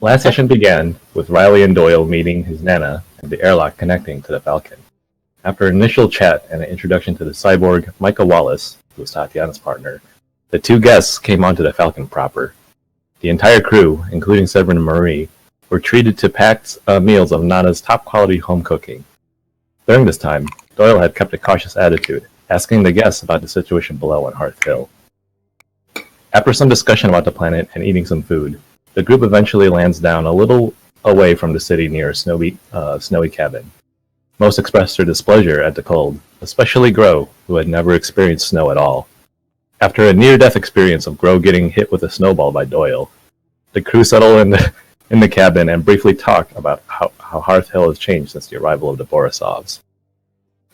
Last session began with Riley and Doyle meeting his Nana and the airlock connecting to the Falcon. After an initial chat and an introduction to the cyborg Micah Wallace, who was Tatiana's partner, the two guests came onto the Falcon proper. The entire crew, including Severin and Marie, were treated to packed meals of Nana's top-quality home cooking. During this time, Doyle had kept a cautious attitude, asking the guests about the situation below on Hearth Hill. After some discussion about the planet and eating some food, the group eventually lands down a little away from the city near a snowy cabin. Most expressed their displeasure at the cold, especially Gro, who had never experienced snow at all. After a near-death experience of Gro getting hit with a snowball by Doyle, the crew settle in the cabin and briefly talk about how Hearth Hill has changed since the arrival of the Borisovs.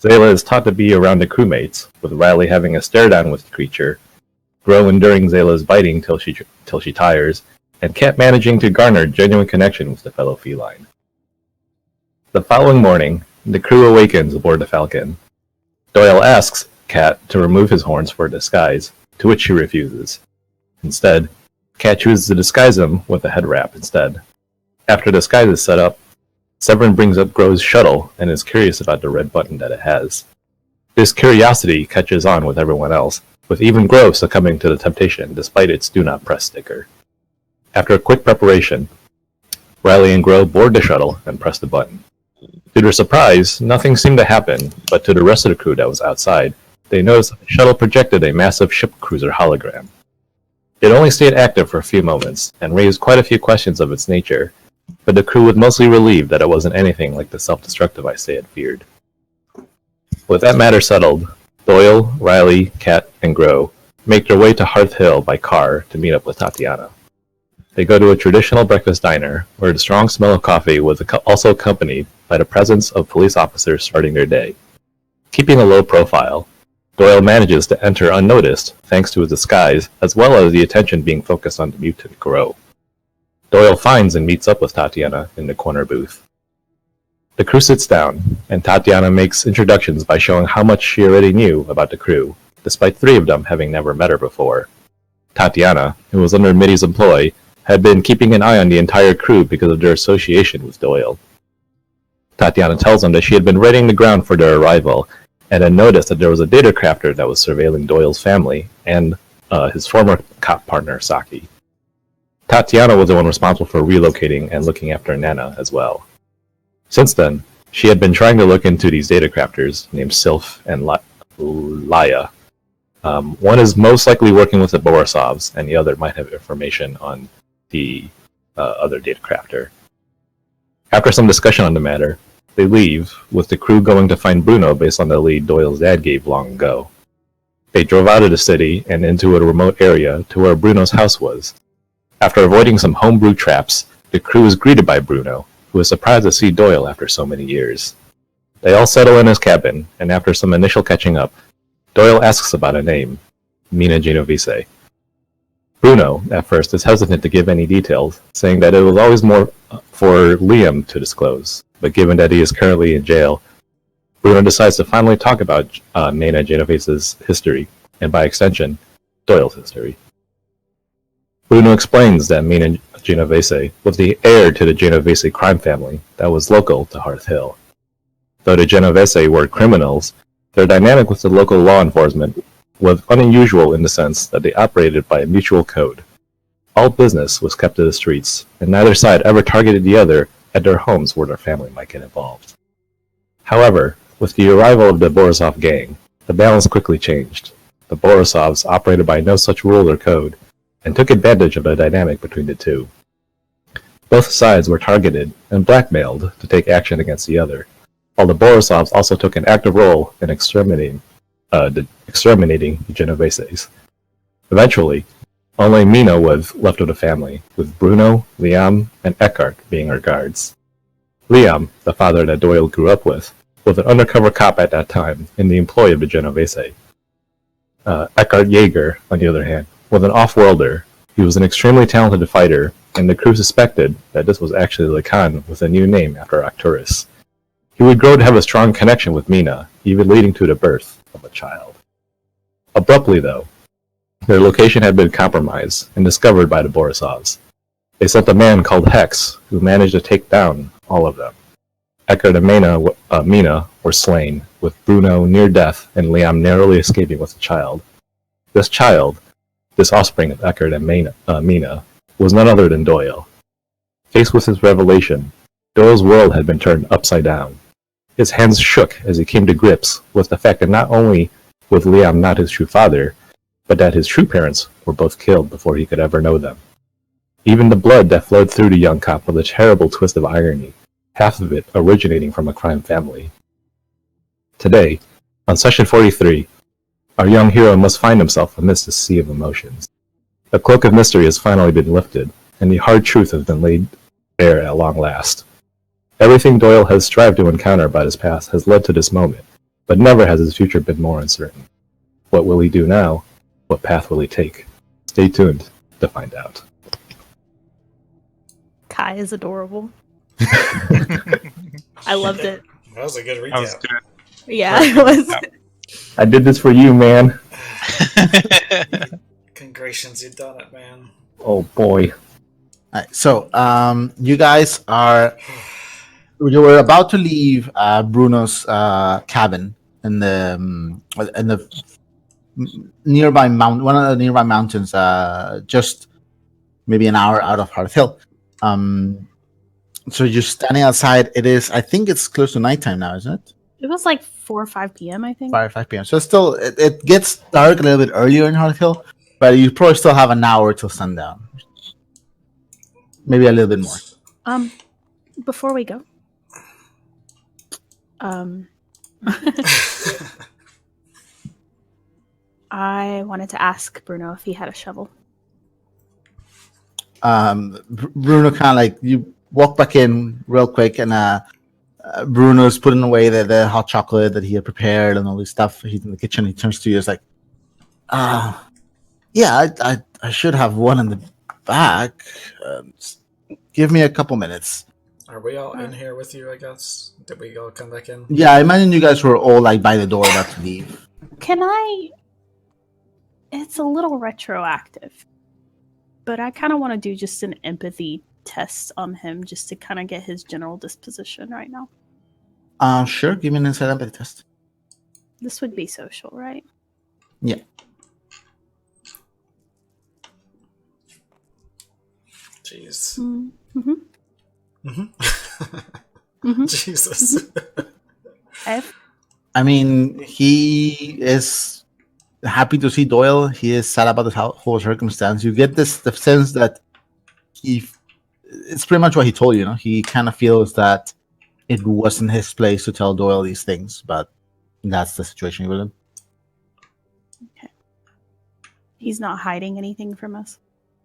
Zayla is taught to be around the crewmates, with Riley having a stare-down with the creature, Gro enduring Zayla's biting till she tires, and Cat managing to garner genuine connection with the fellow feline. The following morning, the crew awakens aboard the Falcon. Doyle asks Cat to remove his horns for a disguise, to which she refuses. Instead, Cat chooses to disguise him with a head wrap instead. After the disguise is set up, Severin brings up Gro's shuttle and is curious about the red button that it has. This curiosity catches on with everyone else, with even Gro succumbing to the temptation despite its Do Not Press sticker. After a quick preparation, Riley and Gro board the shuttle and press the button. To their surprise, nothing seemed to happen, but to the rest of the crew that was outside, they noticed that the shuttle projected a massive ship cruiser hologram. It only stayed active for a few moments, and raised quite a few questions of its nature, but the crew was mostly relieved that it wasn't anything like the self-destruct device they had feared. With that matter settled, Doyle, Riley, Cat, and Gro make their way to Hearth Hill by car to meet up with Tatiana. They go to a traditional breakfast diner, where the strong smell of coffee was also accompanied by the presence of police officers starting their day. Keeping a low profile, Doyle manages to enter unnoticed thanks to his disguise, as well as the attention being focused on the mutant Gro. Doyle finds and meets up with Tatiana in the corner booth. The crew sits down, and Tatiana makes introductions by showing how much she already knew about the crew, despite three of them having never met her before. Tatiana, who was under Mitty's employ, had been keeping an eye on the entire crew because of their association with Doyle. Tatiana tells them that she had been readying the ground for their arrival, and had noticed that there was a data crafter that was surveilling Doyle's family and his former cop partner, Saki. Tatiana was the one responsible for relocating and looking after Nana as well. Since then, she had been trying to look into these data crafters named Sylph and Laya. One is most likely working with the Borisovs, and the other might have information on the other data crafter. After some discussion on the matter, they leave, with the crew going to find Bruno based on the lead Doyle's dad gave long ago. They drove out of the city and into a remote area to where Bruno's house was. After avoiding some homebrew traps, the crew is greeted by Bruno, who is surprised to see Doyle after so many years. They all settle in his cabin, and after some initial catching up, Doyle asks about a name, Mina Genovese. Bruno, at first, is hesitant to give any details, saying that it was always more for Liam to disclose, but given that he is currently in jail, Bruno decides to finally talk about Mina Genovese's history, and by extension, Doyle's history. Bruno explains that Mina Genovese was the heir to the Genovese crime family that was local to Hearth Hill. Though the Genovese were criminals, their dynamic with the local law enforcement was unusual in the sense that they operated by a mutual code. All business was kept to the streets, and neither side ever targeted the other at their homes where their family might get involved. However, with the arrival of the Borisov gang, the balance quickly changed. The Borisovs operated by no such rule or code, and took advantage of the dynamic between the two. Both sides were targeted and blackmailed to take action against the other, while the Borisovs also took an active role in exterminating the Genoveses. Eventually, only Mina was left with the family, with Bruno, Liam, and Eckhart being her guards. Liam, the father that Doyle grew up with, was an undercover cop at that time in the employ of the Genovese. Eckhart Jaeger, on the other hand, was an off-worlder. He was an extremely talented fighter, and the crew suspected that this was actually Lacan with a new name after Arcturus. He would grow to have a strong connection with Mina, even leading to the birth of a child. Abruptly, though, their location had been compromised and discovered by the Borisovs. They sent a man called Hex, who managed to take down all of them. Eckert and Mina were slain, with Bruno near death and Liam narrowly escaping with a child. This child, this offspring of Eckert and Mina, was none other than Doyle. Faced with his revelation, Doyle's world had been turned upside down. His hands shook as he came to grips with the fact that not only was Liam not his true father, but that his true parents were both killed before he could ever know them. Even the blood that flowed through the young cop was a terrible twist of irony, half of it originating from a crime family. Today, on Session 43, our young hero must find himself amidst a sea of emotions. The cloak of mystery has finally been lifted, and the hard truth has been laid bare at long last. Everything Doyle has strived to encounter about his past has led to this moment, but never has his future been more uncertain. What will he do now? What path will he take? Stay tuned to find out. Kai is adorable. I loved it. That was a good recap. That was good. Yeah, it was. I did this for you, man. Congratulations, you done it, man. Oh boy. Alright, so you guys you were about to leave Bruno's cabin in the nearby one of the nearby mountains, just maybe an hour out of Hearth Hill. So you're standing outside. I think it's close to nighttime now, isn't it? It was like 4 or 5 p.m. I think. 5 p.m. So it's still it gets dark a little bit earlier in Hearth Hill, but you probably still have an hour till sundown. Maybe a little bit more. Before we go, I wanted to ask Bruno if he had a shovel. Bruno kind of like, you walk back in real quick, and Bruno's putting away the hot chocolate that he had prepared and all this stuff. He's in the kitchen. He turns to you. It's like, yeah, I should have one in the back. Give me a couple minutes. Are we all in here with you, I guess? Did we all come back in? Yeah, I imagine you guys were all like by the door about to leave. Can I? It's a little retroactive, but I kind of want to do just an empathy test on him just to kind of get his general disposition right now. Sure. Give me an insight empathy test. This would be social, right? Yeah. Jeez. Mm-hmm. Mm-hmm. Jesus. I mean, he is happy to see Doyle. He is sad about this whole circumstance. You get the sense that it's pretty much what he told you, know? He kind of feels that it wasn't his place to tell Doyle these things, but that's the situation he was in. Okay. He's not hiding anything from us?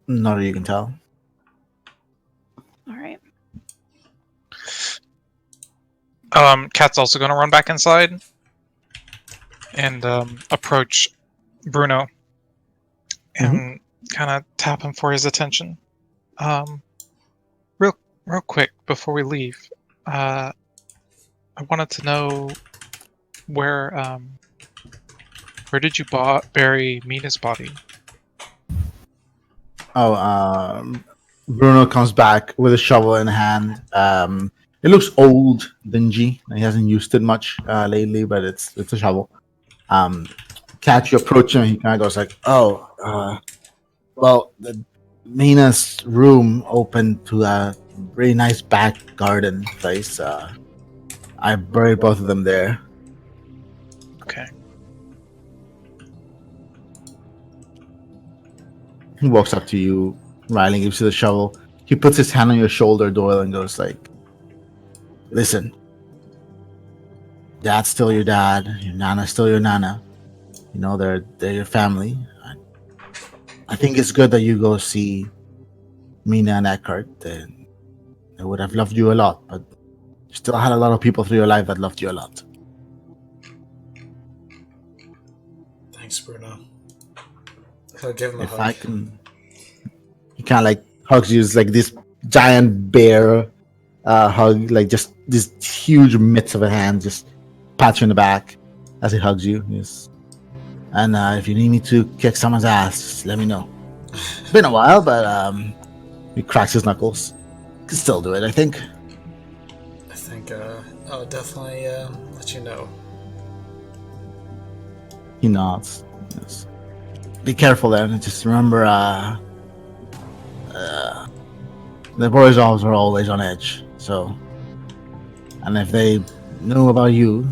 Not that you can tell. All right. Kat's also going to run back inside and approach Bruno and kind of tap him for his attention. Real quick before we leave, I wanted to know where did you bury Mina's body? Bruno comes back with a shovel in hand. It looks old, dingy. He hasn't used it much lately, but it's a shovel. Kat, you approach him, he kind of goes like, well, Mina's room opened to a really nice back garden place. I buried both of them there. Okay. He walks up to you, Riley gives you the shovel. He puts his hand on your shoulder, Doyle, and goes like, listen, Dad's still your dad, your Nana's still your Nana. You know, they're your family. I think it's good that you go see Mina and Eckhart. They would have loved you a lot, but you still had a lot of people through your life that loved you a lot. Thanks, Bruno. I'll give him a If hug. I can... He kind of like hugs you. It's like this giant bear hug, like just this huge mitts of a hand, just pats you in the back as he hugs you. Yes. And if you need me to kick someone's ass, just let me know. It's been a while, but He cracks his knuckles. Can still do it, I think. I think I'll definitely let you know. He nods. Yes. Be careful there. Just remember, the boys are always on edge. So, and if they knew about you,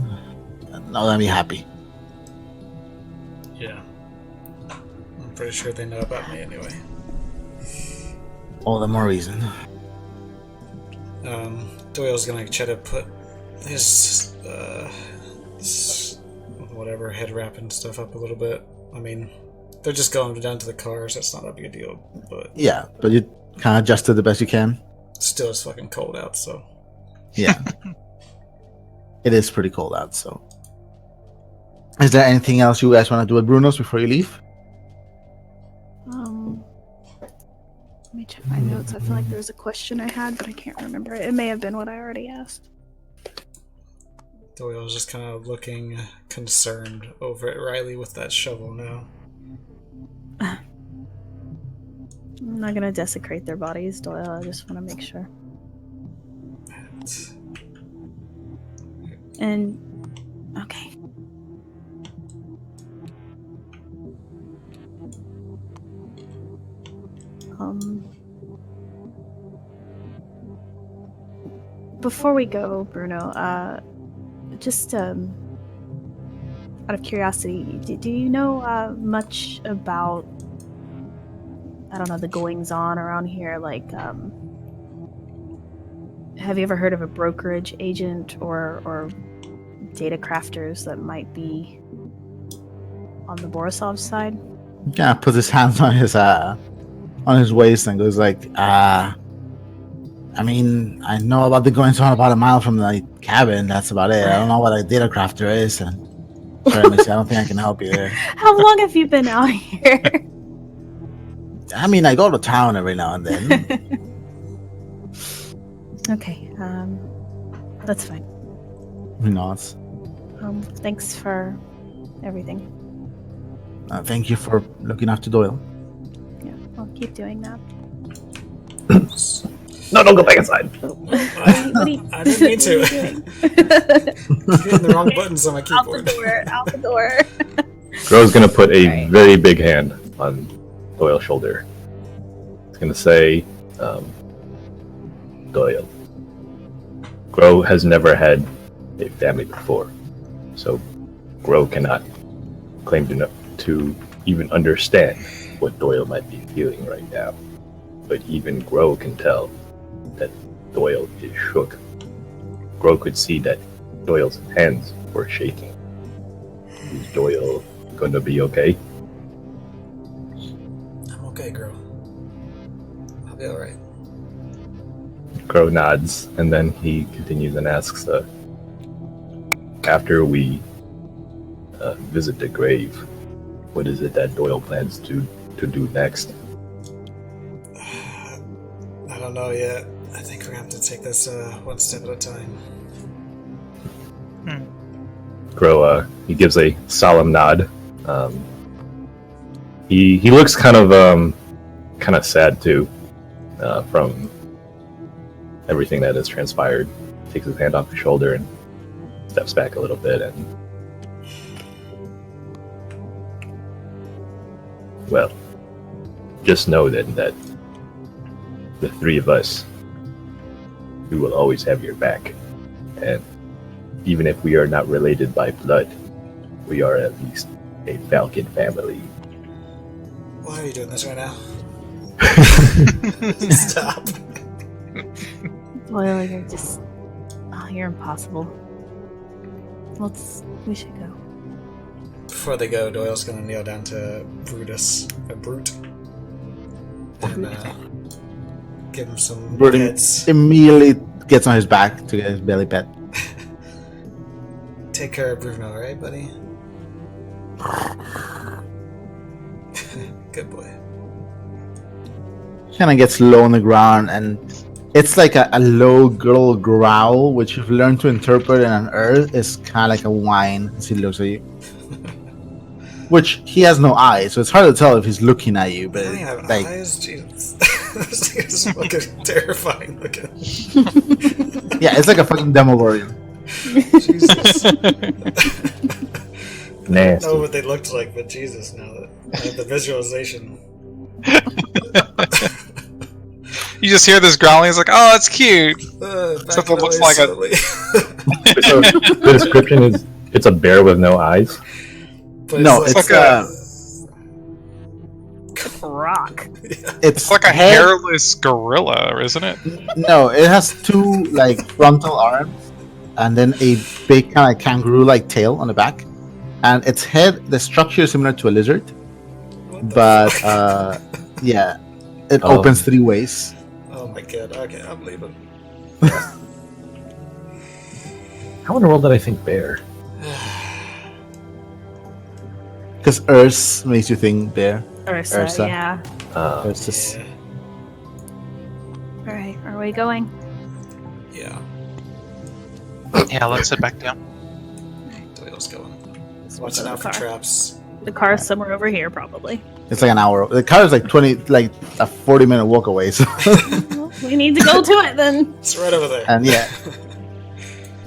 no, they'd be happy. Yeah. I'm pretty sure they know about me anyway. All the more reason. Doyle's gonna try to put his whatever head wrap and stuff up a little bit. I mean, they're just going down to the cars. That's not a big deal, but Yeah, but you kind of adjusted the best you can. still it's fucking cold out. So Yeah. It is pretty cold out, so. Is there anything else you guys want to do with Bruno's before you leave? Let me check my notes. I feel like there was a question I had, but I can't remember it. It may have been what I already asked. Doyle's just kind of looking concerned over at Riley with that shovel now. I'm not gonna desecrate their bodies, Doyle. I just want to make sure. And okay. Before we go, Bruno, just out of curiosity, do you know much about, I don't know, the goings on around here? Like, have you ever heard of a brokerage agent or data crafters that might be on the Borisov side? He kind of puts his hands on his waist and goes like, I mean, I know about the goings on about a mile from the cabin. That's about it. I don't know what a data crafter is. And sorry, Missy, I don't think I can help you there. How long have you been out here? I mean, I go to town every now and then. Okay, that's fine. He nods. Thanks for everything. Thank you for looking after Doyle. Yeah, I'll keep doing that. No, don't go back inside. What are you, I didn't mean to. what are you doing? Hitting the wrong buttons on my Out the keyboard. door, out the door. Gro's gonna put a Right. very big hand on Doyle's shoulder. He's gonna say, Doyle, Gro has never had a family before, so Gro cannot claim to even understand what Doyle might be feeling right now. But even Gro can tell that Doyle is shook. Gro could see that Doyle's hands were shaking. Is Doyle gonna be okay? I'm okay, girl. I'll be alright. Gro nods, and then he continues and asks, after we visit the grave, what is it that Doyle plans to do next? I don't know yet. I think we're gonna have to take this one step at a time. Gro, he gives a solemn nod. He looks kind of sad too, from everything that has transpired. Takes his hand off his shoulder and steps back a little bit, and well, just know then that the three of us, we will always have your back, and even if we are not related by blood, we are at least a Falcon family. Why are you doing this right now? Stop. Doyle, you're just... Oh, you're impossible. We should go. Before they go, Doyle's gonna kneel down to Brutus, a brute, and give him some Brute pets. immediately gets on his back to get his belly pet. Take care of Bruno, alright, buddy? Good boy. Kind of gets low on the ground, and it's like a low girl growl, which you've learned to interpret in an earth is kind of like a whine as he looks at you. Which he has no eyes, so it's hard to tell if he's looking at you. I But don't even have like, eyes, Jesus. This thing is fucking terrifying looking. Yeah, it's like a fucking Demogorgon. Jesus. I didn't Nasty. know what they looked like, but Jesus, now that I have the visualization. You just hear this growling. It's like, oh, it's cute. Back it looks like So the description is it's a bear with no eyes. No, it's like a- Rock. It's like a hairless gorilla, isn't it? No, it has two like frontal arms, and then a big kind of kangaroo-like tail on the back. And its head, the structure is similar to a lizard, but yeah, it opens 3 ways. Oh my god, okay, I'm leaving. How in the world did I think bear? Because Ursa makes you think bear. Ursa, Ursa. yeah. Ursa's Yeah. Alright, are we going? Yeah. Yeah, let's sit back down. Doyle's going. Let's Watching go out to for the car. traps. The car's somewhere over here, probably. It's like an hour. The car is like a 40-minute walk away. So, Well, we need to go to it then. It's right over there. and yeah.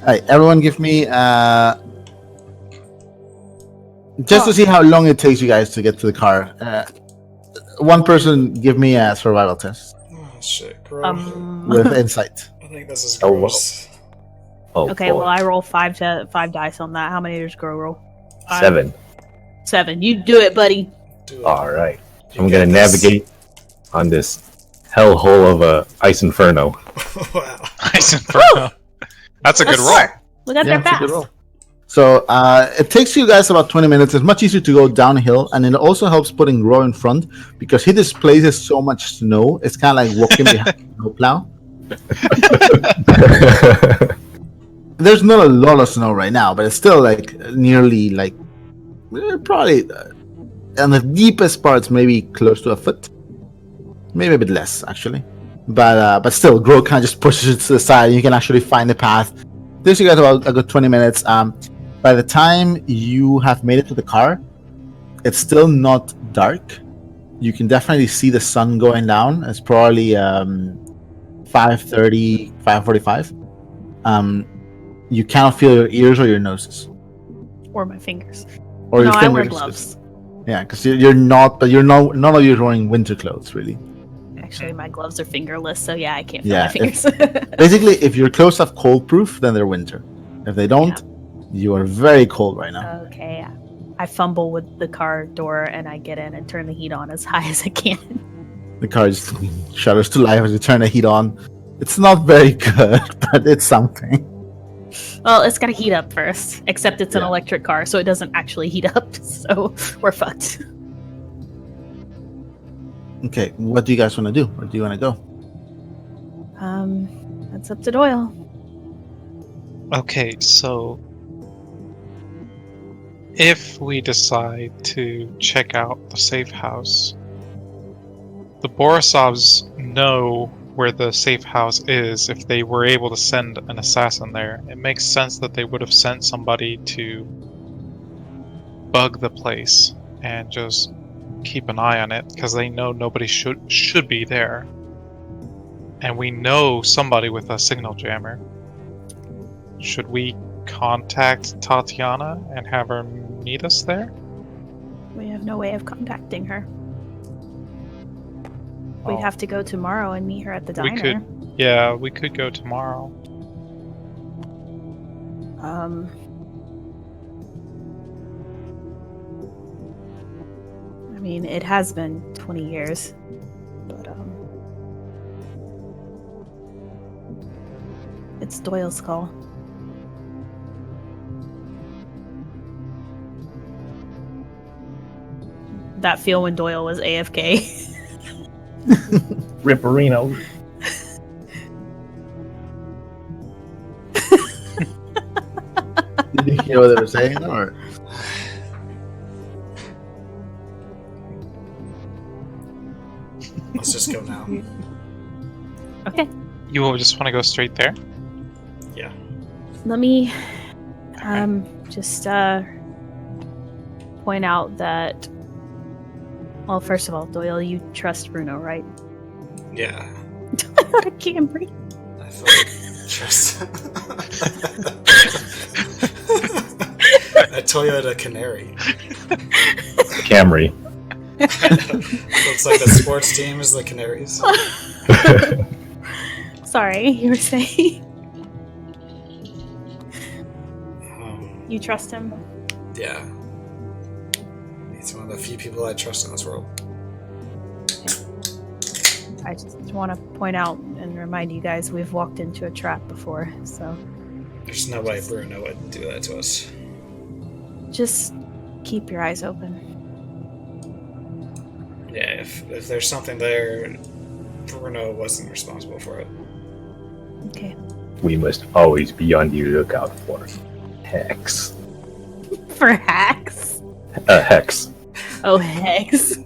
All right, everyone, give me just to see how long it takes you guys to get to the car. One person, give me a survival test Oh shit, grow. with insight. I think this is Oh, well. gross. Oh, Okay, boy. well I roll 5 dice on that. How many does Grow roll? 7. 7. You do it, buddy. Do it. All right. You I'm got gonna this. navigate on this hellhole of a ice inferno. Wow. Nice Inferno. That's a good roll. Look at Yeah, their it's a good fast. roll. So it takes you guys about 20 minutes. It's much easier to go downhill, and it also helps putting Ro in front because he displaces so much snow. It's kind of like walking behind a snowplow. There's not a lot of snow right now, but it's still like nearly like probably on the deepest parts, maybe close to a foot, maybe a bit less actually. But still, Gro kind of just pushes it to the side. And you can actually find the path. This you guys about a good 20 minutes. By the time you have made it to the car, it's still not dark. You can definitely see the sun going down. It's probably 5:30, 5:45. You cannot feel your ears or your noses Or my fingers. or No, your I fingers. wear gloves. Yeah, because you're not. But you're not. None of you are wearing winter clothes, really. Actually, my gloves are fingerless, so yeah, I can't feel Yeah, my fingers. Basically, if your clothes have cold proof, then they're winter. If they don't, you are very cold right now. Okay, yeah. I fumble with the car door and I get in and turn the heat on as high as I can. The car just shudders to life as you turn the heat on. It's not very good, but it's something. Well, it's got to heat up first, except it's an Yeah. electric car, so it doesn't actually heat up, so we're fucked. Okay, what do you guys want to do? Where do you want to go? That's up to Doyle. Okay, so if we decide to check out the safe house, the Borisovs know where the safe house is if they were able to send an assassin there. It makes sense that they would have sent somebody to bug the place and just keep an eye on it because they know nobody should be there. And we know somebody with a signal jammer. Should we contact Tatiana and have her meet us there? We have no way of contacting her. Oh. We'd have to go tomorrow and meet her at the We diner. could. Yeah, we could go tomorrow. I mean, it has been 20 years, but it's Doyle's call. That feel when Doyle was AFK. Ripperino. Did you hear what they were saying? Or Let's just go now. Okay, You will just want to go straight there? Yeah. let me just point out that, well, first of all, Doyle, you trust Bruno, right? Yeah. I can't breathe. I fully trust. A Toyota Canary. Camry. Looks like the sports team is the Canaries. Sorry, you were saying Um, you trust him? yeah. He's one of the few people I trust in this world. I just want to point out and remind you guys we've walked into a trap before, so There's no way Bruno would do that to us. just keep your eyes open. Yeah, if there's something there, Bruno wasn't responsible for it. Okay. We must always be on the lookout for Hex. For hacks? Hex. Oh, hex.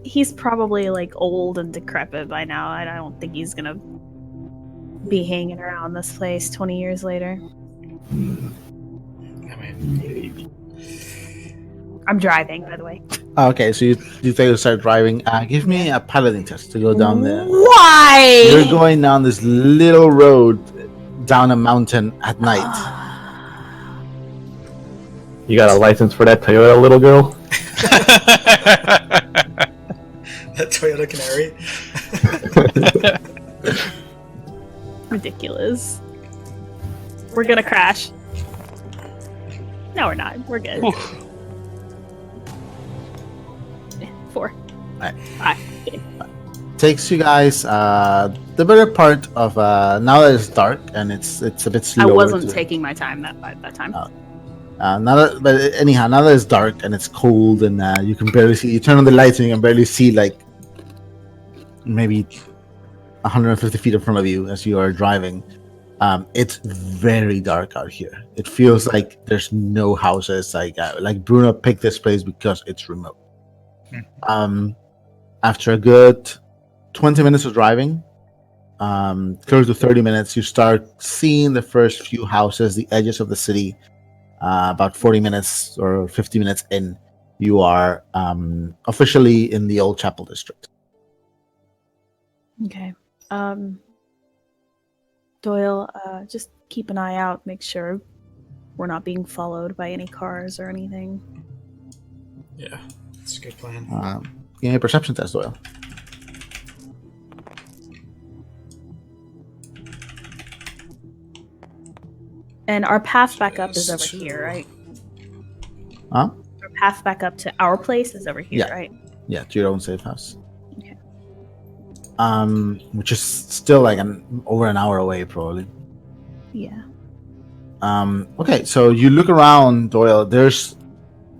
He's probably like old and decrepit by now. I don't think he's gonna be hanging around this place 20 years later. I mean, Maybe. I'm driving, by the way. Okay, so you take to start driving. Give me a piloting test to go down there. Why? You're going down this little road down a mountain at night. You got a license for that Toyota, little girl? that Toyota Canary. Ridiculous. We're gonna crash. No, we're not. We're good. Oof. 4. Alright. 5. Takes you guys the better part of now that it's dark and it's a bit I slower. wasn't taking my time that time. Now that it's dark and it's cold and you can barely see. You turn on the lights and you can barely see like maybe 150 feet in front of you as you are driving. It's very dark out here. It feels like there's no houses. Like Bruno picked this place because it's remote. After a good 20 minutes of driving, close to 30 minutes, you start seeing the first few houses, the edges of the city. About 40 minutes or 50 minutes in, you are officially in the Old Chapel district. Okay. Doyle, just keep an eye out. Make sure we're not being followed by any cars or anything. Yeah, that's a good plan. Give me a perception test, Doyle. And our path back up is over here, right? Huh? Our path back up to our place is over here, Yeah. right? Yeah, to your own safe house. Okay. Which is still like over an hour away, probably. Yeah. Okay, so you look around, Doyle. There's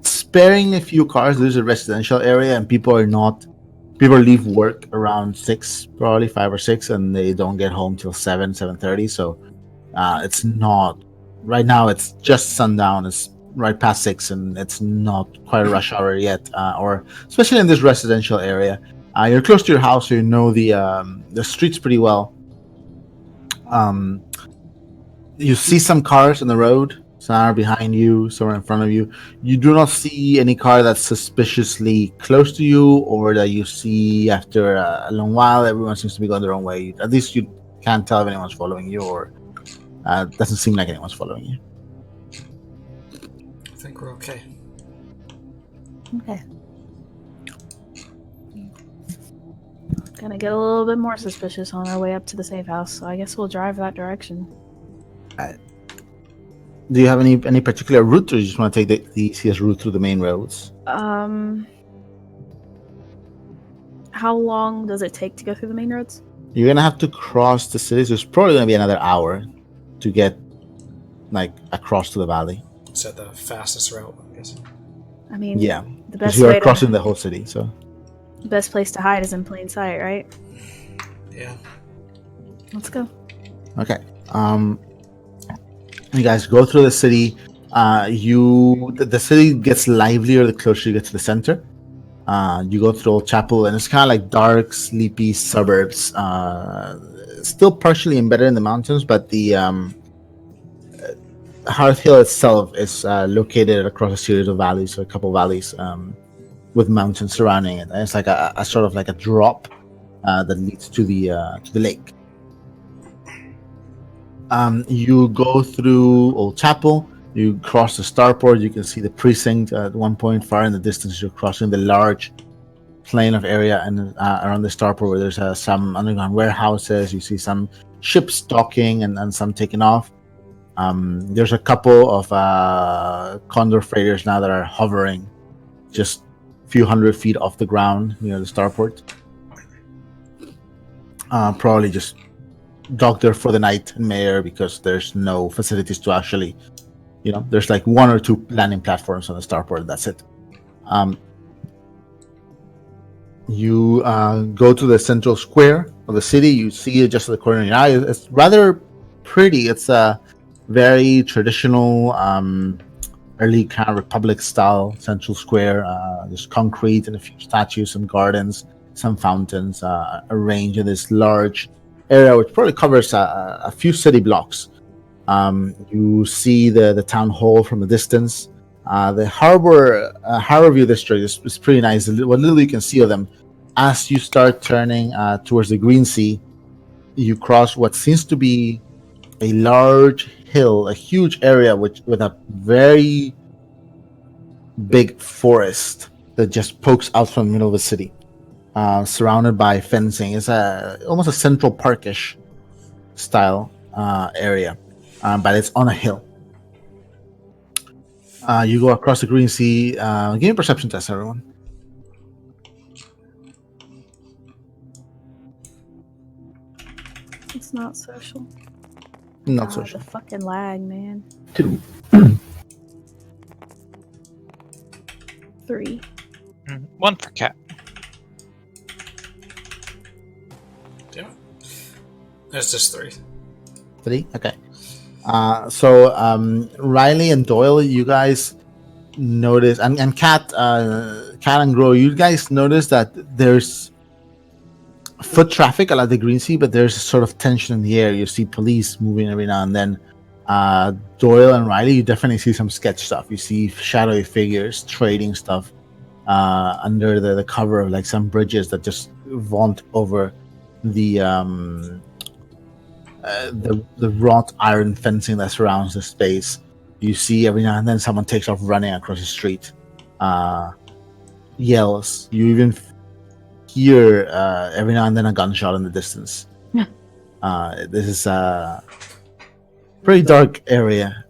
sparing a few cars. There's a residential area, and people leave work around 6, probably 5 or 6, and they don't get home till 7:30. So it's not right now. It's just sundown. It's right past 6, and it's not quite a rush hour yet. Or especially in this residential area, you're close to your house, so you know the streets pretty well. You see some cars on the road. Some are behind you, some are in front of you. You do not see any car that's suspiciously close to you, or that you see after a long while. Everyone seems to be going their own way. At least you can't tell if anyone's following you, or doesn't seem like anyone's following you. I think we're okay. Okay. Gonna get a little bit more suspicious on our way up to the safe house, so I guess we'll drive that direction. Do you have any particular route, or you just want to take the easiest route through the main roads? How long does it take to go through the main roads? You're gonna have to cross the city, so it's probably gonna be another hour to get like across to the valley. Is that the fastest route, I guess? I mean, Yeah, the because best you way are crossing the whole city. So the best place to hide is in plain sight, right? Yeah. Let's go. okay. You guys go through the city. The city gets livelier the closer you get to the center. You go through Old Chapel, and it's kind of like dark, sleepy suburbs. Still partially embedded in the mountains, but the Hearth Hill itself is located across a series of valleys, so a couple valleys. with mountains surrounding it. And it's like a sort of like a drop that leads to the lake. You go through Old Chapel. You cross the starport. You can see the precinct at one point far in the distance. You're crossing the large plain of area and around the starport where there's some underground warehouses. You see some ships docking and some taking off. There's a couple of condor freighters now that are hovering just a few hundred feet off the ground near the starport. Probably just dock there for the night in Mayor because there's no facilities to actually, there's like one or two landing platforms on the starport. That's it. You go to the central square of the city. You see it just at the corner of your eye. It's rather pretty. It's a very traditional, early kind of Republic style central square. There's concrete and a few statues, some gardens, some fountains arranged in this large area, which probably covers a few city blocks. You see the town hall from a distance. The harbor view district is pretty nice. What little you can see of them. As you start turning towards the Green Sea, you cross what seems to be a large hill, a huge area with a very big forest that just pokes out from the middle of the city, surrounded by fencing. It's almost a Central Parkish style area, but it's on a hill. You go across the Green Sea. Give me a perception test, everyone. It's not social. Not social. The fucking lag, man. 2. 3. 1 for Cat. Yeah. There's just 3. 3? Okay. So Riley and Doyle, you guys notice, and Cat and Grow, you guys notice that there's foot traffic along the Green Sea, but there's a sort of tension in the air. You see police moving every now and then. Doyle and Riley, you definitely see some sketch stuff. You see shadowy figures trading stuff under the cover of like some bridges that just vaunt over the wrought iron fencing that surrounds the space. You see every now and then someone takes off running across the street, yells. You even hear every now and then a gunshot in the distance. This is a pretty dark area.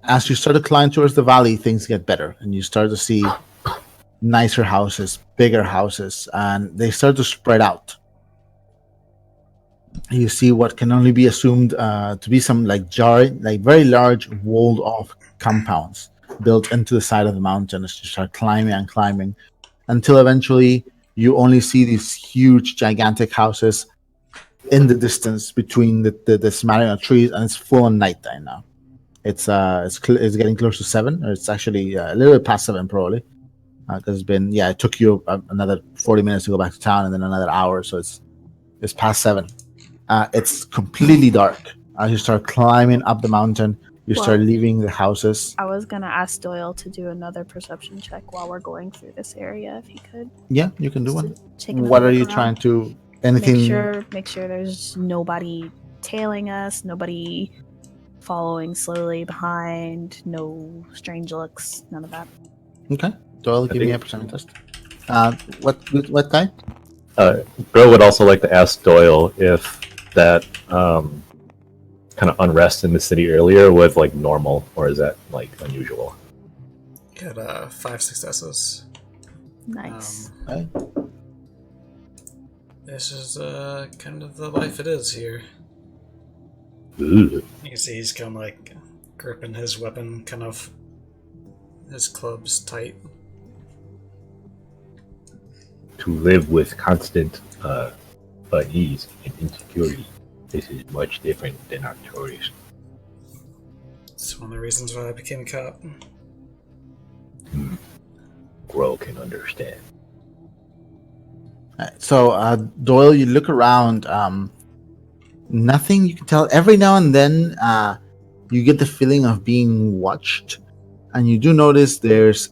As you start to climb towards the valley, things get better, and you start to see nicer houses, bigger houses, and they start to spread out. You see what can only be assumed to be some very large walled-off compounds built into the side of the mountain as you start climbing and climbing, until eventually you only see these huge, gigantic houses in the distance between the smattering of trees, and it's full on nighttime now. It's getting close to 7, or it's actually a little bit past 7 probably, because it took you another 40 minutes to go back to town, and then another hour, so it's past 7. It's completely dark. As you start climbing up the mountain, you start leaving the houses. I was gonna ask Doyle to do another perception check while we're going through this area, if he could. Yeah, you can do one. Take another What are look you around. trying to? Anything? Make sure there's nobody tailing us, nobody following slowly behind, no strange looks, none of that. Okay. Doyle, give me a perception test. What kind? Bro would also like to ask Doyle if that kind of unrest in the city earlier was like normal, or is that like unusual? Got 5 successes. Nice. Okay. This is kind of the life it is here. Ooh. You can see he's kind of like gripping his weapon, kind of his clubs tight. To live with constant unease and insecurity. This is much different than our tourists. It's one of the reasons why I became a cop. Grow can understand. So, Doyle, you look around. Nothing you can tell. Every now and then, you get the feeling of being watched, and you do notice there's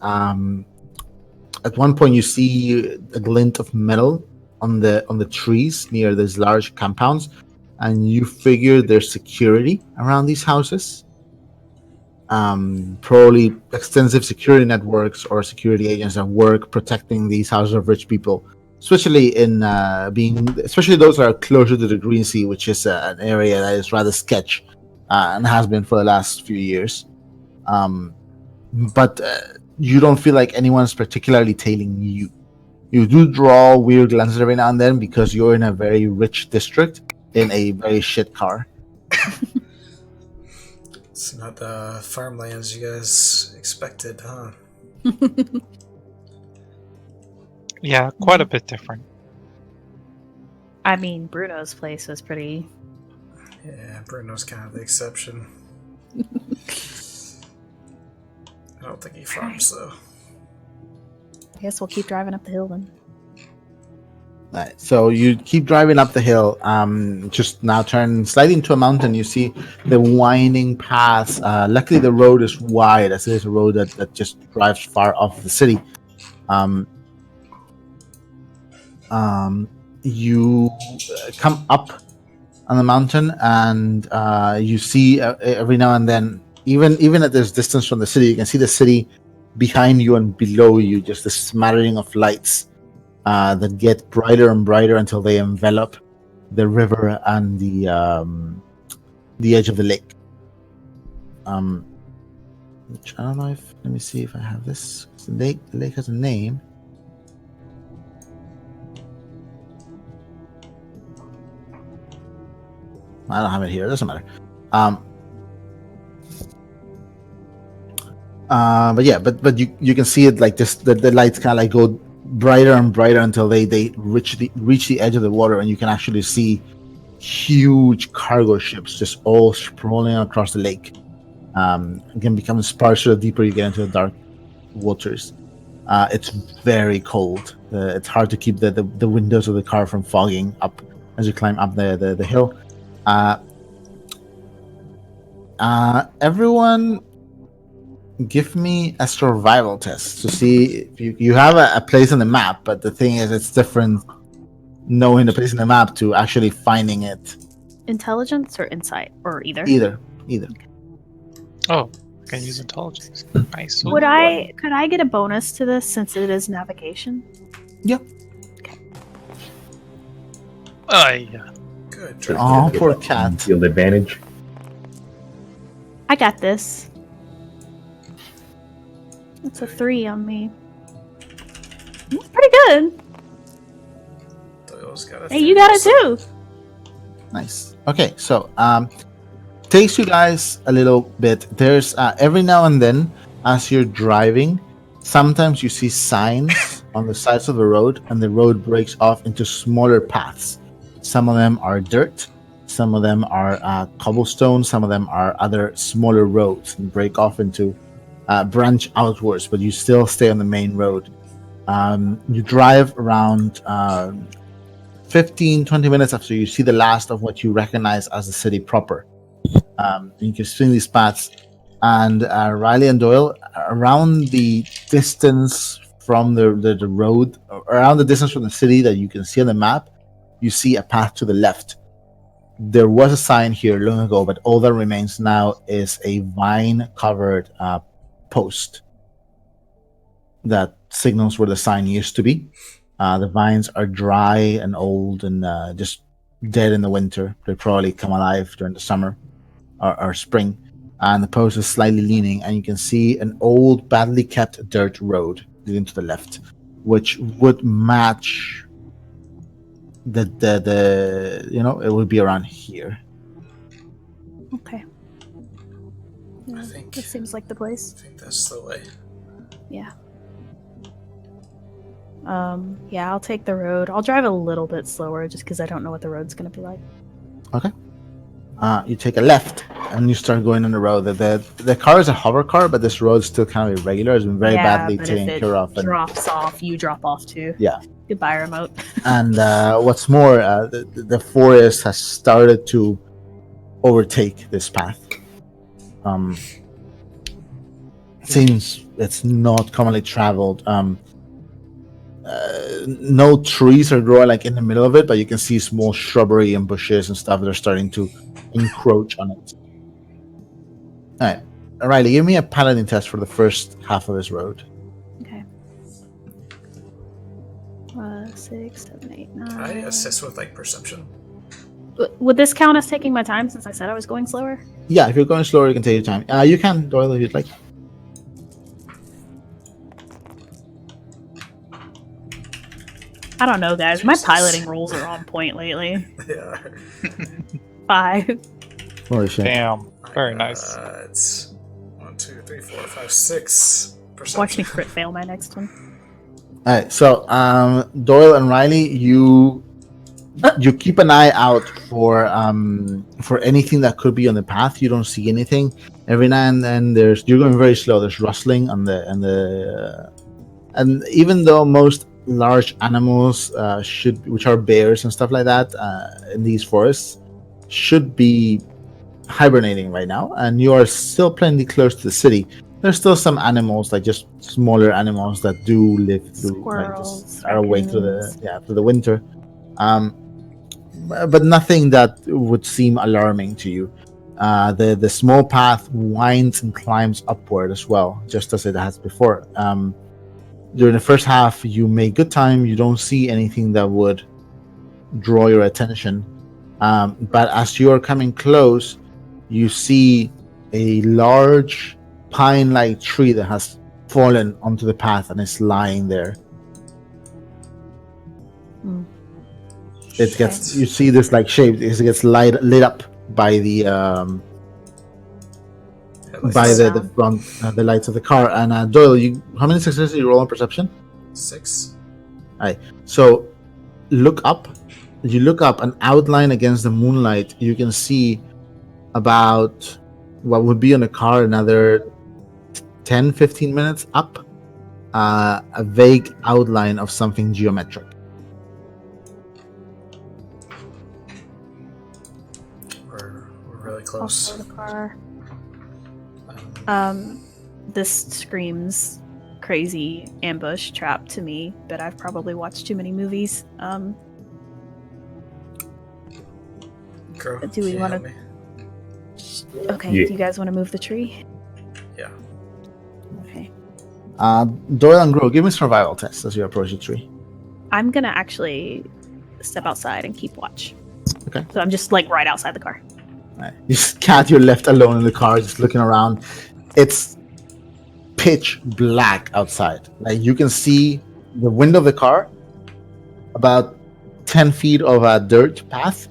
At one point, you see a glint of metal on the trees near these large compounds, and you figure there's security around these houses. Probably extensive security networks or security agents that work protecting these houses of rich people, especially especially those that are closer to the Green Sea, which is an area that is rather sketch and has been for the last few years. But you don't feel like anyone's particularly tailing you. You do draw weird glances every now and then because you're in a very rich district in a very shit car. It's not the farmlands you guys expected, huh? Yeah, quite a bit different. I mean, Bruno's place was pretty. Yeah, Bruno's kind of the exception. I don't think he farms, though. I guess we'll keep driving up the hill then. Right, so you keep driving up the hill. Just now turn slightly into a mountain. You see the winding paths. Luckily, the road is wide, as it is a road that just drives far off the city. You come up on the mountain, and you see every now and then, even at this distance from the city, you can see the city behind you and below you. Just a smattering of lights that get brighter and brighter until they envelop the river and the edge of the lake. Which I don't know if. Let me see if I have this. The lake has a name. I don't have it here. It doesn't matter. But yeah, but you can see it like this. The lights kind of like go brighter and brighter until they reach the edge of the water, and you can actually see huge cargo ships just all sprawling across the lake. Again, becoming sparser the deeper you get into the dark waters. It's very cold. It's hard to keep the windows of the car from fogging up as you climb up the hill. Everyone, give me a survival test to see if you have a place on the map, but the thing is, it's different knowing the place on the map to actually finding it. Intelligence or insight, or either? Either. Oh, I can use intelligence. Nice. Could I get a bonus to this since it is navigation? Yeah. Yeah. Good. Oh, poor cat. Field advantage. I got this. It's a 3 on me. That's pretty good. Doyle's got a Hey, you got it too. Nice. Okay, so takes you guys a little bit. There's every now and then, as you're driving, sometimes you see signs on the sides of the road, and the road breaks off into smaller paths. Some of them are dirt, some of them are cobblestone, some of them are other smaller roads and break off into branch outwards, but you still stay on the main road. You drive around 15-20 minutes after you see the last of what you recognize as the city proper. You can see these paths, and Riley and Doyle, around the distance from the road, around the distance from the city that you can see on the map, you see a path to the left. There was a sign here long ago, but all that remains now is a vine-covered post that signals where the sign used to be. The vines are dry and old and just dead in the winter. They probably come alive during the summer or spring. And the post is slightly leaning, and you can see an old, badly kept dirt road leading to the left, which would match the it would be around here. Okay. I think This seems like the place. I think that's the way. Yeah. Yeah, I'll take the road. I'll drive a little bit slower just because I don't know what the road's going to be like. Okay. You take a left and you start going on the road. The car is a hover car, but this road's still kind of irregular. It's been very badly but taken if it care of. And, drops off, you drop off too. Yeah. Goodbye, remote. and what's more, the forest has started to overtake this path. Seems it's not commonly traveled. no trees are growing like in the middle of it, but you can see small shrubbery and bushes and stuff that are starting to encroach on it. All right, Riley, give me a paladin test for the first half of this road. Okay. 6, 7, 8, 9. Can I assist with like perception? Would this count as taking my time since I said I was going slower? Yeah, if you're going slower, you can take your time. You can, Doyle, if you'd like. I don't know, guys. My Jesus. piloting rolls are on point lately. Yeah. 5. Holy shit. Damn. Very nice. It's 1, 2, 3, 4, 5, 6. Perception. Watch me crit fail my next one. All right, so Doyle and Riley, you keep an eye out for anything that could be on the path. You don't see anything. Every now and then you're going very slow. There's rustling on and even though most large animals which are bears and stuff like that in these forests, should be hibernating right now, and you are still plenty close to the city. There's still some animals, like just smaller animals that do live through, like just are awake through the winter. But nothing that would seem alarming to you. The small path winds and climbs upward as well, just as it has before. During the first half, you make good time. You don't see anything that would draw your attention. But as you are coming close, you see a large pine-like tree that has fallen onto the path and is lying there. It gets, you see this like shape as it gets lit up by the front the lights of the car. And Doyle, how many successes did you roll on perception? 6. Alright, so look up. You look up, an outline against the moonlight. You can see about what would be on the car another 10-15 minutes up, a vague outline of something geometric. We're really close. Also the car. This screams crazy ambush trap to me, but I've probably watched too many movies. Girl, Do we want to? Okay. Yeah. Do you guys want to move the tree? Yeah. Okay. Doyle and Grow, give me a survival test as you approach the tree. I'm gonna actually step outside and keep watch. Okay. So I'm just like right outside the car. Right. You're left alone in the car, just looking around. It's pitch black outside. Like you can see the window of the car, about 10 feet of a dirt path,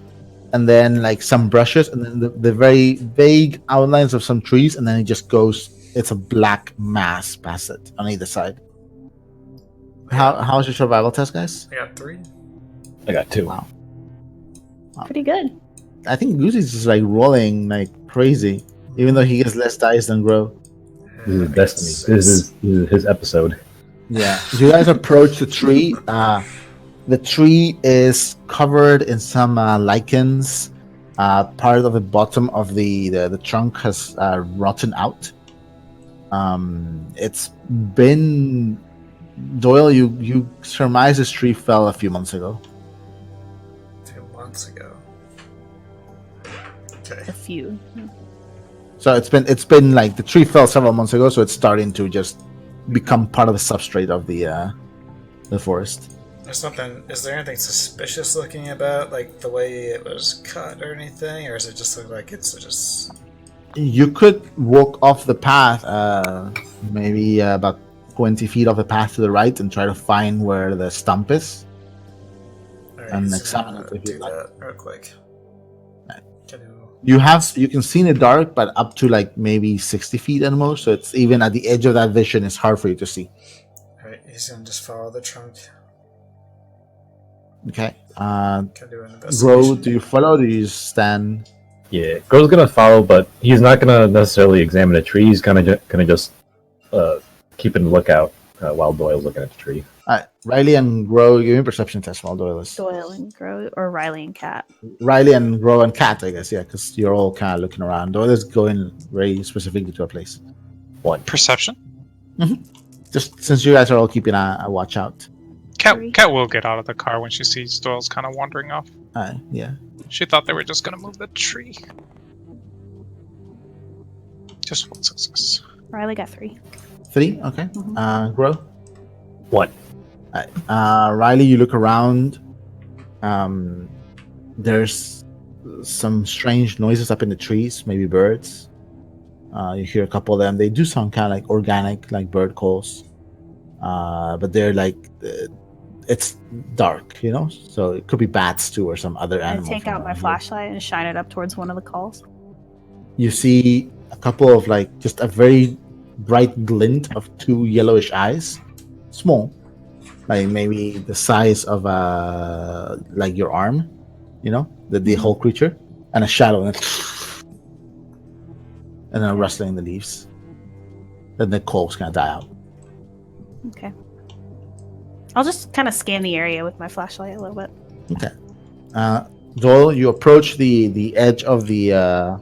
and then like some brushes, and then the very vague outlines of some trees, and then it just goes. It's a black mass past it on either side. How's your survival test, guys? I got 3. I got 2. Wow. Pretty good. I think Goosy's just like rolling like crazy, even though he gets less dice than Grow. This is destiny. This is his episode. Yeah. You guys approach the tree. The tree is covered in some lichens. Part of the bottom of the trunk has rotten out. It's been Doyle. You surmise this tree fell a few months ago. 2 months ago. Okay. A few. So it's been like the tree fell several months ago, so it's starting to just become part of the substrate of the forest. Is there anything suspicious looking about, like the way it was cut or anything, or does it just look like it's just? You could walk off the path, maybe about 20 feet off the path to the right, and try to find where the stump is. Alright, And so examine I'm it gonna if you'd do like. that real quick. Right. Can You can see in the dark, but up to like maybe 60 feet at most. So it's even at the edge of that vision, it's hard for you to see. Alright, he's gonna just follow the trunk. Okay. Can do an investigation. Grow, do you follow? Or do you just stand? Yeah, Girl's gonna follow, but he's not gonna necessarily examine a tree. He's gonna just keep a lookout while Doyle's looking at the tree. Riley and Grow, give me a perception test while Doyle is. Doyle and Grow, or Riley and Cat. Riley and Grow and Cat, I guess, yeah, because you're all kind of looking around. Doyle is going very specifically to a place. 1. Perception? Just since you guys are all keeping a watch out. Cat will get out of the car when she sees Doyle's kind of wandering off. Yeah. She thought they were just gonna move the tree. Just one success. Riley got 3. 3. Okay. Grow. 1. Riley, you look around. There's some strange noises up in the trees, maybe birds. You hear a couple of them. They do sound kind of like organic, like bird calls. But they're like, it's dark, you know? So it could be bats too, or some other I animal. take out my flashlight and shine it up towards one of the calls. You see a couple of like, just a very bright glint of 2 yellowish eyes. Small. Like maybe the size of like your arm, you know, the whole creature, and a shadow, and a rustling in the leaves. Then the calls kind of die out. Okay. I'll just kind of scan the area with my flashlight a little bit. Okay. Doyle, you approach the edge of the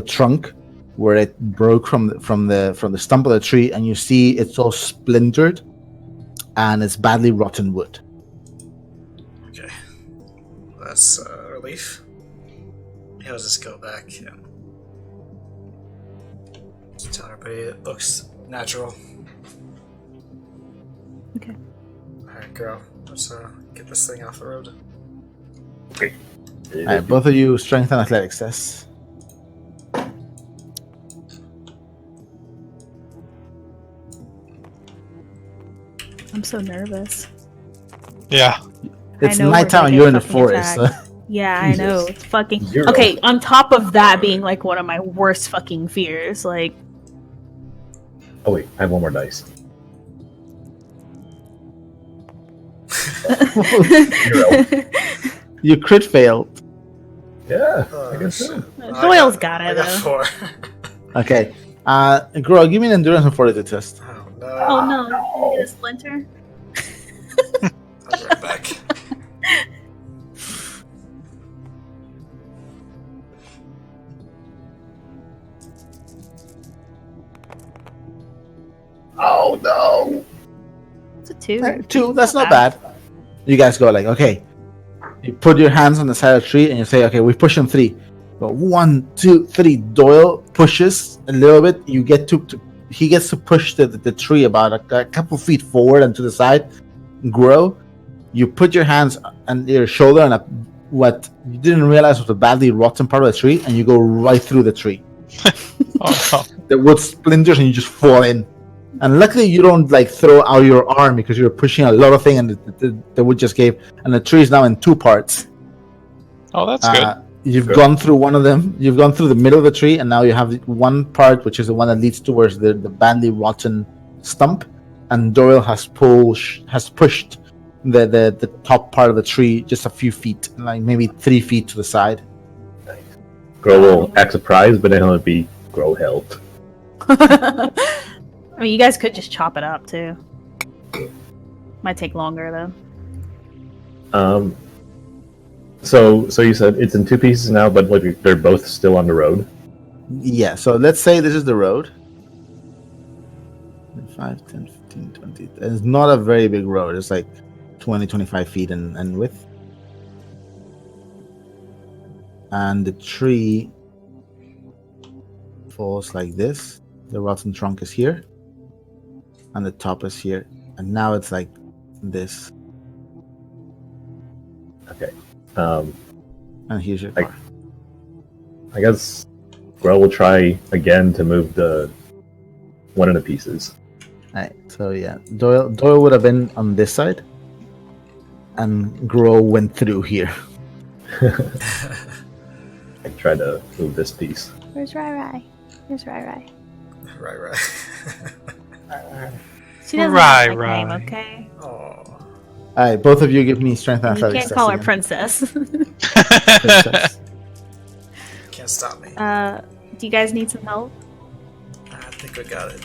trunk where it broke from the stump of the tree, and you see it's all splintered. And it's badly rotten wood. Okay. That's a relief. Yeah, I'll just go back. Yeah. Just tell everybody it looks natural. Okay. Alright, girl. Let's get this thing off the road. Okay. Alright, both of you strength and athletics tests. I'm so nervous. Yeah. It's I know nighttime we're and gonna you're in the get forest. fucking So. Yeah, I know. It's fucking 0. okay. On top of that being like one of my worst fucking fears, like Oh wait, I have one more dice. 0. You crit failed. Yeah, Oh, I guess so. Doyle's got it. I got Though. 4. Okay. Grow, give me an endurance and fortitude test. Oh no. Oh no! Did you get a splinter? I'll be right back. Oh no! It's a 2. Alright, 2, that's not bad. You guys go like, okay. You put your hands on the side of the tree and you say, okay, we push him 3. But 1, 2, 3. Doyle pushes a little bit. You get he gets to push the tree about a couple feet forward and to the side. Grow. You put your hands on your shoulder and what you didn't realize was a badly rotten part of the tree, and you go right through the tree. Oh no. The wood splinters and you just fall in. And luckily you don't like throw out your arm because you're pushing a lot of things, and the wood just gave, and the tree is now in 2 parts. Oh, that's good. You've Good. gone through one of them. You've gone through the middle of the tree, and now you have one part, which is the one that leads towards the badly rotten stump. And Doyle has pushed the top part of the tree just a few feet, like maybe 3 feet to the side. Grow will act surprised, but then it'll be Grow helped. I mean, you guys could just chop it up too. Might take longer though. So you said it's in 2 pieces now, but like they're both still on the road. Yeah, so let's say this is the road. 5, 10, 15, 20. It's not a very big road. It's like 20, 25 feet in width. And the tree falls like this. The rotten trunk is here. And the top is here. And now it's like this. Okay. And here's your car. I guess Grow will try again to move the one of the pieces. Alright, so yeah. Doyle would have been on this side. And Grow went through here. I try to move this piece. Where's Rai? Where's Rai? Right. She doesn't Rai, have a name, Rai. okay? Oh. Alright, both of you give me strength and You athletics. can't call her again. princess. Princess. Can't stop me. Do you guys need some help? I think we got it.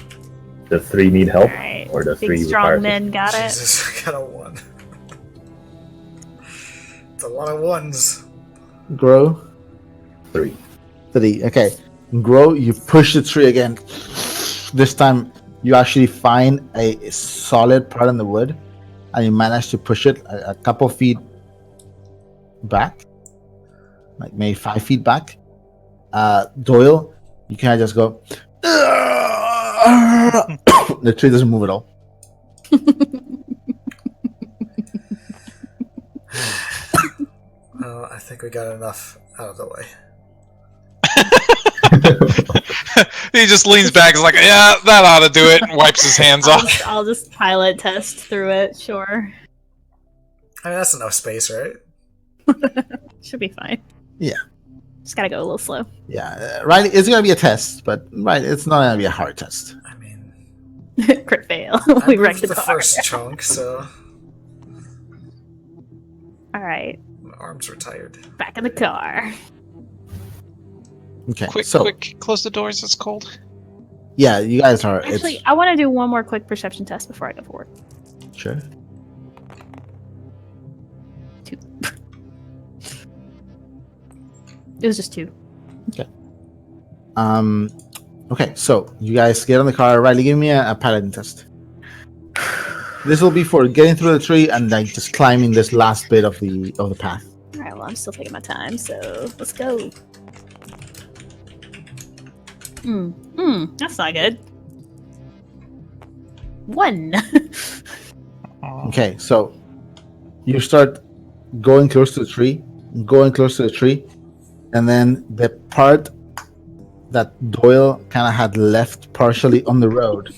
The 3 need help, Alright. or the 3 Big strong requires men got it. Jesus, I got a 1. It's a lot of 1s. Grow. 3. 3. Okay. Grow, you push the tree again. This time you actually find a solid part in the wood. and you manage to push it a couple feet back, like maybe 5 feet back. Doyle, you kind of just go. The tree doesn't move at all. Well, I think we got enough out of the way. He just leans back, is like, yeah, that ought to do it, and wipes his hands off. I'll just pilot test through it. Sure, I mean, that's enough space, right? should be fine. Yeah. Just gotta go a little slow. Yeah, Riley, it's gonna be a test, but right, it's not gonna be a hard test. I mean, Crit fail. I We wrecked moved the the car. first chunk, so All right, my arms were tired. back in the car. Okay, Quick, so quick, close the doors, it's cold. yeah, you guys are. Actually, I want to do one more quick perception test before I go forward. Sure. 2. It was just 2. Okay, so you guys get on the car. Riley, give me a piloting test. This will be for getting through the tree and like just climbing this last bit of the path. All right, well, I'm still taking my time, so let's go. That's not good. 1. Okay, so you start going close to the tree, and then the part that Doyle kind of had left partially on the road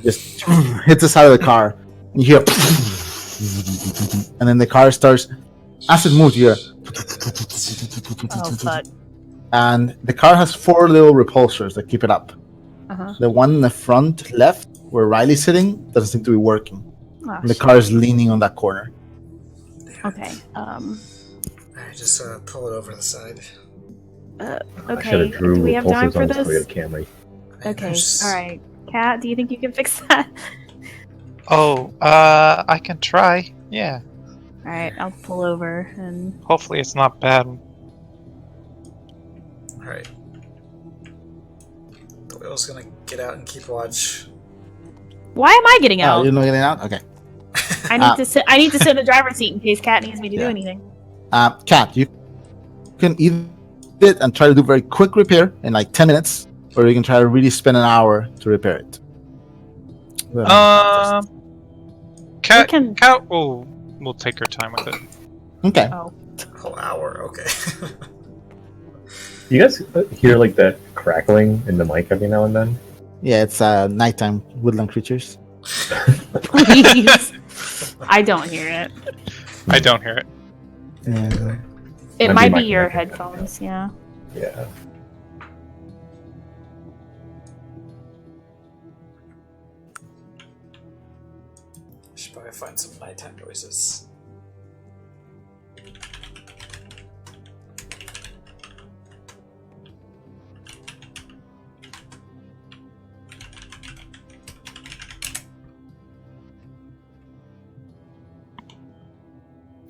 just hits the side of the car. And you hear, and then the car starts, as it moves, you hear, Oh fuck. and the car has 4 little repulsors that keep it up. Uh-huh. The one in the front left, where Riley's sitting, doesn't seem to be working. Oh, And the car is leaning on that corner. Okay. Alright, just pull it over the side. I Okay. should have drew Do we have time repulsors for on the this? Toyota Camry. Okay. There's- All right. Kat, do you think you can fix that? Oh, I can try. Yeah. All right. I'll pull over and. Hopefully it's not bad. Alright. Doyle's gonna get out and keep watch. Why am I getting Oh, out? you're not getting out? Okay. I need to sit. I need to sit in the driver's seat in case Kat needs me to do Yeah. anything. Kat, you can either it and try to do very quick repair in like 10 minutes, or you can try to really spend an hour to repair it. Cat can- we'll take our time with it. Okay. Oh. Whole hour, okay. You guys hear like that crackling in the mic every now and then? Yeah, it's nighttime woodland creatures. Please. I don't hear it. I don't hear it. Yeah. It Might might be be my your connection. headphones. Yeah. Yeah. Should probably find some nighttime noises.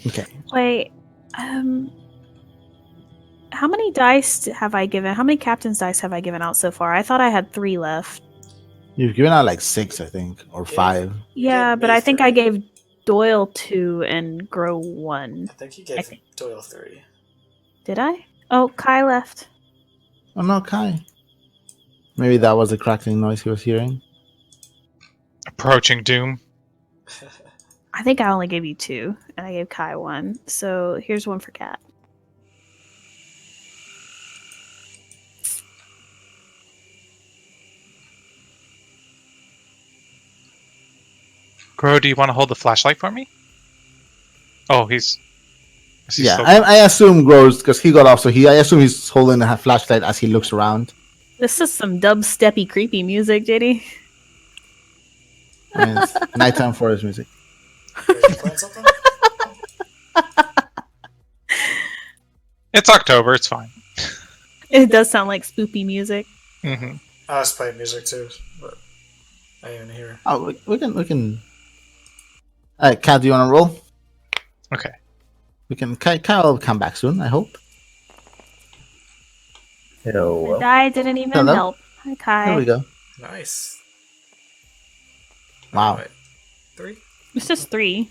Okay. Wait. How many dice have I given? How many captain's dice have I given out so far? I thought I had 3 left. You've given out like 6, I think, or 5. Yeah, Yeah, but me I think 3. I gave Doyle 2 and Grow 1. I think you I gave think- Doyle 3. Did I? Oh, Kai left. Oh no, Kai. Maybe that was the crackling noise he was hearing. Approaching doom. I think I only gave you 2, and I gave Kai 1. So here's one for Kat. Grow, do you want to hold the flashlight for me? Oh, he's. is he Yeah, still- I assume Grows, because he got off, so I assume he's holding the flashlight as he looks around. This is some dubsteppy, creepy music, JD. I mean, it's nighttime forest music. Are you playing something? It's October. It's fine. It does sound like spoopy music. Hmm. I was playing music too, but I didn't even hear. Oh, we can. Alright, Kat, do you want to roll? Okay. We can. Kyle will come back soon, I hope. The Hello. die didn't even Hello? help. Hi, Kai. There we go. Nice. Wow. Wait, 3? It's just 3.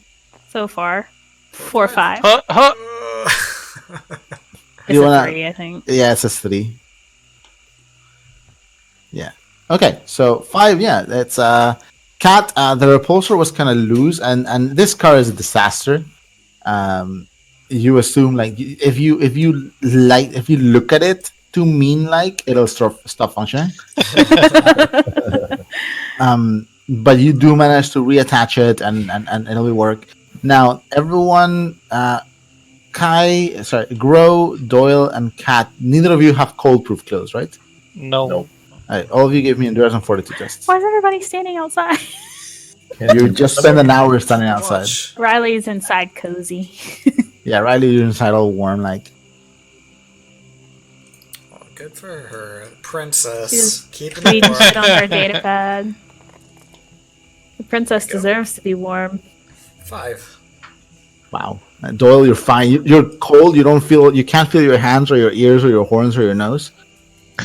so far. 4 or 5. Huh? It's You a wanna- 3, I think. Yeah, it's a 3. Yeah. Okay, so 5. Yeah, it's Cat. The repulsor was kind of loose, and this car is a disaster. You assume like if you look at it too mean, like it'll stop functioning. But you do manage to reattach it, and it'll work. Now, everyone, Grow, Doyle, and Cat. Neither of you have cold-proof clothes, right? No. Nope. All right, all of you give me endurance and fortitude tests. Why is everybody standing outside? You just spend an hour standing outside. Watch. Riley's inside cozy. Yeah, Riley, you're inside all warm, like. Oh, good for her. Princess. She's Keeping Reading it shit warm. on her data pad. The princess deserves to be warm. 5. Wow. Doyle, you're fine. You're cold. You can't feel your hands or your ears or your horns or your nose.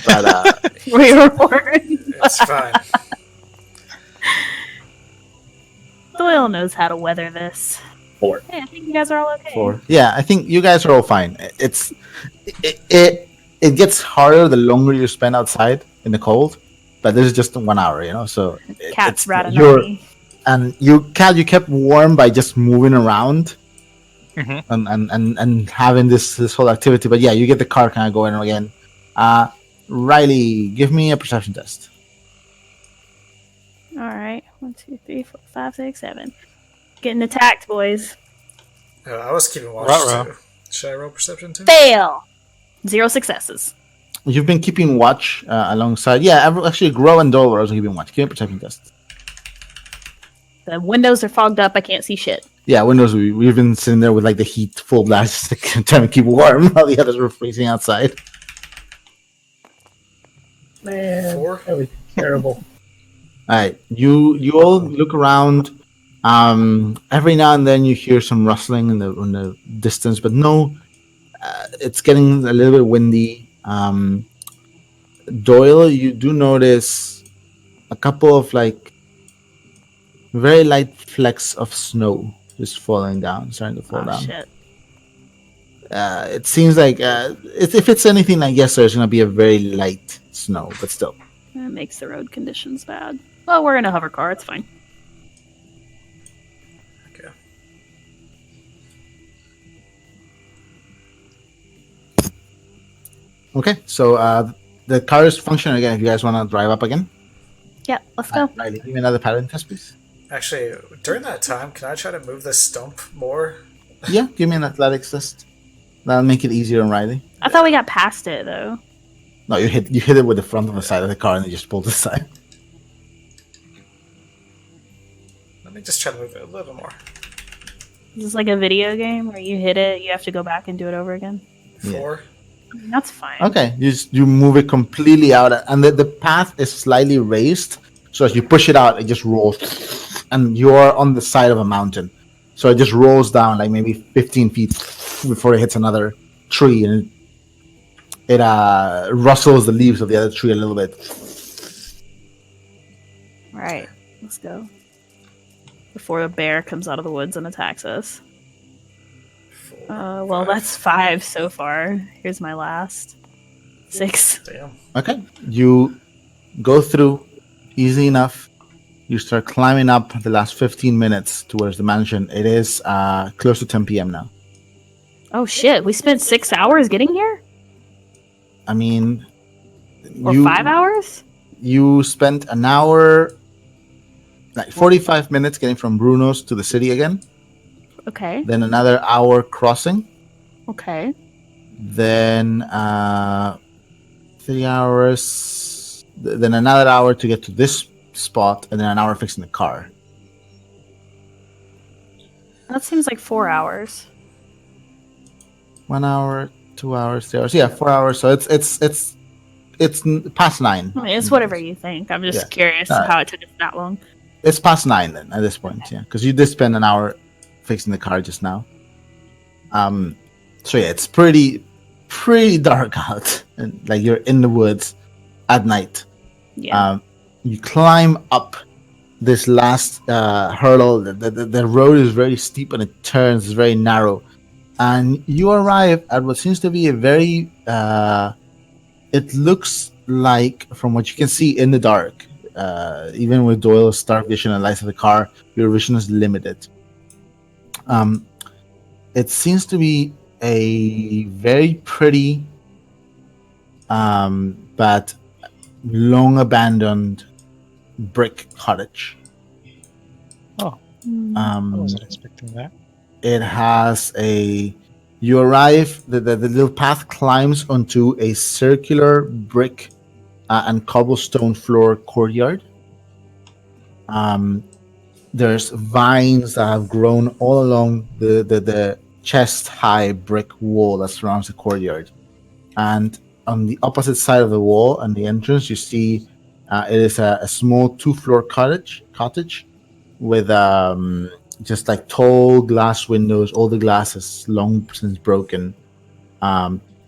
But We were warm. It's fine. Doyle knows how to weather this. 4. Hey, I think you guys are all okay. 4. Yeah, I think you guys are all fine. It gets harder the longer you spend outside in the cold, but this is just 1 hour, So Cat's ratting you're- on me. and you kept warm by just moving around. Mhm. And having this whole activity, but yeah, you get the car kind of going again. Riley, give me a perception test. Alright. 1, 2, 3, 4, 5, 6, 7. Getting attacked, boys. I was keeping watch Ruh-roh. too. Should I roll perception too? Fail! 0 successes. You've been keeping watch alongside. Yeah, actually, Grow and Doyle are also keeping watch. Give me a perception test. The windows are fogged up. I can't see shit. Yeah, Windows. We've been sitting there with like the heat full blast, trying to keep warm while the others were freezing outside. Man, 4. that was terrible. All right, you all look around. Every now and then you hear some rustling in the distance, but no, it's getting a little bit windy. Doyle, you do notice a couple of like very light flecks of snow just falling down, starting to fall Oh, down. shit. It seems like if it's anything like yesterday, it's going to be a very light snow, but still. That makes the road conditions bad. Well, we're in a hover car. It's fine. Okay. Okay, so the car is functioning again. If you guys want to drive up again, Yeah, let's go. Riley, give me another pattern test, please. Actually, during that time, can I try to move this stump more? Yeah, give me an athletics test. That'll make it easier on Riley. I thought we got past it, though. No, you hit it with the front of the side of the car and you just pulled the side. Let me just try to move it a little more. Is this like a video game where you hit it, you have to go back and do it over again? Yeah. 4. I mean, that's fine. Okay, you move it completely out, and the path is slightly raised, so as you push it out, it just rolls, and you're on the side of a mountain, so it just rolls down like maybe 15 feet before it hits another tree, and it rustles the leaves of the other tree a little bit. All right, let's go. Before the bear comes out of the woods and attacks us. 4. Well, that's 5 so far. Here's my last. 6. Damn. Okay, you go through easy enough. You start climbing up the last 15 minutes towards the mansion. It is close to 10 p.m. now. Oh shit, we spent 6 hours getting here? I mean, Or 5 hours? You spent an hour, like 45 minutes getting from Bruno's to the city again. Okay, Then another hour crossing. okay. Then 3 hours. Then another hour to get to this spot, and then an hour fixing the car. That seems like 4 hours. 1 hour, 2 hours, 3 hours. Yeah, 4 hours. So it's past 9. I mean, it's whatever you think. I'm just Yeah. curious Alright. how it took us that long. It's past 9 then at this point. Yeah, because you did spend an hour fixing the car just now. So yeah, it's pretty dark out, and like you're in the woods at night. Yeah. You climb up this last hurdle, the road is very steep and it turns, it's very narrow. And you arrive at what seems to be a very, it looks like, from what you can see in the dark, even with Doyle's dark vision and lights of the car, your vision is limited. It seems to be a very pretty, but long abandoned brick cottage. Oh, Mm. I Um, wasn't expecting that. it has you arrive, the little path climbs onto a circular brick and cobblestone floor courtyard. There's vines that have grown all along the chest high brick wall that surrounds the courtyard. And on the opposite side of the wall and the entrance, you see it is a small 2-floor cottage with just like tall glass windows. All the glass is long since broken.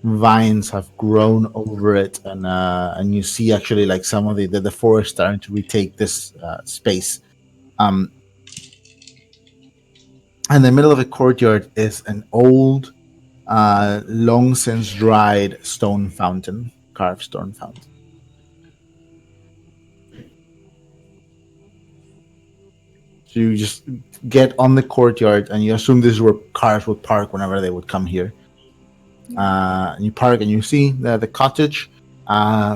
Vines have grown over it, and you see actually like some of the forest starting to retake this space. In the middle of the courtyard is an old, long since dried stone fountain, carved stone fountain. So you just get on the courtyard, and you assume this is where cars would park whenever they would come here. And you park, and you see the cottage.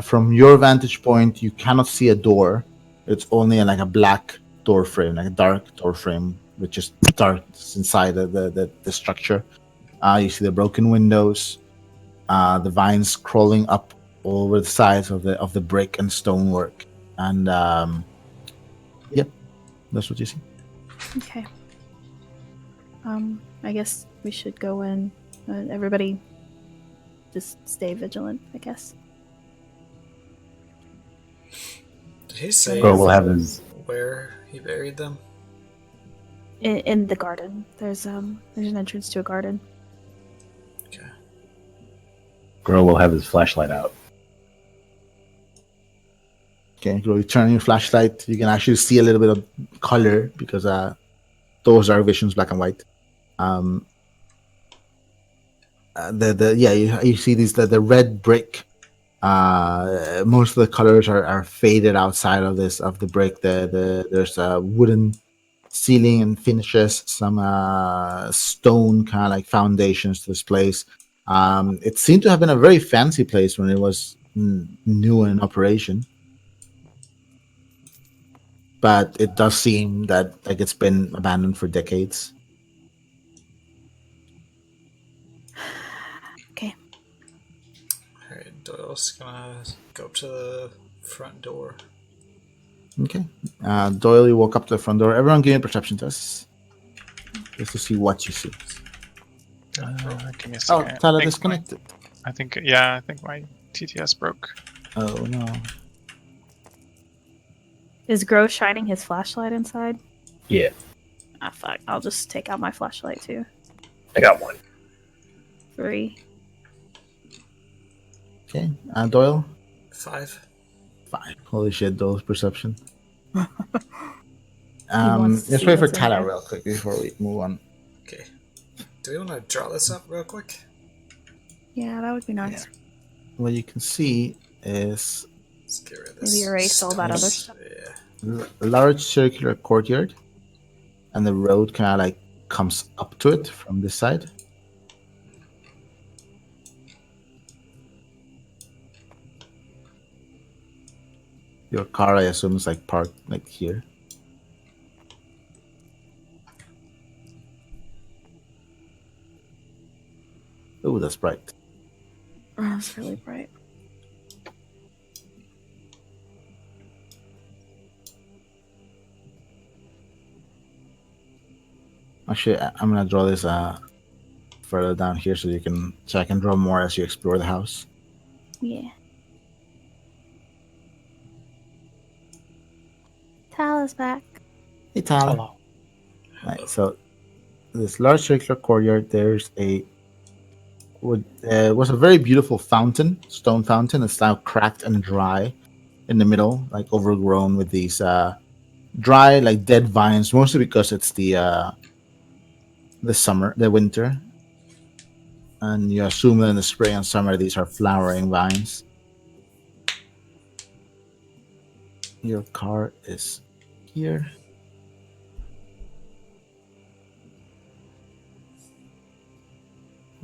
From your vantage point, you cannot see a door. It's only like a black door frame, like a dark door frame, which is dark inside the structure. You see the broken windows, the vines crawling up over the sides of the brick and stonework, and yep, that's what you see. Okay. I guess we should go in. Everybody, just stay vigilant, I guess. Did he say Bro will have his. where he buried them? In the garden, there's an entrance to a garden. Okay. Girl will have his flashlight out. Okay, so you turn on your flashlight, you can actually see a little bit of color because those are visions black and white. You see these the red brick. Most of the colors are faded outside of the brick. There's a wooden ceiling and finishes, some stone kind of like foundations to this place. It seemed to have been a very fancy place when it was new and in operation. But it does seem that like it's been abandoned for decades. Okay. Alright, Doyle's gonna go up to the front door. Okay. Doyle, you walk up to the front door. Everyone give me a perception test. Just to see what you see. Give me a Oh, second. Tyler disconnected. I think my TTS broke. Oh no. Is Grow shining his flashlight inside? Yeah, Ah, fuck. I'll just take out my flashlight too. I got one. 3. Okay. Doyle? 5. 5. Holy shit, Doyle's perception. wants to Let's see wait for what's in Tyler there. real quick before we move on. Okay. Do we want to draw this up real quick? Yeah, that would be nice. What you can see is Let's get rid of this. Maybe erase all that other stuff. Yeah. a large circular courtyard, and the road kind of like comes up to it from this side. Your car, I assume, is like parked like here. Oh, that's bright. Oh, it's really bright. Actually, I'm gonna draw this further down here so you can I can draw more as you explore the house. Yeah. Tyler's back. Hey, Tyler. Hello. Right, so this large circular courtyard, there's was a very beautiful fountain, stone fountain. It's now cracked and dry in the middle, like overgrown with these dry, like dead vines, mostly because it's the winter, and you assume that in the spring and summer these are flowering vines. Your car is here.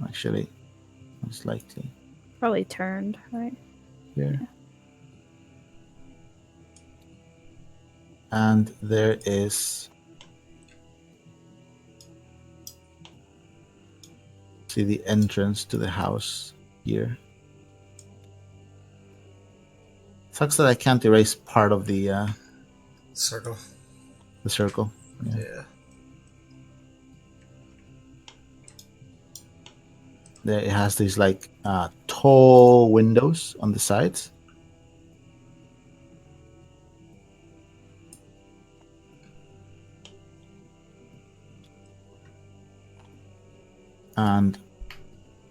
Actually, most likely Probably turned, right? here. And there is, see, the entrance to the house here. Sucks that I can't erase part of the Circle. circle. Yeah. There it has these like tall windows on the sides. And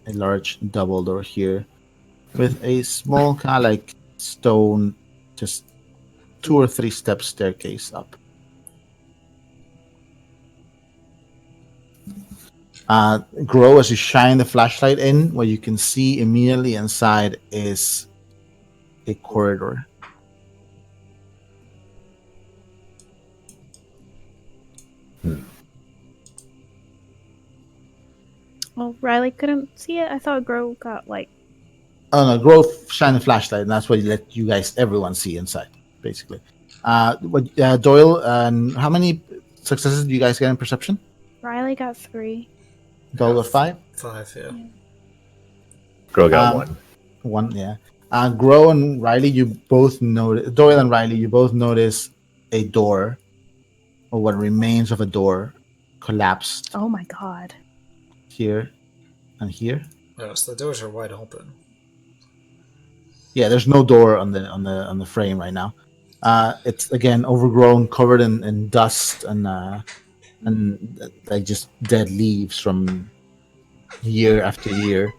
a large double door here with a small kind of like stone, just 2 or 3 step staircase up. Grow as you shine the flashlight in, what you can see immediately inside is a corridor. Well, Riley couldn't see it. I thought Grow got like. Oh no, Grow shine the flashlight, and that's what you let you guys, everyone, see inside, basically. Doyle, how many successes do you guys get in perception? Riley got 3. Doyle got 5? 5, yeah. Grow got 1. 1, yeah. Grow and Riley, you both notice. Doyle and Riley, you both notice a door, or what remains of a door, collapsed Oh my god. here and here. Oh, so the doors are wide open. Yeah, there's no door on the frame right now. It's again overgrown, covered in dust and like just dead leaves from year after year.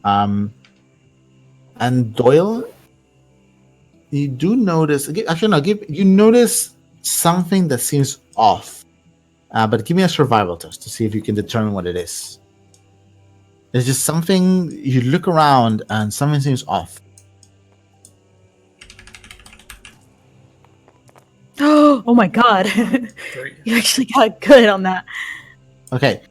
And Doyle, you do notice. Actually, no. You notice something that seems off. But give me a survival test to see if you can determine what it is. There's just something. You look around and something seems off. Oh my god. 3. You actually got good on that. Okay.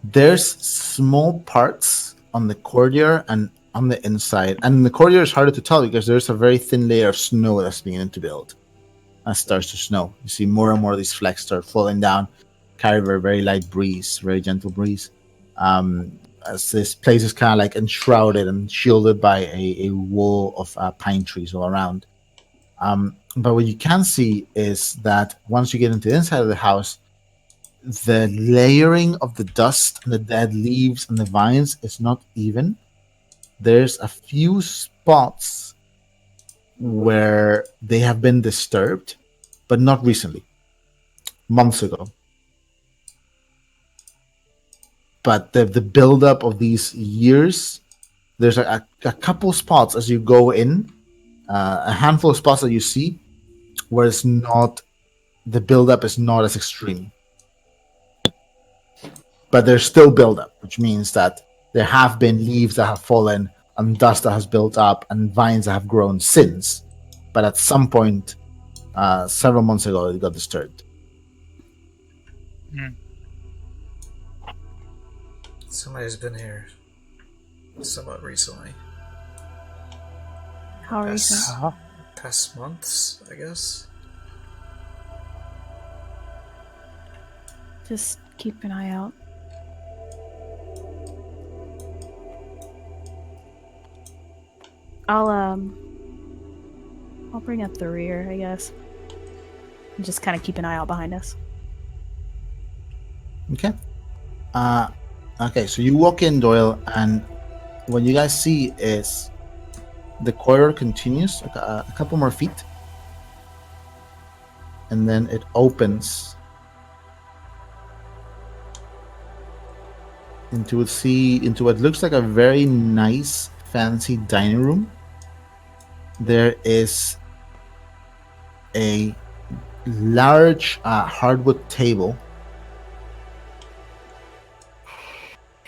There's small parts on the corridor and on the inside. And the corridor is harder to tell because there's a very thin layer of snow that's beginning to build. As it starts to snow, you see more and more of these flakes start falling down, carried by a very light breeze, very gentle breeze. As this place is kind of like enshrouded and shielded by a wall of pine trees all around. But what you can see is that once you get into the inside of the house, the layering of the dust and the dead leaves and the vines is not even. There's a few spots where they have been disturbed, but not recently. Months ago. But the buildup of these years, there's a couple spots as you go in, a handful of spots that you see where it's not, the buildup is not as extreme. But there's still buildup, which means that there have been leaves that have fallen and dust that has built up and vines that have grown since. But at some point, several months ago, it got disturbed. Somebody's been here somewhat recently. How recent? Past months, I guess. Just keep an eye out. I'll bring up the rear, I guess. And just kind of keep an eye out behind us. Okay. Okay, so you walk in, Doyle, and what you guys see is the corridor continues a couple more feet, and then it opens into what looks like a very nice, fancy dining room. There is a large hardwood table.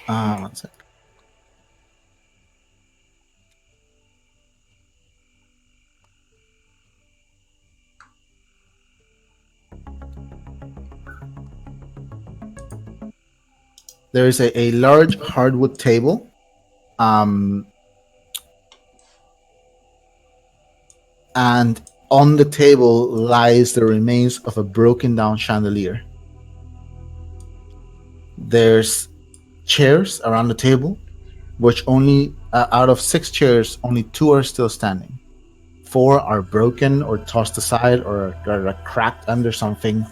One sec. There is a large hardwood table. And on the table lies the remains of a broken down chandelier. There's chairs around the table, which only out of 6 chairs, only 2 are still standing. 4 are broken or tossed aside or are cracked under something.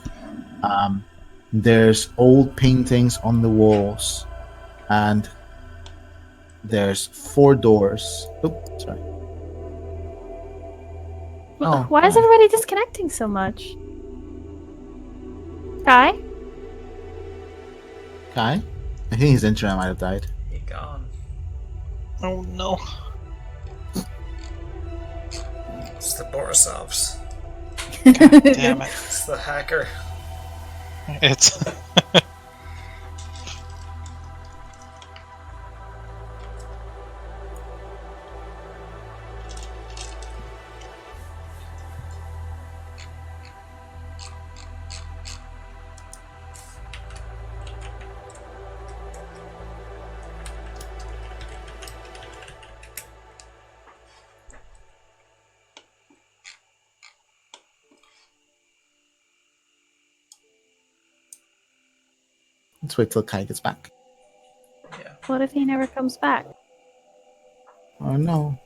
There's old paintings on the walls, and there's 4 doors. Oops, sorry. Oh, Why is hi. everybody disconnecting so much? Kai? Kai? I think his internet might have died. He gone. Oh no. It's the Borisovs. Damn it. It's the hacker. It's Let's wait till Kai gets back. Yeah. What if he never comes back? Oh no.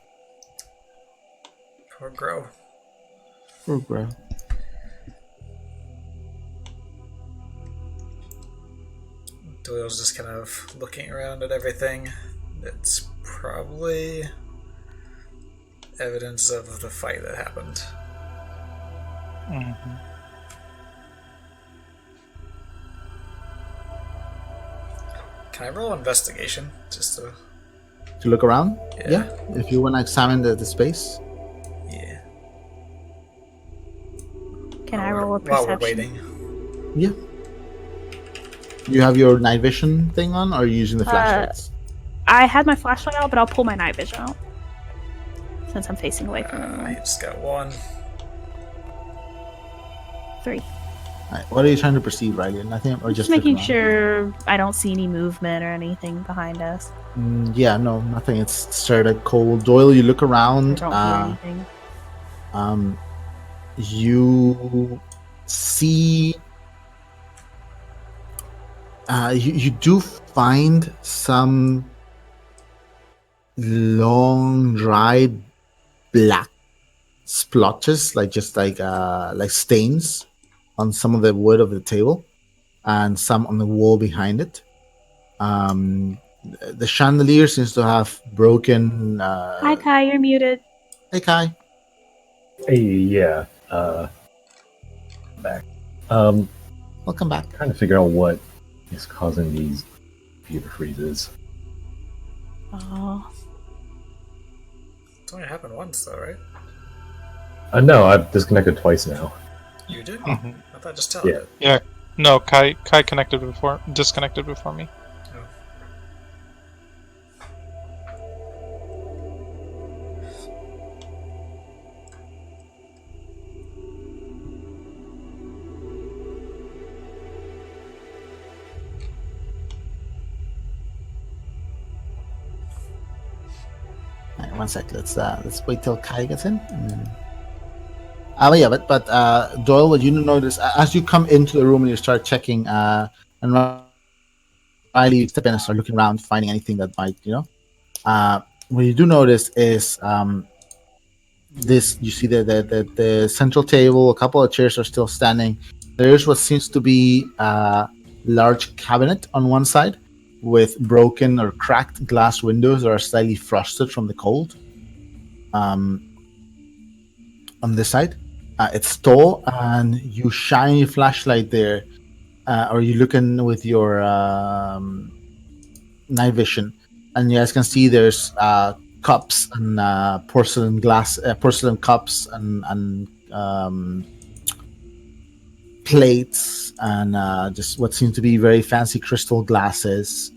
Poor Grow. Poor bro. Doyle's just kind of looking around at everything. It's probably evidence of the fight that happened. Mhm. Can I roll investigation? Just to... To look around? Yeah. If you want to examine the space. Yeah. Can I roll a While perception? we're waiting. Yeah. You have your night vision thing on, or are you using the flashlights? I had my flashlight out, but I'll pull my night vision out. Since I'm facing away from I everyone. just got 1. 3. Alright, what are you trying to perceive, Riley? Nothing, or Just just making looking sure I don't see any movement or anything behind us. around? Yeah, no, nothing. It's started cold. Doyle, you look I around. don't hear anything. You see. You do find some long, dry, black splotches, like stains on some of the wood of the table, and some on the wall behind it. The chandelier seems to have broken. Hi, Kai, you're muted. Hey, Kai. Hey, yeah. Back. Welcome back. Trying to figure out what is causing these computer freezes. Oh. It's only happened once, though, right? No, I've disconnected twice now. You did? Mhm. I thought just tell Yeah. it. Yeah. No, Kai disconnected before me. Alright, one sec. Let's wait till Kai gets in. Yeah, but Doyle, what you notice as you come into the room and you start checking, and Riley, you step in and start looking around, finding anything that might, what you do notice is this. You see the central table, a couple of chairs are still standing. There is what seems to be a large cabinet on one side with broken or cracked glass windows that are slightly frosted from the cold. On this side, it's tall, and you shine your flashlight there, or you looking with your night vision, and you guys can see there's cups and porcelain cups and plates and just what seem to be very fancy crystal glasses,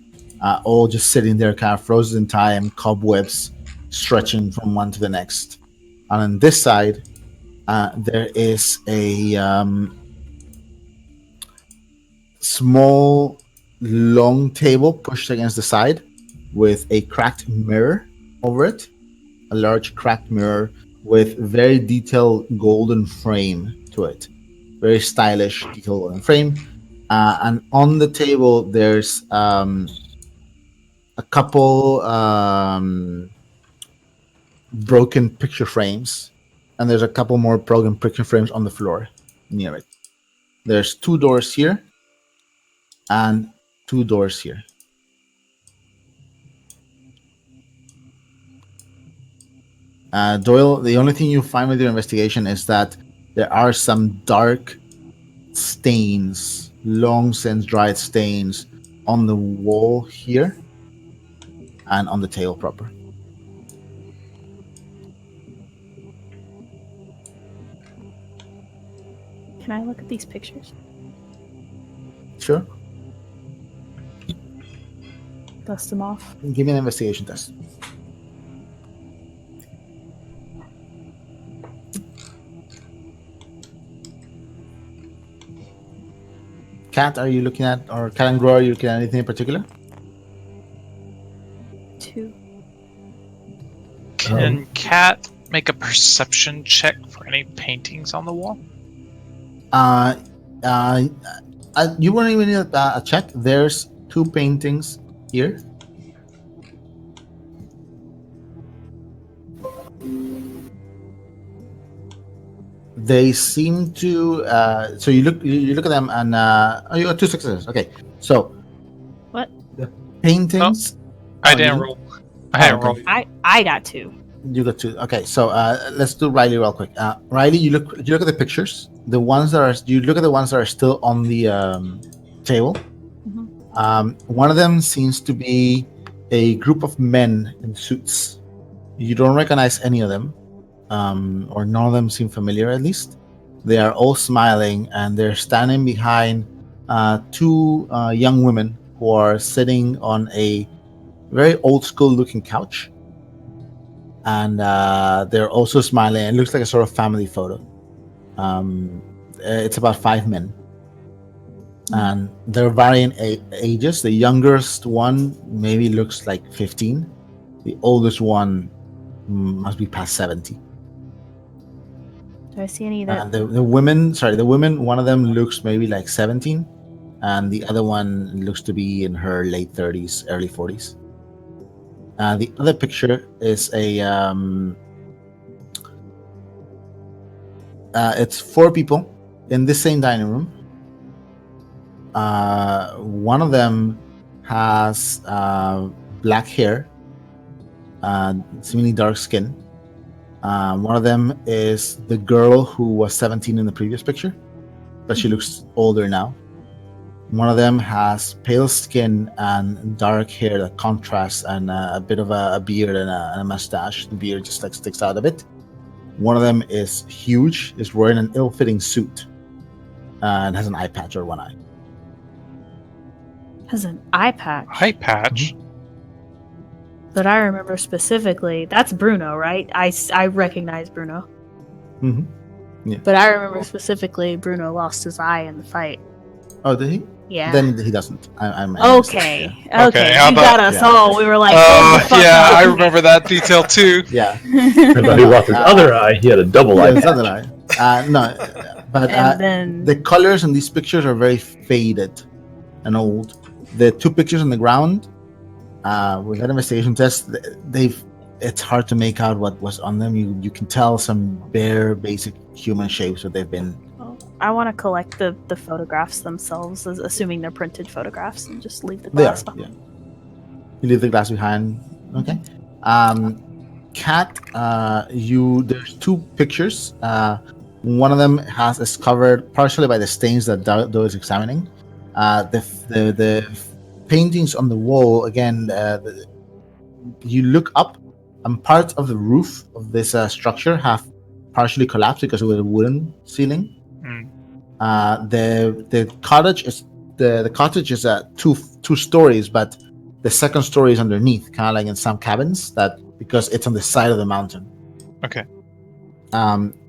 all just sitting there, kind of frozen in time, cobwebs stretching from one to the next. And on this side, there is a small, long table pushed against the side with a cracked mirror over it. A large cracked mirror with very detailed golden frame to it. Very stylish, detailed golden frame. And on the table, there's a couple broken picture frames. And there's a couple more broken picture frames on the floor near it. There's 2 doors here and 2 doors here. Doyle, the only thing you find with your investigation is that there are some dark stains, long since dried stains on the wall here and on the table proper. Can I look at these pictures? Sure. Dust them off. Give me an investigation test. Kat, are you looking at, or Kat and Grow, are you looking at anything in particular? 2. Can Cat make a perception check for any paintings on the wall? You wouldn't even need a check. There's 2 paintings here. They seem to. So you look at them, and you got 2 successes. Okay, so What? the paintings. I didn't roll. I didn't roll. I got 2. You got 2. Okay, so let's do Riley real quick. Riley, you look at the pictures. The ones that are you look at the ones that are still on the table. Mm-hmm. One of them seems to be a group of men in suits. You don't recognize any of them, or none of them seem familiar. At least they are all smiling, and they're standing behind 2 young women who are sitting on a very old school looking couch. And they're also smiling. It looks like a sort of family photo. It's about 5 men, and they're varying ages. The youngest one maybe looks like 15. The oldest one must be past 70. Do I see any of that? The women, one of them looks maybe like 17, and the other one looks to be in her late 30s, early 40s. The other picture is it's 4 people in the same dining room. One of them has black hair, seemingly dark skin. One of them is the girl who was 17 in the previous picture, but she looks older now. One of them has pale skin and dark hair that contrasts, and a bit of a beard and a mustache. The beard just like sticks out a bit. One of them is huge, is wearing an ill-fitting suit, and has an eye patch or one eye. Has an eye patch. Eye patch? But I remember specifically, that's Bruno, right? I recognize Bruno. Mm-hmm. Yeah. But I remember specifically Bruno lost his eye in the fight. Oh, did he? Yeah. Then he doesn't. I'm okay. Yeah. Okay. how You got us yeah. all. We were like, Oh, fuck yeah, up. I remember that detail too. Yeah. Turns out he lost his other eye. He had a double eye. It's not an eye. No, but And then the colors in these pictures are very faded and old. The 2 pictures on the ground, with that investigation test, it's hard to make out what was on them. You can tell some bare, basic human shapes that they've been. I want to collect the photographs themselves, assuming they're printed photographs, and just leave the glass behind. Yeah. You leave the glass behind. Okay. Kat, there's 2 pictures. One of them is covered partially by the stains that Doyle is examining. The paintings on the wall, again, you look up, and parts of the roof of this structure have partially collapsed because of the wooden ceiling. The cottage is the cottage is two stories, but the second story is underneath, kind of like in some cabins, that because it's on the side of the mountain. Okay.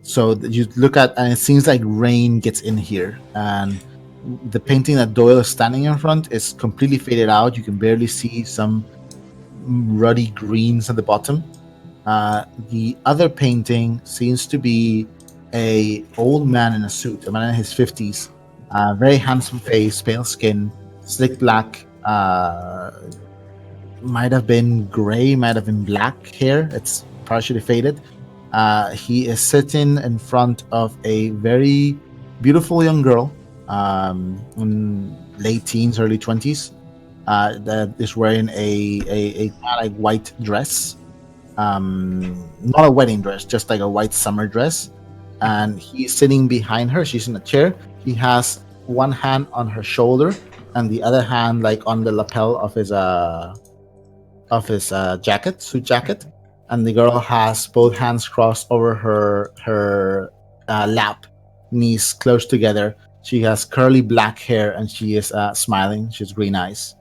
So you look at, and it seems like rain gets in here, and the painting that Doyle is standing in front is completely faded out. You can barely see some ruddy greens at the bottom. The other painting seems to be a old man in a suit, a man in his 50s, very handsome face, pale skin, slick black, might have been gray, might have been black hair. It's partially faded. He is sitting in front of a very beautiful young girl, in late teens, early 20s, that is wearing a kind of like white dress. Not a wedding dress, just like a white summer dress. And he's sitting behind her. She's in a chair. He has one hand on her shoulder and the other hand like on the lapel of his suit jacket. And the girl has both hands crossed over her lap, knees close together. She has curly black hair and she is smiling. She has green eyes.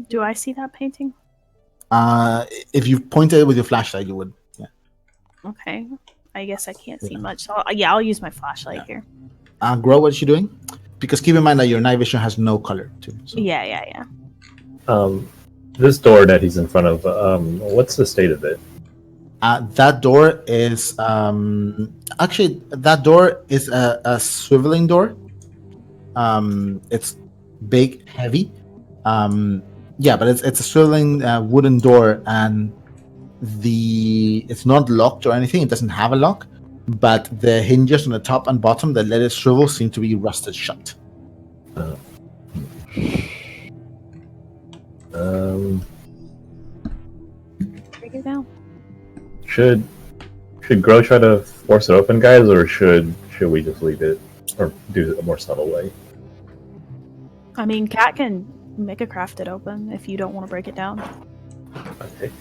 Do I see that painting? If you pointed it with your flashlight, you would. Yeah. Okay. I guess I can't see much. So I'll use my flashlight here. Grow, what's she doing? Because keep in mind that your night vision has no color too. So. Yeah. This door that he's in front of, what's the state of it? That door is actually that door is a swiveling door. It's big, heavy. Yeah, but it's a swiveling wooden door, and it's not locked or anything. It doesn't have a lock, but the hinges on the top and bottom that let it swivel seem to be rusted shut. Break it down. Should Grow try to force it open, guys, or should we just leave it or do it a more subtle way? I mean, Cat can make a crafted open if you don't want to break it down. Okay.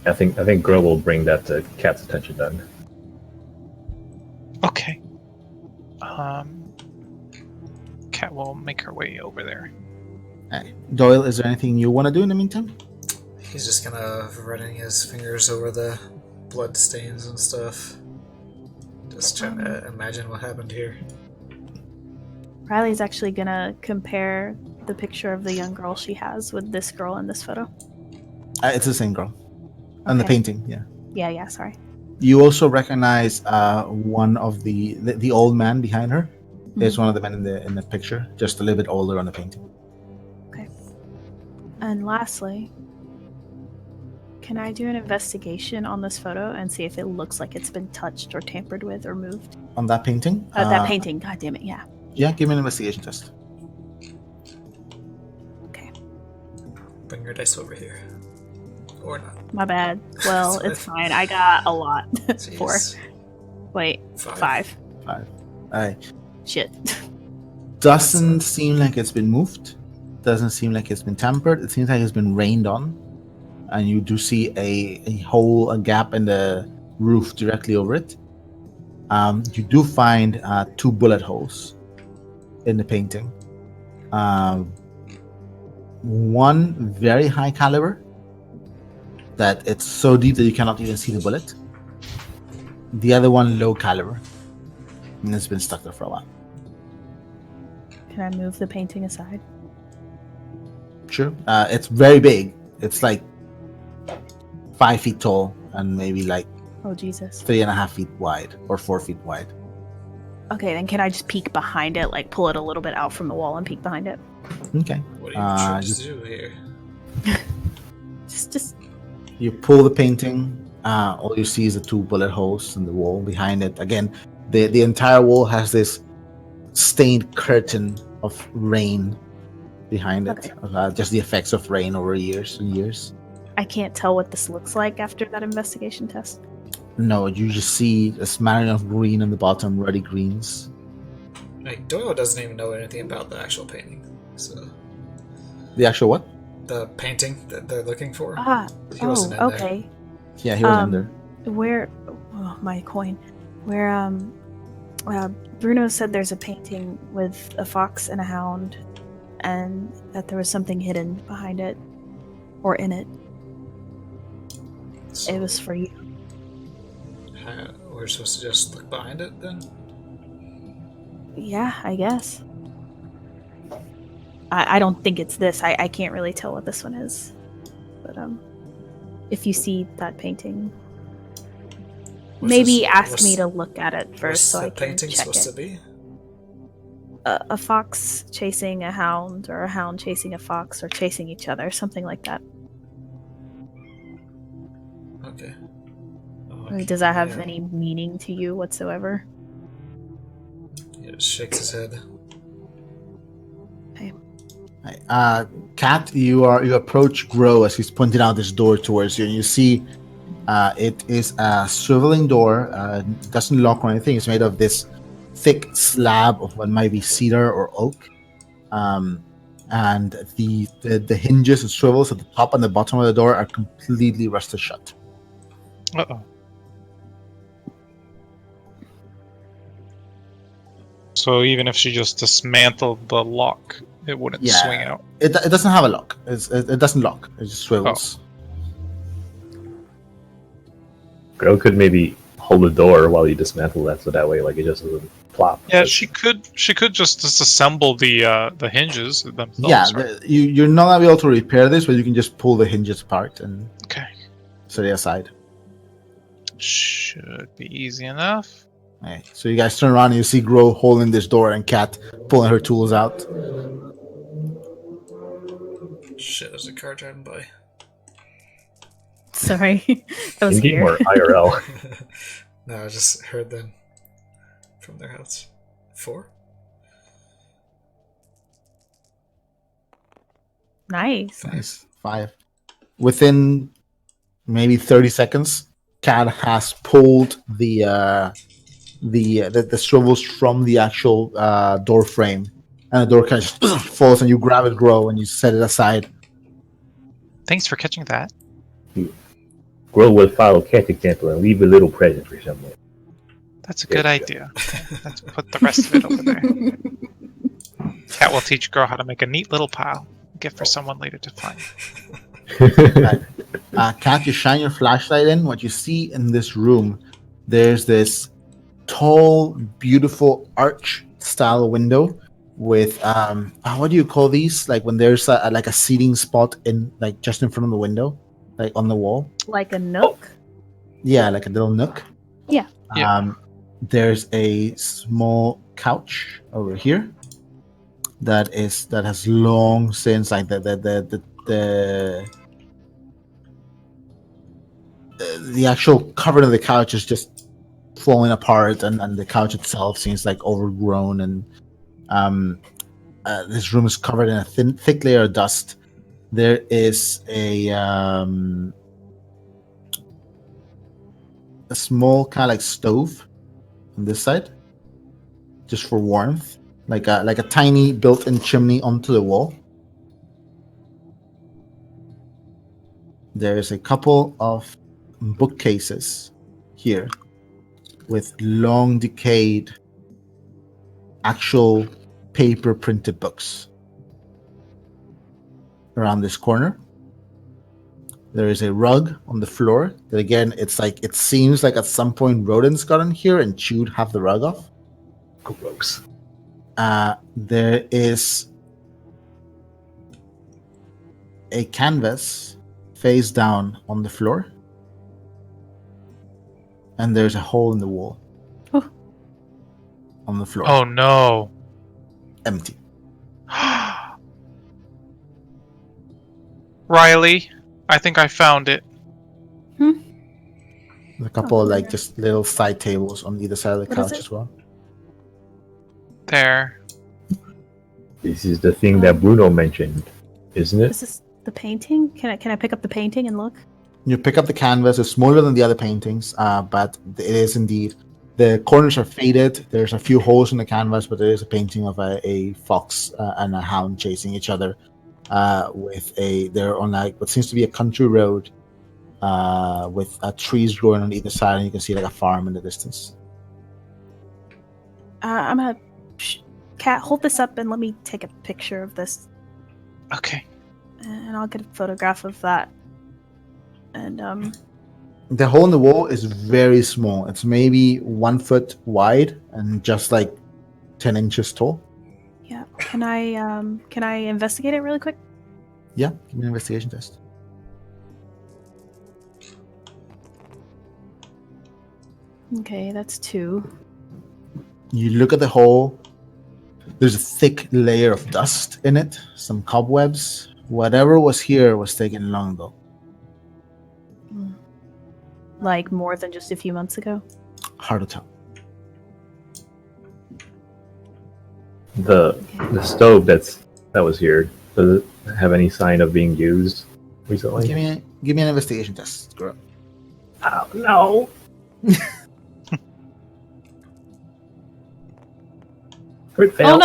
I think Grow will bring that to Cat's attention then. Okay. Cat will make her way over there. Doyle, is there anything you want to do in the meantime? He's just kind of running his fingers over the blood stains and stuff. Just trying to imagine what happened here. Riley's actually gonna compare the picture of the young girl she has with this girl in this photo. It's the same girl. And the painting, yeah. Yeah, sorry. You also recognize one of the old man behind her. Is one of the men in the picture, just a little bit older on the painting. Okay. And lastly, can I do an investigation on this photo and see if it looks like it's been touched or tampered with or moved? On that painting? That painting, god damn it, yeah. Yeah, give me an investigation test. Okay. Bring your dice over here. Or not. My bad. Well, it's fine. I got a lot. 4. Wait, 5. 5. Alright. Shit. Doesn't seem like it's been moved. Doesn't seem like it's been tampered. It seems like it's been rained on. And you do see a hole, a gap in the roof directly over it. You do find 2 bullet holes in the painting. One very high caliber, that it's so deep that you cannot even see the bullet. The other one low caliber, and it's been stuck there for a while. Can I move the painting aside? Sure. It's very big. It's like 5 feet tall and maybe like Oh, Jesus. 3.5 feet wide or 4 feet wide. Okay, then can I just peek behind it, like pull it a little bit out from the wall and peek behind it? Okay. What are you trying to do here? Just You pull the painting. All you see is the 2 bullet holes in the wall behind it. Again, the entire wall has this stained curtain of rain behind it. Okay. Just the effects of rain over years and years. I can't tell what this looks like after that investigation test. No, you just see a smattering of green on the bottom, ruddy greens. Like, Doyle doesn't even know anything about the actual painting. So The actual what? the painting that they're looking for. Ah, He wasn't in there. okay. Yeah, he was in there. Where? Oh, my coin. Where? Bruno said there's a painting with a fox and a hound, and that there was something hidden behind it, or in it. So It was for you. we're supposed to just look behind it then? Yeah, I guess. I don't think it's this. I can't really tell what this one is. But if you see that painting, maybe ask me to look at it first so I can painting check supposed it. to be? A fox chasing a hound, or a hound chasing a fox, or chasing each other, something like that. Okay. Does that have any meaning to you whatsoever? He just shakes his head. Okay. Kat, you approach Grow as he's pointing out this door towards you, and you see it is a swiveling door. It doesn't lock or anything. It's made of this thick slab of what might be cedar or oak, and the hinges and swivels at the top and the bottom of the door are completely rusted shut. Uh-oh. So even if she just dismantled the lock, it wouldn't swing out. It doesn't have a lock. It doesn't lock. It just swivels. Girl could maybe hold the door while you dismantle that, so that way, like, it just doesn't plop. Yeah, she could just disassemble the hinges themselves. Yeah, right? you're not gonna be able to repair this, but you can just pull the hinges apart and set it aside. Should be easy enough. Okay, so you guys turn around and you see Grow holding this door and Kat pulling her tools out. Shit, there's a car driving by. Sorry. That was In-game weird. or IRL? No, I just heard them from their house. 4? Nice. 5. Within maybe 30 seconds, Kat has pulled the swivels from the actual door frame, and the door kind of just falls, and you grab it, Grow, and you set it aside. Thanks for catching that. Grow will follow Cat's example and leave a little present for someone. That's a good idea. Let's put the rest of it over there. Cat will teach Girl how to make a neat little pile. Gift for someone later to find. Kat, you shine your flashlight in. What you see in this room, there's this tall, beautiful arch-style window with what do you call these? Like when there's like a seating spot in, like, just in front of the window, like on the wall. Like a nook? Yeah, like a little nook. Yeah. There's a small couch over here that has long since, like, the actual cover of the couch is just falling apart, and the couch itself seems like overgrown, and this room is covered in a thick layer of dust. There is a small kind of like stove on this side, just for warmth, like a tiny built-in chimney onto the wall. There's a couple of bookcases here with long decayed actual paper printed books around this corner. There is a rug on the floor that, again, it seems like at some point rodents got in here and chewed half the rug off. Gross. There is a canvas face down on the floor, and there's a hole in the wall. Oh. On the floor. Oh no. Empty. Riley, I think I found it. A couple of, like, just little side tables on either side of the What couch is it? as well. There. This is the thing that Bruno mentioned, isn't it? This is the painting? Can I pick up the painting and look? You pick up the canvas. It's smaller than the other paintings, but it is indeed. The corners are faded. There's a few holes in the canvas, but there is a painting of a fox and a hound chasing each other. They're on, like, what seems to be a country road, with trees growing on either side, and you can see like a farm in the distance. I'm gonna. Cat, hold this up and let me take a picture of this, Okay. and I'll get a photograph of that. And The hole in the wall is very small. It's maybe 1 foot wide and just like 10 inches tall. yeah, can I investigate it really quick? Yeah, give me an investigation test. Okay, that's 2. You look at the hole. There's a thick layer of dust in it, some cobwebs. Whatever was here was taken long ago. Like more than just a few months ago. Hard to tell. The stove that was here, does it have any sign of being used recently? Give me an investigation test, girl. Oh, no. Crit fail.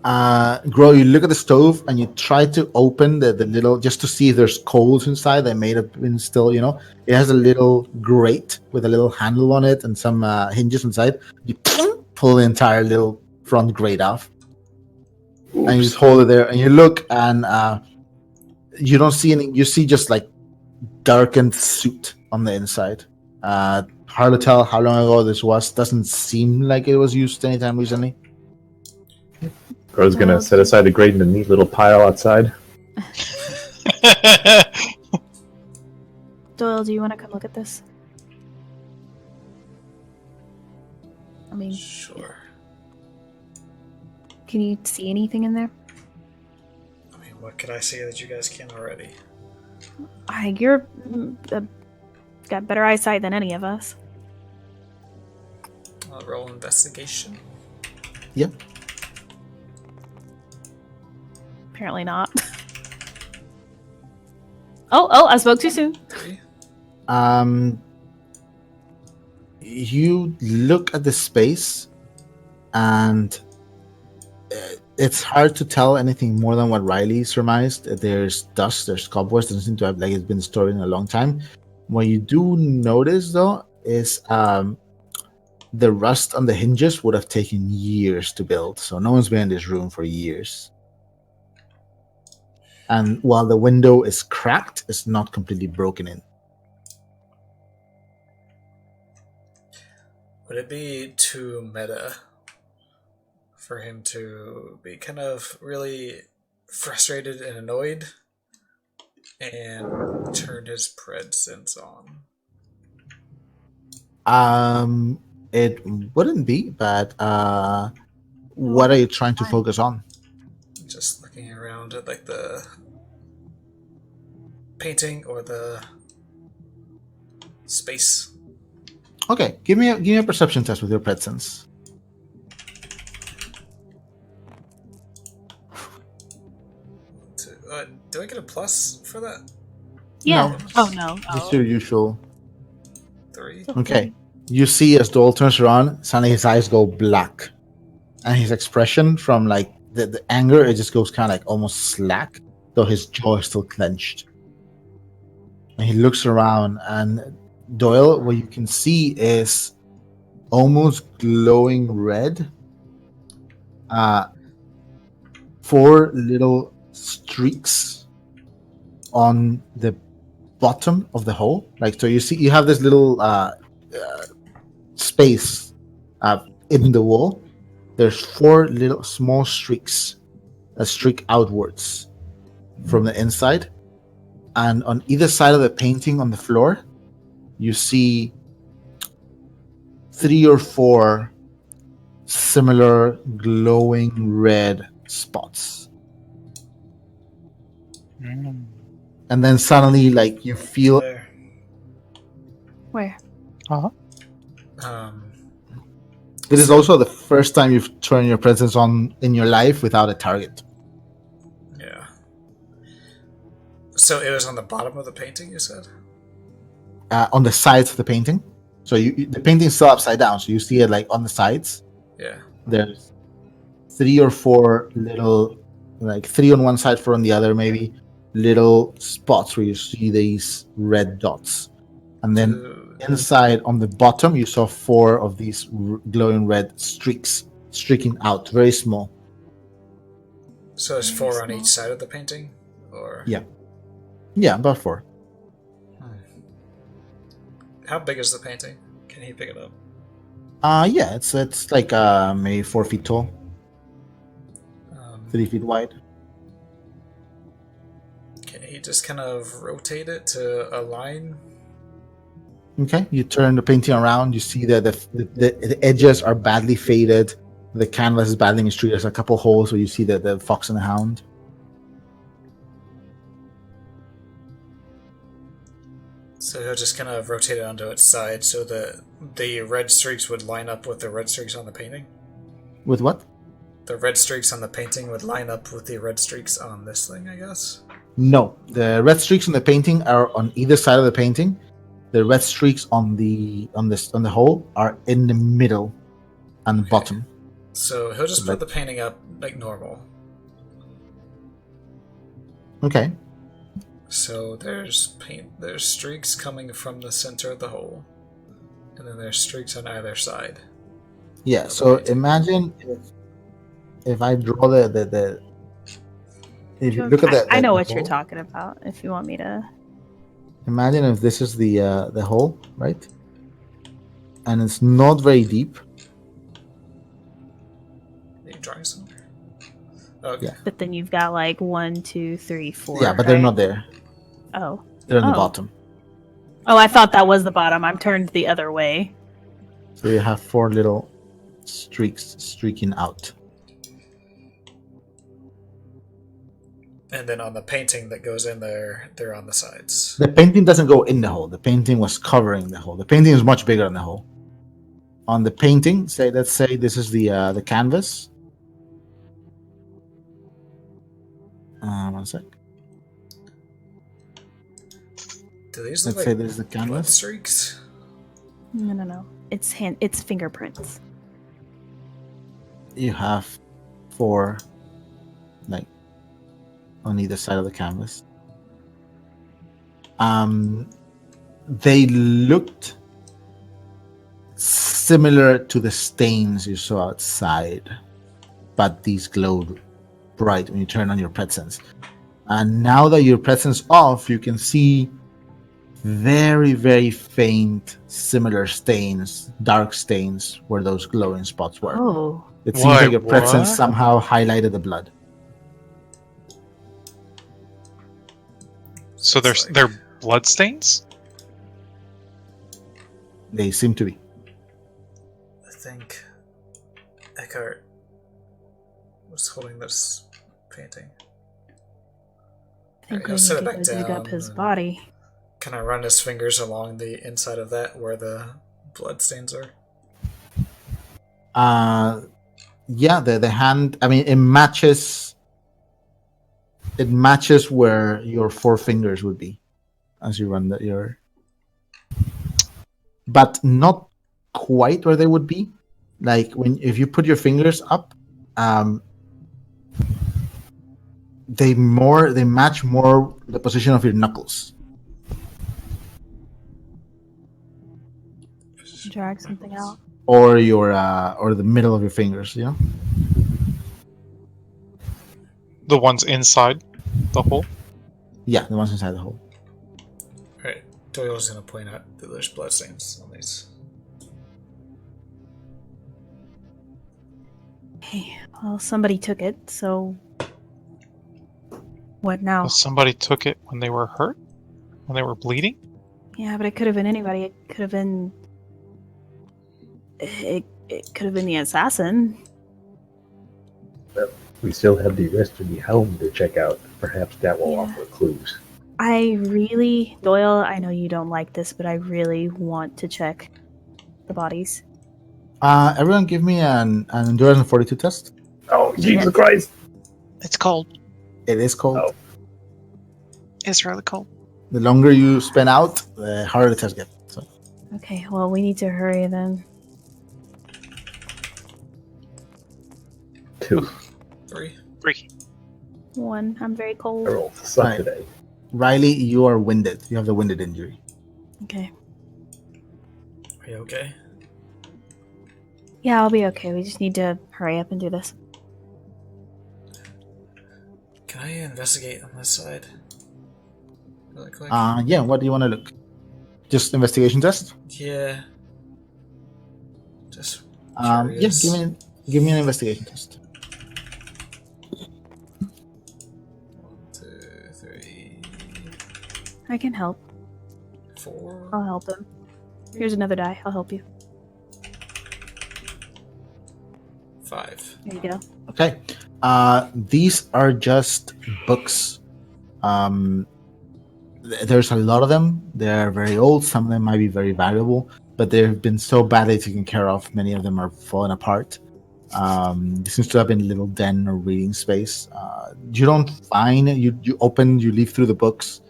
Oh Grow, you look at the stove and you try to open the little, just to see if there's coals inside. They may have been still, it has a little grate with a little handle on it and some hinges inside. You pull the entire little front grate off. Oops. And you just hold it there and you look and you don't see any, you see just like darkened soot on the inside. Hard to tell how long ago this was. Doesn't seem like it was used anytime recently. Crow's gonna set aside the grate in a neat little pile outside. Doyle, do you want to come look at this? I mean, Sure. can you see anything in there? I mean, what could I say that you guys can already? You're got better eyesight than any of us. I'll roll investigation. Yep. Apparently not. Oh, I spoke too soon. 3. You look at the space and it's hard to tell anything more than what Riley surmised. There's dust, there's cobwebs, doesn't seem to have like it's been stored in a long time. What you do notice though is the rust on the hinges would have taken years to build, so no one's been in this room for years. And while the window is cracked, it's not completely broken in. Would it be too meta for him to be kind of really frustrated and annoyed and turn his presence on? It wouldn't be, but what are you trying to focus on? Just looking around at like the painting or the space. Okay, give me a perception test with your presence. Do I get a plus for that? Yeah. No. Oh no. Just your usual. 3. Okay. You see as Doyle turns around, suddenly his eyes go black. And his expression from like the anger, it just goes kind of like almost slack, though his jaw is still clenched. And he looks around, and Doyle, what you can see is almost glowing red. 4 little streaks on the bottom of the hole. Like, so you have this little space in the wall. There's 4 little small streaks that streak outwards from the inside. And on either side of the painting on the floor, you see 3 or 4 similar glowing red spots. And then suddenly, like, you feel... There. Where? This is also the first time you've turned your presence on in your life without a target. Yeah. So it was on the bottom of the painting, you said? On the sides of the painting. So the painting's still upside down, so you see it like on the sides. Yeah. There's 3 or 4 little, like 3 on one side, 4 on the other, maybe, little spots where you see these red dots. And then inside on the bottom, you saw 4 of these glowing red streaks streaking out, very small. So there's 4 on each side of the painting? Or Yeah, about 4. How big is the painting? Can he pick it up? Yeah, it's like maybe 4 feet tall, 3 feet wide. Can he just kind of rotate it to align? Okay, you turn the painting around. You see that the edges are badly faded. The canvas is badly extruded. There's a couple holes where you see the fox and the hound. So he'll just kind of rotate it onto its side so that the red streaks would line up with the red streaks on the painting? With what? The red streaks on the painting would line up with the red streaks on this thing, I guess? No, the red streaks on the painting are on either side of the painting. The red streaks on the hole are in the middle and the bottom. So he'll just put the painting up like normal. Okay. So there's streaks coming from the center of the hole, and then there's streaks on either side. Yeah. So imagine if I draw the if you look at that. I know what you're talking about. If you want me to. Imagine if this is the hole, right? And it's not very deep. Are you drawing somewhere? Okay. Yeah. But then you've got like 1, 2, 3, 4. Yeah, but they're not there. Oh. They're on the bottom. Oh, I thought that was the bottom. I'm turned the other way. So you have 4 little streaks streaking out. And then on the painting that goes in there, they're on the sides. The painting doesn't go in the hole. The painting was covering the hole. The painting is much bigger than the hole. On the painting, let's say this is the canvas. 1 sec. Do these Let's look say like this is the blood canvas. streaks? No. It's fingerprints. You have 4, like, on either side of the canvas. They looked similar to the stains you saw outside, but these glowed bright when you turn on your presence. And now that your presence off, you can see very, very faint, similar stains, dark stains, where those glowing spots were. Oh. It seems like your presence what? somehow highlighted the blood. So they're blood stains? They seem to be. I think Eckhart was holding this painting. I think Alright, we I'll need set to it back go dig up down his and- body. Can I run his fingers along the inside of that where the blood stains are? Yeah, the hand. I mean, it matches. It matches where your 4 fingers would be, as you run your. But not quite where they would be. Like if you put your fingers up, they match more the position of your knuckles. Drag something out. Or your or the middle of your fingers, you know. The ones inside the hole? Yeah, the ones inside the hole. Alright, Doyle's gonna point out that there's blood stains on these. Hey, well, somebody took it, so what now? Well, somebody took it when they were hurt? When they were bleeding? Yeah, but it could have been anybody. It could have been. It could have been the assassin. We still have the rest of the helm to check out. Perhaps that will Yeah. offer clues. Doyle, I know you don't like this, but I really want to check the bodies. Everyone, give me an endurance 42 test. Oh, Jesus Christ! It's cold. It is cold. Oh. It's really cold. The longer you spend out, the harder the test gets. So. Okay, well, we need to hurry then. 2. 3. 3. 1. I'm very I cold. rolled suck Right. today. Riley, you are winded. You have the winded injury. Okay. Are you okay? Yeah, I'll be okay. We just need to hurry up and do this. Can I investigate on this side? Really quick? Yeah, what do you want to look? Just investigation test? Yeah. Just Yeah, curious. give me an investigation test. 1, 2, 3, I can help. 4. I'll help him. Here's another die. I'll help you. 5. There you go. Okay. These are just books. There's a lot of them. They're very old. Some of them might be very valuable, but they've been so badly taken care of. Many of them are falling apart. There seems to have been a little den or reading space. You don't find you open, you leaf through the books.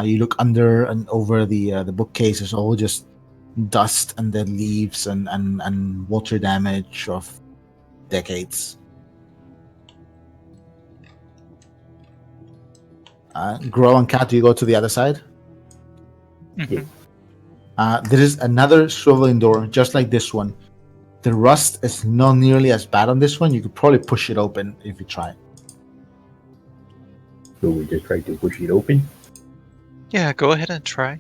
You look under and over the bookcase. It's all just dust and dead leaves and water damage of decades. Grow and Cat, do you go to the other side? Mhm. There is another swiveling door, just like this one. The rust is not nearly as bad on this one. You could probably push it open if you try. So we just tried to push it open. Yeah, go ahead and try.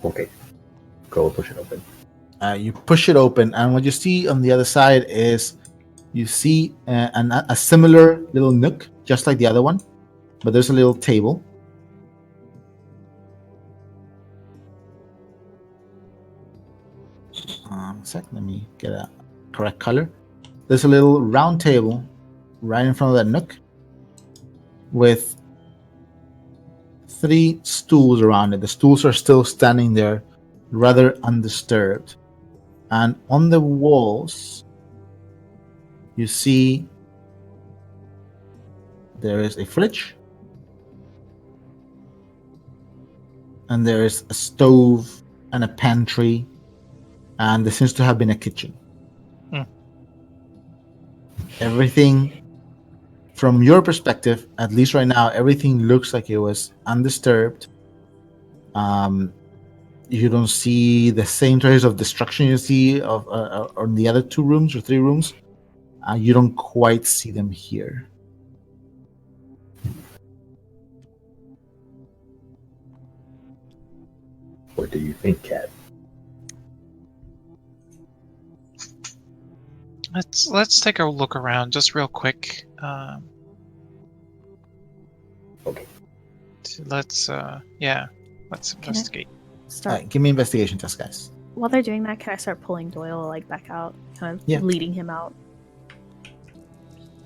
Okay. Go push it open. You push it open, and what you see on the other side is you see a similar little nook, just like the other one, but there's a little table. Let me get a correct color. There's a little round table right in front of that nook with 3 stools around it. The stools are still standing there, rather undisturbed. And on the walls, you see there is a fridge, and there is a stove and a pantry, and there seems to have been a kitchen. Everything, from your perspective, at least right now, everything looks like it was undisturbed. You don't see the same traces of destruction you see of on the other 2 rooms or 3 rooms. You don't quite see them here. What do you think, Cat? Let's take a look around just real quick. Okay. Let's investigate. Start. Give me an investigation test, guys. While they're doing that, can I start pulling Doyle back out, kind of Yeah. leading him out?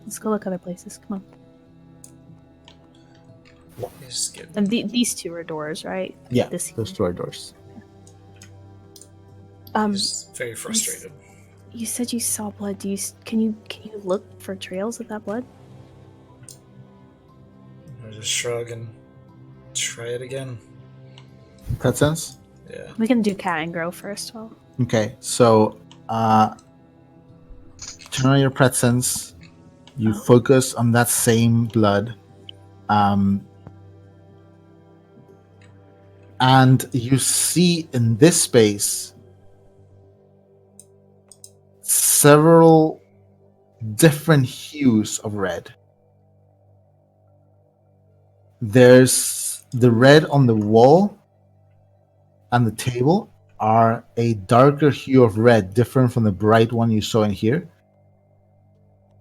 Let's go look other places. Come on. Just get And these 2 are doors, right? Yeah, This those 2 are doors. just very frustrated. You said you saw blood. Can you look for trails of that blood? I just shrug and try it again. That sense? Yeah. We can do cat and grow first. Well, Okay, so turn on your pret sense. You focus on that same blood. And you see in this space several different hues of red. There's the red on the wall and the table are a darker hue of red, different from the bright one you saw in here.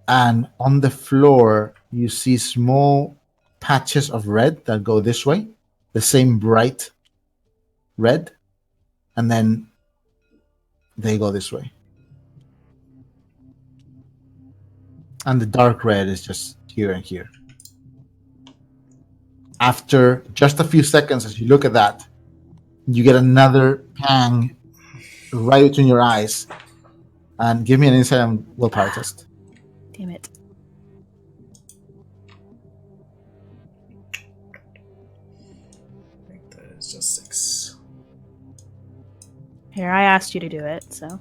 And on the floor, you see small patches of red that go this way, the same bright red, and then they go this way. And the dark red is just here and here. After just a few seconds, as you look at that, you get another pang right between your eyes. And give me an insight and willpower test. damn it. I think that is just 6. Here, I asked you to do it, so.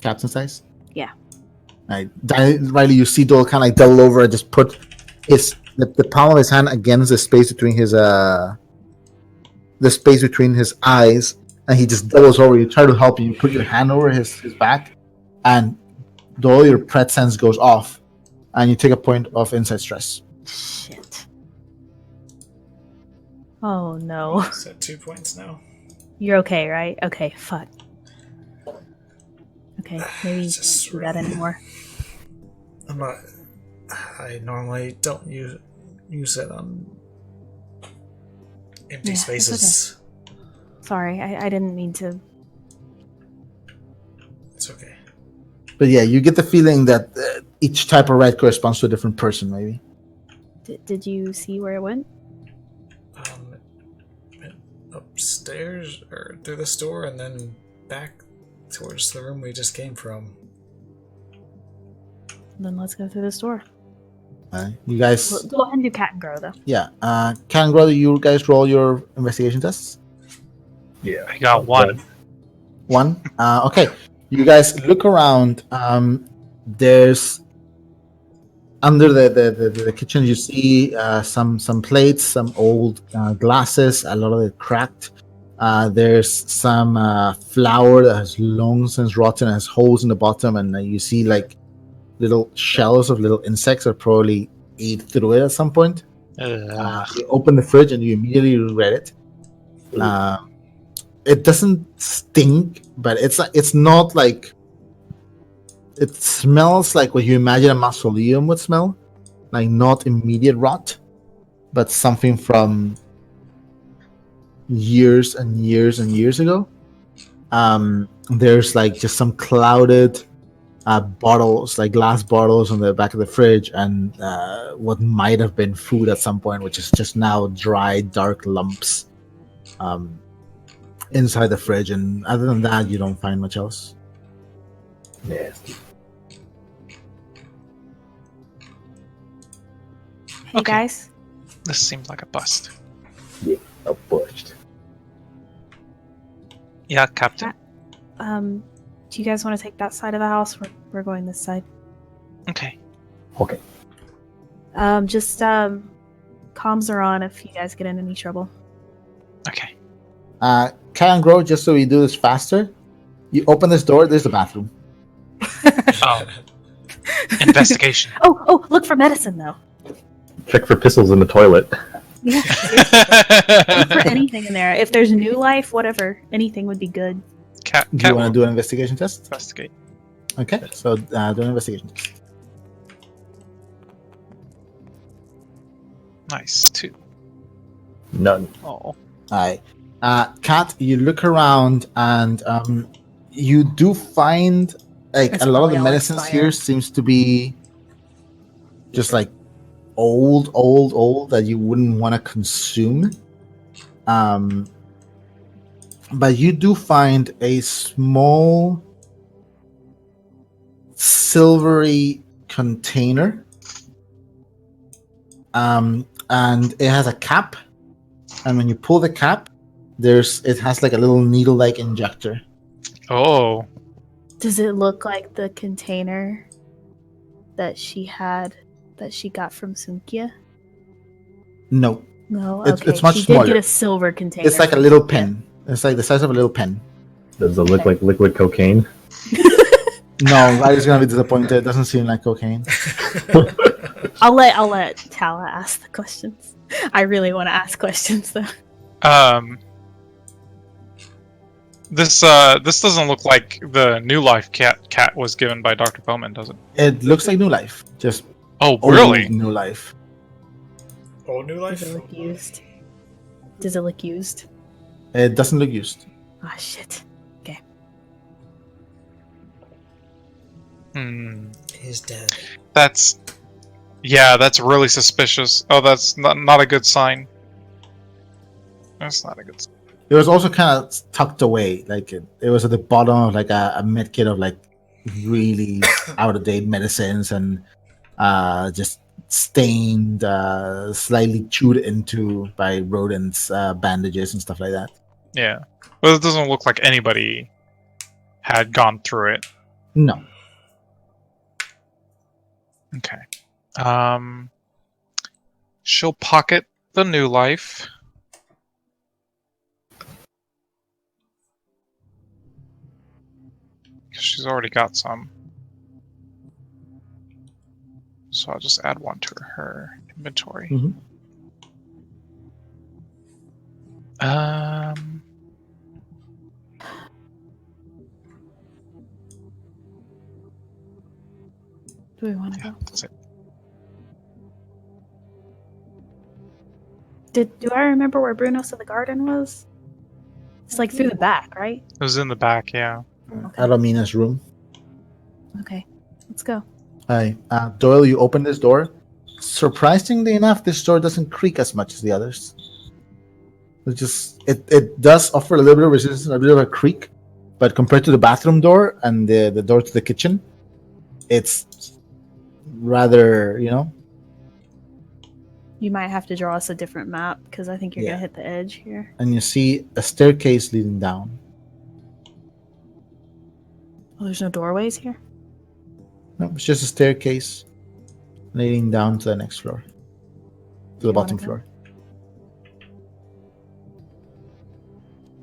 Captain's dice? Yeah. Right. Riley, you see Doyle kind of like double over and just put the palm of his hand against the space between his eyes, and he just doubles over. You try to help him. You put your hand over his back, and Doyle, your pret sense goes off, and you take a point of insight stress. Shit. Oh no. Is that 2 points now? You're okay, right? Okay, fuck. Okay, maybe you Just can't do that anymore. I'm not. I normally don't use it on empty Yeah, it's spaces. Sorry, I didn't mean to. It's okay. But yeah, you get the feeling that each type of red corresponds to a different person, maybe. Did you see where it went? Upstairs or through this door and then back towards the room we just came from. Then let's go through this door. You guys, Go ahead and do cat and grow, though. yeah. Can Grow, you guys roll your investigation tests? Yeah. I got one. One. Okay. You guys look around. There's under the kitchen. You see some plates, some old glasses. A lot of it cracked. There's some flour that has long since rotten, has holes in the bottom, and you see like little shells of little insects that probably ate through it at some point. You open the fridge and you immediately regret it. It doesn't stink, but it's not like. It smells like what you imagine a mausoleum would smell, like not immediate rot, but something from years and years and years ago. There's like just some clouded bottles, like glass bottles on the back of the fridge, and what might have been food at some point, which is just now dry, dark lumps inside the fridge. And other than that, you don't find much else. Nasty. Hey, Okay. guys. This seems like a bust. Yeah, a bust. Yeah, Captain. Do you guys want to take that side of the house? We're going this side. Okay. Okay. Just comms are on if you guys get in any trouble. Okay. Can Grow, just so we do this faster, you open this door, there's the bathroom. Oh. Investigation. Oh, look for medicine though. Check for pistols in the toilet. Yeah. Look for anything in there. If there's new life, whatever, anything would be good. Cat Do you want to do an investigation test? investigate. Okay, so do an investigation test. Nice. 2. None. Oh. Alright. Kat, you look around and you do find like It's a lot of probably the all medicines expired. here seems to be just like old that you wouldn't want to consume. But you do find a small silvery container. And it has a cap. And when you pull the cap, it has like a little needle-like injector. Oh. Does it look like the container that she got from Sunkia? No, No, It's- okay. it's much she smaller. did get a silver container. it's like a from little Sunkia. pen. It's like the size of a little pen. Does it look like liquid cocaine? No, Riley's gonna be disappointed. It doesn't seem like cocaine. I'll let Tala ask the questions. I really want to ask questions though. This doesn't look like the new life cat was given by Dr. Bowman, does it? It looks like New Life, just Oh, old really? New Life. Old new life? Does it look used? Does it look used? It doesn't look used. Ah, shit. Okay. Hmm. He's dead. That's really suspicious. Oh, that's not a good sign. That's not a good sign. It was also kind of tucked away, like it was at the bottom of like a med kit of like really out of date medicines and just stained, slightly chewed into by rodents, bandages and stuff like that. Yeah. Well, it doesn't look like anybody had gone through it. No. Okay. She'll pocket the new life. She's already got some. So I'll just add one to her inventory. Mhm. Do we want to Yeah, go? that's it. Do I remember where Bruno said the garden was? It's like through the back, right? It was in the back, yeah. Okay. Adamina's room. Okay, let's go. Hi. Doyle, you open this door. Surprisingly enough, this door doesn't creak as much as the others. It does offer a little bit of resistance, a bit of a creak, but compared to the bathroom door and the door to the kitchen, it's rather, You might have to draw us a different map because I think you're Yeah. gonna hit the edge here. and you see a staircase leading down. Oh, there's no doorways here? No, it's just a staircase leading down to the next floor, to the You wanna bottom go? floor.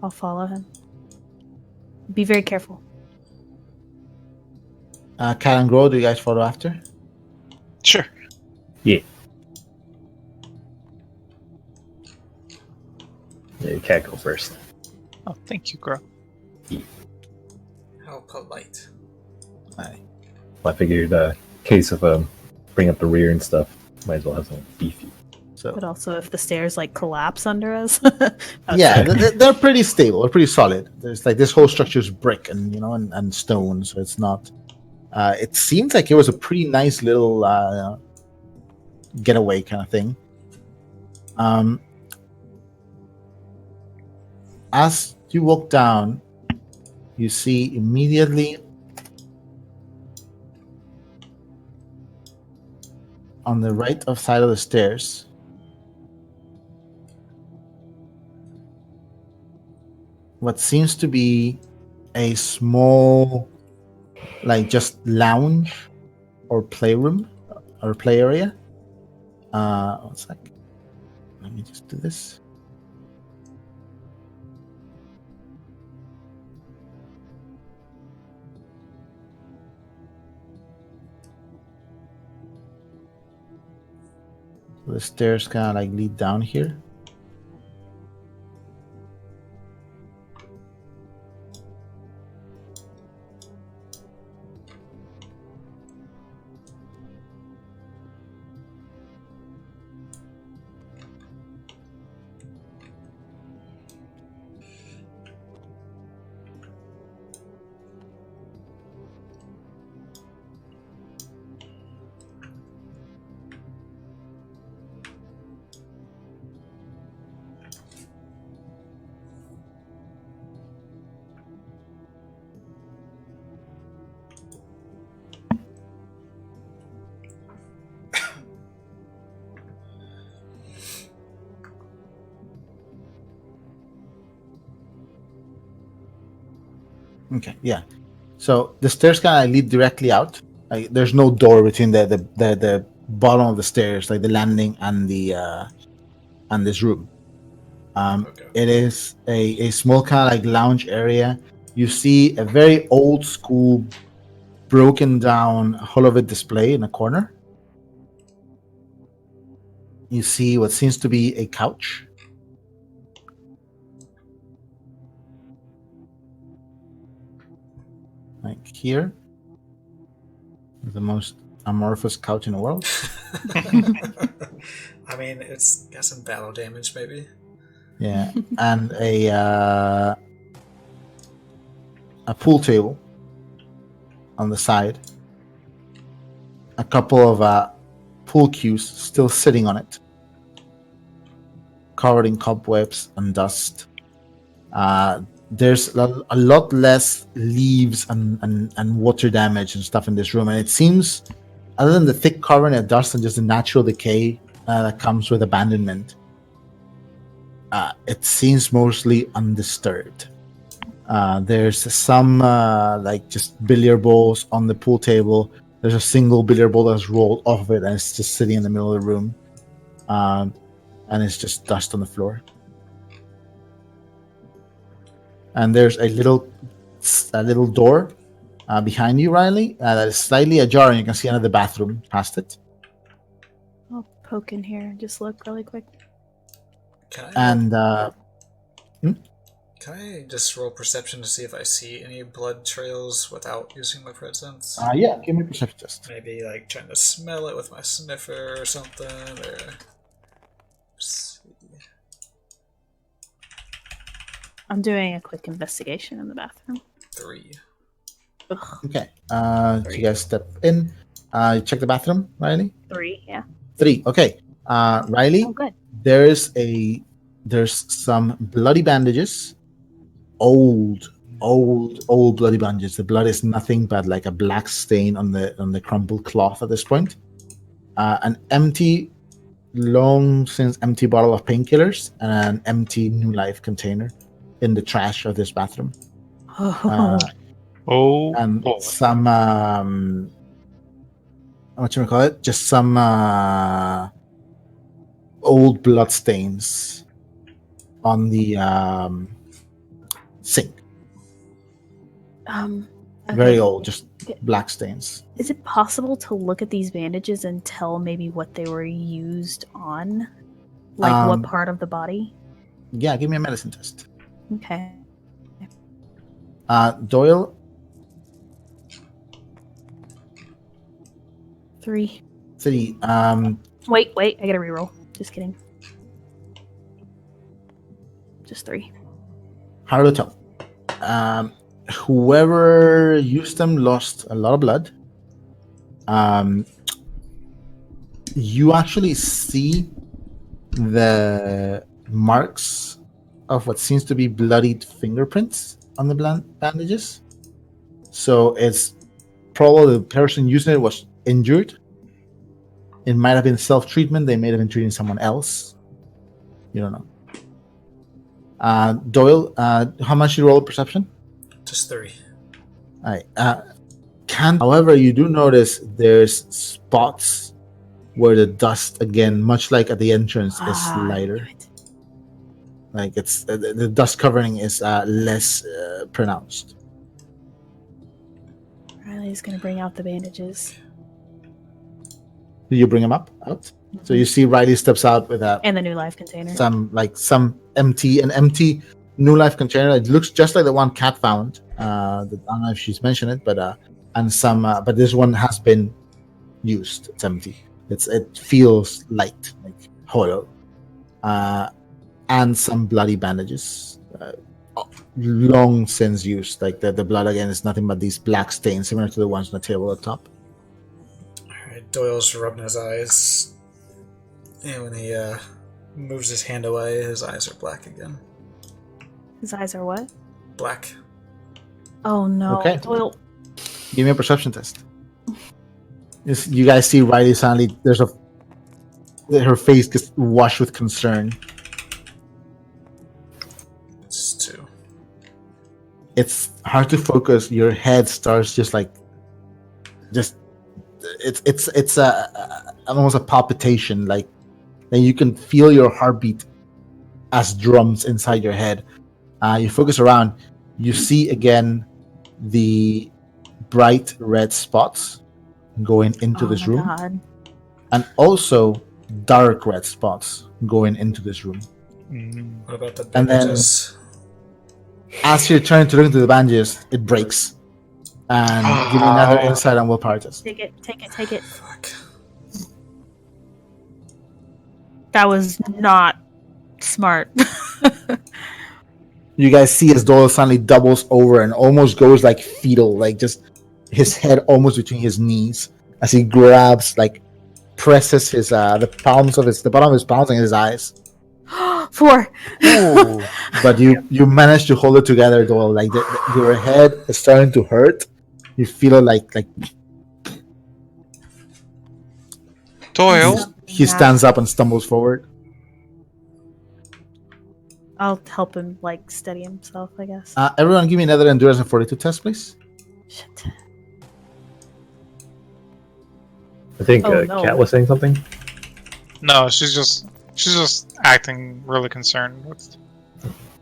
I'll follow him. Be very careful. Cat and Grow, do you guys follow after? Sure. Yeah, you can't go first. Oh, thank you, Gro. How polite. Aye. Well, I figured, case of bring up the rear and stuff, might as well have something beefy. So But also, if the stairs like collapse under us. yeah, they're pretty stable. They're pretty solid. There's like this whole structure is brick and stone, so it's not. It seems like it was a pretty nice little getaway kind of thing. As you walk down, you see immediately on the right of side of the stairs what seems to be a small, like, just lounge or playroom or play area. One sec. Let me just do this. So the stairs kind of like lead down here. Okay, yeah. So the stairs kind of lead directly out. Like, there's no door between the bottom of the stairs, like the landing and the and this room. Okay. It is a small kind of like lounge area. You see a very old school, broken down holovid display in a corner. You see what seems to be a couch. Like here. The most amorphous couch in the world. I mean, it's got some battle damage, maybe. Yeah, and a pool table on the side. A couple of pool cues still sitting on it, covered in cobwebs and dust. There's a lot less leaves and water damage and stuff in this room, and it seems, other than the thick covering of dust and just the natural decay that comes with abandonment, it seems mostly undisturbed. There's some like just billiard balls on the pool table. There's a single billiard ball that's rolled off of it and it's just sitting in the middle of the room. and it's just dust on the floor. And there's a little door behind you, Riley, that is slightly ajar, and you can see another bathroom past it. I'll poke in here and just look really quick. Can I just roll perception to see if I see any blood trails without using my presence? Yeah, give me a perception test. Maybe like trying to smell it with my sniffer or something. Or... Let's see. I'm doing a quick investigation in the bathroom. 3. Ugh, Okay. You guys step in. You check the bathroom, Riley? 3, yeah. 3. Okay. Riley, Oh, good. there's some bloody bandages. Old bloody bandages. The blood is nothing but like a black stain on the crumpled cloth at this point. An long since empty bottle of painkillers and an empty New Life container in the trash of this bathroom. And boy. some whatchamacallit? Just some old blood stains on the sink. Okay. Very old, just black stains. Is it possible to look at these bandages and tell maybe what they were used on? Like what part of the body? Yeah, give me a medicine test. Okay. Doyle, 3. 3. Wait, I gotta reroll. Just kidding. Just 3. Hard to tell. Whoever used them lost a lot of blood. You actually see the marks of what seems to be bloodied fingerprints on the bandages. So it's probably the person using it was injured. It might have been self-treatment. They may have been treating someone else. You don't know. Doyle, how much did you roll perception? Just 3. All right. However, you do notice there's spots where the dust, again, much like at the entrance, is lighter. Damn it. Like it's the dust covering is less pronounced. Riley's gonna bring out the bandages. Do you bring them out? So you see Riley steps out with And the New Life container. some empty New Life container. It looks just like the one Kat found. I don't know if she's mentioned it, but but this one has been used. It's empty. It feels light, like hollow, and some bloody bandages, long since used. Like the blood again is nothing but these black stains, similar to the ones on the table at the top. Alright, Doyle's rubbing his eyes, and when he moves his hand away, his eyes are black again. His eyes are what? Black. Oh no. Okay. Doyle. Give me a perception test. You guys see Riley suddenly. Her face gets washed with concern. It's 2. It's hard to focus. Your head starts it's almost a palpitation, like, and you can feel your heartbeat as drums inside your head. You focus around, you see again the bright red spots going into this room, God. and also dark red spots going into this room. What about the And then- bandages? As you're trying to look into the bandages, it breaks. And give me another insight on willpower test. Take it. Fuck. That was not smart. You guys see as Doyle suddenly doubles over and almost goes like fetal, like just his head almost between his knees as he grabs, like presses his the bottom of his palms in his eyes. 4. But you manage to hold it together, Doyle. Like your head is starting to hurt. You feel it like Doyle, he stands up and stumbles forward. I'll help him like steady himself, I guess. Everyone, give me another endurance and fortitude test, please. Shit. I think Oh, no. Kat was saying something. No, she's just acting really concerned with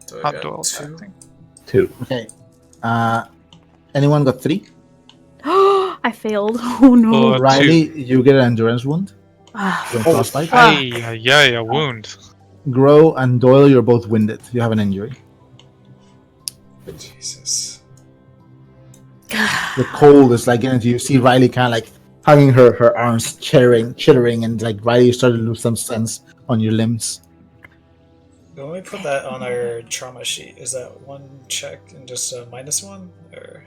So how I got Doyle's 2. acting. 2. Okay. Anyone got 3? I failed. Oh no. Riley, you get an endurance wound. Ah, You're in frostbite. fuck. A wound. Grow and Doyle, you're both winded. You have an injury. Jesus. The cold is like getting to you. See Riley kind of like hugging her arms, chittering, and like Riley, you start to lose some sense on your limbs. When we put that on our trauma sheet, is that 1 check and just a -1? Or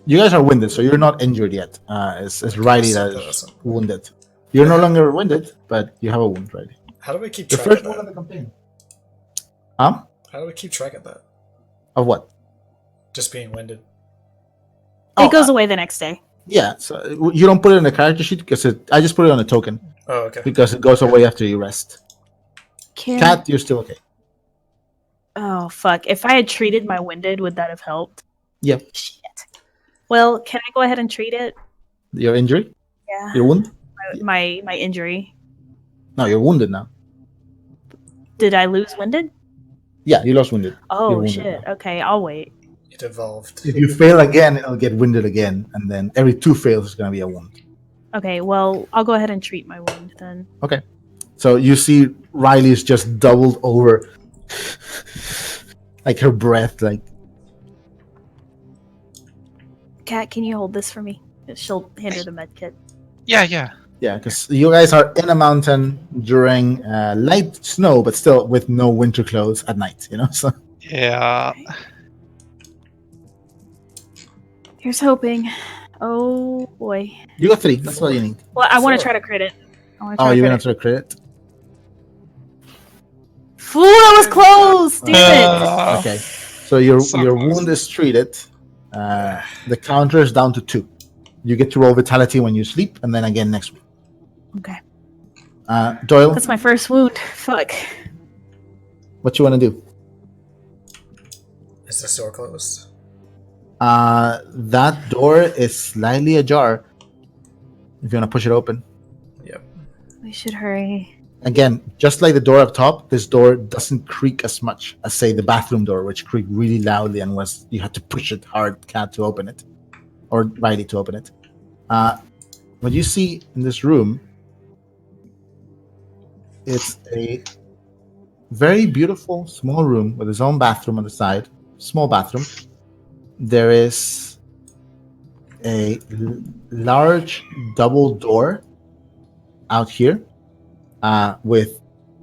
You guys are winded, so you're not injured yet. It's Riley that is wounded. You're no longer winded, but you have a wound, Riley. how do we keep The track first of one of that? the campaign. How do we keep track of that? Of what? Just being winded. It goes away the next day. Yeah, so you don't put it in the character sheet because I just put it on a token Oh, okay. because it goes away after you rest. Can... Cat, you're still okay. Oh fuck! If I had treated my winded, would that have helped? Yeah. Shit. Well, can I go ahead and treat it? Your injury? Yeah. Your wound? My injury. No, you're wounded now. Did I lose winded? Yeah, you lost wounded. You're Oh wounded shit! now. Okay, I'll wait. It evolved. If you fail again, it'll get winded again, and then every 2 fails is going to be a wound. Okay, well, I'll go ahead and treat my wound then. Okay. So you see Riley's just doubled over. Like her breath, like... Kat, can you hold this for me? She'll hand her the med kit. Yeah. Yeah, because you guys are in a mountain during light snow, but still with no winter clothes at night, you know? So Yeah. Here's hoping. Oh boy. you got 3. That's all you need. Well, I want to 4. try to crit it. Oh, you're going to crit? Fool, that was close! Damn it! Okay. So your So your close. wound is treated. The counter is down to 2. You get to roll vitality when you sleep, and then again next week. Okay. Doyle, That's my first wound. Fuck. what you want to do? Is the door closed? That door is slightly ajar. If you want to push it open. Yep. We should hurry. Again, just like the door up top, this door doesn't creak as much as, say, the bathroom door, which creaked really loudly and you had to push it hard, Cat, to open it, or Riley to open it. What you see in this room, it's a very beautiful small room with its own bathroom on the side. Small bathroom. There is a large double door out here. With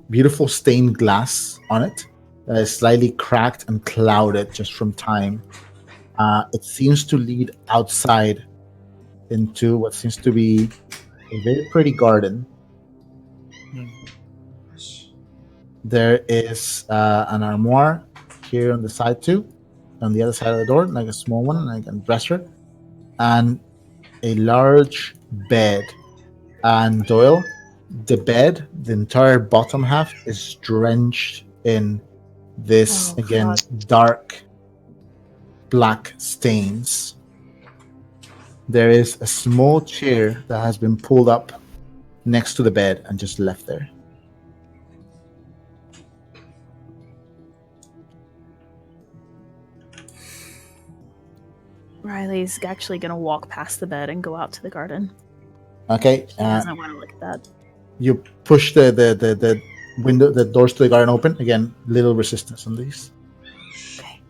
beautiful stained glass on it that is slightly cracked and clouded just from time. It seems to lead outside into what seems to be a very pretty garden. There is an armoire here on the side too, on the other side of the door, like a small one, like a dresser, and a large bed. And Doyle, the bed, the entire bottom half is drenched in this, God. dark black stains. There is a small chair that has been pulled up next to the bed and just left there. Riley's actually gonna walk past the bed and go out to the garden. Okay, She doesn't want to look at that. you push the window, the doors to the garden open. Again, little resistance on these. Okay.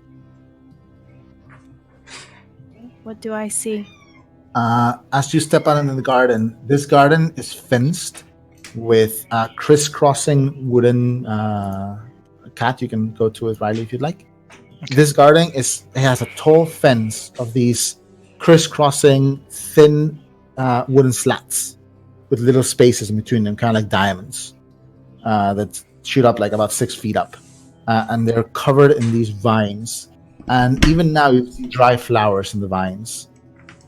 What do I see? As you step out into the garden, this garden is fenced with crisscrossing wooden cat. You can go to it, Riley, if you'd like. Okay. This garden has a tall fence of these crisscrossing thin wooden slats with little spaces in between them, kind of like diamonds that shoot up like about 6 feet up. And they're covered in these vines. And even now you see dry flowers in the vines.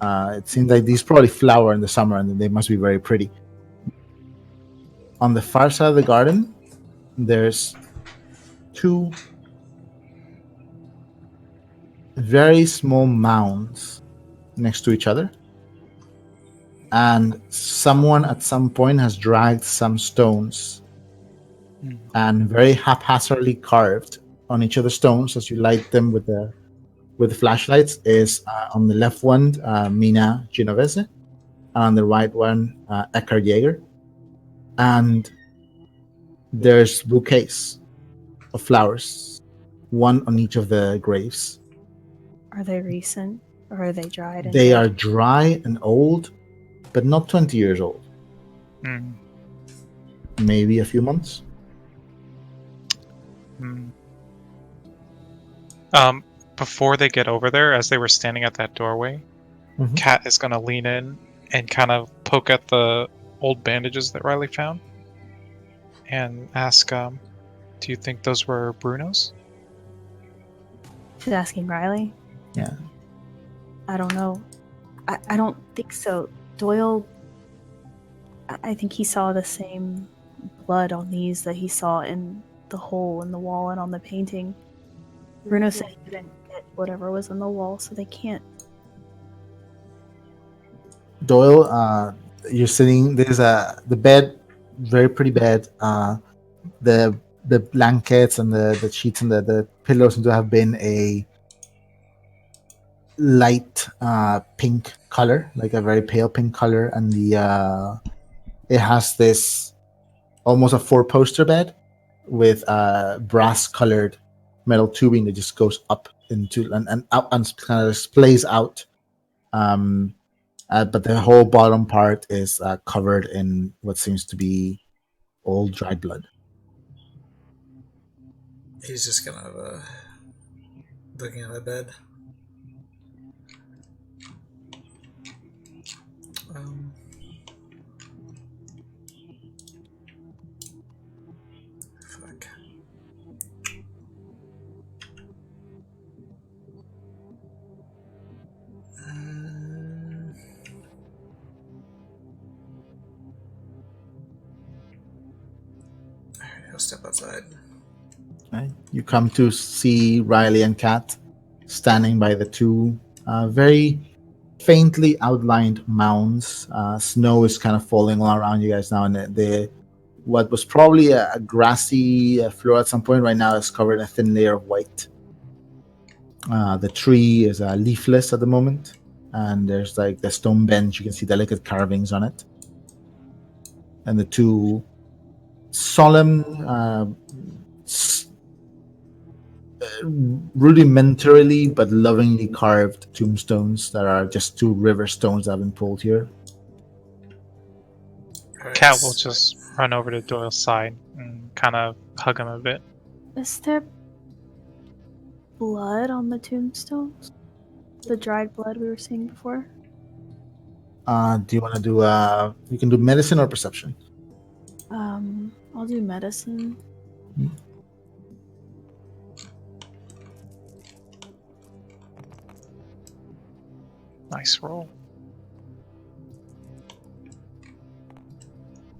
It seems like these probably flower in the summer and they must be very pretty. On the far side of the garden, there's 2 very small mounds next to each other. and someone at some point has dragged some stones and very haphazardly carved on each of the stones as you light them with the flashlights is on the left one Mina Genovese, and on the right one Eckhard Jaeger, and there's bouquets of flowers, one on each of the graves. Are they recent or are they dried? They are dry and old, but not 20 years old. Mm. Maybe a few months. Mm. Before they get over there, as they were standing at that doorway, Mhm. Kat is going to lean in and kind of poke at the old bandages that Riley found and ask, do you think those were Bruno's? She's asking Riley? Yeah. I don't know. I don't think so. Doyle, I think he saw the same blood on these that he saw in the hole in the wall and on the painting. Bruno said he didn't get whatever was in the wall, so they can't. Doyle, you're sitting. There's the bed, very pretty bed. The blankets and the sheets and the pillows seem to have been a light pink color, like a very pale pink color, and it has this almost a four-poster bed with brass colored metal tubing that just goes up into and out and kind of splays out. But the whole bottom part is covered in what seems to be old dried blood. He's just kind of looking at the bed. Fuck. Alright, I'll step outside. Right. You come to see Riley and Kat standing by the two very faintly outlined mounds. Snow is kind of falling all around you guys now, and the what was probably a grassy floor at some point right now is covered in a thin layer of white. The tree is leafless at the moment, and there's like the stone bench. You can see delicate carvings on it, and the two solemn, rudimentarily but lovingly carved tombstones that are just two river stones that have been pulled here. Kat will just run over to Doyle's side and kind of hug him a bit. Is there blood on the tombstones? The dried blood we were seeing before? Do you want to do you can do medicine or perception? I'll do medicine. Nice roll.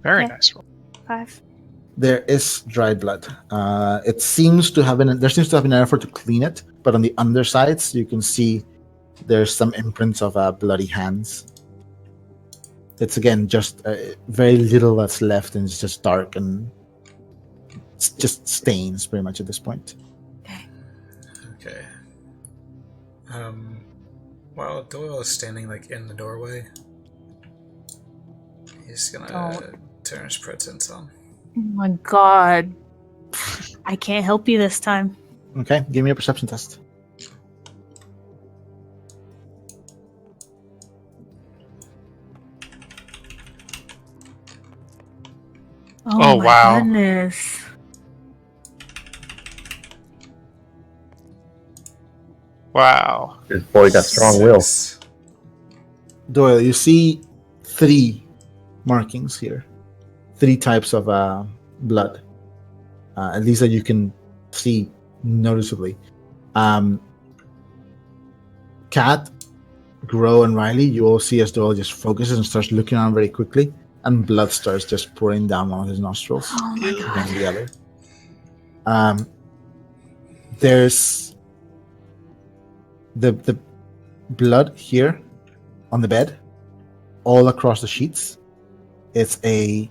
Very Okay. nice roll. 5. There is dried blood. It seems to have been there seems to have been an effort to clean it, but on the undersides you can see there's some imprints of bloody hands. It's again just very little that's left, and it's just dark and it's just stains pretty much at this point. Okay. While Doyle is standing like in the doorway, he's gonna turn his presence on. Oh my god. I can't help you this time. Okay, give me a perception test. Oh, my wow. Goodness. Wow. This boy got strong will. 6. Doyle, you see 3 markings here, 3 types of blood, at least that you can see noticeably. Kat, Grow, and Riley, you all see as Doyle just focuses and starts looking around very quickly, and blood starts just pouring down one of his nostrils, Oh my god. then the other. There's the blood here on the bed all across the sheets, it's a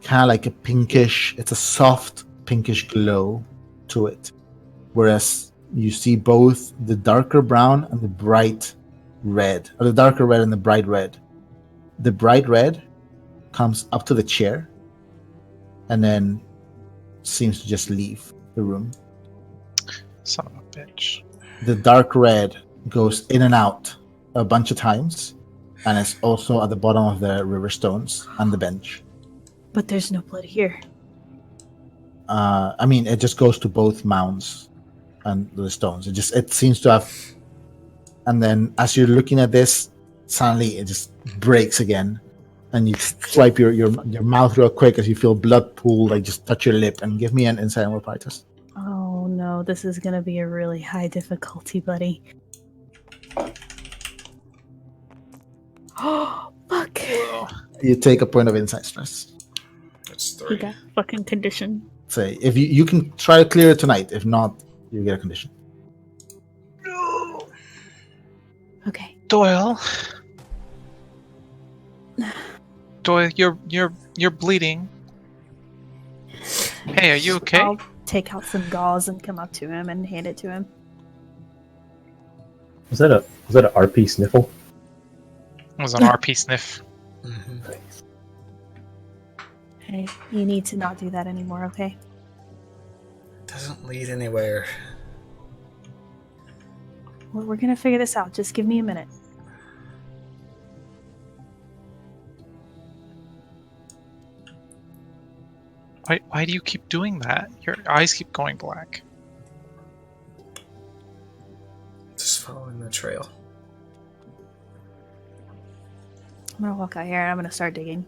kind of like a pinkish, it's a soft pinkish glow to it. Whereas you see both the darker brown and the bright red, or the darker red and the bright red. The bright red comes up to the chair and then seems to just leave the room. Son of a bitch. The dark red goes in and out a bunch of times, and it's also at the bottom of the river stones and the bench. But there's no blood here. I mean, it just goes to both mounds and the stones. It seems to have, and then as you're looking at this, suddenly it just breaks again, and you swipe your mouth real quick as you feel blood pool, like just touch your lip, and give me an insight and will practice. Oh no, this is gonna be a really high difficulty, buddy. Oh, fuck. You take a point of insight stress. That's He 3. got fucking condition. Say, if you can try to clear it tonight. If not, you get a condition. Okay. Doyle. Doyle, you're bleeding. Hey, are you okay? I'll take out some gauze and come up to him and hand it to him. Was that a RP sniffle? It was an RP sniff. Mm-hmm. Hey, you need to not do that anymore, okay? Doesn't lead anywhere. We're gonna figure this out. Just give me a minute. Why do you keep doing that? Your eyes keep going black. Just following the trail. I'm gonna walk out here and I'm gonna start digging.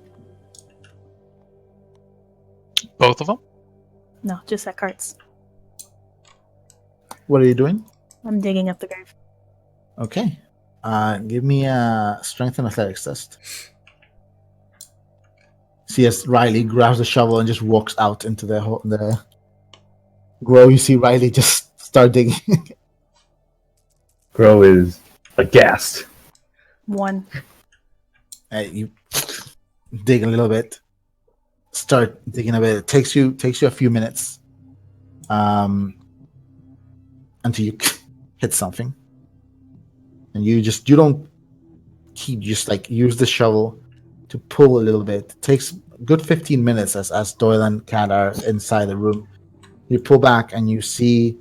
Both of them? No, just at carts. What are you doing? I'm digging up the grave. Okay. Give me a strength and athletics test. See as Riley grabs the shovel and just walks out into the grow. You see Riley just start digging. Grow is aghast. 1. You dig a little bit. Start digging a bit. It takes you a few minutes, until you hit something, and you don't keep, just like use the shovel to pull a little bit. It takes a good 15 minutes as Doyle and Kat are inside the room. You pull back and you see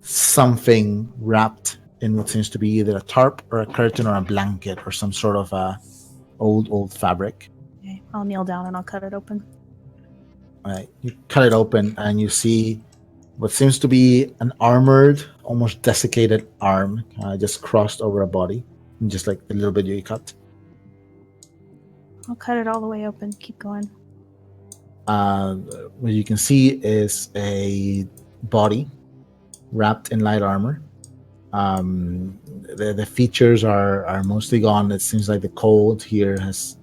something wrapped in what seems to be either a tarp or a curtain or a blanket or some sort of old fabric. Okay, I'll kneel down and I'll cut it open. All right, you cut it open and you see what seems to be an armored, almost desiccated arm just crossed over a body, and just like the little bit you cut. I'll cut it all the way open. Keep going. What you can see is a body wrapped in light armor. The features are mostly gone. It seems like the cold here has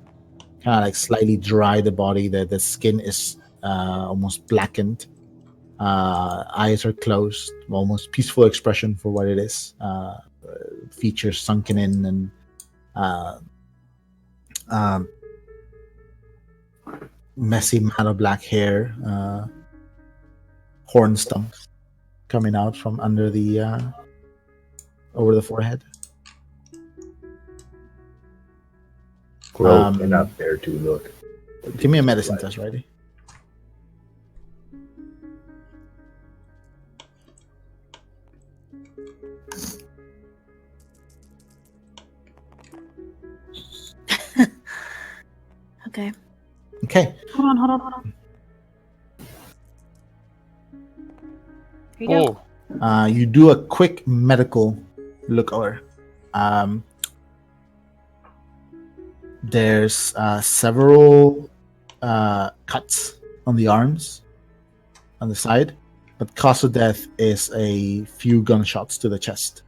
kind of like slightly dried the body. The skin is almost blackened. Eyes are closed, almost peaceful expression for what it is. Features sunken in and messy mat of black hair, horn stumps coming out from under the over the forehead. Grow cannot bear to look. Give me a medicine test, righty? Okay. Okay. Hold on. Here you go. Oh, You do a quick medical look over. There's several cuts on the arms, on the side, but cause of death is a few gunshots to the chest.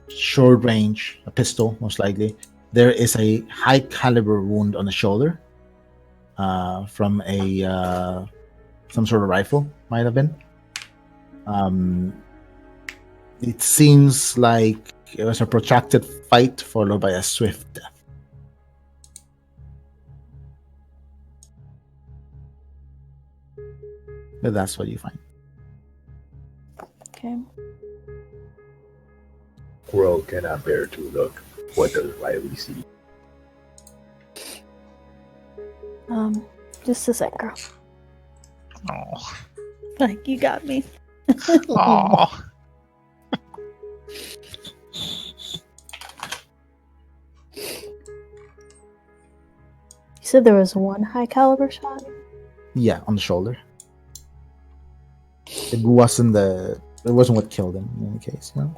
Short range, a pistol, most likely. There is a high caliber wound on the shoulder from a some sort of rifle, might have been. It seems like it was a protracted fight followed by a swift death. But that's what you find. Okay. Crow cannot bear to look. What does Riley see? Just a sec, girl. Oh. Like, you got me. Oh. You said there was one high caliber shot? Yeah, on the shoulder. It wasn't what killed him in any case, you know?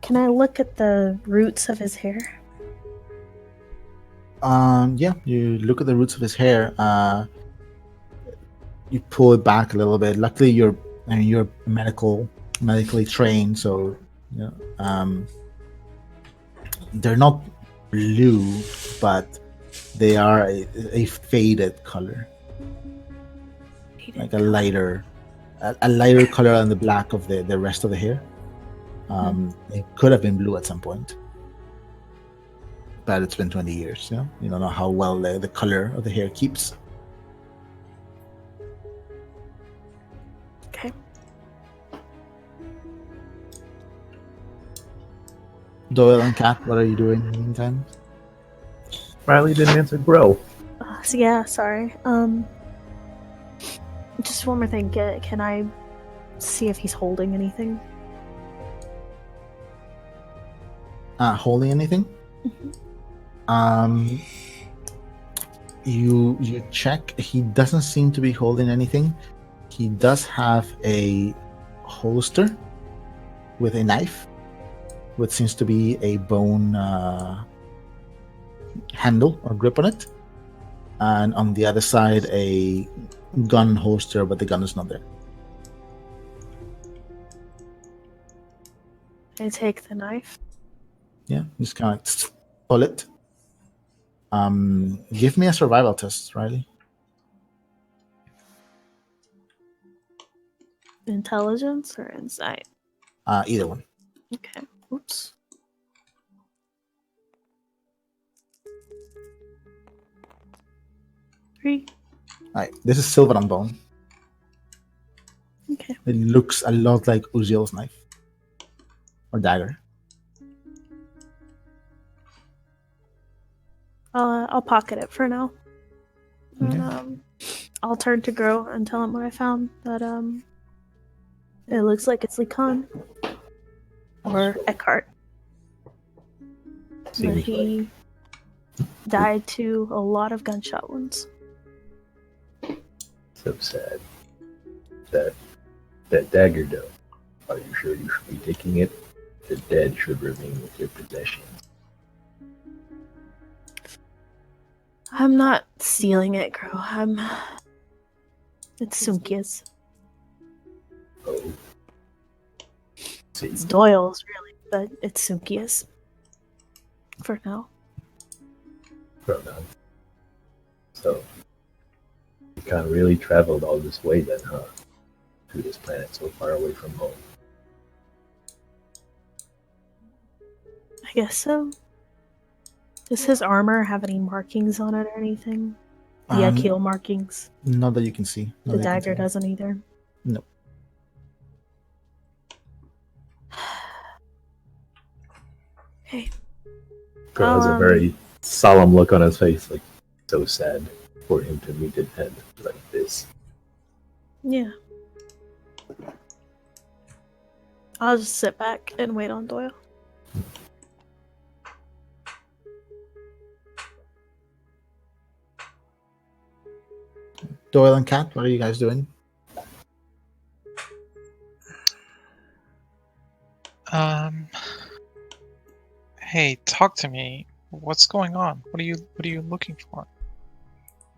Can I look at the roots of his hair? Yeah, you look at the roots of his hair. You pull it back a little bit. Luckily, you're medically trained, so you know, they're not blue, but they are a faded color, like a lighter color on the black of the rest of the hair. It could have been blue at some point, but it's been 20 years. You don't know how well the color of the hair keeps. Okay. Doyle and Kat, what are you doing in the meantime? Riley didn't answer Grow. So yeah, sorry. Just one more thing. Can I see if he's holding anything? Holding anything? You check. He doesn't seem to be holding anything. He does have a holster with a knife, which seems to be a bone handle or grip on it, and on the other side a gun holster, but the gun is not there. I take the knife. Yeah, just kind of pull it. Give me a survival test, Riley. Intelligence or insight? Either one. Okay. Oops. Three. Alright, this is silver on bone. Okay. It looks a lot like Uziel's knife or dagger. I'll pocket it for now. Okay. And, I'll turn to Grow and tell him what I found. That it looks like it's Khan or Eckhart. But Seems he died to a lot of gunshot wounds. so sad. That dagger, though. Are you sure you should be taking it? The dead should remain with your possessions. I'm not stealing it, Grow. It's Sunkia's. Oh. See, It's Doyle's, really, but it's Sunkia's. For now. Bruno. So, you can't really traveled all this way then, huh? To this planet so far away from home. I guess so. Does his armor have any markings on it or anything? The Akil markings. Not that you can see. Not The that I can dagger tell. doesn't either. No. Okay. Girl has a very solemn look on his face, like so sad for him to meet an end like this. Yeah. I'll just sit back and wait on Doyle. Doyle and Kat, what are you guys doing? Hey, talk to me. What's going on? What are you looking for?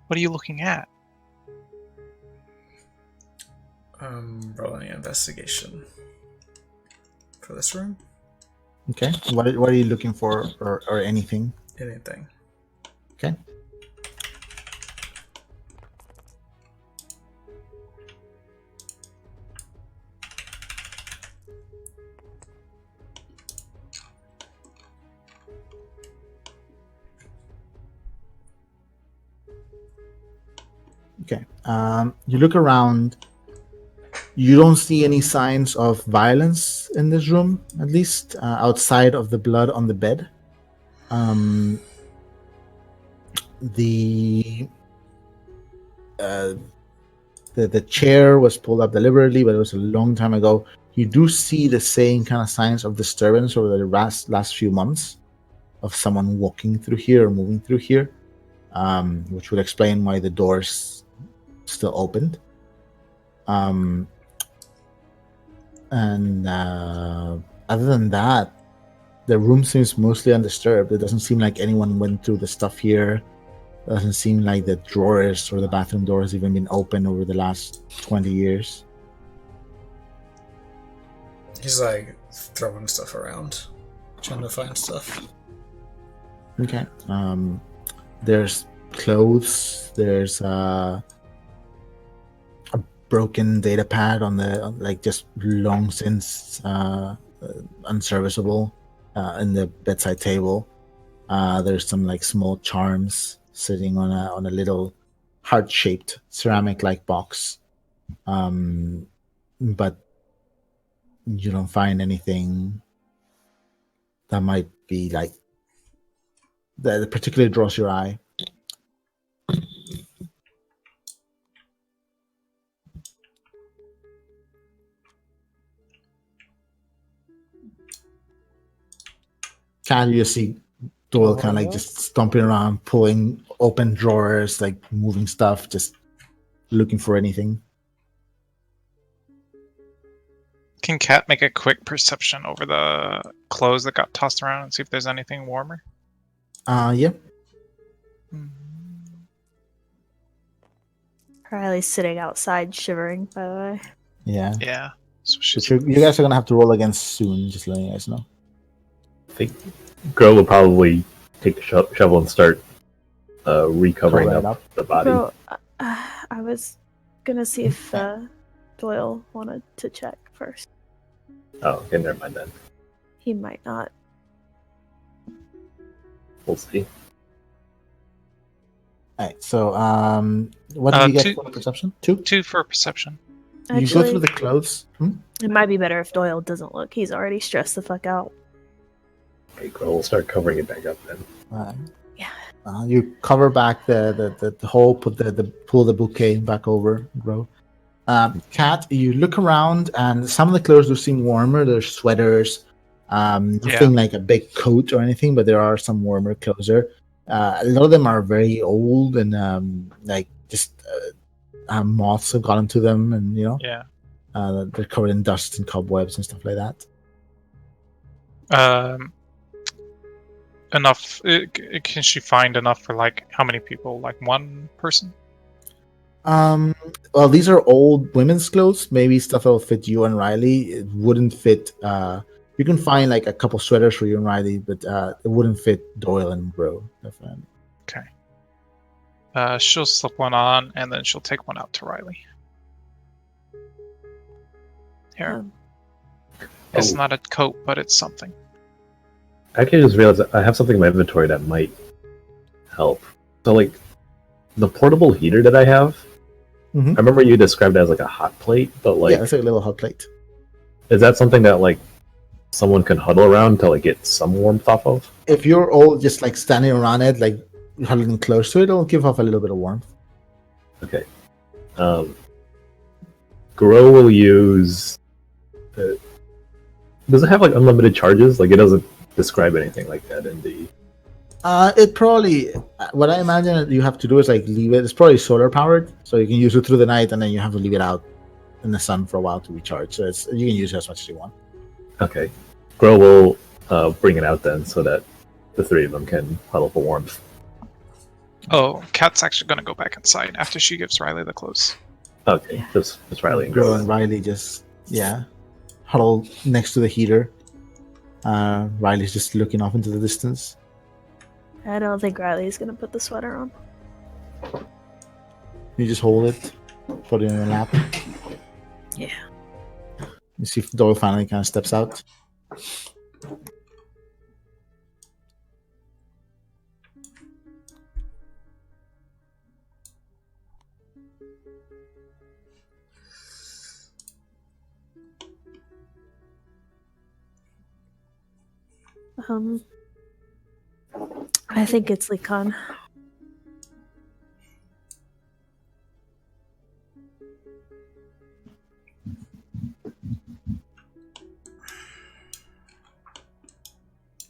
What are you looking at? Rolling an investigation for this room. Okay. What are you looking for, or anything? Anything. Okay. Okay. You look around. You don't see any signs of violence in this room, at least outside of the blood on the bed. The the chair was pulled up deliberately, but it was a long time ago. You do see the same kind of signs of disturbance over the last few months of someone walking through here or moving through here, which would explain why the door's still opened. And other than that, the room seems mostly undisturbed. It doesn't seem like anyone went through the stuff here. It doesn't seem like the drawers or the bathroom door has even been opened over the last 20 years. He's like throwing stuff around, trying to find stuff. Okay. There's clothes. There's a broken data pad on the like just long since unserviceable in the bedside table. There's some like small charms sitting on a little heart-shaped ceramic-like box, but you don't find anything that might be like that particularly draws your eye. Can you see Doyle kind of like just stomping around, pulling open drawers, like moving stuff, just looking for anything? Can Kat make a quick perception over the clothes that got tossed around and see if there's anything warmer? Yeah. Riley's sitting outside shivering, by the way. Yeah. Yeah. So But you guys are gonna have to roll again soon, just letting you guys know. I think Grow will probably take the shovel and start recovering Cover it up the body. Bro, I was gonna see if Doyle wanted to check first. Oh, okay, never mind then. He might not. We'll see. Alright, so what did you get 2 for perception? 2? 2 for perception. You go Actually, through the clothes. it might be better if Doyle doesn't look. He's already stressed the fuck out. Okay, Grow will start covering it back up then. Yeah. You cover back the hole, pull the bouquet back over, Grow. Kat, you look around, and some of the clothes do seem warmer. There's sweaters, nothing like a big coat or anything, but there are some warmer clothes there. A lot of them are very old and like just moths have gotten to them, and Yeah. they're covered in dust and cobwebs and stuff like that. Enough. Can she find enough for like how many people? Like one person? Well, these are old women's clothes. Maybe stuff that will fit you and Riley. It wouldn't fit. You can find like a couple sweaters for you and Riley, but it wouldn't fit Doyle and Bro. Definitely. Okay. She'll slip one on, and then she'll take one out to Riley. Here. It's not a coat, but it's something. I actually just realized that I have something in my inventory that might help. So, like, the portable heater that I have, Mhm. I remember you described it as like a hot plate, but like, Yeah, it's like a little hot plate. is that something that like someone can huddle around to like get some warmth off of? If you're all just like standing around it, like huddling close to it, it'll give off a little bit of warmth. Okay. Grow will use. Does it have like unlimited charges? Like, it doesn't describe anything like that in the. It probably. What I imagine you have to do is like leave it. It's probably solar powered, so you can use it through the night, and then you have to leave it out in the sun for a while to recharge. So you can use it as much as you want. Okay. Grow will bring it out then, so that the three of them can huddle for warmth. Oh, Kat's actually gonna go back inside after she gives Riley the clothes. Okay, just Riley and Grow Grow. and Riley just huddle next to the heater. Riley's just looking off into the distance. I don't think Riley's gonna put the sweater on. You just hold it, put it in your lap. Yeah. You see if Doyle finally kind of steps out. I think it's Likon.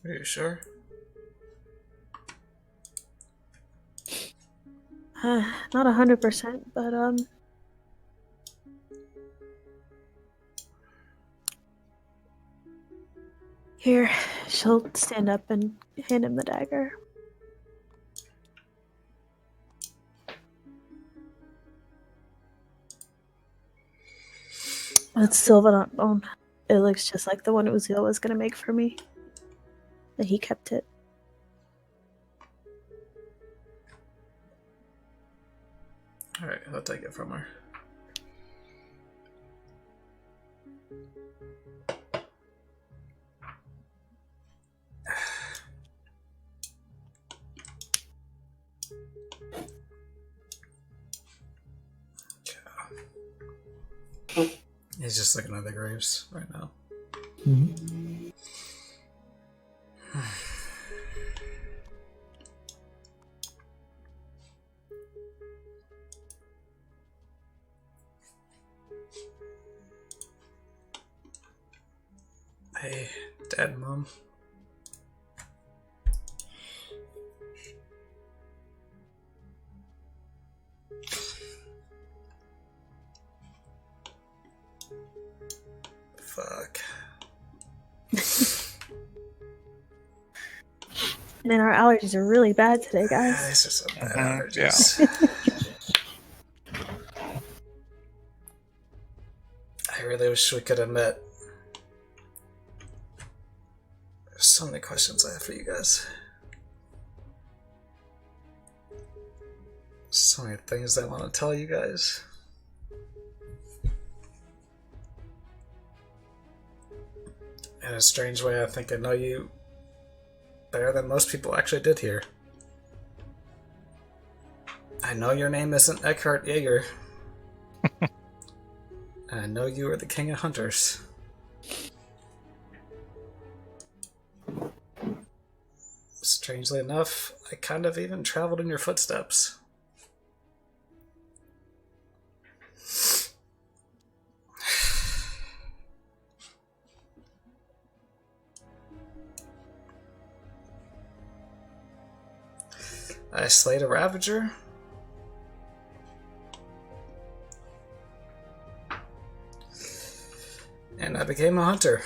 Are you sure? Not 100%, but here, she'll stand up and hand him the dagger. It's silver not bone. It looks just like the one Uziel was gonna make for me. But he kept it. Alright, I'll take it from her. He's just looking at the graves right now. Mm-hmm. Hey, Dad and Mom. Fuck. Man, our allergies are really bad today, guys. These are so bad Yeah. allergies. I really wish we could have met. There's so many questions I have for you guys. So many things I want to tell you guys. In a strange way, I think I know you better than most people actually did here. I know your name isn't Eckhart Jaeger. And I know you are the king of hunters. Strangely enough, I kind of even traveled in your footsteps. I slayed a Ravager. And I became a hunter.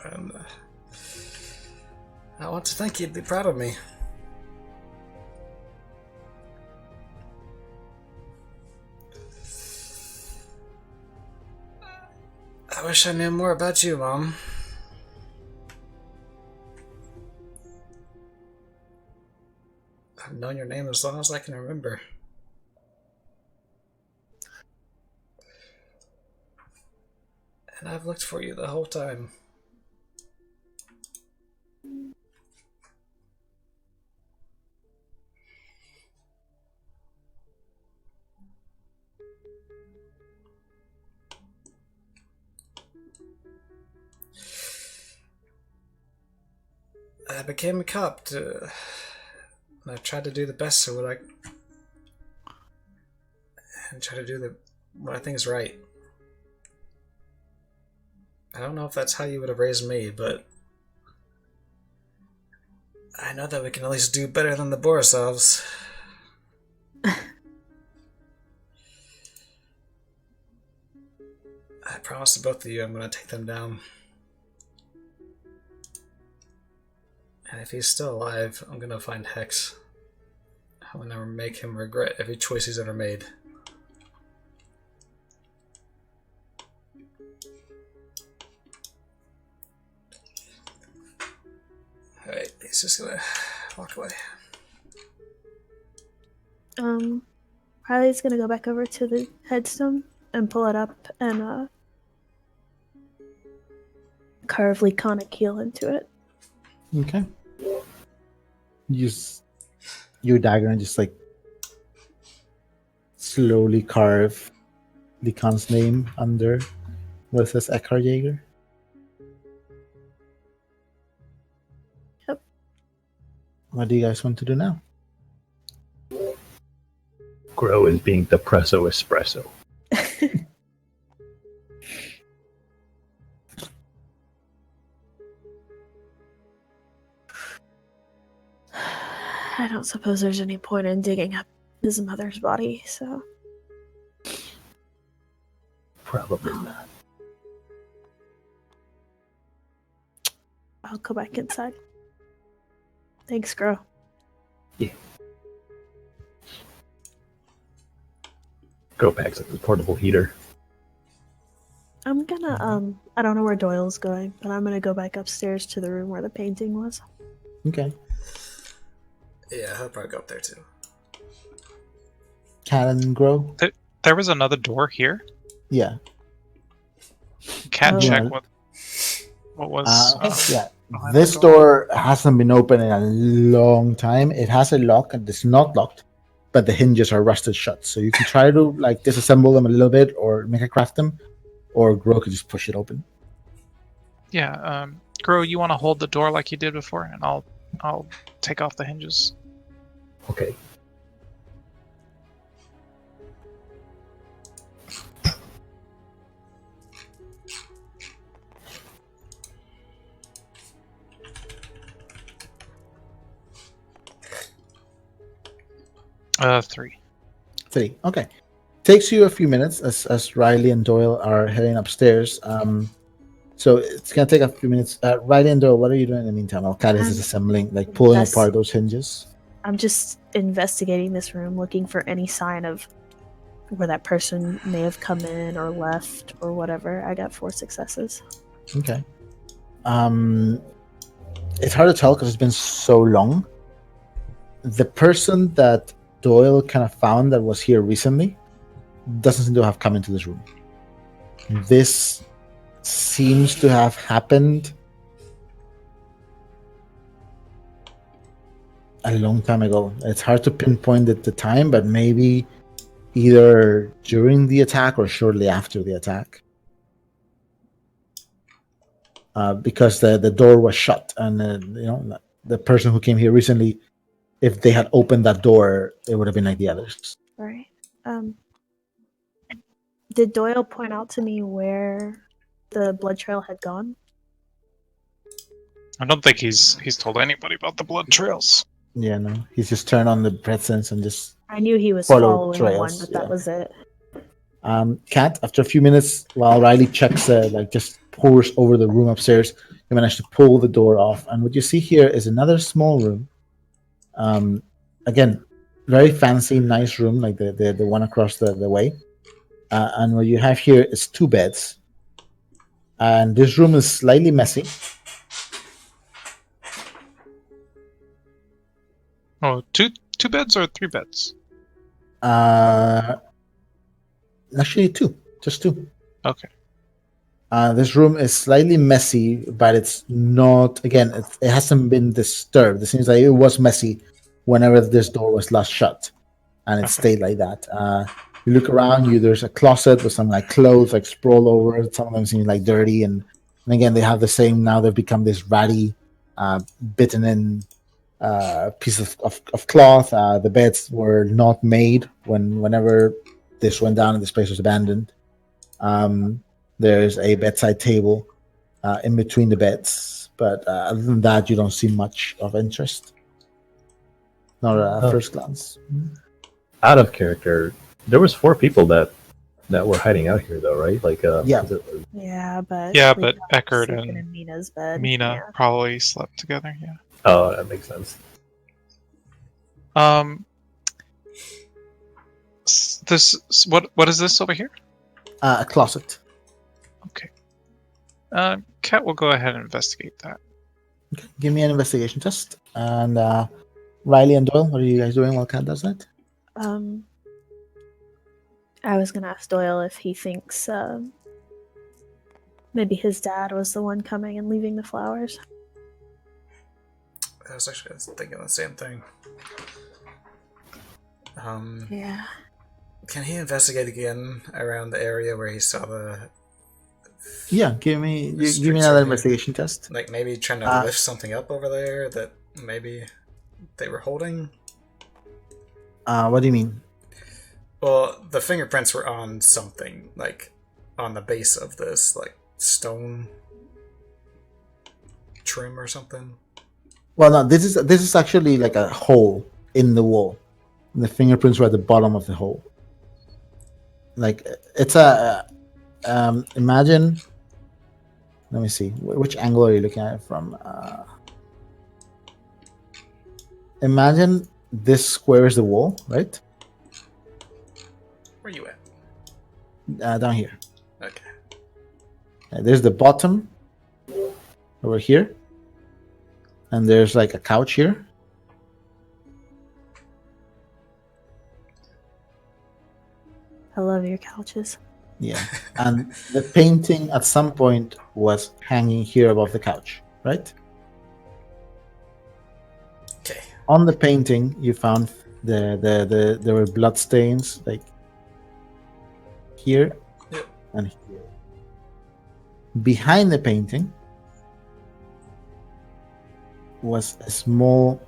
And I want to think you'd be proud of me. I wish I knew more about you, Mom. I've known your name as long as I can remember. And I've looked for you the whole time. I became a cop and I tried to do the best of and try to do what I think is right. I don't know if that's how you would have raised me, but I know that we can at least do better than the Borisovs. I promise to both of you I'm going to take them down. And if he's still alive, I'm going to find Hex. I'm going to make him regret every choice he's ever made. He's just gonna walk away. Riley's gonna go back over to the headstone and pull it up and carve Laconic Heel into it. Okay. Use your dagger and just like slowly carve Licon's name under where it says Eckhart Jaeger. Yep. What do you guys want to do now? Grow is being depresso espresso. I don't suppose there's any point in digging up his mother's body, so Probably not. I'll go back inside. Thanks, Grow. Grow packs like the portable heater. I'm gonna I don't know where Doyle's going, but I'm gonna go back upstairs to the room where the painting was. Okay. Yeah, he'll probably go up there too. Cat and Grow? There was another door here. Yeah. Can't Oh. check what was. Yeah. behind This the door hasn't been open in a long time. It has a lock and it's not locked, but the hinges are rusted shut. So you can try to like disassemble them a little bit or make a craft them, or Grow could just push it open. Yeah, Grow, you want to hold the door like you did before, and I'll take off the hinges. Okay. Three. 3. Okay. Takes you a few minutes as Riley and Doyle are heading upstairs. So it's gonna take a few minutes. Riley and Doyle, what are you doing in the meantime? Cat is disassembling, like pulling apart those hinges. I'm just investigating this room, looking for any sign of where that person may have come in or left or whatever. I got 4 successes. Okay. It's hard to tell because it's been so long. The person that Doyle kind of found that was here recently doesn't seem to have come into this room. This seems to have happened a long time ago. It's hard to pinpoint at the time, but maybe either during the attack or shortly after the attack. Because the door was shut, and the person who came here recently, if they had opened that door, it would have been like the others. Right. Did Doyle point out to me where the blood trail had gone? I don't think he's told anybody about the blood trails. Yeah, no. He's just turned on the presence and just I knew he was Follow following trails, one, but that yeah. was it. Cat, after a few minutes, while Riley checks, just pours over the room upstairs, you manage to pull the door off. And what you see here is another small room. Again, very fancy, nice room, like the one across the way. And what you have here is 2 beds. And this room is slightly messy. Oh, two beds or 3 beds? Actually, 2. Just 2. Okay. This room is slightly messy, but it's not. Again, it hasn't been disturbed. It seems like it was messy whenever this door was last shut, and it stayed like that. You look around you. There's a closet with some like clothes like sprawled over it. Some of them seem like dirty, and again they have the same. Now they've become this ratty, bitten in piece of cloth. The beds were not made whenever this went down and this place was abandoned. There's a bedside table in between the beds, but other than that, you don't see much of interest. Not at first glance. Out of character, there was 4 people that were hiding out here, though, right? Like, Yeah. Yeah, but Eckert sleeping and in Mina's bed. Mina Yeah. probably slept together. Yeah. Oh, that makes sense. What is this over here? A closet. Okay. Kat will go ahead and investigate that. Okay. Give me an investigation test. And Riley and Doyle, what are you guys doing while Kat does that? I was gonna ask Doyle if he thinks maybe his dad was the one coming and leaving the flowers. I was actually thinking the same thing. Yeah. Can he investigate again around the area where he saw the... Yeah, give me streets another over here? investigation test. Like, maybe trying to lift something up over there that maybe they were holding? What do you mean? Well, the fingerprints were on something, like, on the base of this, like, stone trim or something. Well, no, this is actually like a hole in the wall. And the fingerprints were at the bottom of the hole. Like, it's a... imagine... Let me see. Which angle are you looking at it from? Imagine this square is the wall, right? Where you at? Down here. Okay. There's the bottom over here. And there's like a couch here. I love your couches. Yeah. And the painting at some point was hanging here above the couch, right? Okay. On the painting, you found there were blood stains like here and here. Behind the painting was a small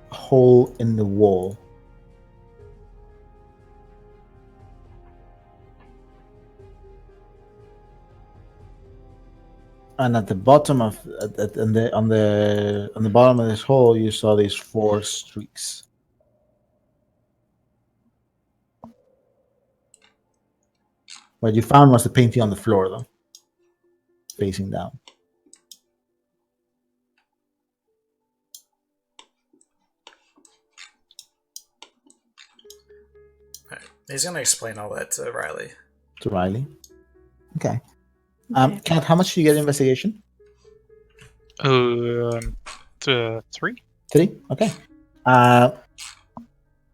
hole in the wall. And at the bottom of on the bottom of this hole, you saw these 4 streaks. What you found was the painting on the floor, though, facing down. Right. He's gonna explain all that to Riley. To Riley. Okay. Okay. Kat, how much do you get investigation? 3. 3? Okay.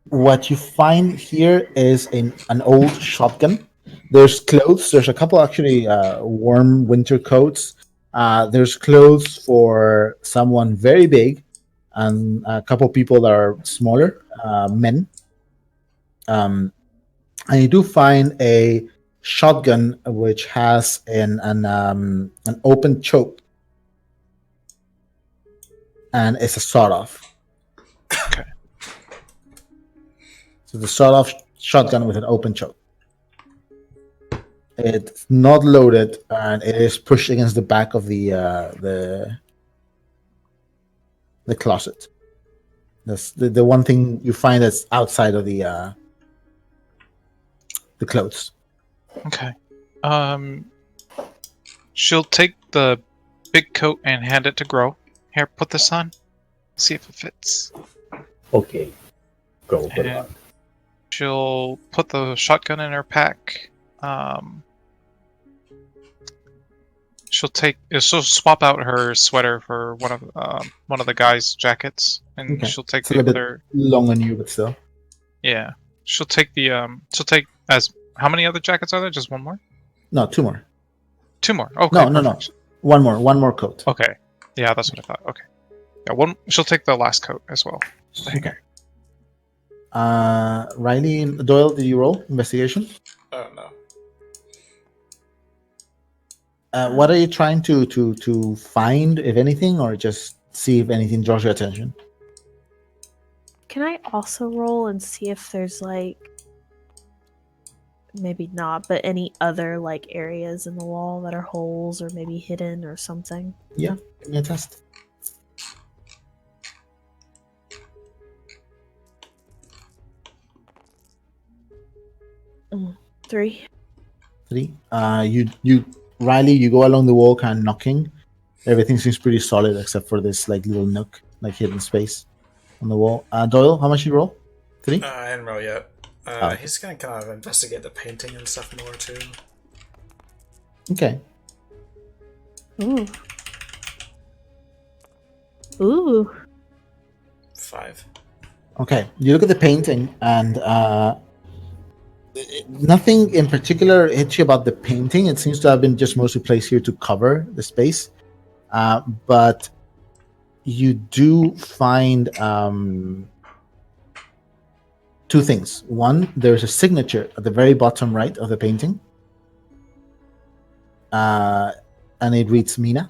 What you find here is an old shotgun. There's clothes. There's a couple actually warm winter coats. There's clothes for someone very big and a couple people that are smaller, men. And you do find a shotgun which has an open choke. And it's a sawed-off. Okay. So the sawed-off shotgun with an open choke. It's not loaded, and it is pushed against the back of the closet. That's the one thing you find that's outside of the clothes. Okay. She'll take the big coat and hand it to Grow. Here, put this on. See if it fits. Okay. Go put it And on. she'll put the shotgun in her pack. She'll swap out her sweater for one of the guys' jackets, and Okay. she'll take It's a the little bit other. long on you, but still. Yeah, she'll take as how many other jackets are there? Just one more? No, 2 more. 2 more. Okay. No. Perfect. One more coat. Okay. Yeah, that's what I thought. Okay. Yeah, one. She'll take the last coat as well. Okay. Riley and Doyle, did you roll investigation? Oh, no. What are you trying to find, if anything, or just see if anything draws your attention? Can I also roll and see if there's like maybe not, but any other like areas in the wall that are holes or maybe hidden or something? Yeah, give me a test. 3. 3. You Riley, you go along the wall, kind of knocking. Everything seems pretty solid except for this like little nook, like hidden space on the wall. Doyle, how much you roll? 3. I didn't roll yet. He's gonna kind of investigate the painting and stuff more, too. Okay. Ooh. Ooh. 5. Okay, you look at the painting, and nothing in particular hits you about the painting. It seems to have been just mostly placed here to cover the space. But you do find two things. One, there's a signature at the very bottom right of the painting, and it reads Mina.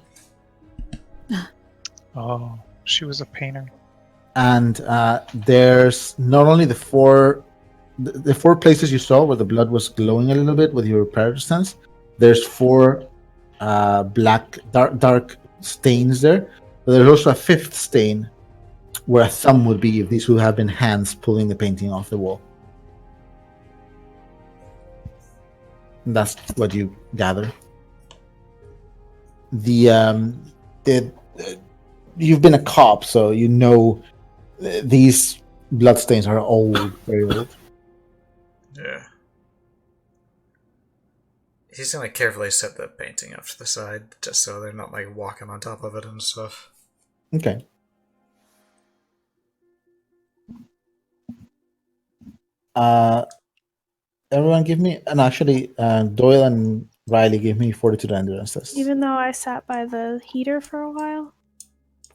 Oh, she was a painter. And there's not only the four places you saw where the blood was glowing a little bit with your predator sense. There's 4 black dark stains there, but there's also a 5th stain where a thumb would be if these would have been hands pulling the painting off the wall. And that's what you gather. You've been a cop, so you know these bloodstains are old, very old. Yeah. He's gonna carefully set the painting off to the side, just so they're not like walking on top of it and stuff. Okay. Everyone give me, and actually Doyle and Riley give me fortitude endurance tests. Even though I sat by the heater for a while.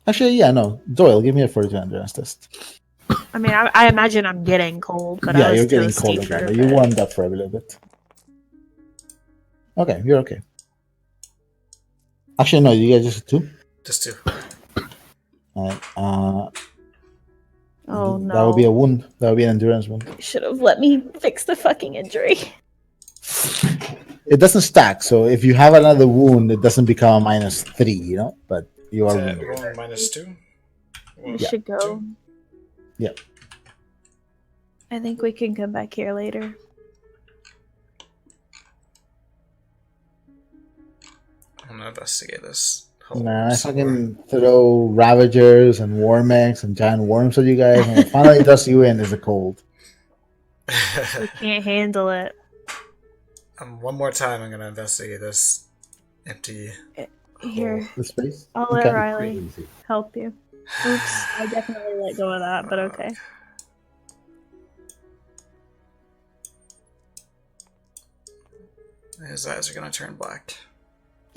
Actually, yeah, no. Doyle, give me a fortitude endurance test. I mean, I imagine I'm getting cold, but Yeah, I was you're getting toasty cold for again, a but you bit. warmed up for a little bit. Okay, you're okay. Actually, no, you guys just 2? Just 2. Alright, Oh no. that would be a wound. That would be an endurance wound. You should have let me fix the fucking injury. It doesn't stack, so if you have another wound, it doesn't become a -3, you know? But you are wounded. Roll -2? We should go. Yeah. I think we can come back here later. I'm gonna investigate this. Nah, I fucking throw Ravagers and Wormex and giant worms at you guys, and what finally does you in is a cold. We can't handle it. One more time, I'm gonna investigate this empty. Here, The space? I'll let Okay. Riley help you. Oops, I definitely let go of that, but okay. His eyes are gonna turn black.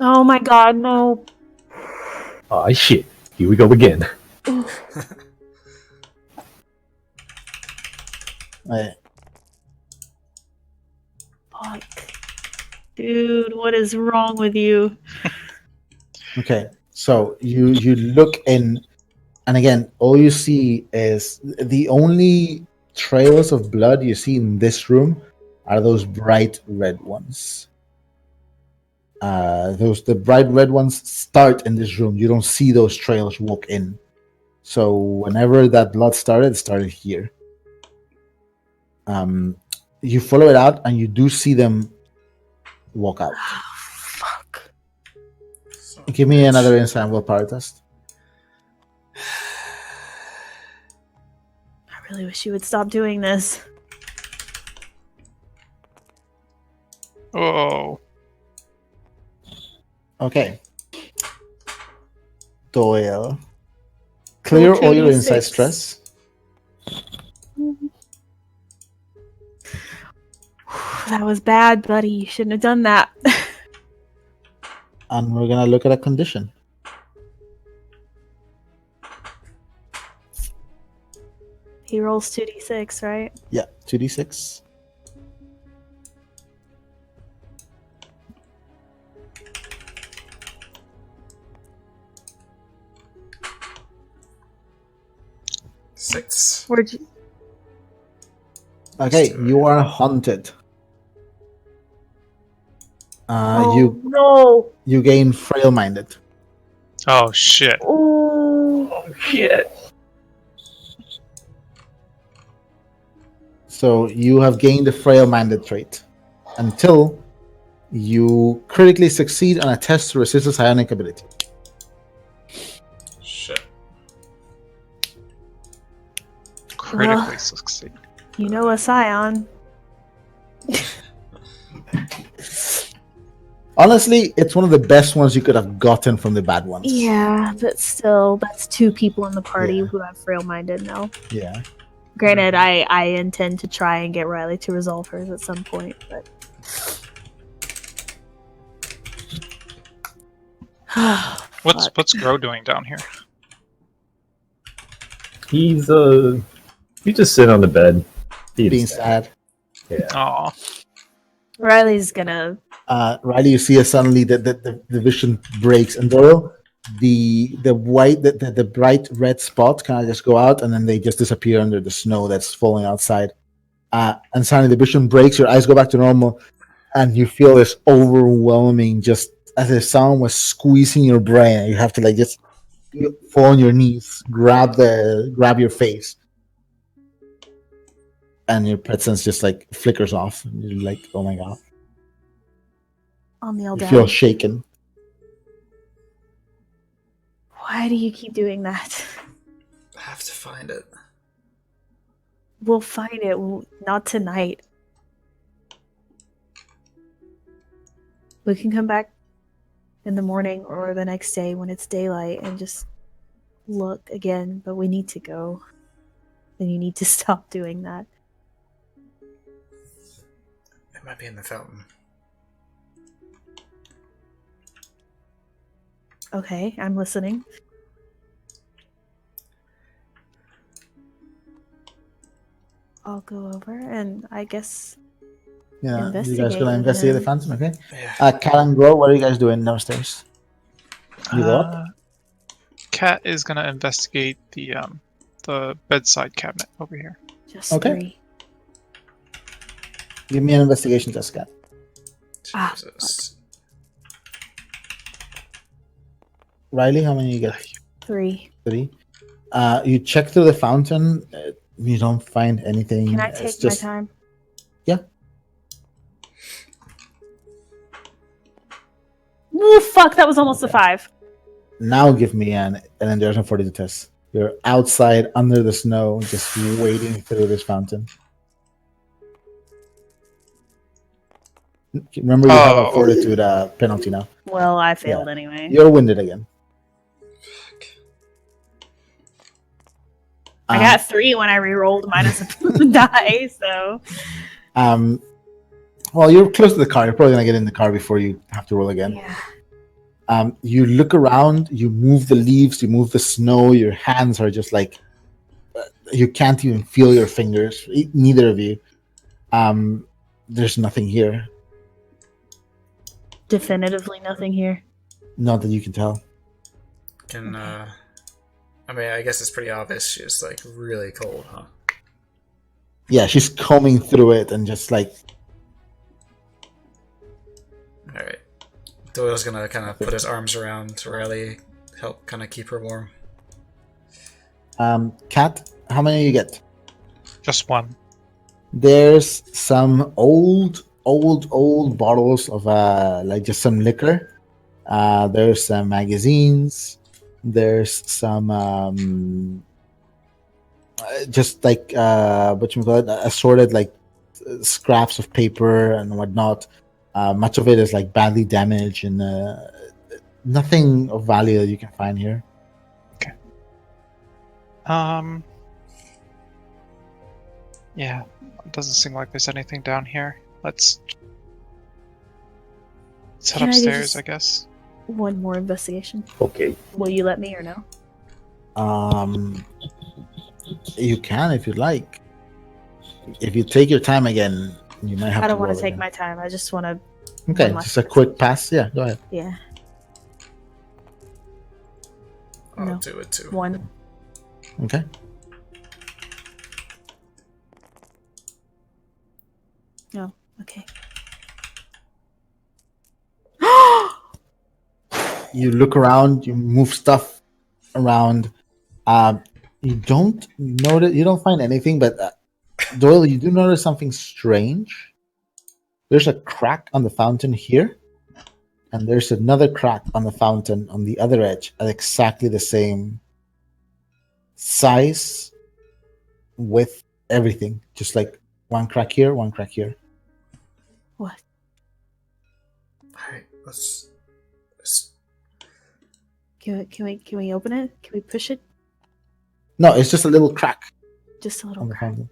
Oh my god, no. Aw, shit. Here we go again. Right. Fuck. Dude, what is wrong with you? Okay, so you look in, and again, all you see is the only trails of blood you see in this room are those bright red ones. The bright red ones start in this room. You don't see those trails walk in. So whenever that blood started, it started here. You follow it out, and you do see them walk out. Fuck. Give me another insight willpower test. I really wish you would stop doing this. Oh. Okay. Doyle. Clear all your 2d6. inside stress. That was bad, buddy. You shouldn't have done that. And we're gonna look at a condition. He rolls 2d6, right? Yeah, 2d6. Six. Where'd you... Okay, you are haunted. Oh, no. You gain frail minded. Oh shit. Oh, Shit. So you have gained the frail minded trait until you critically succeed on a test to resist a psionic ability. Shit. Critically succeed. you know a scion. Honestly, it's one of the best ones you could have gotten from the bad ones. Yeah, but still, that's 2 people in the party Yeah. who have frail-minded now. Yeah. Granted, I intend to try and get Riley to resolve hers at some point, but What's Fuck. what's Gro doing down here? He's just sitting on the bed, Being sad. Yeah. Aw. Riley's gonna. Riley, you see suddenly the vision breaks, and Doyle, the bright red spots kind of just go out, and then they just disappear under the snow that's falling outside. And suddenly the vision breaks, your eyes go back to normal, and you feel this overwhelming, just as if someone was squeezing your brain. You have to like just fall on your knees, grab your face, and your presence just like flickers off. And you're like, oh my god. I'll kneel You down. feel shaken. Why do you keep doing that? I have to find it. We'll find it. Not tonight. We can come back in the morning or the next day when it's daylight and just look again, but we need to go. Then you need to stop doing that. It might be in the fountain. Okay, I'm listening. I'll go over and I guess Yeah, you guys investigate gonna with investigate the him. phantom, okay? Yeah. Cat and Grow, what are you guys doing downstairs? You go up? Cat is gonna investigate the bedside cabinet over here. Just Okay. 3. Give me an investigation test, Cat. Ah, Jesus. Riley, how many you get? 3. 3. You check through the fountain. You don't find anything. Can I It's take just- my time? Yeah. Ooh, fuck, that was almost a 5. Now give me an endurance and fortitude test. You're outside under the snow, just wading through this fountain. Remember, you have a Oh. fortitude penalty now. Well, I failed anyway. You're winded again. I got 3 when I re-rolled minus a die, so... Well, you're close to the car. You're probably gonna get in the car before you have to roll again. Yeah. You look around. You move the leaves. You move the snow. Your hands are just like you can't even feel your fingers. Neither of you. There's nothing here. Definitively nothing here. Not that you can tell. I mean, I guess it's pretty obvious she's like really cold, huh? Yeah, she's combing through it and just like Alright. Doyle's gonna kind of put his arms around Riley, help kind of keep her warm. Cat, how many you get? Just one. There's some old bottles of like just some liquor. There's some magazines. There's some just like what you call it, assorted like scraps of paper and whatnot. Much of it is like badly damaged and nothing of value that you can find here. Yeah, it doesn't seem like there's anything down here. Let's head Can I upstairs, just- I guess. One more investigation. Okay. Will you let me or no? You can if you'd like. If you take your time again, you might have I don't want to take my time. I just want to... Okay, one last just a quick pass. Yeah, go ahead. Yeah. I'll No. do it too. 1. Okay. No. Okay. You look around, you move stuff around. You don't notice, you don't find anything, but Doyle, you do notice something strange. There's a crack on the fountain here, and there's another crack on the fountain on the other edge at exactly the same size, width, everything. Just like one crack here, one crack here. What? Alright, let's- Can we open it? Can we push it? No, it's just a little crack Just a little on the crack. fountain.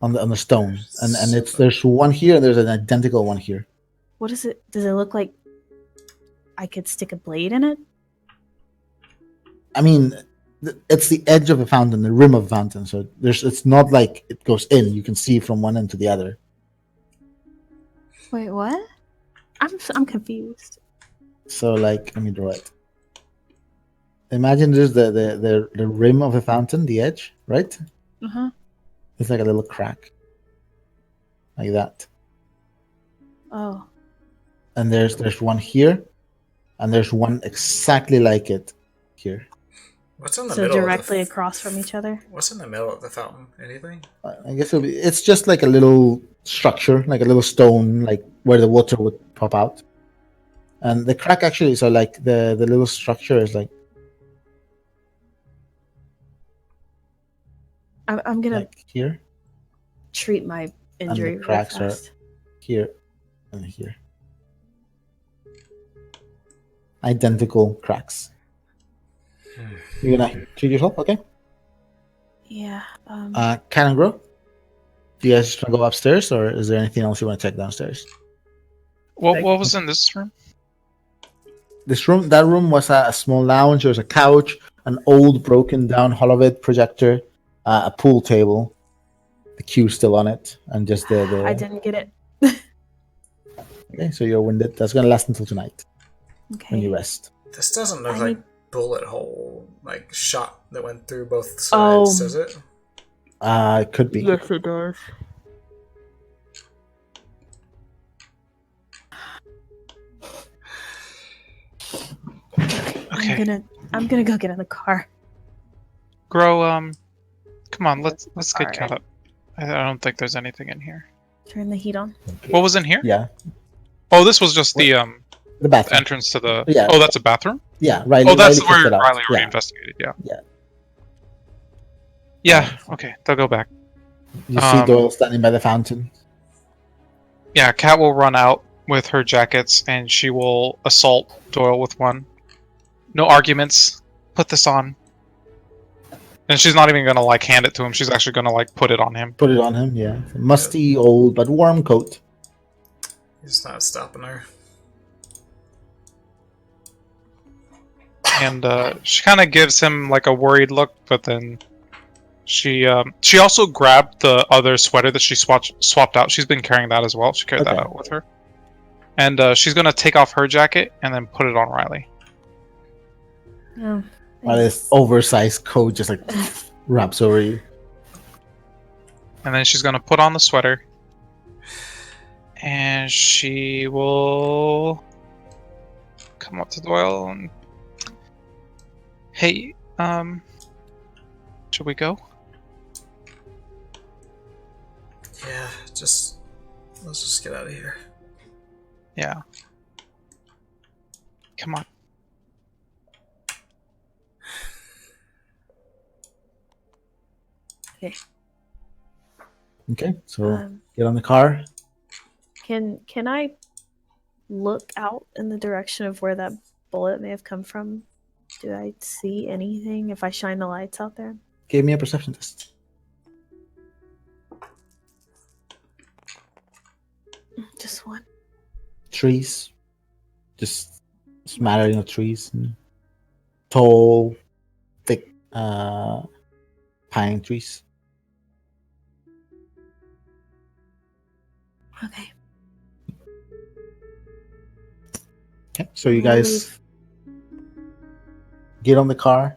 On the stone. And there's one here and there's an identical one here. What is it? Does it look like I could stick a blade in it? I mean, it's the edge of a fountain, the rim of a fountain. So it's not like it goes in. You can see from one end to the other. Wait, what? I'm confused. So let me draw it. Imagine there's the rim of a fountain, the edge, right? Uh-huh. It's like a little crack. Like that. Oh. And there's one here, and there's one exactly like it here. What's in the So middle? directly across from each other? What's in the middle of the fountain? Anything? I guess it's just like a little structure, like a little stone, like where the water would pop out. And the crack actually, so like the little structure is like I'm gonna here, treat my injury the real cracks are- fast. here, and here. Identical cracks. You're gonna treat yourself, okay? Yeah. Cannon Grow, do you guys just want to go upstairs, or is there anything else you want to check downstairs? What was in this room? That room was a small lounge. There was a couch, an old broken down Holovid projector, a pool table, the cue still on it, and just the. I didn't get it. Okay, so you're winded. That's gonna last until tonight Okay. when you rest. This doesn't look I like need- bullet hole, like shot that went through both sides, Oh. does it? It could be. Yes, it does. Okay. I'm gonna go get in the car. Grow, come on, let's get Alright. caught up. I don't think there's anything in here. Turn the heat on. What was in here? Yeah, Oh, this was just the the bathroom. entrance to the. Yeah. Oh, that's a bathroom. Yeah, Riley. Oh, that's Riley where kicked it out. Riley already Yeah. investigated. Yeah. Yeah. Yeah. Okay, they'll go back. You see Um, Doyle standing by the fountain. Yeah, Kat will run out with her jackets and she will assault Doyle with one. No arguments. Put this on. And she's not even gonna like hand it to him. She's actually gonna like put it on him. Put it on him. Yeah, it's a musty, old but warm coat. He's not stopping her. And she kind of gives him like a worried look, but then she also grabbed the other sweater that she swapped out. She's been carrying that as well. She carried that Okay. out with her. And she's gonna take off her jacket and then put it on Riley. Oh, While this oversized coat just like wraps over you. And then she's gonna put on the sweater. And she will come up to Doyle and hey, should we go? Yeah, let's just get out of here. Yeah. Come on. Okay, so Um, get on the car. can I look out in the direction of where that bullet may have come from? Do I see anything if I shine the lights out there? Give me a perception test. Just one. Trees, just smattering of trees, and tall, thick pine trees. Okay. Okay, so you I'll guys get on the car,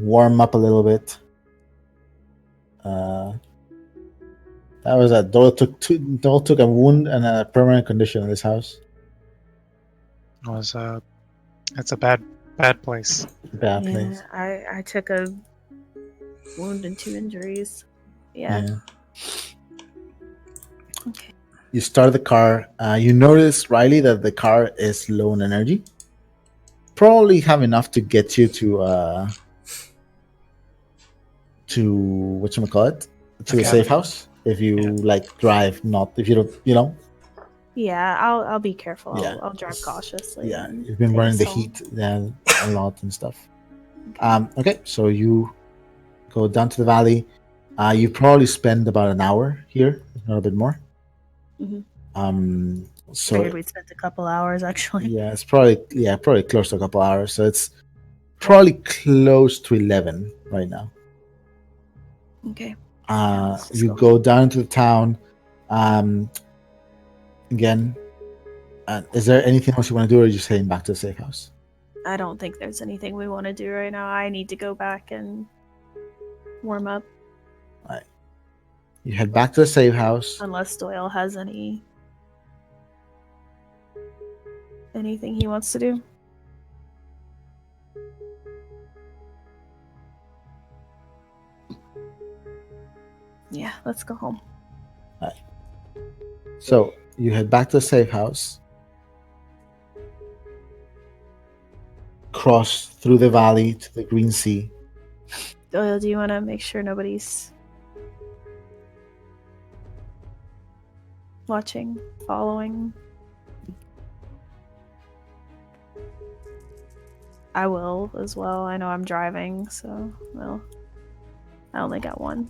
warm up a little bit. That was a Doyle took a wound and a permanent condition in this house. It was it's a bad place. Bad place. I took a wound and 2 injuries. Yeah. Okay. You start the car. You notice, Riley, that the car is low on energy. Probably have enough to get you to whatchamacallit? To the Okay. safe house. If you Yeah. like drive, not if you don't, you know. Yeah, I'll be careful. Yeah. I'll drive cautiously. Yeah, and you've been take running us the home. heat a lot and stuff. Okay, so you go down to the valley. You probably spend about an hour here, if not a bit more. Mhm. So Figured we'd spend a couple hours actually. yeah, it's probably close to a couple hours. So it's probably close to 11 right now. Okay. let's just You go. go down to the town. Again, is there anything else you want to do, or are you just heading back to the safe house? I don't think there's anything we want to do right now. I need to go back and warm up. You head back to the safe house. Unless Doyle has anything he wants to do. Yeah, let's go home. So you head back to the safe house, cross through the valley to the Green Sea. Doyle, do you want to make sure nobody's watching, following? I will as well. I know I'm driving, so, well, I only got one.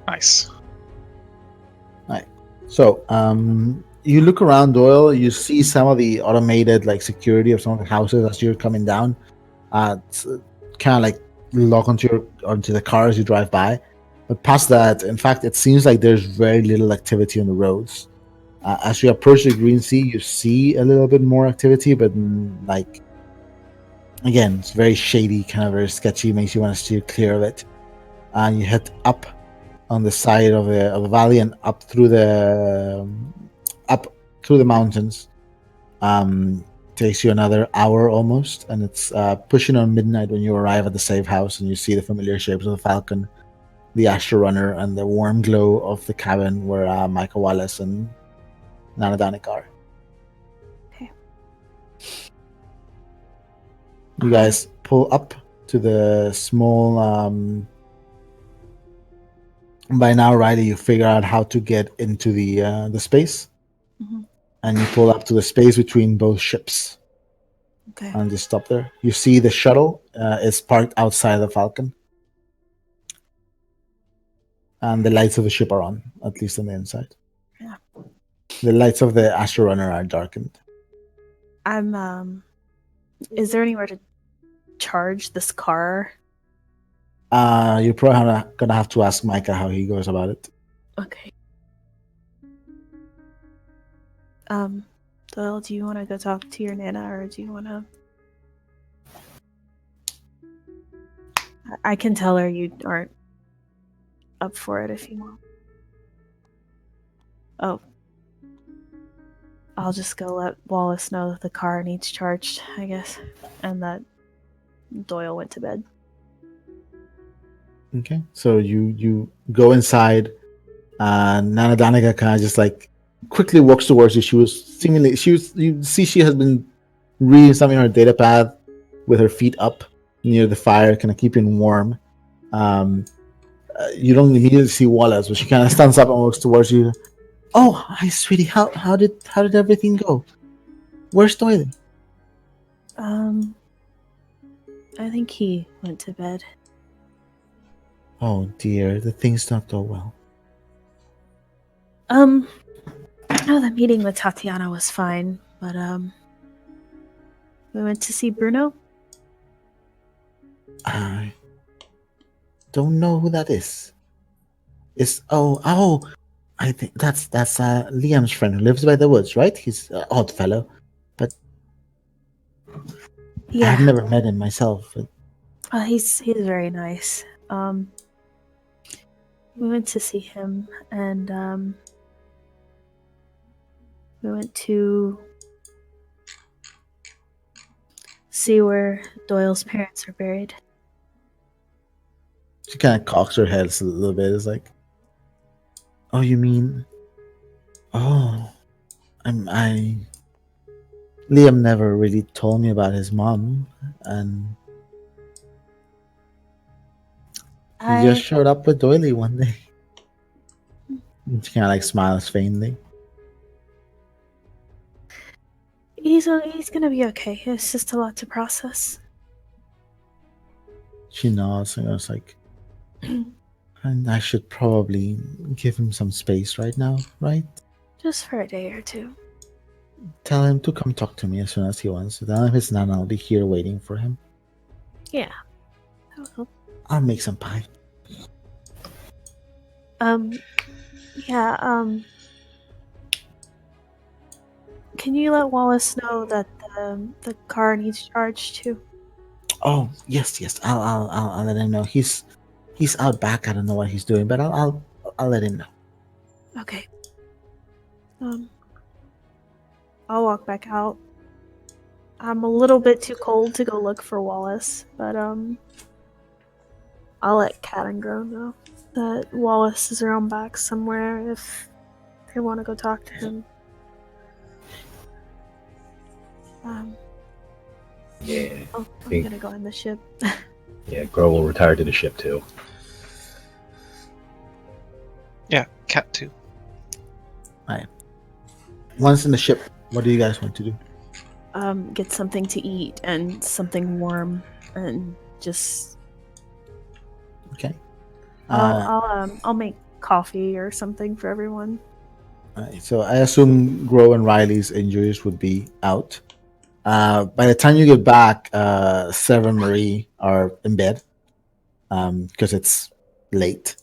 Nice. So you look around, Doyle. You see some of the automated security of some of the houses as you're coming down. It's kind of lock onto the car as you drive by. But past that, in fact, it seems like there's very little activity on the roads. As you approach the Green Sea, you see a little bit more activity, but again, it's very shady, kind of very sketchy. Makes you want to steer clear of it. And you head up on the side of the valley and up through the mountains. Takes you another hour almost, and it's pushing on midnight when you arrive at the safe house and you see the familiar shapes of the Falcon, the Astro Runner, and the warm glow of the cabin where Michael Wallace and Nana Danik are. Okay. You guys pull up to the small. By now, Riley, you figure out how to get into the space, and you pull up to the space between both ships. Okay. And just stop there. You see the shuttle is parked outside the Falcon, and the lights of the ship are on, at least on the inside. Yeah. The lights of the Astro Runner are darkened. Is there anywhere to charge this car? You're probably gonna have to ask Micah how he goes about it. Okay. Doyle, do you want to go talk to your Nana, or do you want to... I can tell her you aren't up for it if you want. Oh. I'll just go let Wallace know that the car needs charged, I guess. And that Doyle went to bed. Okay, so you go inside. Nana Danica kind of just quickly walks towards you. You see she has been reading something on her data pad with her feet up near the fire, kind of keeping warm. You don't immediately see Wallace, but she kind of stands up and walks towards you. Oh, hi, sweetie. How did everything go? Where's Doyle? I think he went to bed. Oh dear, the things don't go well. No, the meeting with Tatiana was fine, but we went to see Bruno. I don't know who that is. I think that's Liam's friend who lives by the woods, right? He's an odd fellow, but Yeah, I've never met him myself. But he's very nice. We went to see him, and we went to see where Doyle's parents are buried. she kind of cocks her head a little bit. It's oh, you mean? Oh, Liam never really told me about his mom. And he I just showed up with Doily one day. She kind of like smiles faintly. he's gonna be okay. It's just a lot to process. She nods and goes like, and I should probably give him some space right now, right? Just for a day or two. Tell him to come talk to me as soon as he wants. Tell him his Nana will be here waiting for him. Yeah. I will. I'll make some pie. Yeah, can you let Wallace know that the car needs charged too? Oh yes, yes. I'll let him know. He's out back. I don't know what he's doing, but I'll let him know. Okay. I'll walk back out. I'm a little bit too cold to go look for Wallace, but I'll let Cat and Grow know that Wallace is around back somewhere if they want to go talk to him. Yeah. I'm gonna go in the ship. Yeah, Grow will retire to the ship too. Yeah, cat too. Once in the ship, what do you guys want to do? Get something to eat and something warm, and just Okay. I'll make coffee or something for everyone. Alright, so I assume Grow and Riley's injuries would be out. By the time you get back, Sarah and Marie are in bed because it's late.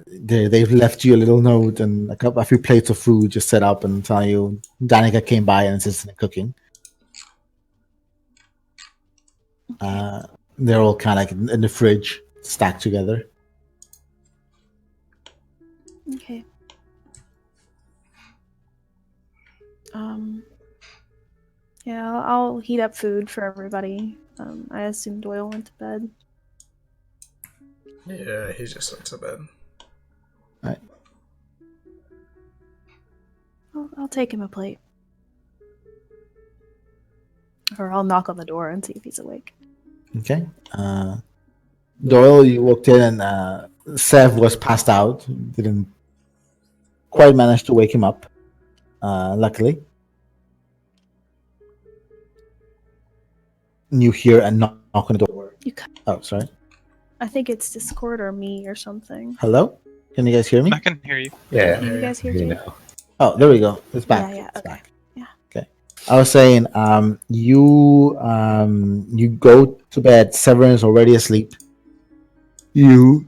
They've left you a little note and a few plates of food just set up and tell you Danica came by and assisted in cooking. They're all kind of like in the fridge, stacked together. Okay. Yeah, I'll heat up food for everybody. I assume Doyle went to bed. Yeah, he just went to bed. Alright. I'll take him a plate. Or I'll knock on the door and see if he's awake. Okay. Doyle, you walked in and Sev was passed out. Didn't quite manage to wake him up, luckily. You hear a knock on the door. Oh, sorry. I think it's Discord or me or something. Hello? Can you guys hear me? I can hear you. Yeah. Can you guys hear you Jake? know. Oh, there we go. It's back. Yeah, It's okay. back. Yeah. Okay. I was saying, you go to bed. Severin is already asleep. You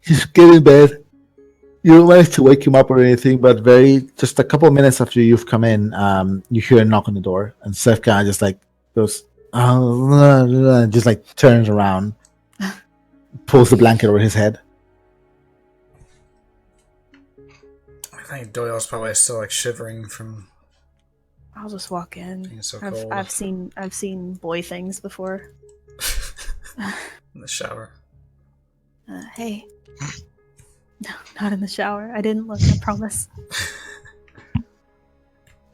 just get in bed. You don't manage to wake him up or anything, but just a couple minutes after you've come in, you hear a knock on the door, and Seth kind of just like goes, just like turns around, pulls the blanket over his head. I think Doyle's probably still like shivering from I'll just walk in. being so cold I've seen boy things before. in the shower. Hey. No, not in the shower. I didn't look, I promise.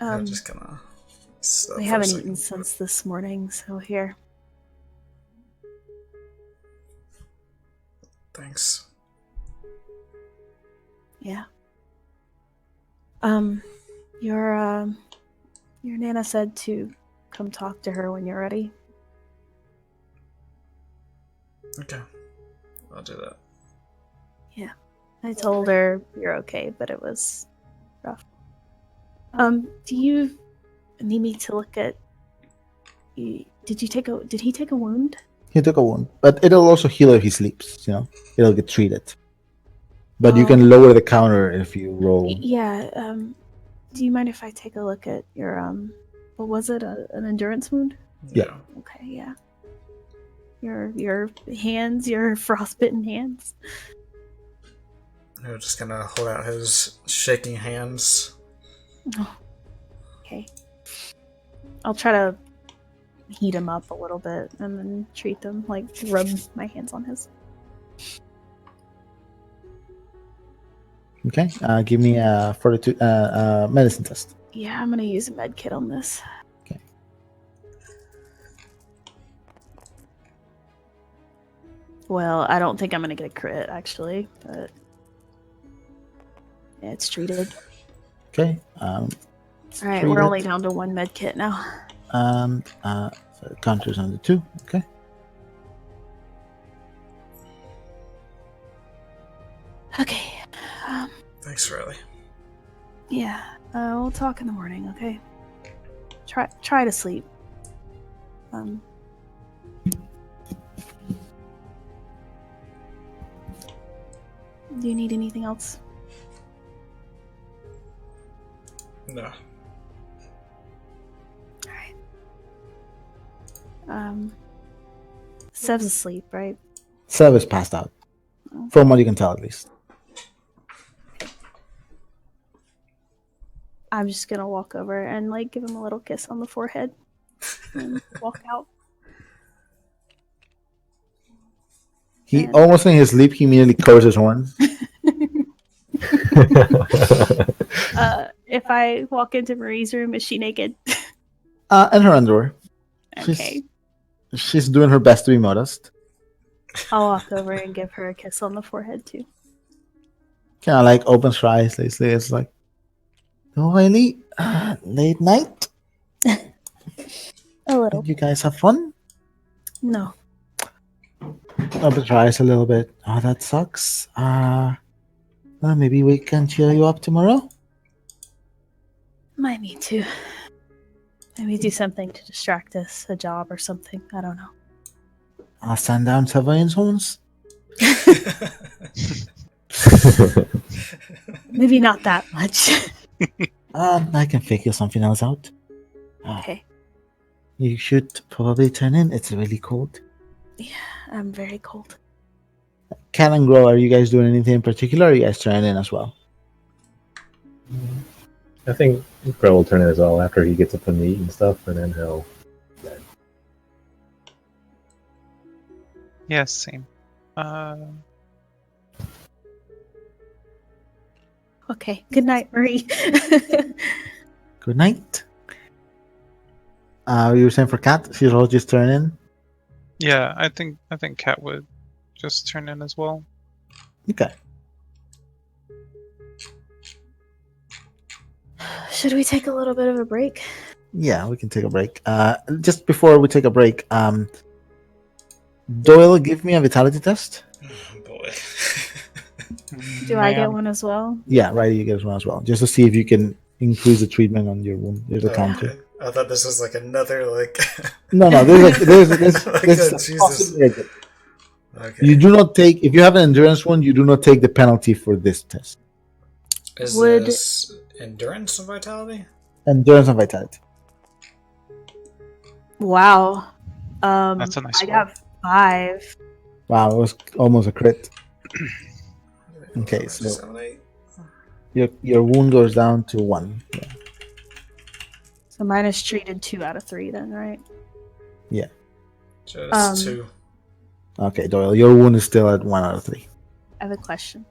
I'm just gonna. They haven't eaten since this morning, so here. Thanks. Yeah. Your Nana said to come talk to her when you're ready. Okay, I'll do that. Yeah. I told her you're okay, but it was rough. Do you need me to look at did he take a wound? He took a wound, but it'll also heal if he sleeps. It'll get treated. But you can lower the counter if you roll. Yeah. Do you mind if I take a look at your what was it? An endurance wound? Yeah. Okay. Yeah. Your hands, your frostbitten hands. I'm just gonna hold out his shaking hands. Oh. Okay. I'll try to heat him up a little bit and then treat them, like rub my hands on his. Okay. Give me a fortitude medicine test. Yeah, I'm gonna use a med kit on this. Okay. Well, I don't think I'm gonna get a crit actually, but yeah, it's treated. Okay. All right, we're only down to 1 med kit now. And so it counters on the 2. Okay. Okay. Thanks, Riley. Yeah. We'll talk in the morning. Okay. Try to sleep. Do you need anything else? No. Sev's asleep, right? Sev is passed out. From what you can tell, at least. I'm just gonna walk over and like give him a little kiss on the forehead and walk out. He almost in his sleep, he immediately covers his horns. If I walk into Marie's room, is she naked? And her underwear. Okay. She's doing her best to be modest. I'll walk over and give her a kiss on the forehead too. Kind of like opens her eyes. It's like, oh, really? Late night? A little. Did you guys have fun? No. Opens her eyes a little bit. Oh, that sucks. Well, maybe we can cheer you up tomorrow. Might need to. Maybe do something to distract us, a job or something. I don't know. I'll send down Savion's horns. Maybe not that much. I can figure something else out. Okay. You should probably turn in. It's really cold. Yeah, I'm very cold. Cat and Grow, are you guys doing anything in particular? Or are you guys turning in as well? I think Crow will turn in as well after he gets up from the eat and stuff, and then he'll. Yes, same. Okay. Good night, Marie. Good night. You were saying for Cat, she's all just turn in. Yeah, I think Cat would just turn in as well. Okay. Should we take a little bit of a break? Yeah, we can take a break. Just before we take a break, Doyle, give me a vitality test. Oh, boy. Do I get one as well? Yeah, right. You get one as well, just to see if you can increase the treatment on your wound. There's a counter. Okay. I thought this was like another like. No. There's Like, Jesus. possibility. Okay. You do not take if you have an endurance one. You do not take the penalty for this test. Is Would- this endurance and vitality? Endurance and vitality. Wow. That's a nice I roll. got 5. Wow, it was almost a crit. Okay, so 7, 8. your wound goes down to 1. Yeah. So mine is treated 2 out of 3 then, right? Just 2. Okay, Doyle, your wound is still at 1 out of 3. I have a question.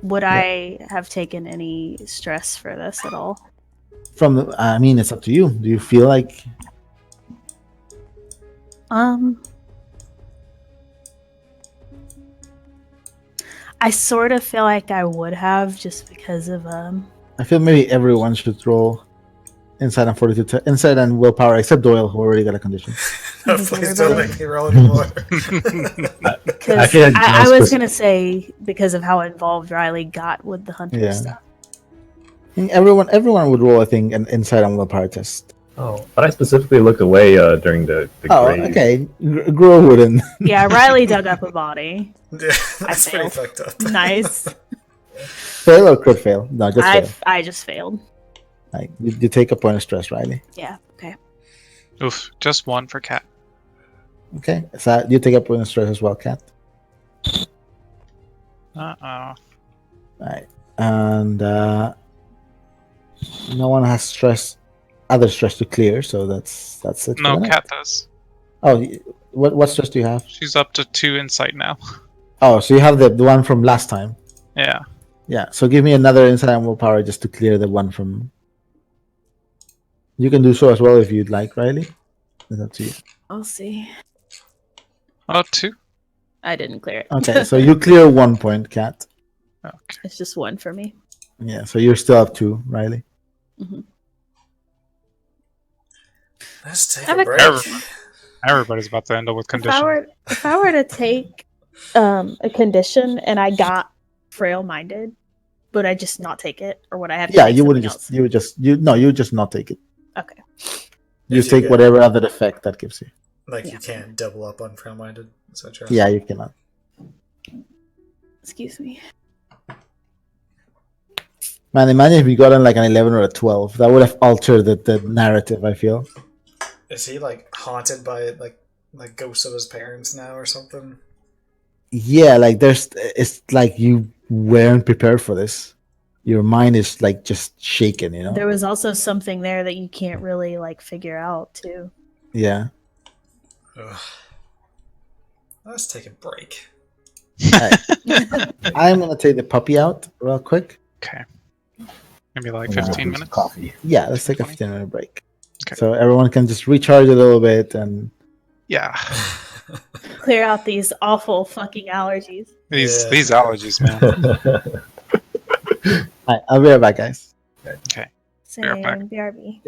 Would I have taken any stress for this at all? I mean, it's up to you. Do you feel like? I sort of feel like I would have just because of I feel maybe everyone should roll insight and fortitude, insight and willpower, except Doyle, who already got a condition. No, please don't make me roll anymore. because Actually, I no was spec- gonna say because of how involved Riley got with the hunter Yeah. stuff. I think everyone would roll, I think, an insight and willpower test. Oh, but I specifically looked away during the Oh, grave. okay. Grow wouldn't. Yeah, Riley dug up a body. Yeah, that's pretty failed. fucked up. Nice. Fail or could fail? No, just fail. I just failed. Like, you take a point of stress, Riley. Yeah. Okay. Oof, just 1 for Cat. Okay, so you take a point of stress as well, Cat. Uh-oh. Right, and no one has other stress to clear, so that's it. No, for the night. Cat does. Oh, what stress do you have? She's up to 2 insight now. Oh, so you have the one from last time. Yeah. Yeah, so give me another insight and willpower just to clear the one from. You can do so as well if you'd like, Riley. It's up to you. I'll see. Oh, 2. I didn't clear it. Okay, so you clear 1 point, Kat. Okay. It's just one for me. Yeah, so you're still up 2, Riley. Let's take Have a a break. Everybody's about to end up with condition. If I were to take a condition and I got frail minded, would I just not take it, or would I have to? Yeah, take you wouldn't something just you would just not take it. else? Okay. You If you take get- whatever other effect that gives you. Like you can't double up on frail-minded, etc. Yeah, you cannot. Excuse me. Man, imagine if you got like an 11 or a 12. That would have altered the narrative, I feel. Is he like haunted by like ghosts of his parents now or something? Yeah, like it's like you weren't prepared for this. Your mind is like just shaken, you know? There was also something there that you can't really like figure out too. Yeah. Ugh. Let's take a break. I'm gonna take the puppy out real quick. Okay. Maybe like And then 15 I'll do some minutes. Coffee. Yeah, let's take a 20? 15-minute break. Okay. So everyone can just recharge a little bit and Yeah. Clear out these awful fucking allergies. These allergies, man. Alright, I'll be right back, guys. Okay. Same, back. BRB.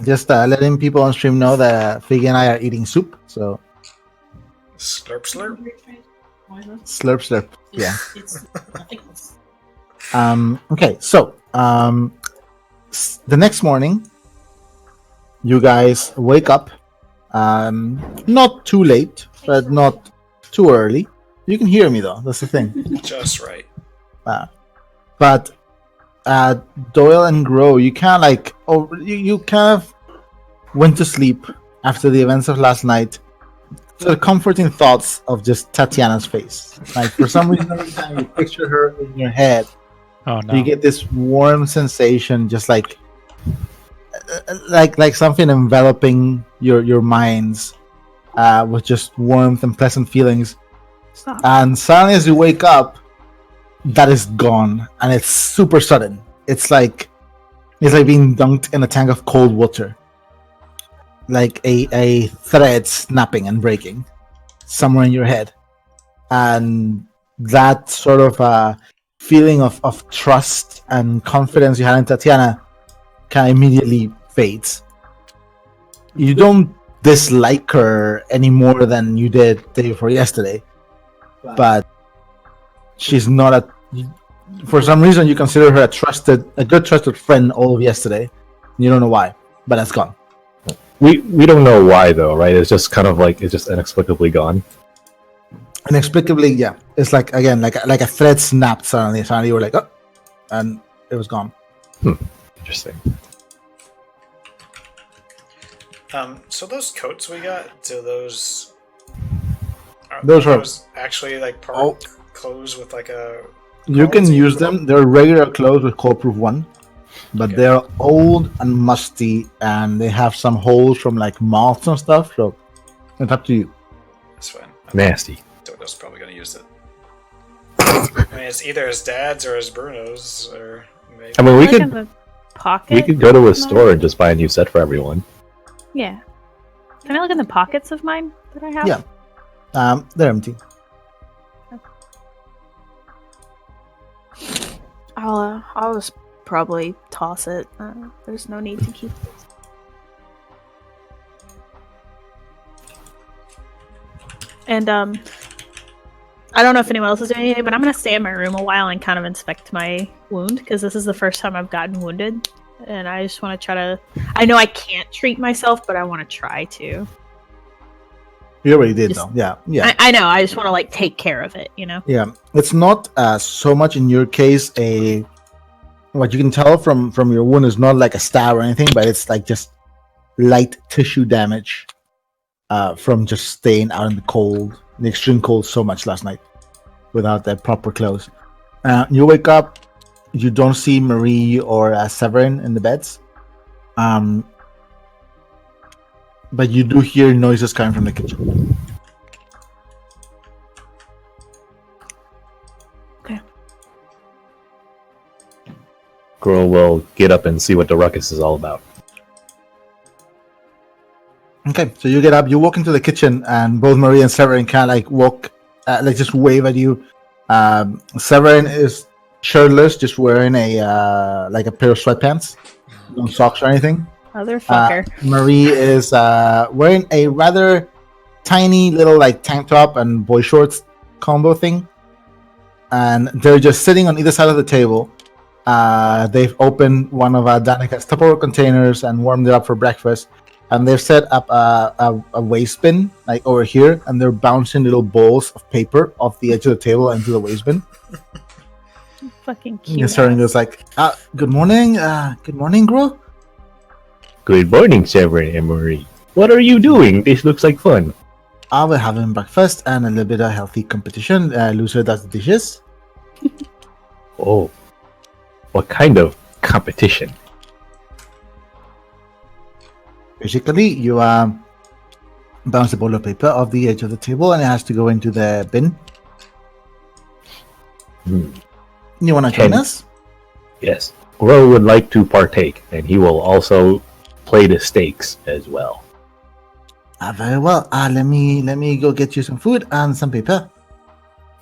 Just letting people on stream know that Figgy and I are eating soup. So Slurp slurp. slurp slurp. Yeah. Okay, so the next morning, you guys wake up, not too late, but not too early. You can hear me though. That's the thing. Just right. But Doyle and Grow, you kind of like, you kind of went to sleep after the events of last night. So the comforting thoughts of just Tatiana's face. Like for some reason, every time you picture her in your head, Oh no. you get this warm sensation, just like something enveloping your minds with just warmth and pleasant feelings. Stop. And suddenly, as you wake up, that is gone, and it's super sudden. It's like being dunked in a tank of cold water, like a thread snapping and breaking somewhere in your head, and that sort of feeling of trust and confidence you had in Tatiana kind of immediately fades. You don't dislike her any more than you did the day before yesterday, but she's not for some reason you consider her a good trusted friend all of yesterday. You don't know why, but that's gone. We don't know why though, right? It's just kind of like it's just inexplicably gone. Inexplicably, yeah. It's like again, like a thread snapped suddenly. Suddenly you were like, oh, and it was gone. Interesting. So those coats we got, do those Those are- actually like part Oh. clothes with like a You can quality? use them. They're regular clothes with cold-proof 1, but Okay. they're old and musty, and they have some holes from like moths and stuff. So it's up to you. That's fine. Nasty. Dodo's probably gonna use it. I mean, it's either his dad's or his Bruno's, or maybe. I mean, we Like in could the pocket. we could go to a mine? store and just buy a new set for everyone. Yeah. Can I look in the pockets of mine that I have? Yeah. They're empty. I'll just probably toss it. There's no need to keep it. And I don't know if anyone else is doing anything, but I'm gonna stay in my room a while and kind of inspect my wound because this is the first time I've gotten wounded, and I just want to try to. I know I can't treat myself, but I want to try to. You already did Just- though. Yeah. I know. I just want to like take care of it, you know. Yeah, it's not so much in your case what you can tell from your wound is not like a stab or anything, but it's like just light tissue damage from just staying out in the cold, the extreme cold so much last night without the proper clothes. You wake up. You don't see Marie or Severin in the beds. But you do hear noises coming from the kitchen. Girl will get up and see what the ruckus is all about. Okay, so you get up, you walk into the kitchen, and both Marie and Severin kind of like walk, like just wave at you. Severin is shirtless, just wearing a like a pair of sweatpants, no socks or anything. Motherfucker. Marie is wearing a rather tiny little like tank top and boy shorts combo thing, and they're just sitting on either side of the table. They've opened one of Danica's Tupperware containers and warmed it up for breakfast. And they've set up a waste bin like over here, and they're bouncing little balls of paper off the edge of the table into the waste bin. Fucking cute. And Severin goes like, "Good morning, girl." Good morning, Severin and Marie. What are you doing? This looks like fun. We're having breakfast and a little bit of healthy competition. Loser does the dishes. Oh, what kind of competition? Basically, you bounce a ball of paper off the edge of the table, and it has to go into the bin. You want to join us? Yes. Gro would like to partake, and he will also play the stakes as well. Very well. Let me go get you some food and some paper.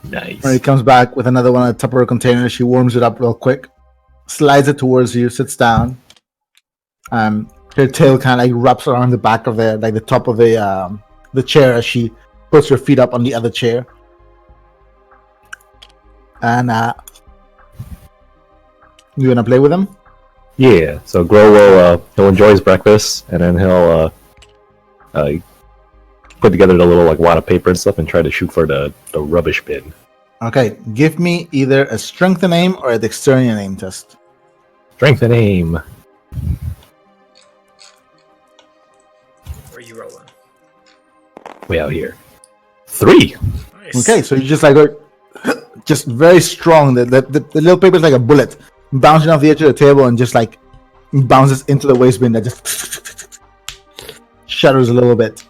Nice. When he comes back with another one of the Tupperware containers, she warms it up real quick, slides it towards you, sits down. Her tail kind of like wraps around the back of the top of the chair as she puts her feet up on the other chair. And you wanna play with him? Yeah. So Gro will he'll enjoy his breakfast, and then he'll put together the little like wad of paper and stuff, and try to shoot for the rubbish bin. Okay, give me either a strength and aim or a dexterity and aim test. Strength and aim. Where are you rolling? Way out here. 3. Nice. Okay, so you just like go, just very strong. The little paper is like a bullet, bouncing off the edge of the table and just like bounces into the waste bin that just shudders a little bit.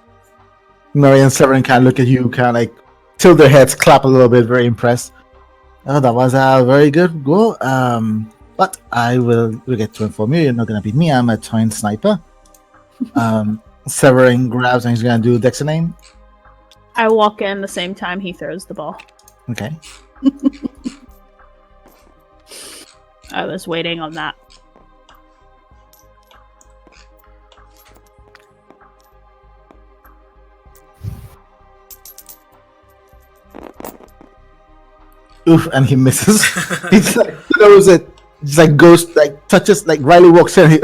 Mary and Severin kind of look at you, kind of like tilt their heads, clap a little bit, very impressed. Oh, that was a very good goal. But I will get to inform you, you're not going to beat me. I'm a trained sniper. Severin grabs and he's going to do dex and aim. I walk in the same time he throws the ball. Okay. I was waiting on that. Oof, and he misses. He's like, throws it, just like goes, like touches, like Riley walks in.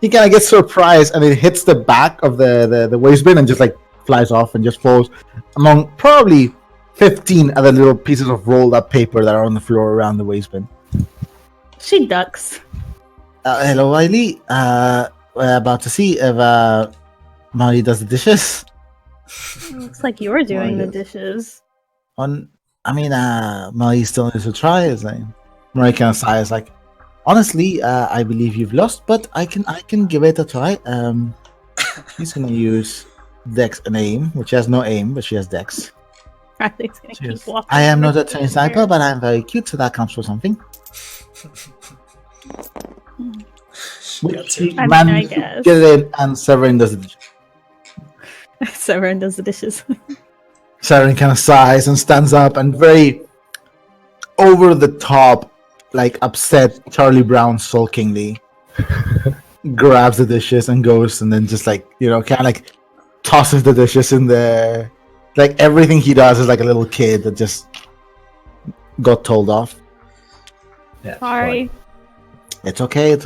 He kind of gets surprised, and it hits the back of the waste bin and just like flies off and just falls among probably 15 other little pieces of rolled up paper that are on the floor around the waste bin. She ducks. Hello, Riley. We're about to see if Molly does the dishes. Looks like you're doing the Yes. dishes. Molly still needs to try. Is like Molly kind of sighs, like, honestly, I believe you've lost, but I can give it a try. He's gonna use Dex and aim, which has no aim, but she has Dex. Riley's gonna keep walking. I am not a trained sniper, but I'm very cute, so that counts for something. Which she I manages to guess. get it in, and Severin does it. Severin does the dishes. Severin kind of sighs and stands up and very over the top, like upset Charlie Brown sulkingly grabs the dishes and goes, and then just like, kind of like tosses the dishes in the, like everything he does is like a little kid that just got told off. Yeah, Sorry. It's okay.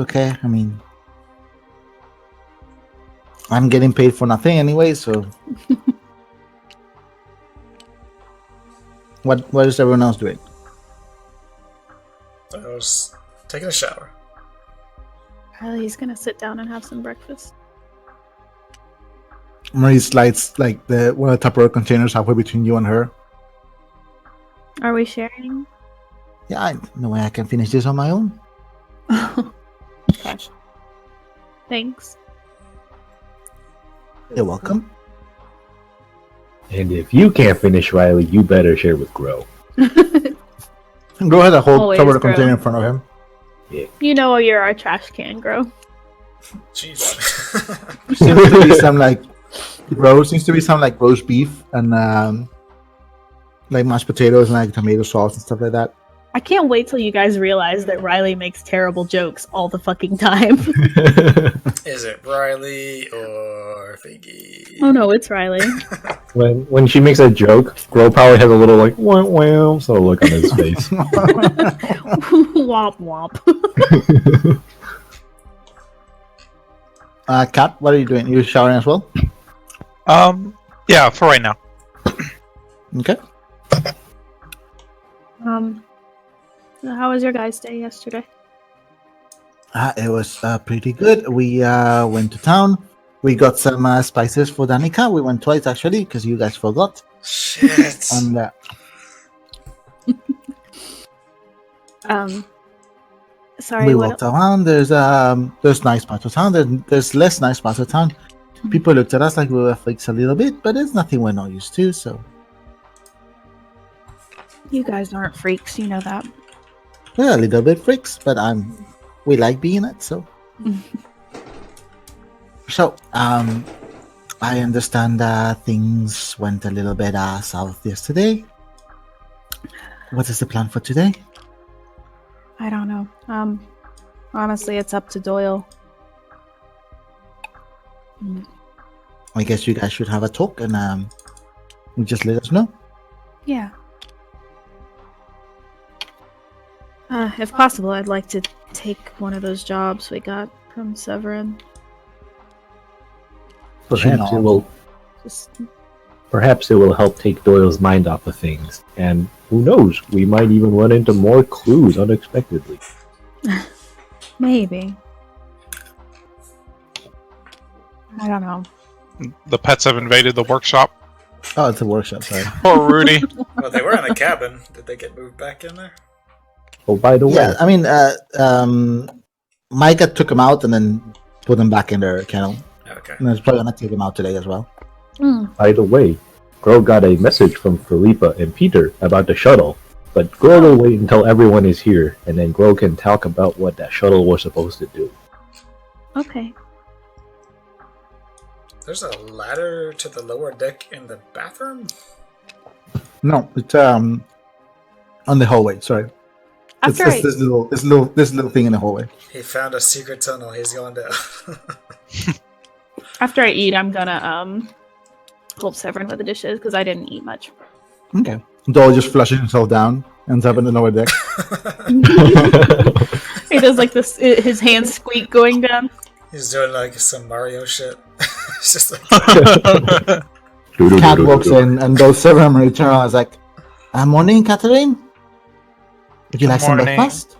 I'm getting paid for nothing anyway, so. What is everyone else doing? I was taking a shower. Riley's gonna sit down and have some breakfast. Marie slides like one of the Tupperware containers halfway between you and her. Are we sharing? Yeah, I know I can finish this on my own. Okay. Thanks. You're welcome. And if you can't finish Riley, you better share with Grow. Grow had a whole Always, Tupperware Grow. container in front of him. You know you're our trash can, Grow. Jeez. Seems to be some like roast beef and like mashed potatoes and like tomato sauce and stuff like that. I can't wait till you guys realize that Riley makes terrible jokes all the fucking time. Is it Riley or Figgy? Oh no, it's Riley. When she makes a joke, Grow probably has a little like wow sort of look on his face. Womp womp. Kat, what are you doing? You showering as well? Yeah, for right now. Okay. How was your guys' day yesterday? It was pretty good. We went to town. We got some spices for Danica. We went twice actually because you guys forgot. Shit. And Sorry, we what? walked around. There's nice parts of town. There's less nice parts of town. People looked at us like we were freaks a little bit, but it's nothing we're not used to. So You guys aren't freaks, you know that. we're a little bit freaks, but we like being it. So I understand things went a little bit south yesterday. What is the plan for today? I don't know. Honestly, it's up to Doyle. I guess you guys should have a talk and just let us know. Yeah. If possible, I'd like to take one of those jobs we got from Severin. Perhaps No. it will. Just Perhaps it will help take Doyle's mind off of things, and who knows, we might even run into more clues unexpectedly. maybe. I don't know. The pets have invaded the workshop. Oh, it's a workshop, sorry. Poor Rudy. Well, they were in the cabin. Did they get moved back in there? Oh, by the way, Yeah, I mean, Micah took him out and then put him back in their kennel. Okay. And it's probably gonna take him out today as well. Grow got a message from Philippa and Peter about the shuttle, but Grow will wait until everyone is here, and then Grow can talk about what that shuttle was supposed to do. Okay. There's a ladder to the lower deck in the bathroom? No, it's on the hallway. Sorry, After it's this little thing in the hallway. He found a secret tunnel. He's going down. After I eat, I'm gonna help Severin with the dishes because I didn't eat much. Okay. Doyle just flushes himself down, ends up in the lower deck. He does like this. His hands squeak going down. He's doing like some Mario shit. It's just like, Cat walks in, and those Severin return. I was like, "Morning, Catherine. Would you like some Morning. breakfast?"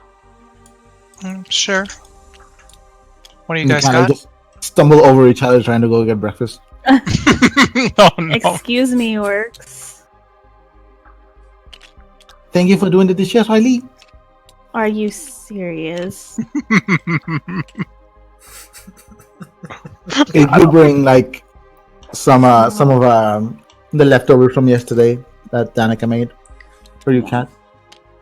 Sure. What do you And guys kinda got? just stumble over each other trying to go get breakfast. Oh no. Excuse me, works. Thank you for doing the dishes, Riley. Are you serious? It do bring like some of the leftovers from yesterday that Danica made for you, Cat.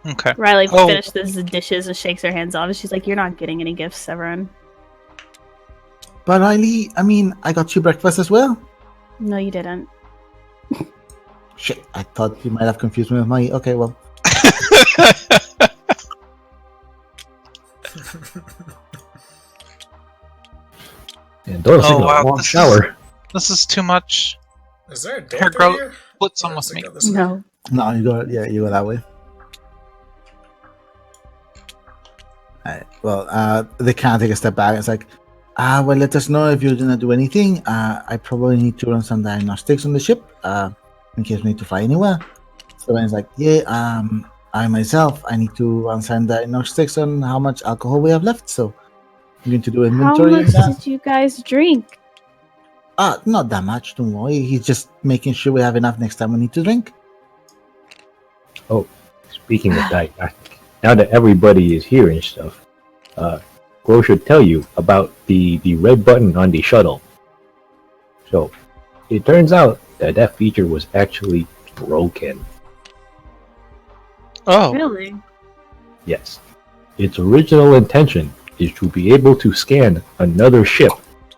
Okay. Riley Oh. finishes the dishes and shakes her hands off. She's like, "You're not getting any gifts, Severin." But Riley, I mean, I got you breakfast as well. No, you didn't. Shit, I thought you might have confused me with my. Okay, well, And Doyle's Oh, taking wow, a long this is- shower. This is too much. is there a Here, damper grow- here? Split some Or with does it me. go this way? No. no, you go that way. Alright, well, they can't take a step back. It's like, well, let us know if you're gonna do anything. I probably need to run some diagnostics on the ship, in case we need to fly anywhere. So then it's like, yeah, I myself, I need to run some diagnostics on how much alcohol we have left. So I'm going to do How inventory much of that. did you guys drink? Not that much, don't worry. He's just making sure we have enough next time we need to drink. Speaking of diagnostic, now that everybody is here and stuff, Gro should tell you about the red button on the shuttle. So, it turns out that feature was actually broken. Oh, Really? Yes. Its original intention is to be able to scan another ship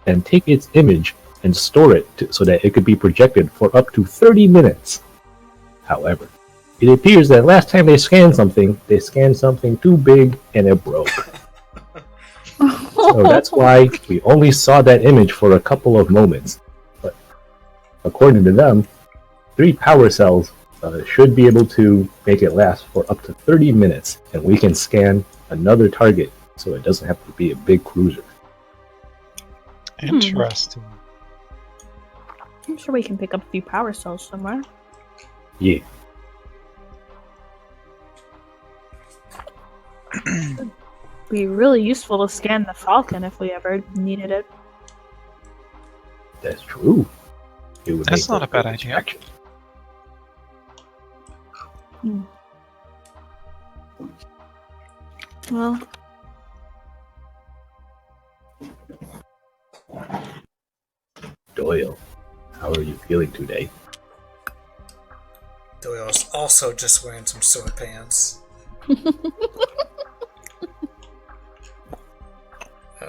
and take its image and store it so that it could be projected for up to 30 minutes. However, it appears that last time they scanned something too big and it broke. So that's why we only saw that image for a couple of moments. But according to them, 3 power cells should be able to make it last for up to 30 minutes, and we can scan another target so it doesn't have to be a big cruiser. Interesting. I'm sure we can pick up a few power cells somewhere. Yeah. Be really useful to scan the Falcon if we ever needed it. That's true. It would That's make not a for bad good idea. distraction. Well, Doyle, how are you feeling today? Doyle's also just wearing some sweatpants.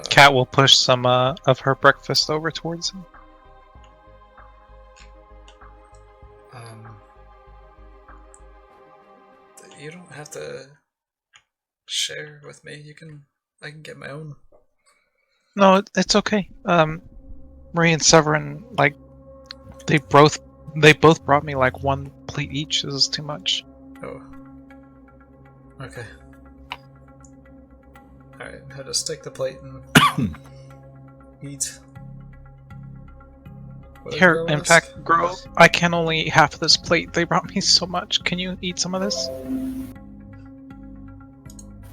Cat will push some of her breakfast over towards him. You don't have to share with me. I can get my own. No, it's okay. Marie and Severin, like, they both brought me like 1 plate each. This is too much. Oh. Okay. Alright, I'll just take the plate and eat. What did Here, Gro in ask? fact, Gro, I can only eat half of this plate. They brought me so much. Can you eat some of this?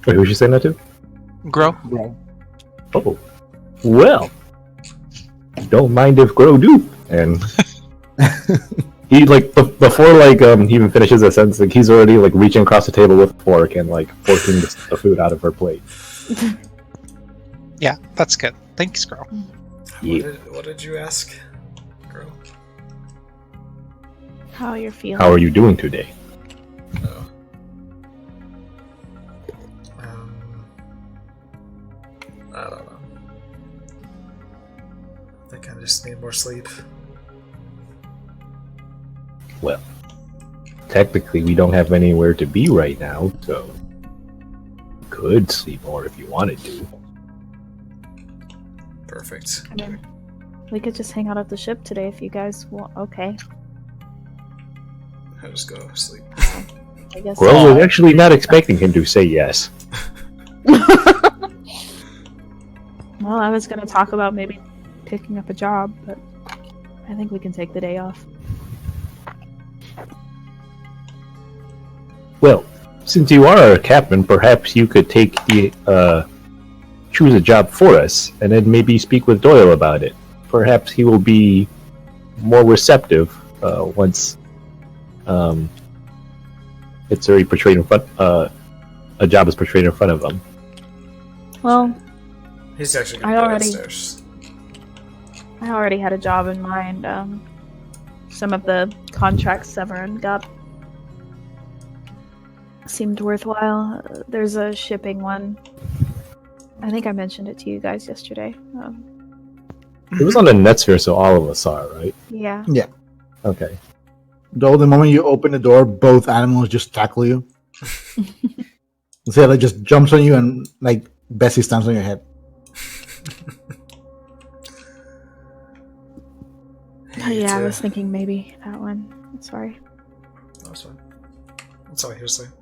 Wait, who's she saying that to? Gro? Oh. Well. Don't mind if Gro do. And he before he even finishes a sentence, like he's already like reaching across the table with a fork and like forking the food out of her plate. Yeah, that's good. Thanks, Gro. Yeah. What did you ask, Gro? how you're feeling? How are you doing today? Oh. I don't know. I think I just need more sleep. Well, technically we don't have anywhere to be right now, so you could sleep more if you wanted to. Perfect. I mean, we could just hang out at the ship today if you guys want. Okay. I'll just go sleep. I guess. Gro was actually not expecting him to say yes. Well, I was going to talk about maybe picking up a job, but I think we can take the day off. Well, since you are a captain, perhaps you could take choose a job for us, and then maybe speak with Doyle about it. Perhaps he will be more receptive once it's already portrayed in front. A job is portrayed in front of him. Well, He's actually I going to go already- downstairs. I already had a job in mind. Some of the contracts Severin got seemed worthwhile. There's a shipping one. I think I mentioned it to you guys yesterday. It was on the Netsphere, so all of us saw it, right? Yeah. Okay. Though the moment you open the door, both animals just tackle you. Zayla just jumps on you and like Bessie stands on your head. Oh, yeah, I was thinking maybe that one. Sorry. That's fine. That's all he was saying.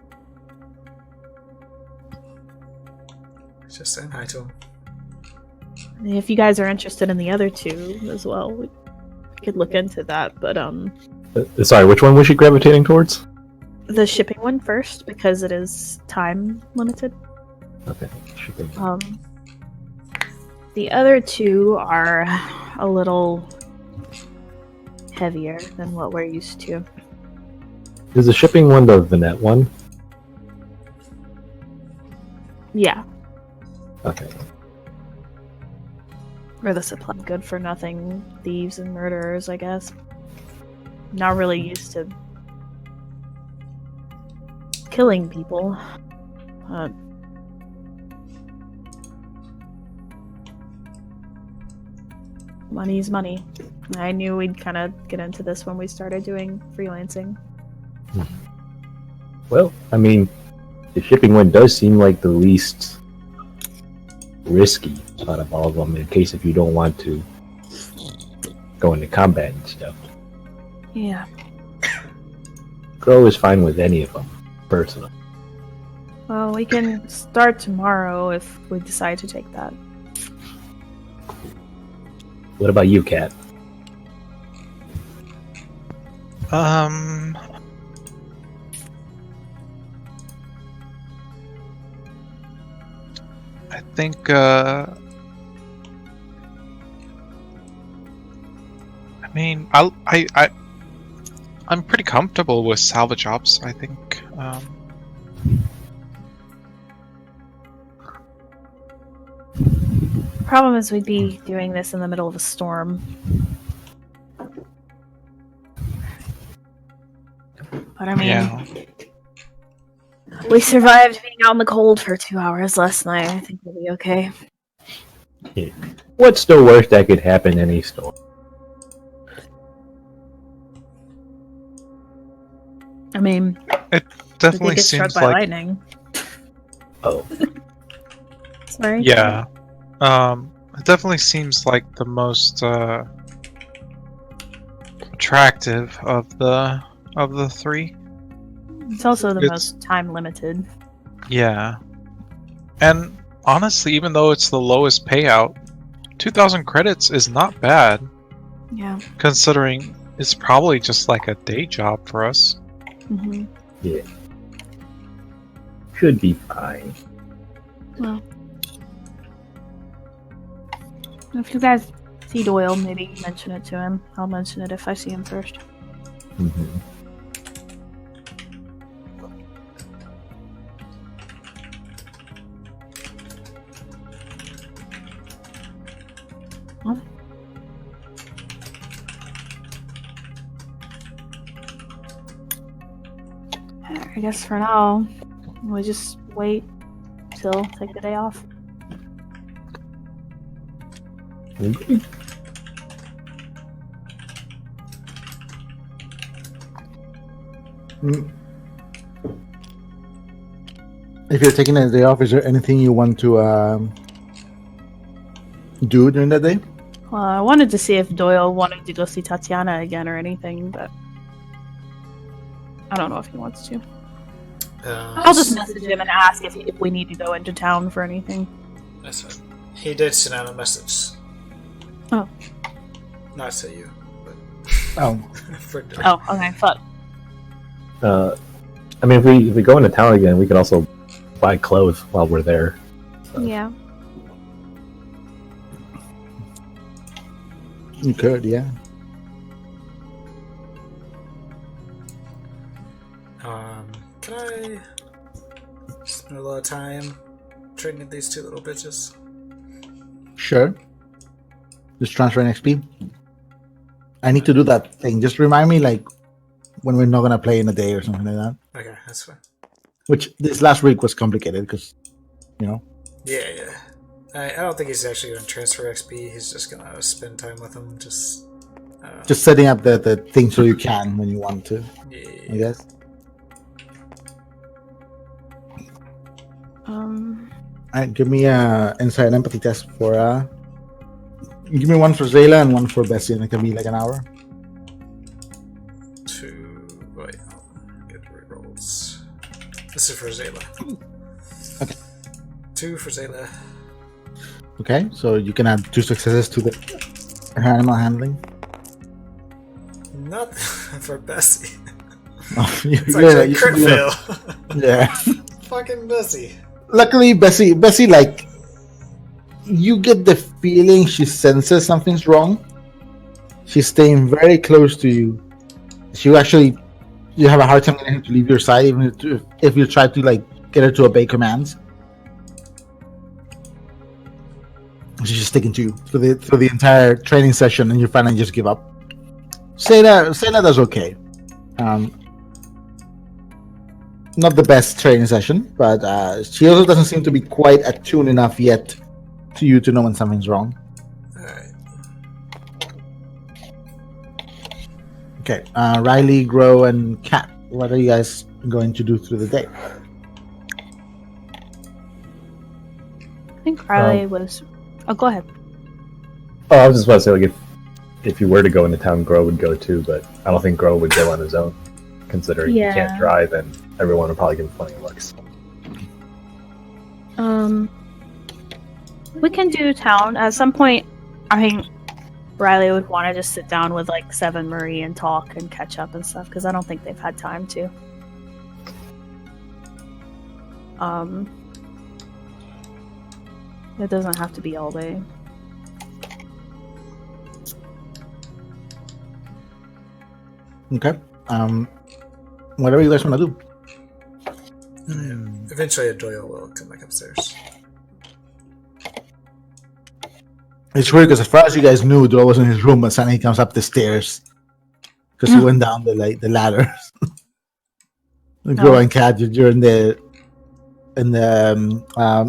Just saying hi to him. If you guys are interested in the other two as well, we could look into that. But Sorry, which one was she gravitating towards? the shipping one first because it is time limited. Okay. Shipping. The other two are a little heavier than what we're used to. Is the shipping one the Vinet one? Yeah. Okay. Or the supply good for nothing thieves and murderers, I guess. Not really used to killing people. Money's money. I knew we'd kind of get into this when we started doing freelancing. Well, I mean, the shipping one does seem like the least risky out of all of them, in case if you don't want to go into combat and stuff. Yeah. Crow is fine with any of them, personally. Well, we can start tomorrow if we decide to take that. What about you, Kat? I think, I'm pretty comfortable with salvage ops, I think. Problem is we'd be doing this in the middle of a storm. But I mean, Yeah. we survived being out in the cold for 2 hours last night. I think we'll be okay. Yeah. What's the worst that could happen in a storm? I mean, we Definitely could get struck seems by like lightning. Oh, Sorry? Yeah. It definitely seems like the most attractive of the three. It's also the It's- most time limited. Yeah. And honestly, even though it's the lowest payout, 2,000 credits is not bad, Yeah. considering it's probably just like a day job for us. Mm-hmm. yeah. Should be fine. Well, if you guys see Doyle, maybe mention it to him. I'll mention it if I see him first. Mm-hmm. I guess for now, we'll just wait till take the day off. Okay. If you're taking a day off, is there anything you want to do during that day? Well, I wanted to see if Doyle wanted to go see Tatiana again or anything, but I don't know if he wants to. I'll just message him and ask if we need to go into town for anything. That's fine. He did send out a message. Oh. Not to you, but Oh, for Doyle. Oh, okay, fuck. I mean, if we go into town again, we could also buy clothes while we're there. So. Yeah. you could, yeah. Can I spend a lot of time training these two little bitches? Sure. Just transfer an XP. I need to do that thing. Just remind me, like, when we're not gonna play in a day or something like that. Okay, that's fine. Which this last week was complicated because, you know. Yeah. I don't think he's actually going to transfer XP. He's just going to spend time with them. Just Setting up the thing so you can when you want to. yeah. I guess. Alright, give me a insight and empathy test for give me one for Zayla and one for Bessie, and it can be like an hour. Wait, I'll get the rerolls. This is for Zayla. Okay. 2 for Zayla. Okay, so you can add 2 successes to her animal handling. Not for Bessie. Oh, It's actually a crit fail. Yeah. Fucking Bessie. Luckily, Bessie, like, you get the feeling she senses something's wrong. She's staying very close to you. You have a hard time getting her to leave your side, even if you try to, like, get her to obey commands. She's just sticking to you through the entire training session, and you finally just give up. Sena does okay. Not the best training session, but she also doesn't seem to be quite attuned enough yet to you to know when something's wrong. Alright. Okay, Riley, Grow, and Kat, what are you guys going to do through the day? I think Riley was. Oh, go ahead. Oh, I was just about to say, like, if you were to go into town, Grow would go too, but I don't think Grow would go on his own, considering he can't Yeah. drive, and everyone would probably give him plenty of looks. We can do town at some point. I think Riley would want to just sit down with like Seven Marie and talk and catch up and stuff because I don't think they've had time to. It doesn't have to be all day. Okay. Whatever you guys want to do. Eventually, Doyle will come back upstairs. It's weird because as far as you guys knew, Doyle was in his room, but suddenly he comes up the stairs because he went down the ladders. Grow and Kat, you're in the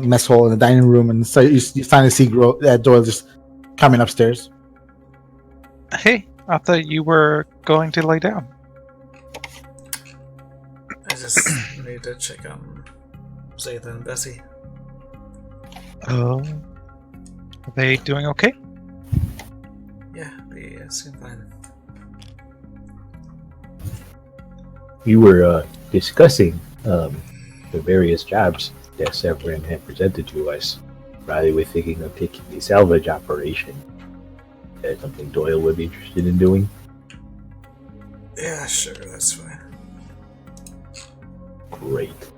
mess hall in the dining room, and so you finally see Doyle just coming upstairs. Hey, I thought you were going to lay down. I just need to check on Zathan and Bessie. Oh. Are they doing okay? Yeah, they seem fine. You were discussing the various jobs that Severin had presented to us. Riley was thinking of taking the salvage operation. Is that something Doyle would be interested in doing? Yeah, sure, that's fine. Great.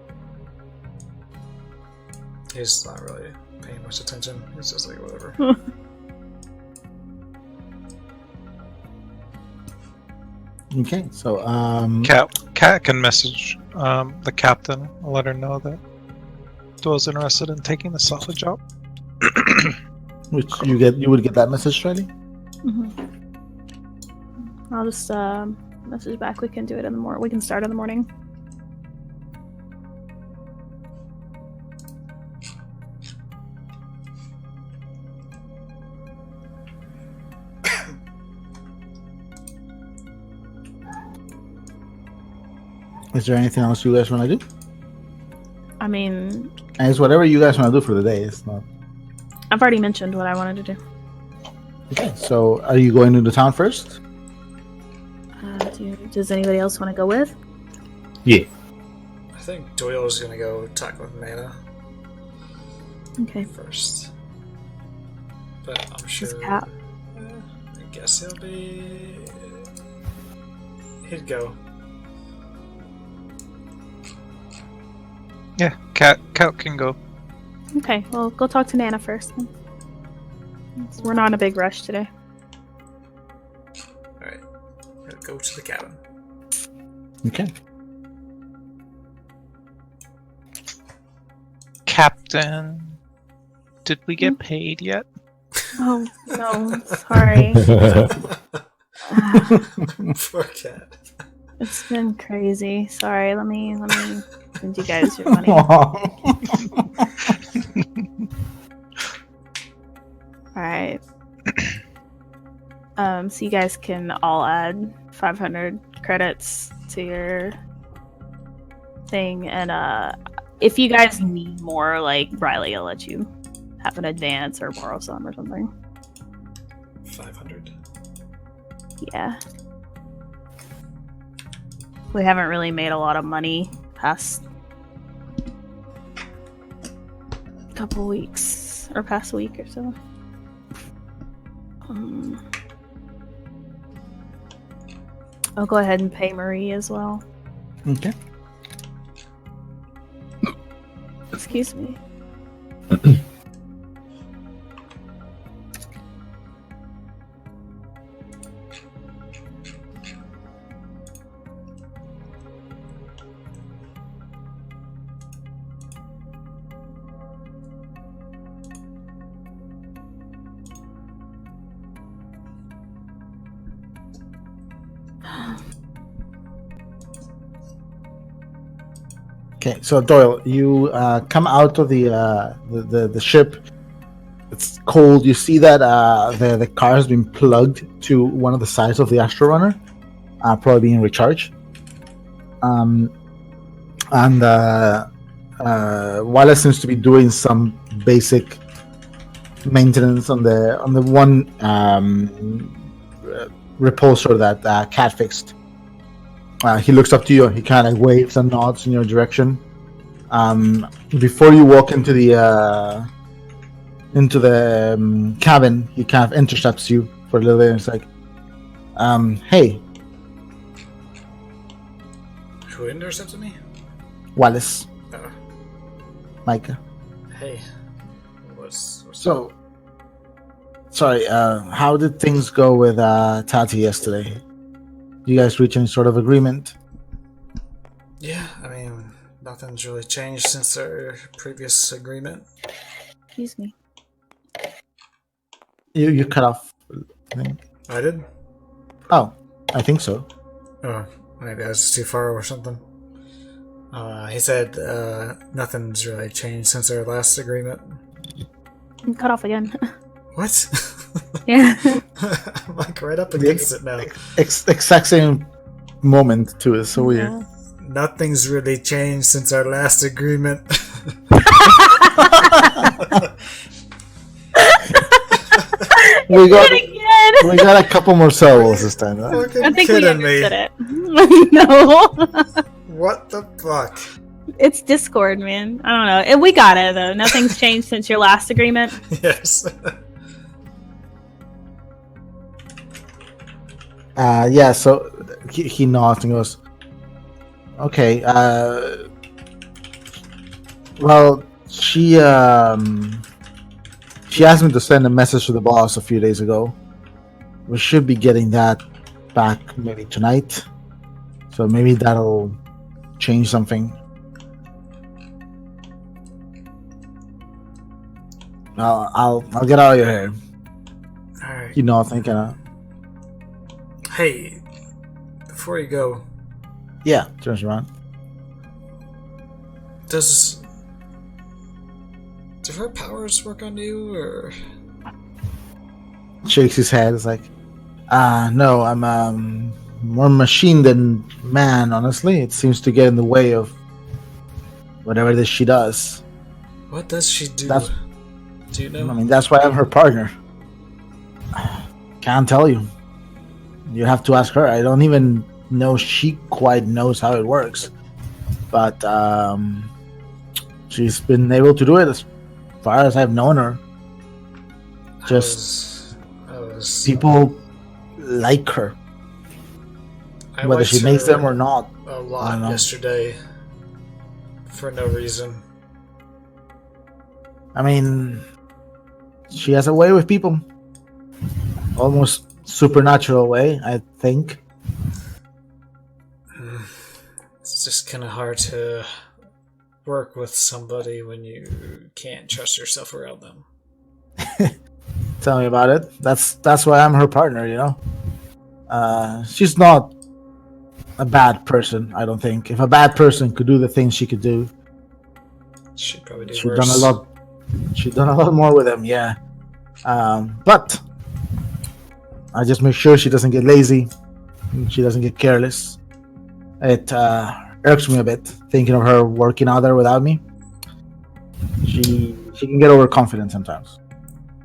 He's not really paying much attention. He's just like, whatever. Okay, so Cat can message the captain and let her know that Doyle's interested in taking the salvage job. which you would get that message, Riley? I'll just message back. We can do it in the morning. We can start in the morning. Is there anything else you guys want to do? I mean, And it's whatever you guys want to do for the day. It's not. I've already mentioned what I wanted to do. Okay, so are you going to the town first? Does anybody else want to go with? Yeah. I think Doyle's gonna go talk with Nana Okay. first. But I'm sure. Cat. I guess he'd go. Yeah, Cat can go. Okay, well, go talk to Nana first. Then. We're not in a big rush today. Alright. Gotta go to the cabin. Okay. Captain, did we get paid yet? Oh no, sorry. Poor cat. It's been crazy. Sorry. Let me send you guys your money. Alright. So you guys can all add 500 credits to your thing, and if you guys need more, like Riley will let you have an advance or borrow some or something. 500. Yeah. We haven't really made a lot of money past couple weeks or past week or so. I'll go ahead and pay Marie as well. Okay. Excuse me. Okay, so Doyle, you come out of the ship. It's cold. You see that the car has been plugged to one of the sides of the Astro Runner, probably being recharged. And Wallace seems to be doing some basic maintenance on the one repulsor that Cat fixed. He looks up to you. He kind of waves and nods in your direction. Before you walk into the cabin, he kind of intercepts you for a little bit. And it's like, "Hey, Who intercepted me? Wallace, Oh, Micah." hey. What's So, sorry. How did things go with Tati yesterday? You guys reach any sort of agreement? Yeah, I mean, nothing's really changed since our previous agreement. Excuse me. You cut off. I think. I did? Oh, I think so. Oh, maybe I was too far or something. He said nothing's really changed since our last agreement. I'm cut off again. What? Yeah. I'm like right up against it now. Exact same moment too. It's so weird. Yeah. Nothing's really changed since our last agreement. we got Did it again. we got a couple more syllables this time. Right? Fucking I think we kidding me. understood it. No. What the fuck? It's Discord, man. I don't know. We got it though. Nothing's changed since your last agreement. Yes. Yeah. So he nods and goes, "Okay. Well, she asked me to send a message to the boss a few days ago. We should be getting that back maybe tonight. So maybe that'll change something." I'll get out of your hair. Alright. You know, thinking, Hey, before you go, yeah, turns around. do her powers work on you, or? Shakes his head. It's like, no, I'm more machine than man, honestly. It seems to get in the way of whatever it is she does. What does she do? That's- Do you know? I mean, that's why I'm her partner. Can't tell you. You have to ask her. I don't even know she quite knows how it works. But she's been able to do it as far as I've known her. Just I was people like her, I whether liked she makes her them or not. a I lot don't know. yesterday for no reason. I mean, she has a way with people. Almost supernatural way, I think. It's just kind of hard to work with somebody when you can't trust yourself around them. Tell me about it. That's why I'm her partner, you know. She's not a bad person, I don't think. If a bad person could do the things she could do, She'd probably do she'd worse. done a lot. She'd done a lot more with them, yeah. But I just make sure she doesn't get lazy, and she doesn't get careless. It irks me a bit thinking of her working out there without me. She can get overconfident sometimes.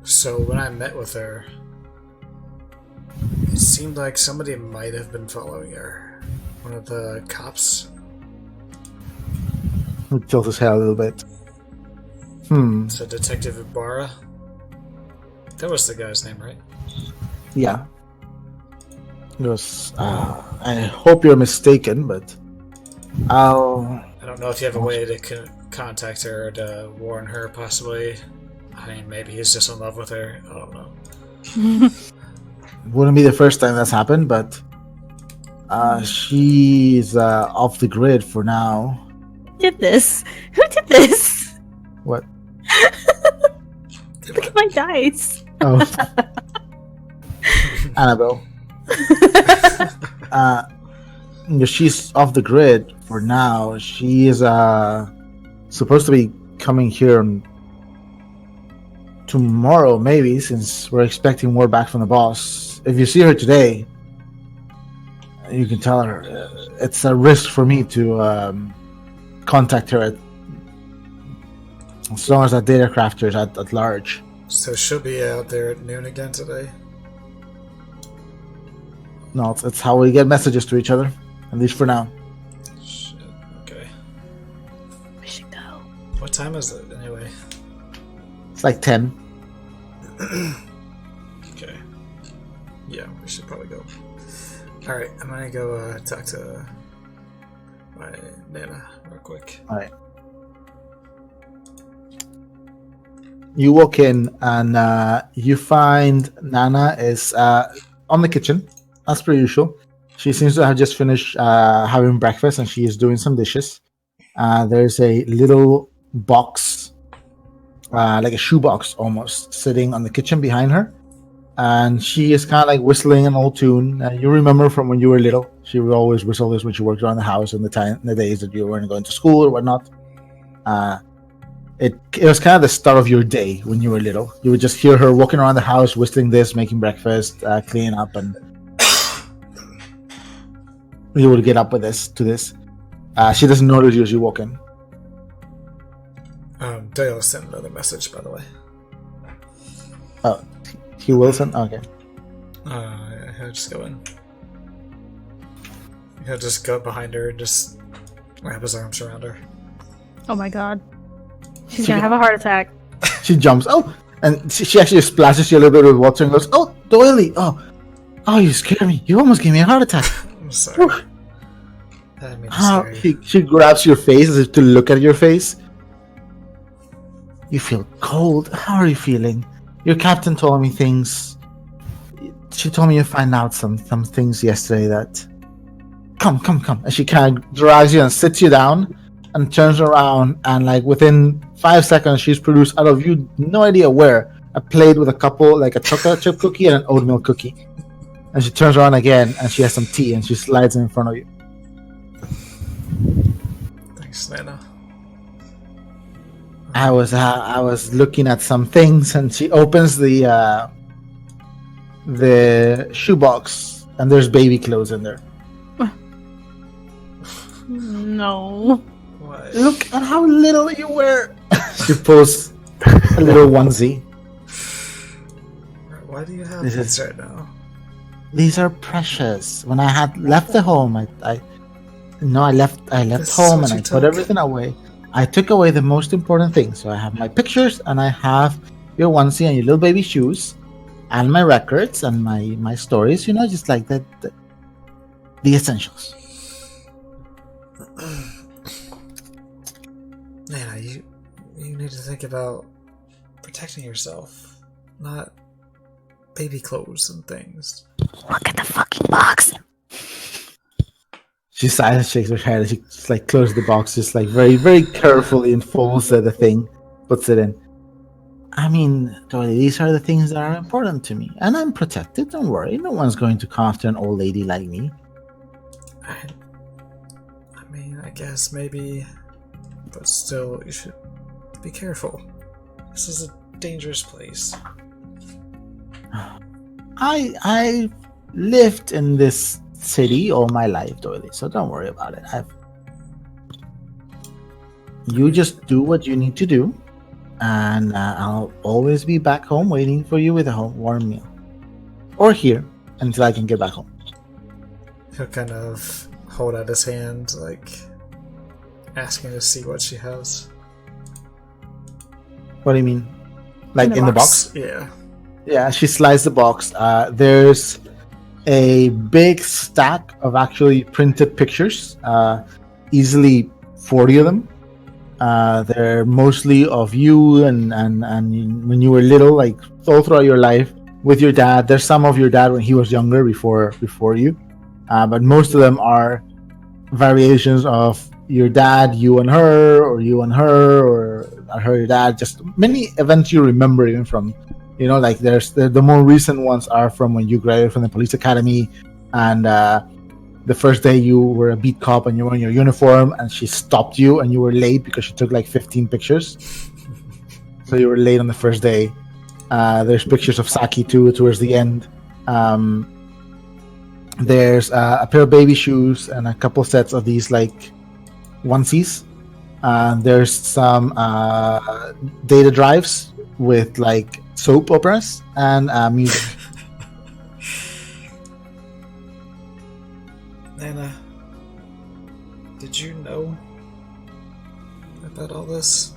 So when I met with her, it seemed like somebody might have been following her. One of the cops. He tilts his head a little bit. So Detective Ibarra. That was the guy's name, right? Yeah. He goes, I hope you're mistaken, but I'll... I don't know if you have a way to contact her or to warn her, possibly. I mean, maybe he's just in love with her. I don't know. Wouldn't be the first time that's happened, but she's off the grid for now. Who did this? Who did this? What? Look at my dice. Oh. Annabelle. She's off the grid for now. She is supposed to be coming here tomorrow, maybe, since we're expecting more back from the boss. If you see her today, you can tell her it's a risk for me to contact her as long as that data crafter is at large. So she'll be out there at noon again today? No, it's how we get messages to each other, at least for now. Shit, okay. We should go. What time is it, anyway? It's like 10. Okay. Yeah, we should probably go. Alright, I'm gonna go talk to my Nana real quick. Alright. You walk in and you find Nana is on the kitchen, as per usual. She seems to have just finished having breakfast and she is doing some dishes. There's a little box, like a shoebox almost, sitting on the kitchen behind her. And she is kind of like whistling an old tune. You remember from when you were little. She would always whistle this when she worked around the house in the days that you weren't going to school or whatnot. It was kind of the start of your day when you were little. You would just hear her walking around the house, whistling this, making breakfast, cleaning up, and you would get up with this. She doesn't notice you as you walk in. Doyle sent another message, by the way. Oh, he will send? Okay. He'll just go in. He'll just go behind her and just wrap his arms around her. Oh my god. She's gonna have a heart attack. She jumps. Oh! And she actually splashes you a little bit with water and goes, "Oh, Doyle! Oh, you scared me. You almost gave me a heart attack." I'm sorry. I didn't mean to scare you. She grabs your face as if to look at your face. You feel cold. How are you feeling? Your captain told me things. She told me you find out some things yesterday that... Come. And she kind of drags you and sits you down and turns around, and like within 5 seconds, she's produced out of you no idea where a plate with a couple, like a chocolate chip cookie and an oatmeal cookie. And she turns around again, and she has some tea, and she slides it in front of you. Thanks, Nana. I was looking at some things, and she opens the shoebox, and there's baby clothes in there. No. What? Look at how little you wear. She pulls a little onesie. Why do you have This this is- right now? These are precious. When I had left the home, I left This is home what and you I put took? everything away. I took away the most important things. So I have my pictures, and I have your onesie and your little baby shoes, and my records and my stories. You know, just like the essentials. Nana, you need to think about protecting yourself, not baby clothes and things. Look at the fucking box. She sighs and shakes her head, and she just like closes the box, just like very, very carefully, and folds the thing, puts it in. I mean, Doyle, these are the things that are important to me, and I'm protected. Don't worry, no one's going to come after an old lady like me. I mean, I guess maybe, but still, you should be careful. This is a dangerous place. I lived in this city all my life, Doyle, so don't worry about it. You just do what you need to do, and I'll always be back home waiting for you with a warm meal. Or here, until I can get back home. He'll kind of hold out his hand, like, asking to see what she has. What do you mean? Like in the box? Yeah. Yeah, she slides the box. There's a big stack of actually printed pictures, easily 40 of them. They're mostly of you and when you were little, like all throughout your life with your dad. There's some of your dad when he was younger, before you, but most of them are variations of your dad, you and her, or you and her, or her, your dad. Just many events you remember, even from, you know, like there's the more recent ones are from when you graduated from the police academy, and the first day you were a beat cop and you were in your uniform, and she stopped you and you were late because she took like 15 pictures. So you were late on the first day. There's pictures of Saki too towards the end. There's a pair of baby shoes and a couple sets of these like onesies. There's some data drives with like soap operas and music. Nana, did you know about all this?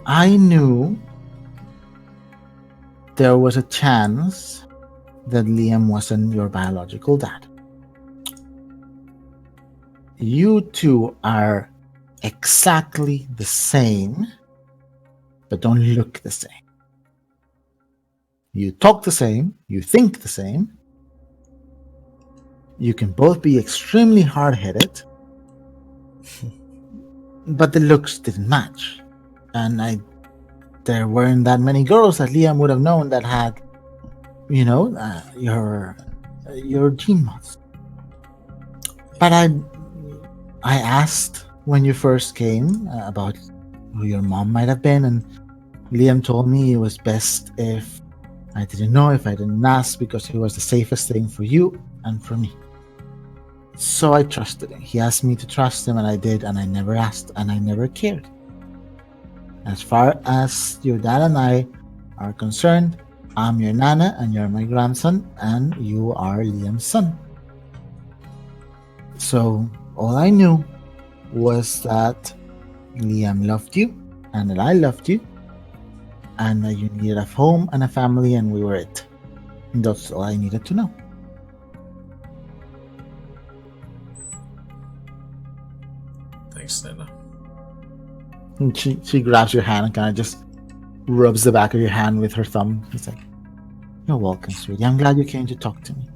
I knew there was a chance that Liam wasn't your biological dad. You two are exactly the same, but don't look the same. You talk the same, you think the same. You can both be extremely hard-headed, but the looks didn't match. And there weren't that many girls that Liam would have known that had, your gene mods. But I asked when you first came about who your mom might have been, and Liam told me it was best if I didn't ask, because it was the safest thing for you and for me. So I trusted him. He asked me to trust him, and I did, and I never asked, and I never cared. As far as your dad and I are concerned, I'm your nana, and you're my grandson, and you are Liam's son. So all I knew was that Liam loved you, and that I loved you, and that you needed a home and a family, and we were it. And that's all I needed to know. Thanks, Nana. And she grabs your hand and kind of just rubs the back of your hand with her thumb. She's like, "You're welcome, sweetie. I'm glad you came to talk to me."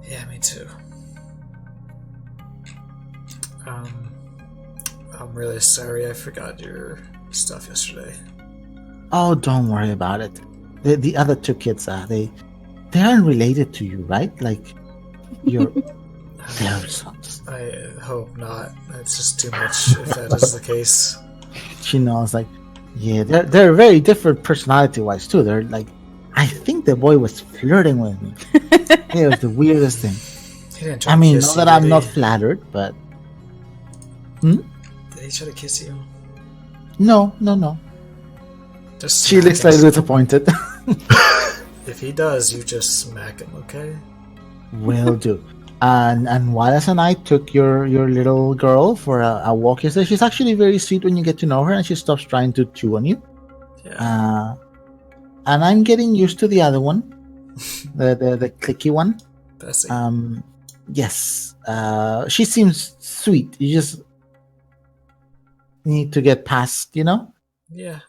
Yeah, me too. I'm really sorry I forgot your stuff yesterday. Oh, don't worry about it. The other two kids, they aren't related to you, right? Like, you're their sons. I hope not. It's just too much if that is the case. She knows, like, yeah, they're very different personality-wise too. They're like, I think the boy was flirting with me. It was the weirdest thing. He didn't try I to mean, kiss not you, that I'm did not he? flattered, but Did he try to kiss you? no. Just She smack looks him. like disappointed. If he does, you just smack him, okay? Will do. And Wallace and I took your little girl for a walk yesterday. She's actually very sweet when you get to know her, and she stops trying to chew on you. Yeah. And I'm getting used to the other one, the clicky one. Bessie. Yes. She seems sweet. You just need to get past, Yeah,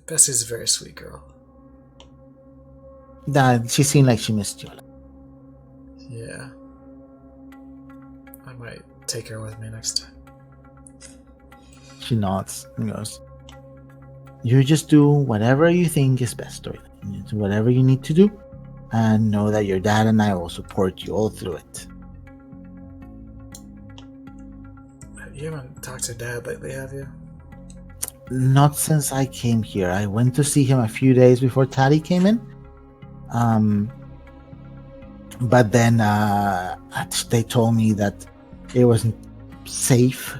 Bessie's a very sweet girl. That she seemed like she missed you. Yeah. I might take her with me next time. She nods and goes, "You just do whatever you think is best, Doyle. You do whatever you need to do, and know that your dad and I will support you all through it." You haven't talked to Dad lately, have you? Not since I came here. I went to see him a few days before Taddy came in. But then they told me that it wasn't safe,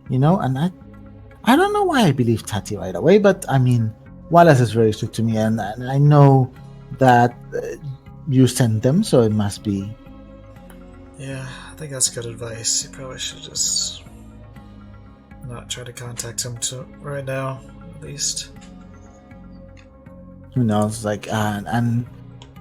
and I don't know why I believed Tati right away, but I mean, Wallace is very strict to me, and I know that you sent them, so it must be. Yeah, I think that's good advice. You probably should just not try to contact him right now, at least. Who knows? Like,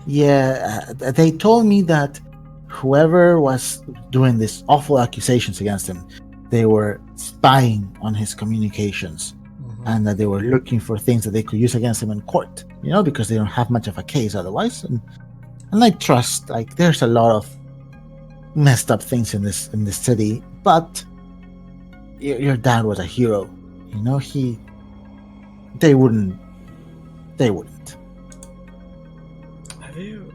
they told me that whoever was doing these awful accusations against him, they were spying on his communications, and that they were looking for things that they could use against him in court, because they don't have much of a case otherwise. And I trust, like, there's a lot of messed up things in this city, but your dad was a hero, they wouldn't. Have you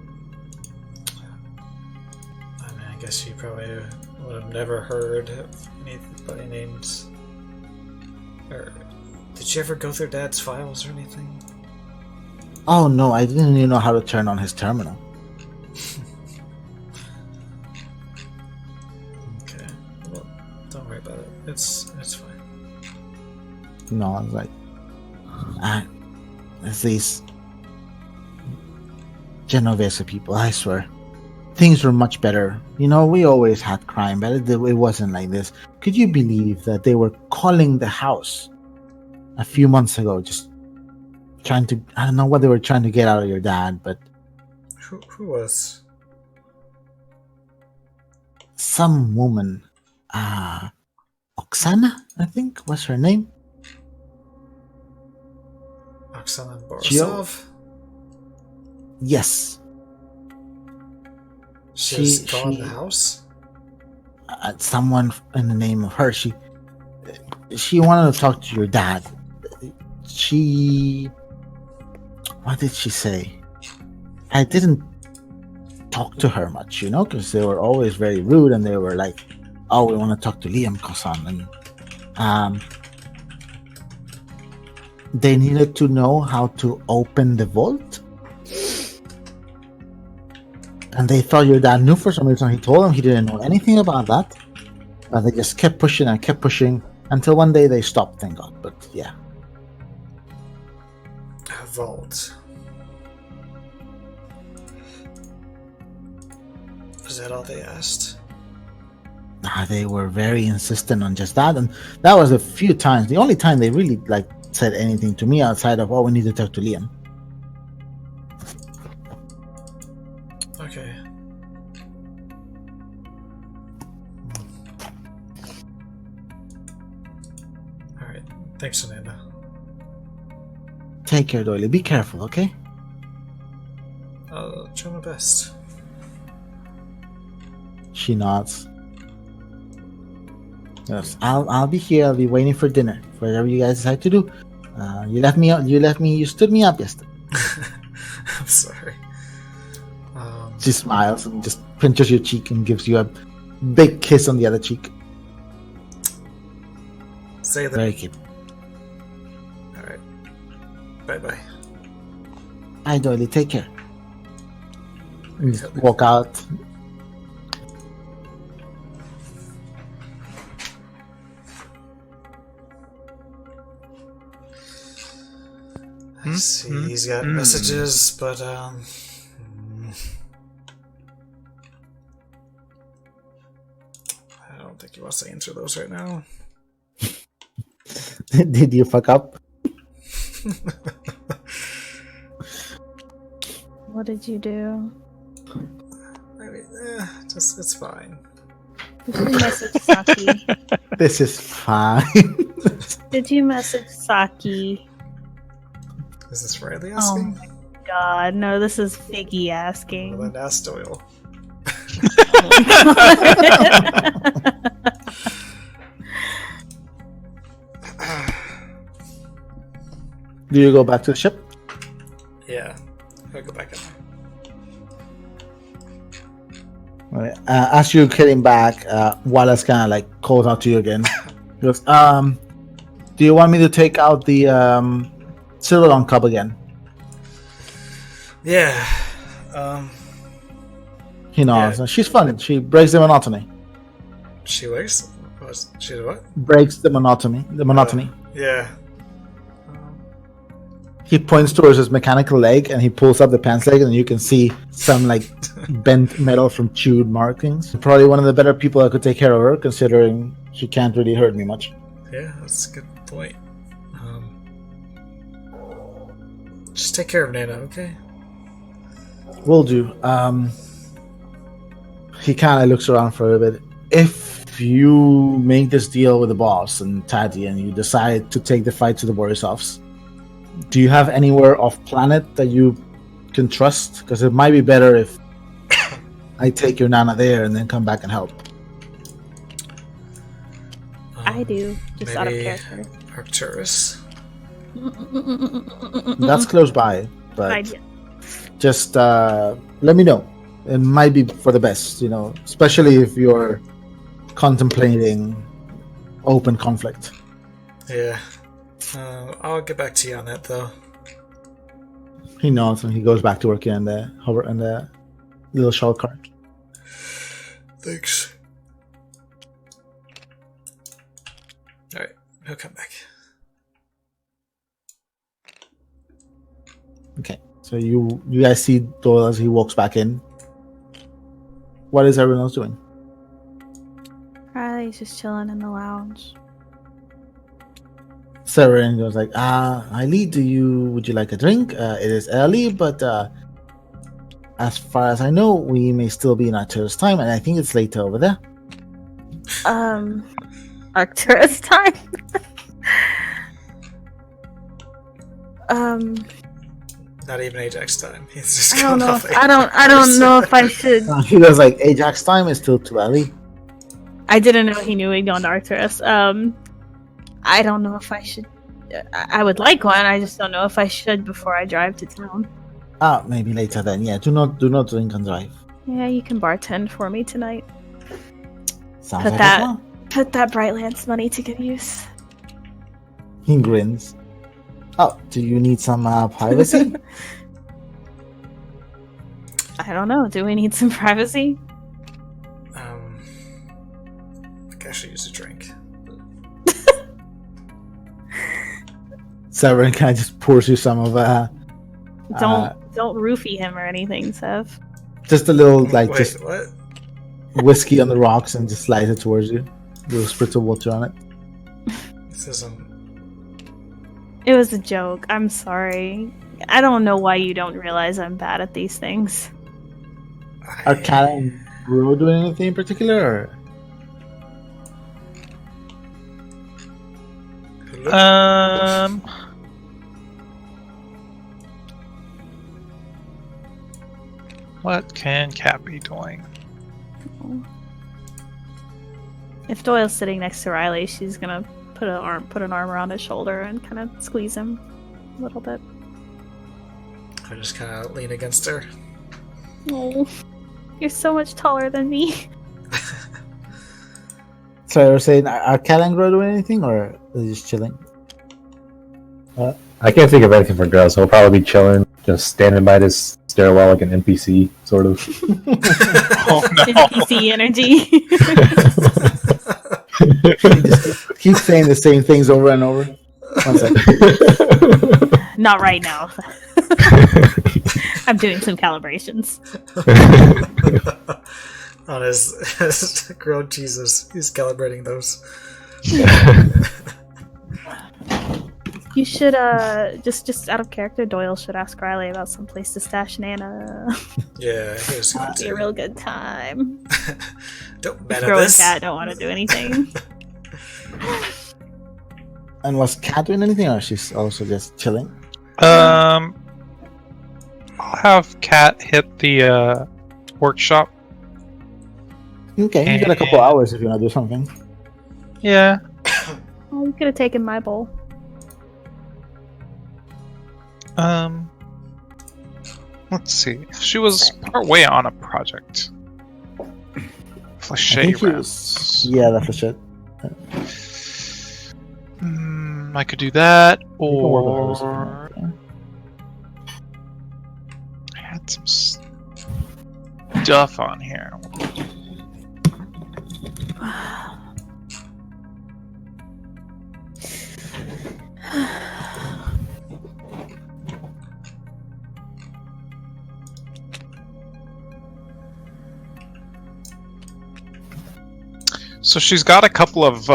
guess you probably would have never heard of anybody named... Or, did you ever go through Dad's files or anything? Oh no, I didn't even know how to turn on his terminal. Okay, well, don't worry about it. It's fine. No, I was like, it's these Genovese people, I swear. Things were much better. You know, we always had crime, but it wasn't like this. Could you believe that they were calling the house a few months ago, just trying to, I don't know what they were trying to get out of your dad, but... Who was? Some woman, Oksana, I think, was her name. Oksana Borisov? Yes. She was calling the house? Someone in the name of her. She wanted to talk to your dad. What did she say? I didn't talk to her much, you know, because they were always very rude, and they were like, "Oh, we want to talk to Liam Kosan," and they needed to know how to open the vault. And they thought your dad knew for some reason. He told them he didn't know anything about that. But they just kept pushing and kept pushing until one day they stopped, thank God. But yeah. A vault. Was that all they asked? They were very insistent on just that. And that was a few times. The only time they really said anything to me outside of, "Oh, we need to talk to Liam." Okay. Alright. Thanks, Amanda. Take care, Doyle. Be careful, okay? I'll try my best. She nods. Yes, I'll be here. I'll be waiting for dinner. Whatever you guys decide to do. You stood me up yesterday. I'm sorry. She smiles and just pinches your cheek and gives you a big kiss on the other cheek. Say that. Very cute. Alright. Bye-bye. Hi, Doyle. Take care. And just walk out. I see he's got messages, but I don't think he wants to answer those right now. Did you fuck up? What did you do? I mean, it's fine. Did you message Saki? This is fine. Did you message Saki? Is this Riley asking? Oh my god, no, this is Figgy asking. Well, then ask Doyle. Do you go back to the ship? Yeah, I'll go back in there. Right. As you're getting back, Wallace kind of calls out to you again. He goes, "Do you want me to take out the Silverlong Cub again?" Yeah. He nods. Yeah. She's fun. She breaks the monotony. She works? She did what? Breaks the monotony. Yeah. He points towards his mechanical leg and he pulls up the pants leg, and you can see some bent metal from chewed markings. Probably one of the better people that could take care of her, considering she can't really hurt me much. Yeah, that's a good point. Just take care of Nana, okay? Will do. He kind of looks around for a bit. If you make this deal with the boss and Taddy and you decide to take the fight to the Borisovs, do you have anywhere off planet that you can trust? Because it might be better if I take your Nana there and then come back and help. I do, just out of character. Arcturus. That's close by, but Idea. just let me know. it might be for the best, especially if you're contemplating open conflict. Yeah. I'll get back to you on that, though. He nods and he goes back to working on the little shell cart. Thanks. Alright, he'll come back. Okay, so you guys see Doyle as he walks back in. What is everyone else doing? Riley's just chilling in the lounge. Severin goes like, Eileen, would you like a drink? It is early, but as far as I know, we may still be in Arcturus time, and I think it's later over there. Arcturus time? Not even Ajax time. He's just I don't going know. off I don't know if I should. He goes like, Ajax time is still too early. I didn't know he knew he'd gone to Arcturus. I don't know if I should. I would like one. I just don't know if I should before I drive to town. Maybe later then. Yeah, do not drink and drive. Yeah, you can bartend for me tonight. Sounds Put like that- a plan. Put that Brightlands money to good use. He grins. Oh, do you need some privacy? I don't know. Do we need some privacy? I think I should use a drink. Severin kind of just pours you some of Don't roofie him or anything, Sev. just a little Wait, just what? whiskey on the rocks and just slides it towards you. A little spritz of water on it. This isn't... It was a joke. I'm sorry. I don't know why you don't realize I'm bad at these things. Are Kat and Bruno doing anything in particular? Or? What can Cat be doing? If Doyle's sitting next to Riley, she's gonna put an arm around his shoulder and kind of squeeze him a little bit. I just kind of lean against her. Oh, you're so much taller than me. So you're saying, are Kat and Bruno doing anything, or are they just chilling? I can't think of anything for girls, so we'll probably be chilling, just standing by this stairwell like an NPC, sort of. Oh no! NPC energy. Just keep saying the same things over and over. One second. Not right now. I'm doing some calibrations. On his grilled cheeses. He's calibrating those. You should, just out of character, Doyle should ask Riley about some place to stash Nana. Yeah, he was going It'd be a to. real good time. Don't bet Girl on and this. cat don't want to do anything. And was Kat doing anything, or she's also just chilling? I'll have Cat hit the workshop. Okay, you got a couple hours if you want to do something. Yeah. Oh, you could have taken my bowl. Let's see. She was partway on a project. I Flachet think he rounds. Yeah, that's the shit. I could do that, You can work with hours if you or want, yeah. I had some stuff on here. So she's got a couple of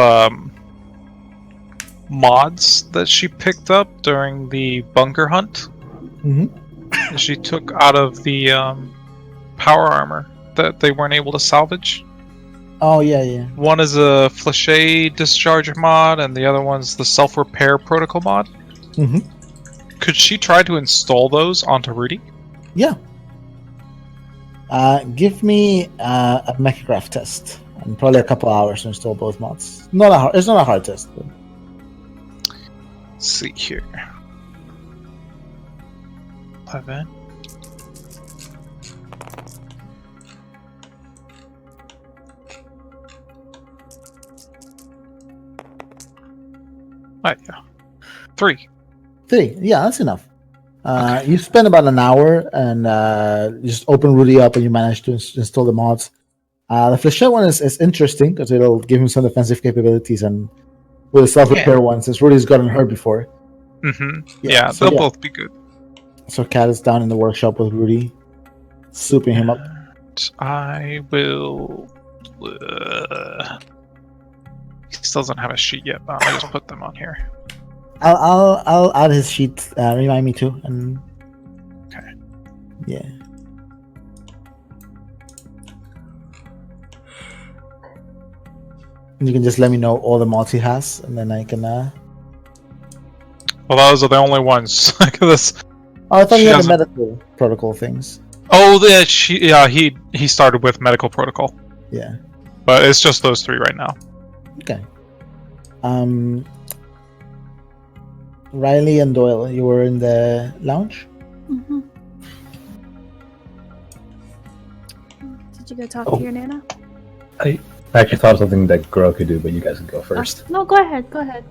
mods that she picked up during the bunker hunt. Mhm. That she took out of the power armor that they weren't able to salvage. Oh, yeah. One is a Flachet discharge mod, and the other one's the self-repair protocol mod. Mhm. Could she try to install those onto Rudy? Yeah. Give me a Mechacraft test. And probably a couple hours to install both mods. It's not a hard test. But... Let's see here. 11. Yeah. 3. 3. Yeah, that's enough. Okay. You spend about an hour and you just open Rudy up and you manage to install the mods. The flechette one is interesting because it'll give him some defensive capabilities, and with the self-repair one, since Rudy's gotten hurt before. Mm-hmm. Yeah, Yeah, so they'll yeah. both be good. So Cat is down in the workshop with Rudy, souping him up. And I will. He still doesn't have a sheet yet, but I'll just put them on here. I'll add his sheet. Remind me too. And Okay. yeah. You can just let me know all the mods he has, and then I can. Well, those are the only ones. Oh, I thought She he had the doesn't- medical protocol things. Oh, he started with medical protocol, Yeah. but it's just those 3 right now. Okay. Riley and Doyle, you were in the lounge? Mm-hmm. Did you go talk Oh. to your Nana? I actually thought of something that Gro could do, but you guys can go first. No, go ahead. Go ahead.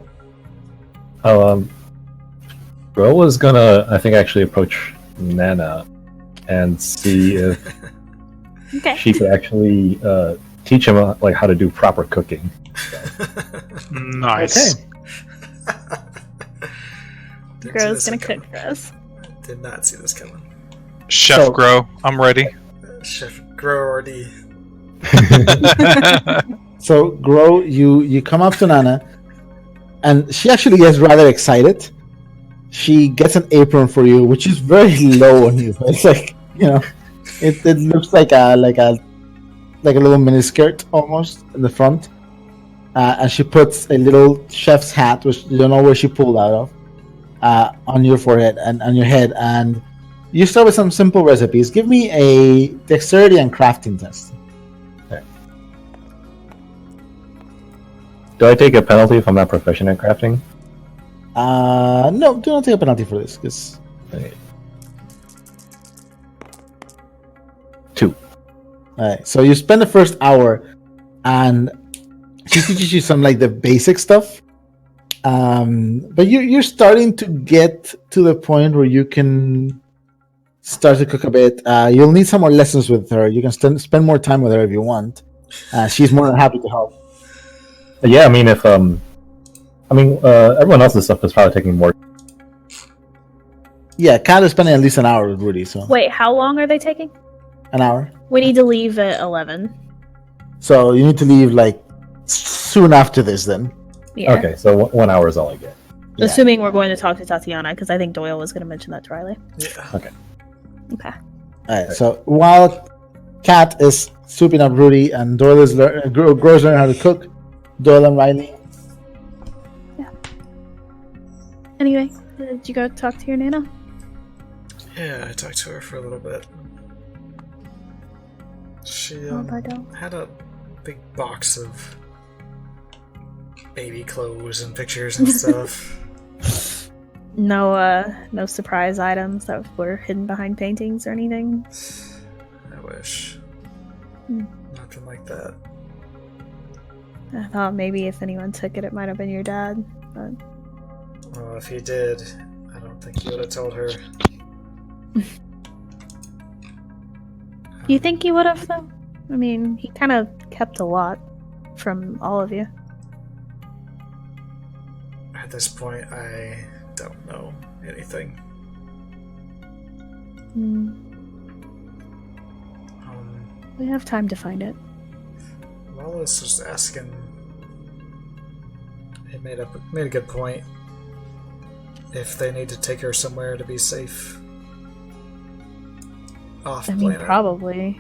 Gro was gonna, I think, actually approach Nana and see if Okay. she could actually teach him like how to do proper cooking. Nice. Okay. Didn't see Gro's this gonna coming. cook for us. Did not see this coming. Chef So- Grow, I'm ready. Chef Grow already. So, Gro, you come up to Nana, and she actually gets rather excited. She gets an apron for you, which is very low on you. It's like, it looks like a little mini skirt almost in the front. And she puts a little chef's hat, which you don't know where she pulled out of, on your forehead and on your head. And you start with some simple recipes. Give me a dexterity and crafting test. Do I take a penalty if I'm not proficient at crafting? No, do not take a penalty for this, because Okay. 2. Alright, so you spend the first hour, and she teaches you some like the basic stuff. But you're starting to get to the point where you can start to cook a bit. You'll need some more lessons with her. You can spend more time with her if you want. She's more than happy to help. Yeah, I mean, if everyone else's stuff is probably taking more. Yeah, Kat is spending at least an hour with Rudy, so Wait, how long are they taking? an hour. We need to leave at 11. So you need to leave like soon after this, then. Yeah. Okay, so 1 hour is all I get. Yeah. Assuming we're going to talk to Tatiana, because I think Doyle was going to mention that to Riley. Yeah. Okay. Alright, so while Kat is souping up Rudy and Doyle is Gro's learning how to cook, Doyle and Riley. Anyway, did you go talk to your Nana? Yeah, I talked to her for a little bit. She pardon. had a big box of baby clothes and pictures and stuff. No surprise items that were hidden behind paintings or anything? I wish. Hmm. Nothing like that. I thought maybe if anyone took it, it might have been your dad. But Well, if he did, I don't think he would have told her. you think he would have, though? I mean, he kind of kept a lot from all of you. At this point, I don't know anything. Hmm. We have time to find it. Wallace was asking. He made a good point. If they need to take her somewhere to be safe, off I mean, planet. probably.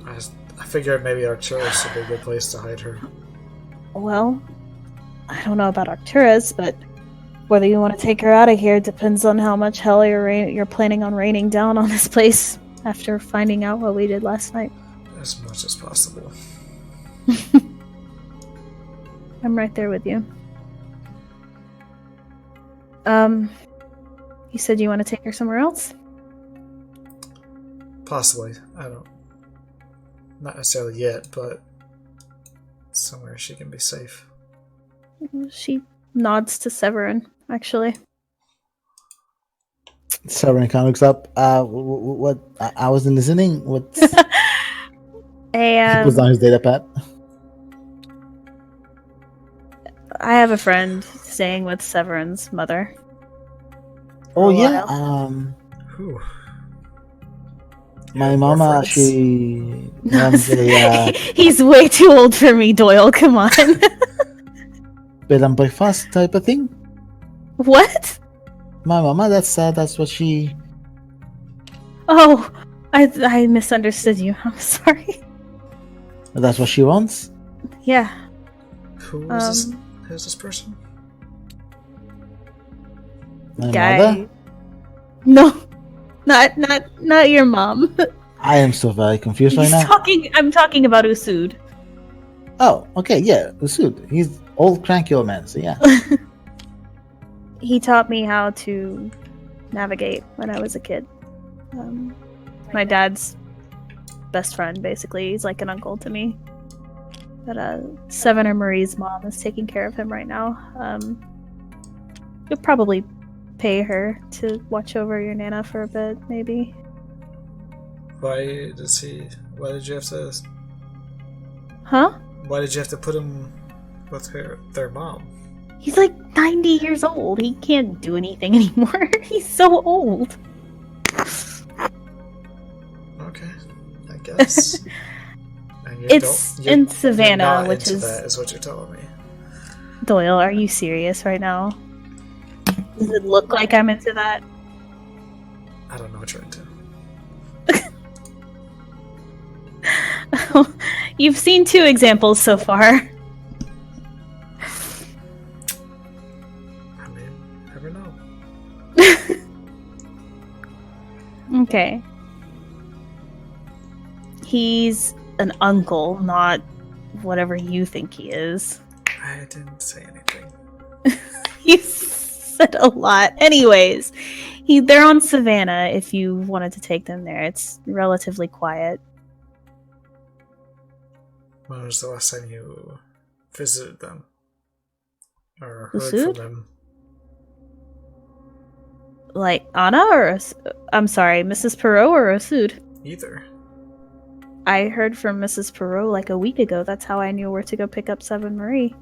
I figured maybe Arcturus would be a good place to hide her. Well, I don't know about Arcturus, but whether you want to take her out of here depends on how much hell you're planning on raining down on this place after finding out what we did last night. As much as possible. I'm right there with you. You said you want to take her somewhere else? Possibly. I don't. Not necessarily yet, but somewhere she can be safe. She nods to Severin, actually. Severin kind of looks up. What? I wasn't listening. What? He puts down his data pad. I have a friend staying with Severin's mother. Oh a yeah. while. Whew. My Yeah, mama, reference. she runs a He's way too old for me, Doyle. Come on. bed and breakfast type of thing. What? My mama, that's what she. Oh, I misunderstood you. I'm sorry. That's what she wants. Yeah. Who is this? Who's this person? My Guy. mother. No, not your mom. I am so very confused right now. I'm talking about Usud. Oh, okay, yeah, Usud. He's old cranky old man. So yeah. He taught me how to navigate when I was a kid. My dad's best friend, basically. He's like an uncle to me. But Seven or Marie's mom is taking care of him right now. You'll probably pay her to watch over your Nana for a bit, maybe. Why did you have to? Huh? Why did you have to put him with their mom? He's like 90 years old. He can't do anything anymore. He's so old. Okay, I guess. And you It's in Savannah, you're not which into is... that, is what you're telling me. Doyle, are you serious right now? Does it look like I'm into that? I don't know what you're into. You've seen 2 examples so far. I mean, never know. Okay. He's an uncle, not whatever you think he is. I didn't say anything. You said a lot. Anyways, they're on Savannah if you wanted to take them there. It's relatively quiet. When was the last time you visited them? Or heard Usud? from them? Like Anna or I'm sorry, Mrs. Perot or Osud? Either. I heard from Mrs. Perot like a week ago. That's how I knew where to go pick up Seven Marie.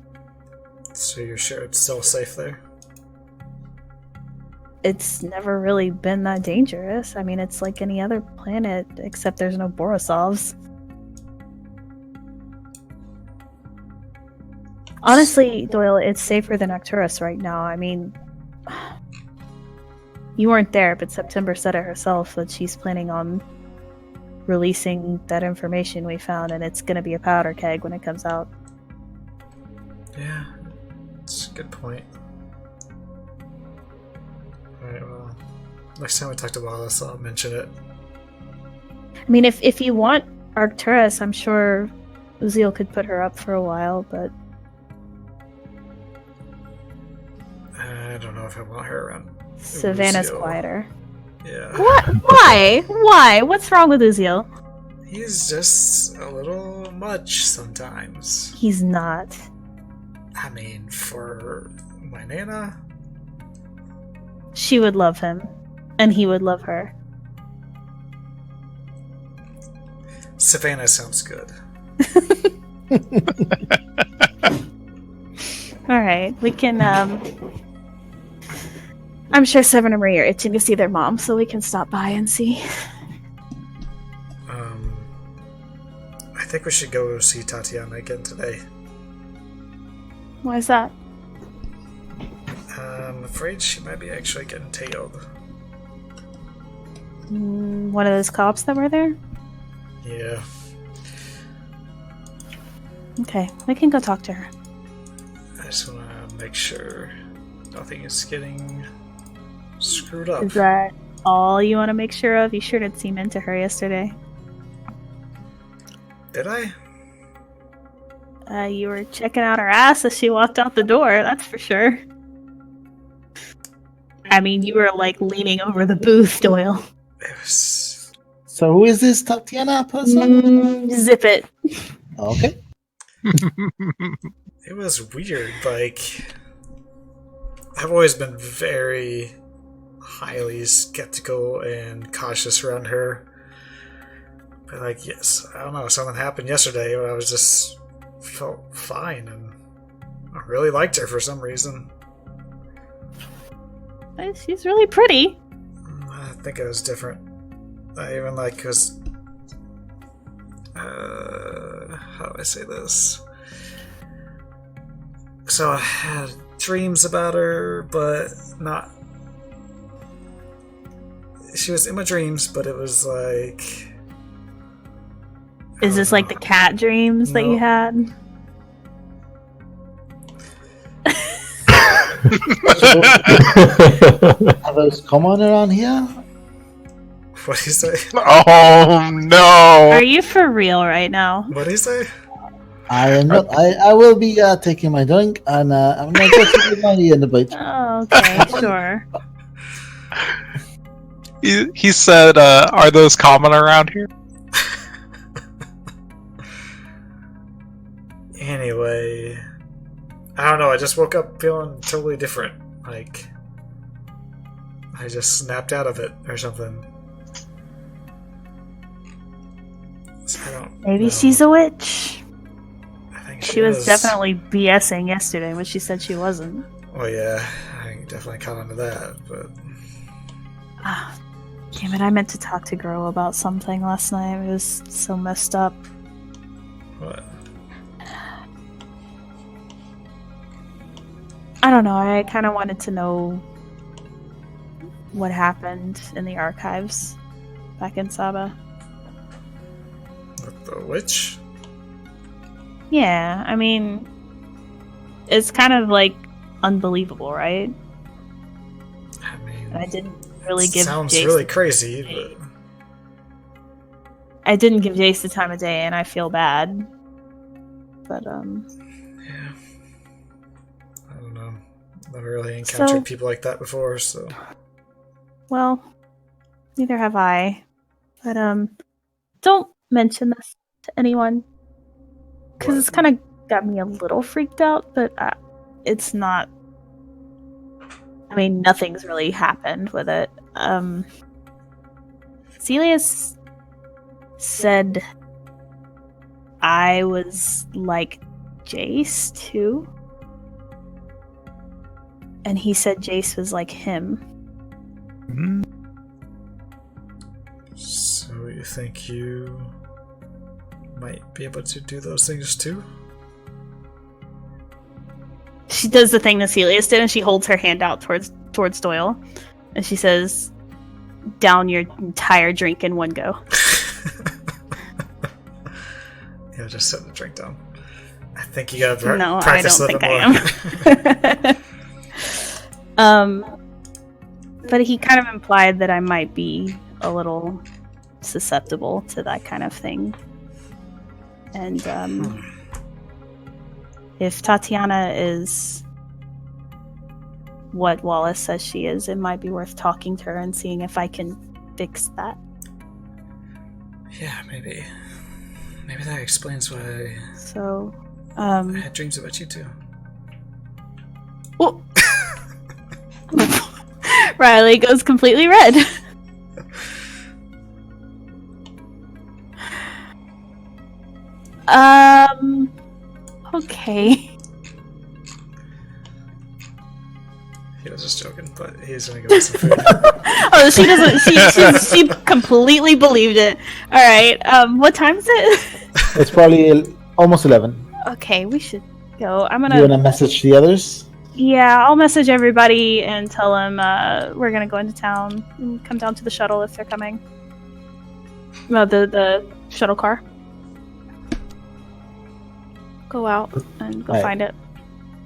So you're sure it's still safe there? It's never really been that dangerous. I mean, it's like any other planet, except there's no Borisovs. Honestly, Doyle, it's safer than Arcturus right now. I mean, you weren't there, but September said it herself that she's planning on releasing that information we found, and it's going to be a powder keg when it comes out. Yeah, that's a good point. Alright, well, next time we talk to Wallace, I'll mention it. I mean, if you want Arcturus, I'm sure Uziel could put her up for a while, but I don't know if I want her around. Savannah's Uziel. quieter. Yeah. What? Why? Why? What's wrong with Uziel? He's just a little much sometimes. He's not. I mean, for my Nana, She would love him, and he would love her. Savannah sounds good. Alright, we can, I'm sure Seven and Marie are itching to see their mom, so we can stop by and see. I think we should go see Tatiana again today. Why is that? I'm afraid she might be actually getting tailed. One of those cops that were there? Yeah. Okay, we can go talk to her. I just want to make sure nothing is getting screwed up. Is that all you want to make sure of? You sure did seem into her yesterday. Did I? You were checking out her ass as she walked out the door, that's for sure. I mean, you were like leaning over the booth, Doyle. It was... So who is this Tatiana person? Zip it. Okay. It was weird. Like, I've always been very highly skeptical and cautious around her. But, like, yes, I don't know. Something happened yesterday where I was just felt fine, and I really liked her for some reason. She's really pretty. I think it was different. I even like, because how do I say this? So I had dreams about her, but not. She was in my dreams, but it was like. Is this like the cat dreams that you had? Are those common around here? What do you say? Oh no! Are you for real right now? What do you say? I am not. I will be taking my drink, and I'm going to go to the money in the bite. Oh, okay, sure. He said, "Are those common around here?" Anyway, I don't know. I just woke up feeling totally different. Like, I just snapped out of it or something. So I don't Maybe know. she's a witch. I think She was definitely BSing yesterday when she said she wasn't. Well, yeah, I definitely caught on to that, but Ah, damn it, I meant to talk to Grow about something last night. It was so messed up. what? I don't know, I kind of wanted to know what happened in the archives back in Saba. With the witch? Yeah, I mean, it's kind of like unbelievable, right? I mean, I didn't really give sounds Jace really crazy, but I didn't give Jace the time of day, and I feel bad. But yeah, I don't know. Never really encountered people like that before, so well, neither have I. But don't mention this to anyone, because it's kind of got me a little freaked out. But it's not. I mean, nothing's really happened with it. Celius said I was like Jace too. And he said Jace was like him. Hmm. So you think you might be able to do those things too? She does the thing that Celius did, and she holds her hand out towards Doyle, and she says, "Down your entire drink in one go." Yeah, just set the drink down. I think you gotta No, I practice don't a think little I am. But he kind of implied that I might be a little susceptible to that kind of thing. And if Tatiana is what Wallace says she is, it might be worth talking to her and seeing if I can fix that. Yeah, maybe. Maybe that explains why So, I had dreams about you too. well, Riley goes completely red. Okay. He was just joking, but he's gonna give us some food. Oh, she doesn't. She completely believed it. All right. What time is it? It's probably almost 11. Okay, we should go. I'm You gonna. want to message the others? Yeah, I'll message everybody and tell them we're gonna go into town and come down to the shuttle if they're coming. No, the shuttle car. Go out and go Right. find it.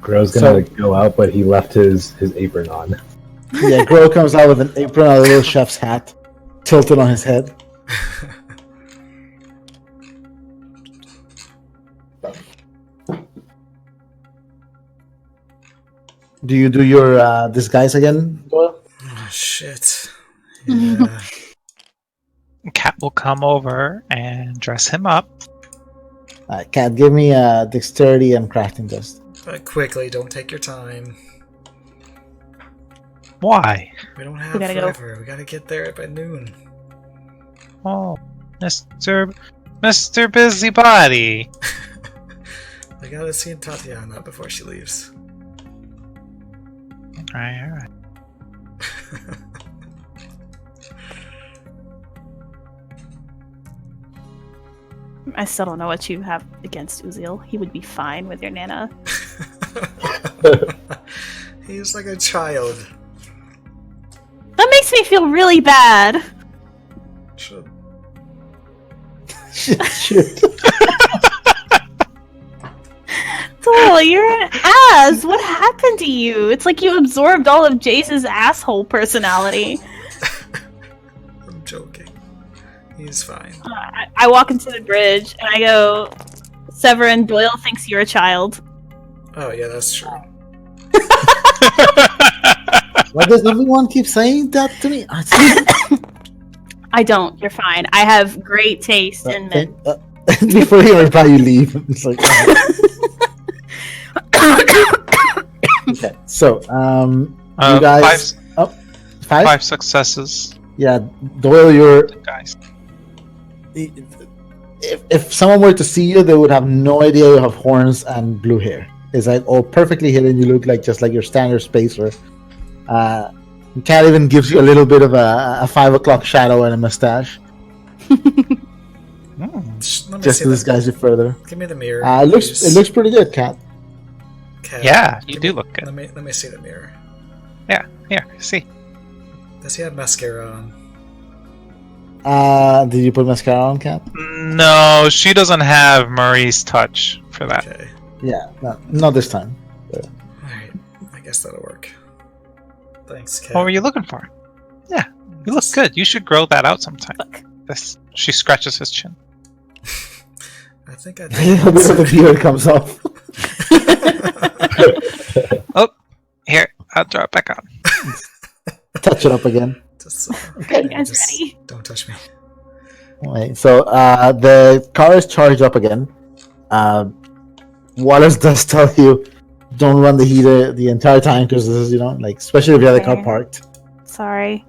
Grow's gonna go out, but he left his apron on. Yeah, Grow comes out with an apron and a little chef's hat tilted on his head. Do you do your disguise again, Doyle? Oh, shit. Yeah. Cat will come over and dress him up. Cat, give me a dexterity and crafting test. Quickly, don't take your time. Why? We don't have We gotta go. forever. We gotta get there by noon. Oh, Mr. Busybody. I gotta see Tatiana before she leaves. Alright. I still don't know what you have against Uziel. He would be fine with your Nana. He's like a child. That makes me feel really bad. Should. Shit. Doyle, you're an ass. What happened to you? It's like you absorbed all of Jace's asshole personality. I'm joking. He's fine. I walk into the bridge and I go, Severin, Doyle thinks you're a child. Oh yeah, that's true. Why does everyone keep saying that to me? I don't. You're fine. I have great taste in men. Before you reply, you leave. It's like, okay. So, you guys, five successes, yeah, Doyle, you're. guys. If someone were to see you, they would have no idea you have horns and blue hair. It's like all perfectly hidden. You look like just like your standard spacer. Cat even gives you a little bit of a 5 o'clock shadow and a mustache. Let me Just see to disguise it further. Give me the mirror. It looks pretty good, Cat. Yeah, you do look good. Let me see the mirror. Yeah, here, see. Does he have mascara on? Did you put mascara on, Cat? No, she doesn't have Marie's touch for that. Okay. Yeah, not this time. Alright. I guess that'll work. Thanks, Kat. What were you looking for? Yeah, you look good. You should grow that out sometime. She scratches his chin. I think I A little bit of the beard comes off. Oh, here, I'll draw it back on. Touch it up again. Just, Are you guys ready? Don't touch me. Right, so the car is charged up again. Wallace does tell you, don't run the heater the entire time because this is, like, especially if you have the car parked. Sorry.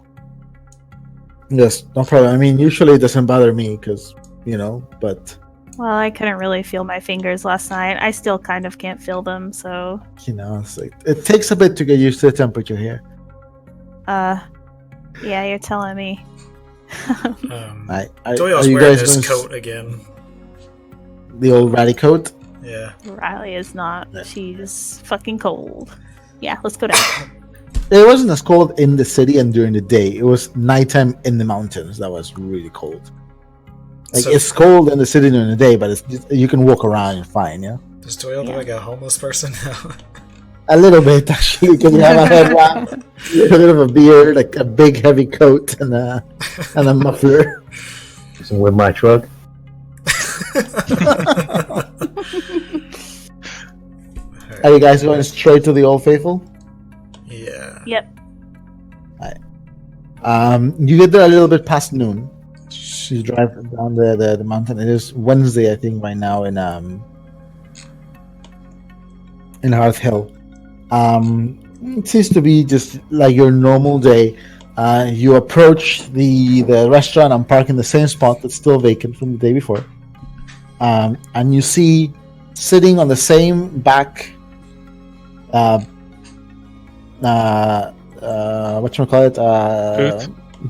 Yes, no problem. I mean, usually it doesn't bother me because, but, Well, I couldn't really feel my fingers last night. I still kind of can't feel them, so... it's like, it takes a bit to get used to the temperature here. Yeah, you're telling me. Doyle's are you wearing guys his going coat again. The old ratty coat? Yeah. Riley is not. Yeah. She's fucking cold. Yeah, let's go down. It wasn't as cold in the city and during the day. It was nighttime in the mountains. That was really cold. Like, So- it's cold in the city during the day, but it's just, you can walk around and fine, yeah? Does Doyle look Yeah. like a homeless person now? A little bit, actually, because you have a head wrap, a little bit of a beard, like a big heavy coat, and a muffler. Using with my truck. Are you guys going straight to the Old Faithful? Yeah. Yep. You get there a little bit past noon. You drive down the mountain. It is Wednesday, I think, right now in Hearth Hill. It seems to be just like your normal day. You approach the restaurant and park in the same spot that's still vacant from the day before. And you see sitting on the same back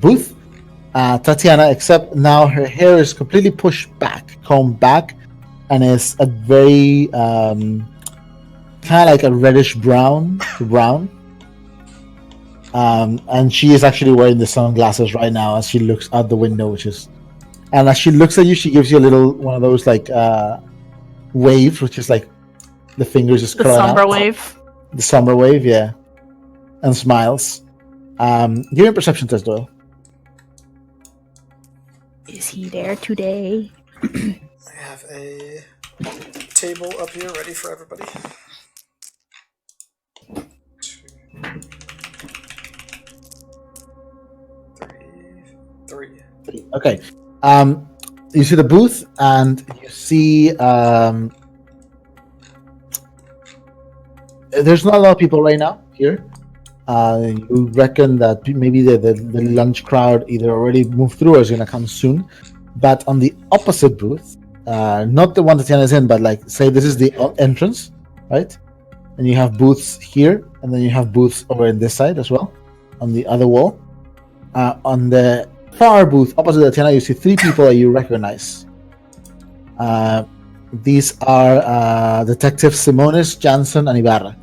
booth, Tatiana, except now her hair is completely pushed back, combed back, and is a very kind of like a reddish brown to brown. And she is actually wearing the sunglasses right now as she looks out the window, and as she looks at you, she gives you a little one of those like waves, which is like the fingers just The curling somber out. wave. The summer wave, yeah, and smiles. Give me a perception test, Doyle. Is he there today? I have a table up here ready for everybody. 2, 3. Okay. You see the booth, and you see there's not a lot of people right now here. You reckon that maybe the lunch crowd either already moved through or is going to come soon. But on the opposite booth, not the one that Tiana's in, but like say this is the entrance, right? And you have booths here, and then you have booths over in this side as well, on the other wall. On the far booth opposite the Tiana, you see 3 people that you recognize. These are Detectives Simones, Jansen, and Ibarra.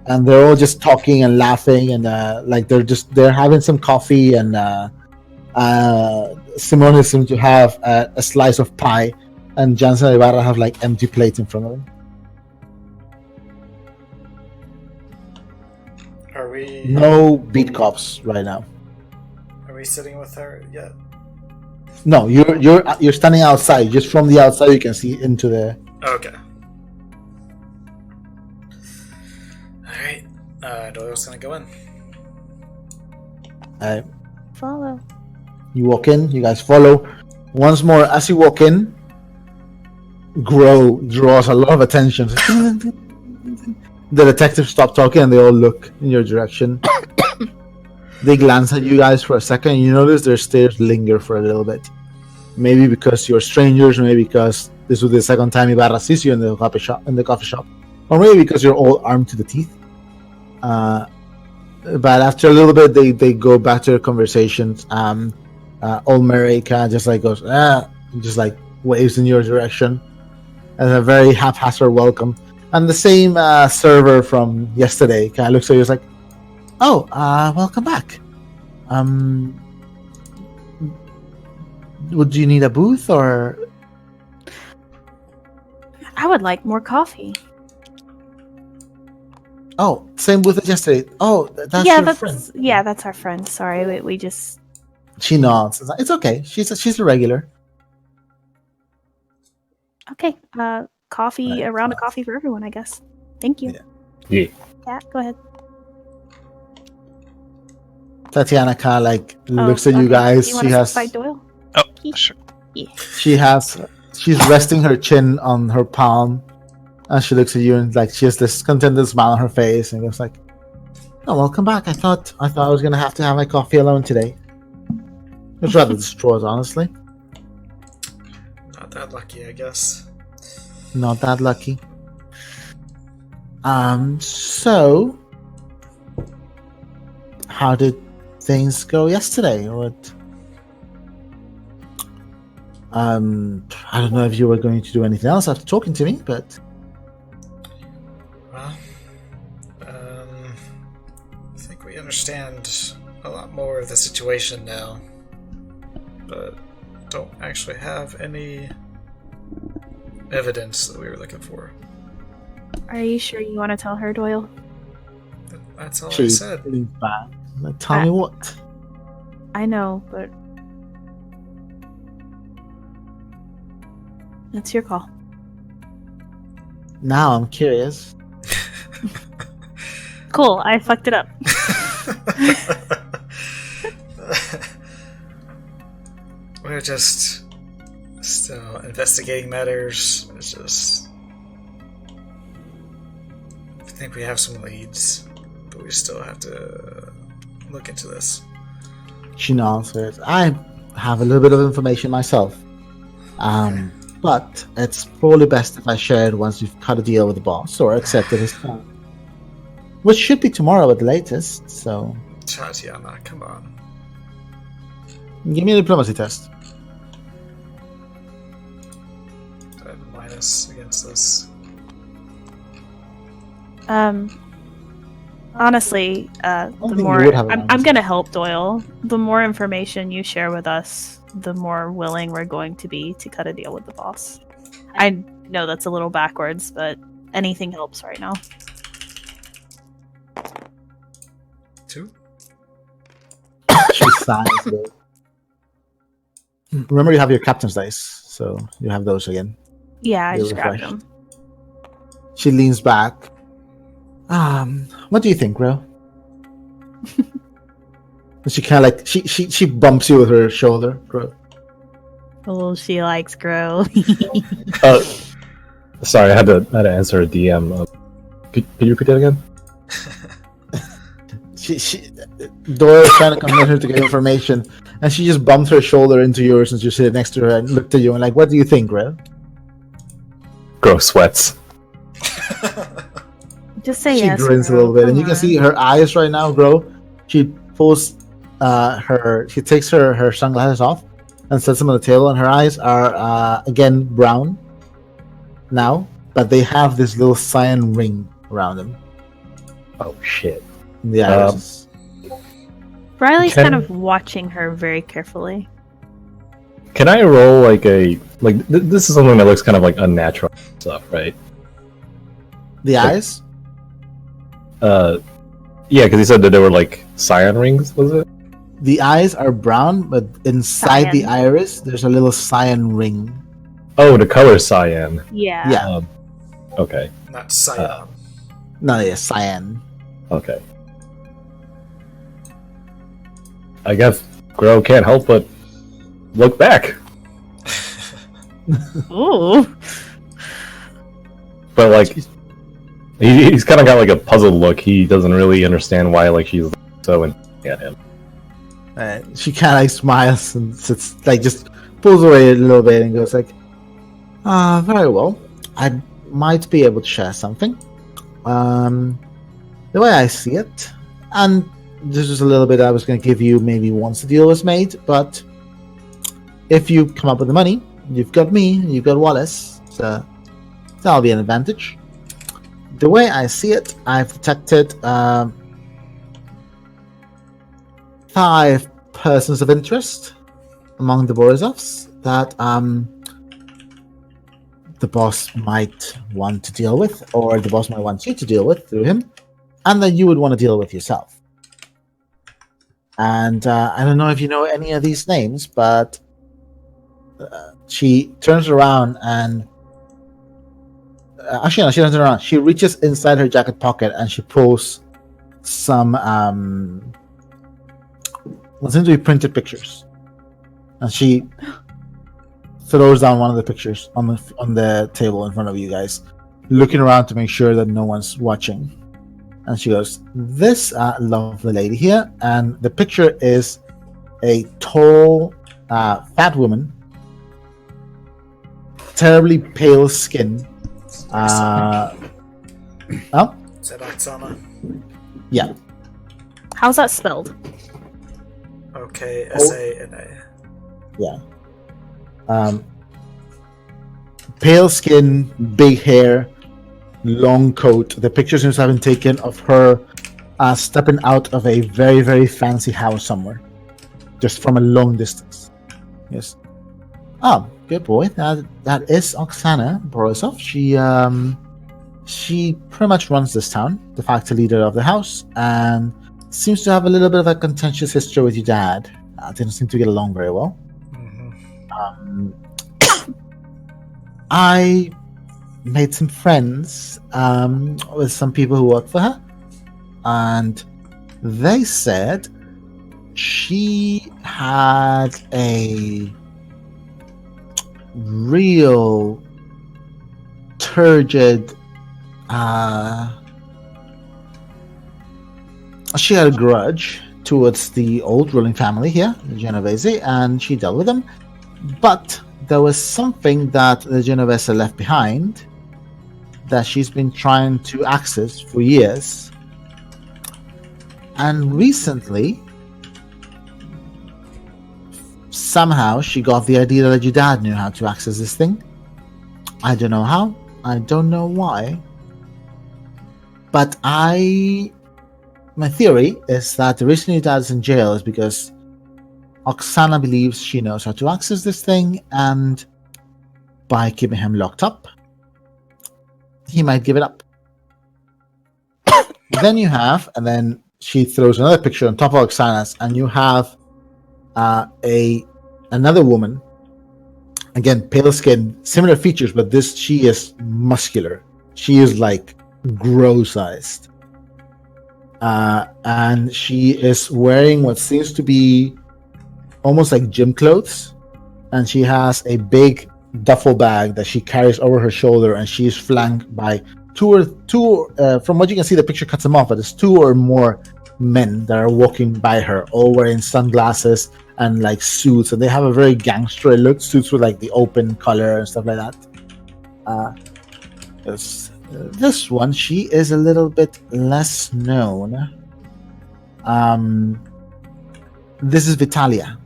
And they're all just talking and laughing, and like they're having some coffee, and Simone seems to have a slice of pie, and Jansen and Ibarra have like empty plates in front of them. Are we? No beat cops right now. Are we sitting with her yet? No, you're standing outside. Just from the outside, you can see into the. Okay. Alright. Doyle's gonna go in. Follow. You walk in. You guys follow. Once more, as you walk in, Grow draws a lot of attention. The detectives stop talking and they all look in your direction. They glance at you guys for a second, and you notice their stares linger for a little bit. Maybe because you're strangers, or maybe because this was the second time Ibarra sees you in the coffee shop, or maybe because you're all armed to the teeth. But after a little bit, they go back to their conversations. Old Mary kind of just like goes, just like waves in your direction, as a very haphazard welcome. And the same server from yesterday kind of looks at you, like, "Oh, welcome back. Would you need a booth or?" I would like more coffee. Oh, same booth as yesterday. Oh, that's your friend. Yeah, that's our friend. Sorry, we just. She nods. It's okay. She's a regular. Okay. Coffee, Right. a round of coffee for everyone, I guess. Thank you. Yeah. Kat, go ahead. Tatiana kind of like looks at you okay. guys. Do you want to fight Doyle? Oh, sure. She's resting her chin on her palm, and she looks at you and like she has this contented smile on her face, and goes like, "Oh, welcome back. I thought I was gonna have to have my coffee alone today. It was rather distraught, honestly. Not that lucky, I guess. Not that lucky. So how did things go yesterday? What? I don't know if you were going to do anything else after talking to me, but Well, I think we understand a lot more of the situation now, but don't actually have any evidence that we were looking for. Are you sure you want to tell her, Doyle? That's all I she said. leans back. Like, tell me what? I know, but it's your call. Now I'm curious. Cool, I fucked it up. We're just still investigating matters. It's just, I think we have some leads, but we still have to look into this. She nods. I have a little bit of information myself. But it's probably best if I share it once we've cut a deal with the boss or accepted his plan. Which should be tomorrow at the latest, so... Tatiana, come on. Give me a diplomacy test. I have a minus against this. Honestly, the think you more would have a I'm minus. gonna help Doyle. The more information you share with us, the more willing we're going to be to cut a deal with the boss. I know that's a little backwards, but anything helps right now. 2? She sighs. Remember, you have your captain's dice, so you have those again. Yeah, I You're just grabbed refreshed. them. She leans back. What do you think, Ro? And she kind of like she bumps you with her shoulder, Gro. Oh, she likes Grow. Sorry, I had to answer a DM. Could you repeat that again? Doyle is trying to convince her to get information, and she just bumped her shoulder into yours and just sit next to her and looked at you and like, "What do you think, Red?" Grow sweats. Just say She yes. grins a bro. little bit, and Come you can on. see her eyes right now grow. She pulls she takes her sunglasses off and sets them on the table, and her eyes are again brown now, but they have this little cyan ring around them. Oh shit. In the irises. Riley's Can- kind of watching her very carefully. Can I roll like this is something that looks kind of like unnatural stuff, right? The eyes? Yeah, because he said that there were like cyan rings, was it? The eyes are brown, but inside the Cyan. iris, there's a little cyan ring. Oh, the color cyan. Yeah. Yeah. Okay. Not Scion. No, yeah, cyan. Okay. I guess Grow can't help but look back. Ooh. But like he's kind of got like a puzzled look. He doesn't really understand why like she's so at him. She kind of like smiles and sits, like just pulls away a little bit and goes like, very well. I might be able to share something. The way I see it, and this is a little bit I was going to give you maybe once the deal was made, but if you come up with the money, you've got me, you've got Wallace, so that'll be an advantage. The way I see it, I've detected 5 persons of interest among the Borisovs that the boss might want to deal with, or the boss might want you to deal with through him, and that you would want to deal with yourself. And I don't know if you know any of these names, but she turns around and actually no, she turns around. She reaches inside her jacket pocket and she pulls some what seems to be printed pictures, and she throws down one of the pictures on the table in front of you guys, looking around to make sure that no one's watching. And she goes, "This lovely lady here," and the picture is a tall, fat woman, terribly pale skin. Oh, Is that Oksana? yeah. How's that spelled? Okay, S-A-N-A. Yeah. Pale skin, big hair, long coat. The picture seems to have been taken of her stepping out of a very, very fancy house somewhere, just from a long distance. Yes. Oh, good boy. That is Oksana Borisov. She pretty much runs this town, de facto leader of the house, and seems to have a little bit of a contentious history with your dad. Didn't seem to get along very well. Mm-hmm. I made some friends with some people who work for her, and they said she had a real turgid she had a grudge towards the old ruling family here, the Genovese, and she dealt with them, but there was something that the Genovese left behind that she's been trying to access for years. And recently, somehow she got the idea that your dad knew how to access this thing. I don't know how, I don't know why, but my theory is that the reason your dad is in jail is because Oksana believes she knows how to access this thing, and by keeping him locked up, he might give it up. Then you have, and then she throws another picture on top of Oksana's, and you have another woman, again pale skin, similar features, but she is muscular. She is like grow-sized, and she is wearing what seems to be almost like gym clothes, and she has a big duffel bag that she carries over her shoulder, and she is flanked by from what you can see, the picture cuts them off, but there's 2 or more men that are walking by her, all wearing sunglasses and like suits, and they have a very gangster look, suits with like the open collar and stuff like that. This one, she is a little bit less known. This is Vitalia.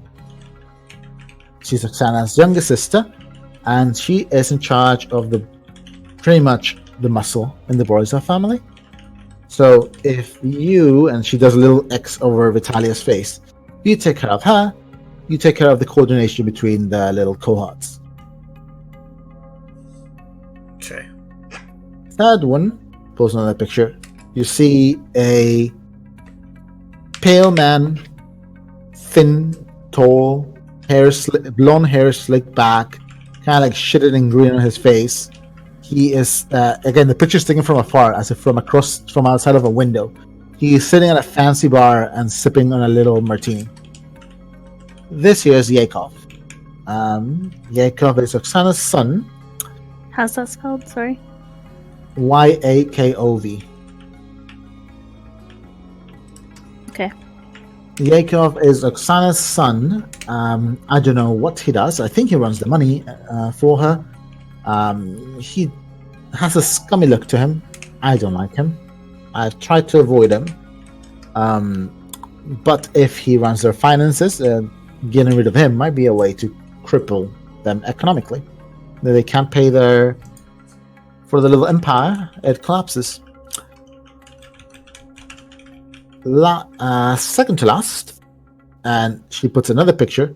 She's Oksana's younger sister, and she is in charge of pretty much the muscle in the Borisov family. So if you, and she does a little X over Vitalia's face, you take care of her, you take care of the coordination between the little cohorts. Okay. Third one, pose another picture. You see a pale man, thin, tall, blonde hair slicked back, kind of like shitted and green on his face. He is again, the picture's taken from afar, as if from outside of a window. He is sitting at a fancy bar and sipping on a little martini. This here is Yakov. Yakov is Oksana's son. How's that spelled? Sorry. Yakov. Okay. Yakov is Oksana's son. I don't know what he does. I think he runs the money for her. He has a scummy look to him. I don't like him. I've tried to avoid him. But if he runs their finances, getting rid of him might be a way to cripple them economically. They can't pay for the little empire, it collapses. Second to last, and she puts another picture,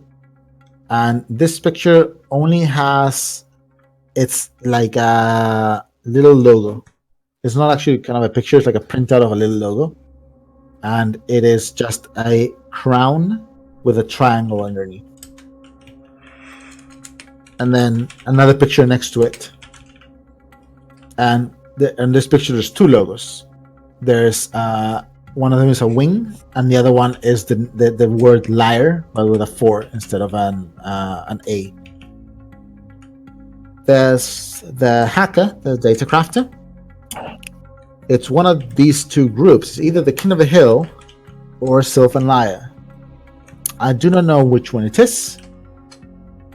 and this picture only has, it's like a little logo. It's not actually kind of a picture, it's like a printout of a little logo, and it is just a crown with a triangle underneath. And then another picture next to it. And in this picture, there's 2 logos. There's one of them is a wing, and the other one is the word liar, but with a 4 instead of an A. There's the hacker, the data crafter. It's one of these 2 groups. It's either the King of the Hill or Sylph and Liar. I do not know which one it is,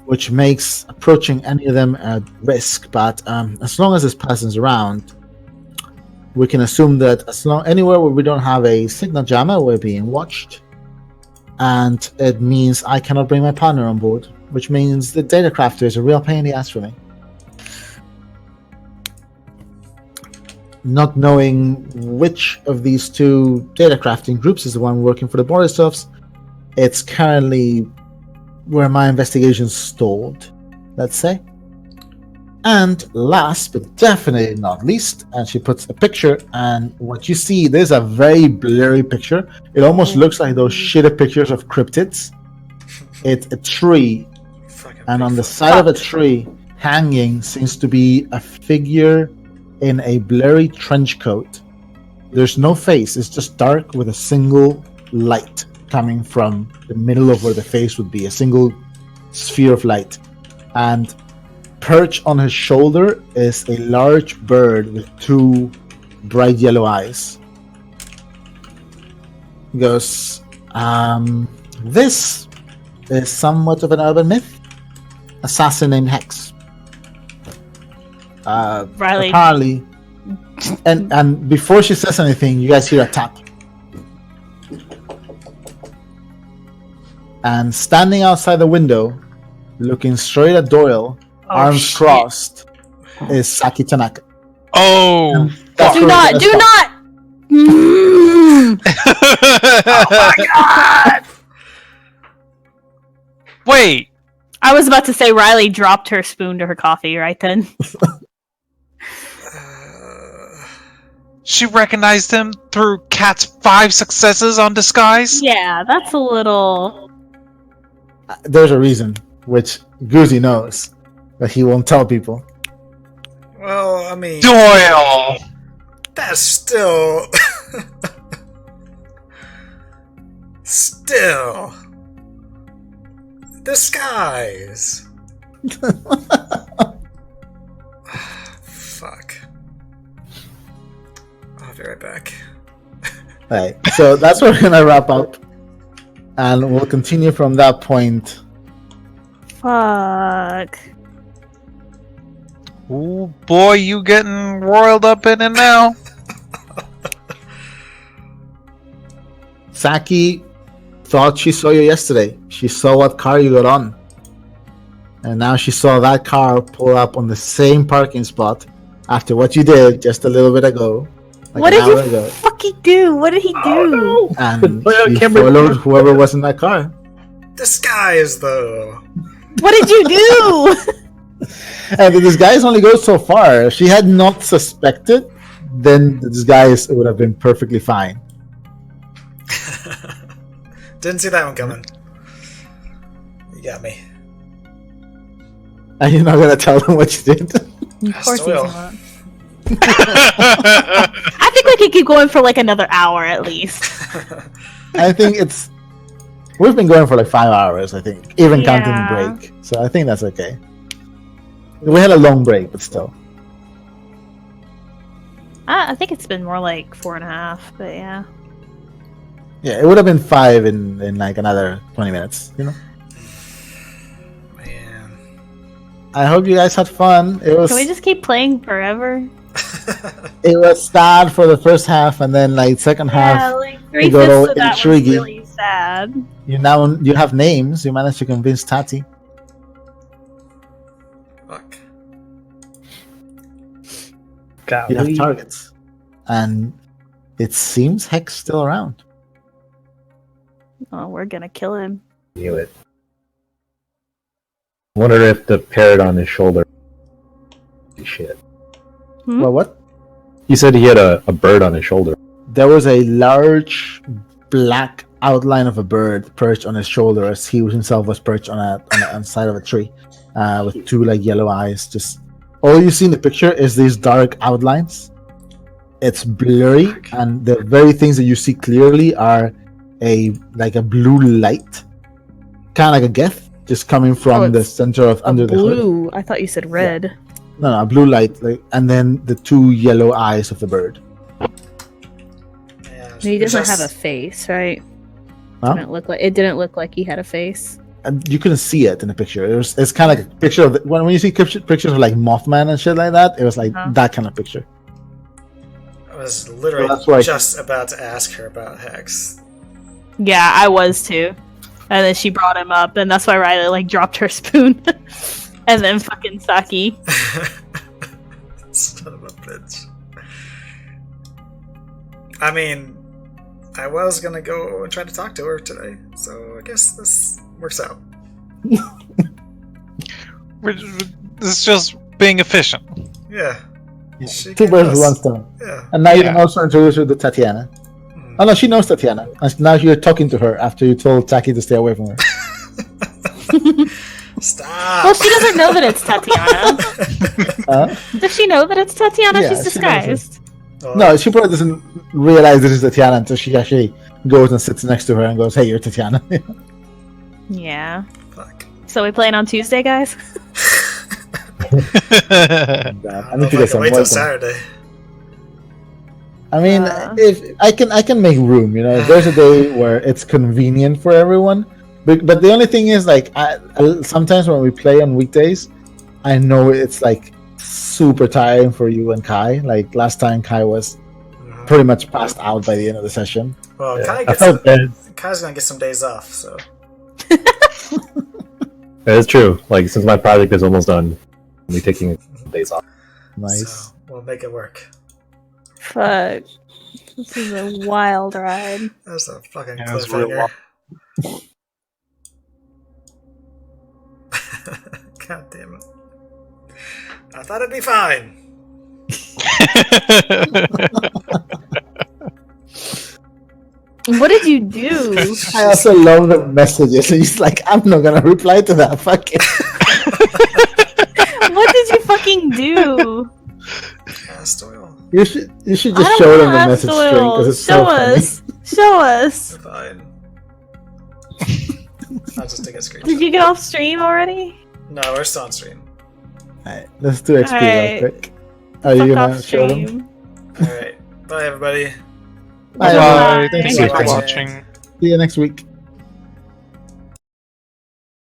which makes approaching any of them a risk, but as long as this person's around, we can assume that anywhere where we don't have a signal jammer, we're being watched, and it means I cannot bring my partner on board, which means the data crafter is a real pain in the ass for me. Not knowing which of these 2 data crafting groups is the one working for the Borisovs, it's currently where my investigation stalled, let's say. And last but definitely not least, and she puts a picture, and what you see, there's a very blurry picture. It almost looks like those shitty pictures of cryptids. It's a tree, and on the side of a tree, hanging, seems to be a figure in a blurry trench coat. There's no face, it's just dark with a single light coming from the middle of where the face would be, a single sphere of light. And perched on his shoulder is a large bird with 2 bright yellow eyes. He goes, this is somewhat of an urban myth. Assassin named Hex. Riley. Apparently, and before she says anything, you guys hear a tap. And standing outside the window, looking straight at Doyle, arms shit. crossed, is Saki Tanaka. Oh! That's Do where not! we're Do gonna stop. not! Oh my god! Wait! I was about to say Riley dropped her spoon to her coffee right then. She recognized him through Cat's 5 successes on disguise? Yeah, that's a little... There's a reason, which Goozy knows, but he won't tell people. Well, I mean... Doyle! That's still... Still... Disguise! Fuck. back. Right. So that's where we're gonna wrap up, and we'll continue from that point. Fuck. Oh boy, you getting roiled up in it now. Saki thought she saw you yesterday. She saw what car you got on. And now she saw that car pull up on the same parking spot after what you did just a little bit ago. What did you fucking do? What did he do? Oh, no. And Well, you Cameron- followed whoever was in that car. Disguise, though. What did you do? And the disguise only goes so far. If she had not suspected, then the disguise would have been perfectly fine. Didn't see that one coming. You got me. And you're not gonna tell them what you did. Of course he's Doyle. not. I think we could keep going for like another hour at least. I think we've been going for like 5 hours, I think, even counting the break. So I think that's okay. We had a long break, but still. I think it's been more like 4.5, but yeah. Yeah, it would have been 5 in like another 20 minutes, you know? Man. I hope you guys had fun. It was Can we just keep playing forever? it was sad for the first half, and then like second Yeah, half like we got all 3/5 of that was intriguing. really sad. you have names. You managed to convince Tati. Fuck. You have targets. And it seems Heck's still around. Oh, we're gonna kill him. Knew it. Wonder if the parrot on his shoulder. Shit. Hmm? Well, what? You said he had a bird on his shoulder. There was a large black outline of a bird perched on his shoulder as he himself was perched on the side of a tree with two like yellow eyes. Just all you see in the picture is these dark outlines. It's blurry, and the very things that you see clearly are a blue light, kind of like a geth, just coming from the center of under the hood. Blue. I thought you said red. No, a blue light, and then the two yellow eyes of the bird. Yeah, He doesn't just- have a face, right? Huh? It didn't look like he had a face. And you couldn't see it in the picture. It's kind of like a picture of when you see pictures of like Mothman and shit like that. It was like that kind of picture. I was literally Well, that's why- just about to ask her about Hex. Yeah, I was too. And then she brought him up, and that's why Riley like dropped her spoon. And then fucking Saki. Son of a bitch. I mean, I was gonna go and try to talk to her today, so I guess this works out. This is just being efficient. Yeah. Yeah. She Two can birds with just- one stone. Yeah. And now you Yeah. can also introduce her to Tatiana. Hmm. Oh no, she knows Tatiana. And now you're talking to her after you told Taki to stay away from her. Stop! Well, she doesn't know that it's Tatiana. Does she know that it's Tatiana? Yeah, She's she knows disguised. Oh, No, she probably doesn't realize this is Tatiana until she actually goes and sits next to her and goes, "Hey, you're Tatiana." Yeah. fuck. So we playing on Tuesday, guys? I I need don't to know if I get can some wait till work on. Saturday. I mean, if I can make room, you know, if there's a day where it's convenient for everyone. But the only thing is, like, I sometimes when we play on weekdays, I know it's like super tiring for you and Kai. Like last time, Kai was Mhm. pretty much passed out by the end of the session. Well, Yeah, Kai I gets felt bad. Kai's gonna get some days off, so It's true. Like since my project is almost done, I'll be taking days off. Nice. so we'll make it work. Fuck. This is a wild ride. That's a fucking Yeah, it's real cliffhanger. God damn it! I thought it'd be fine. What did you do? I also love the messages. He's like, I'm not gonna reply to that. Fuck it. What did you fucking do? Ask Doyle. You should I just don't show them the wanna message ask string Doyle. because it's Show so funny. us. Show us. Fine. I'll just take a screenshot. Did you get off stream already? No, we're still on stream. Alright, let's do XP Alright. real quick. Are you Fuck gonna off show them? stream. All right. Bye, everybody. Bye, Bye. everyone. Thank Thanks you for for watching. watching. See you next week.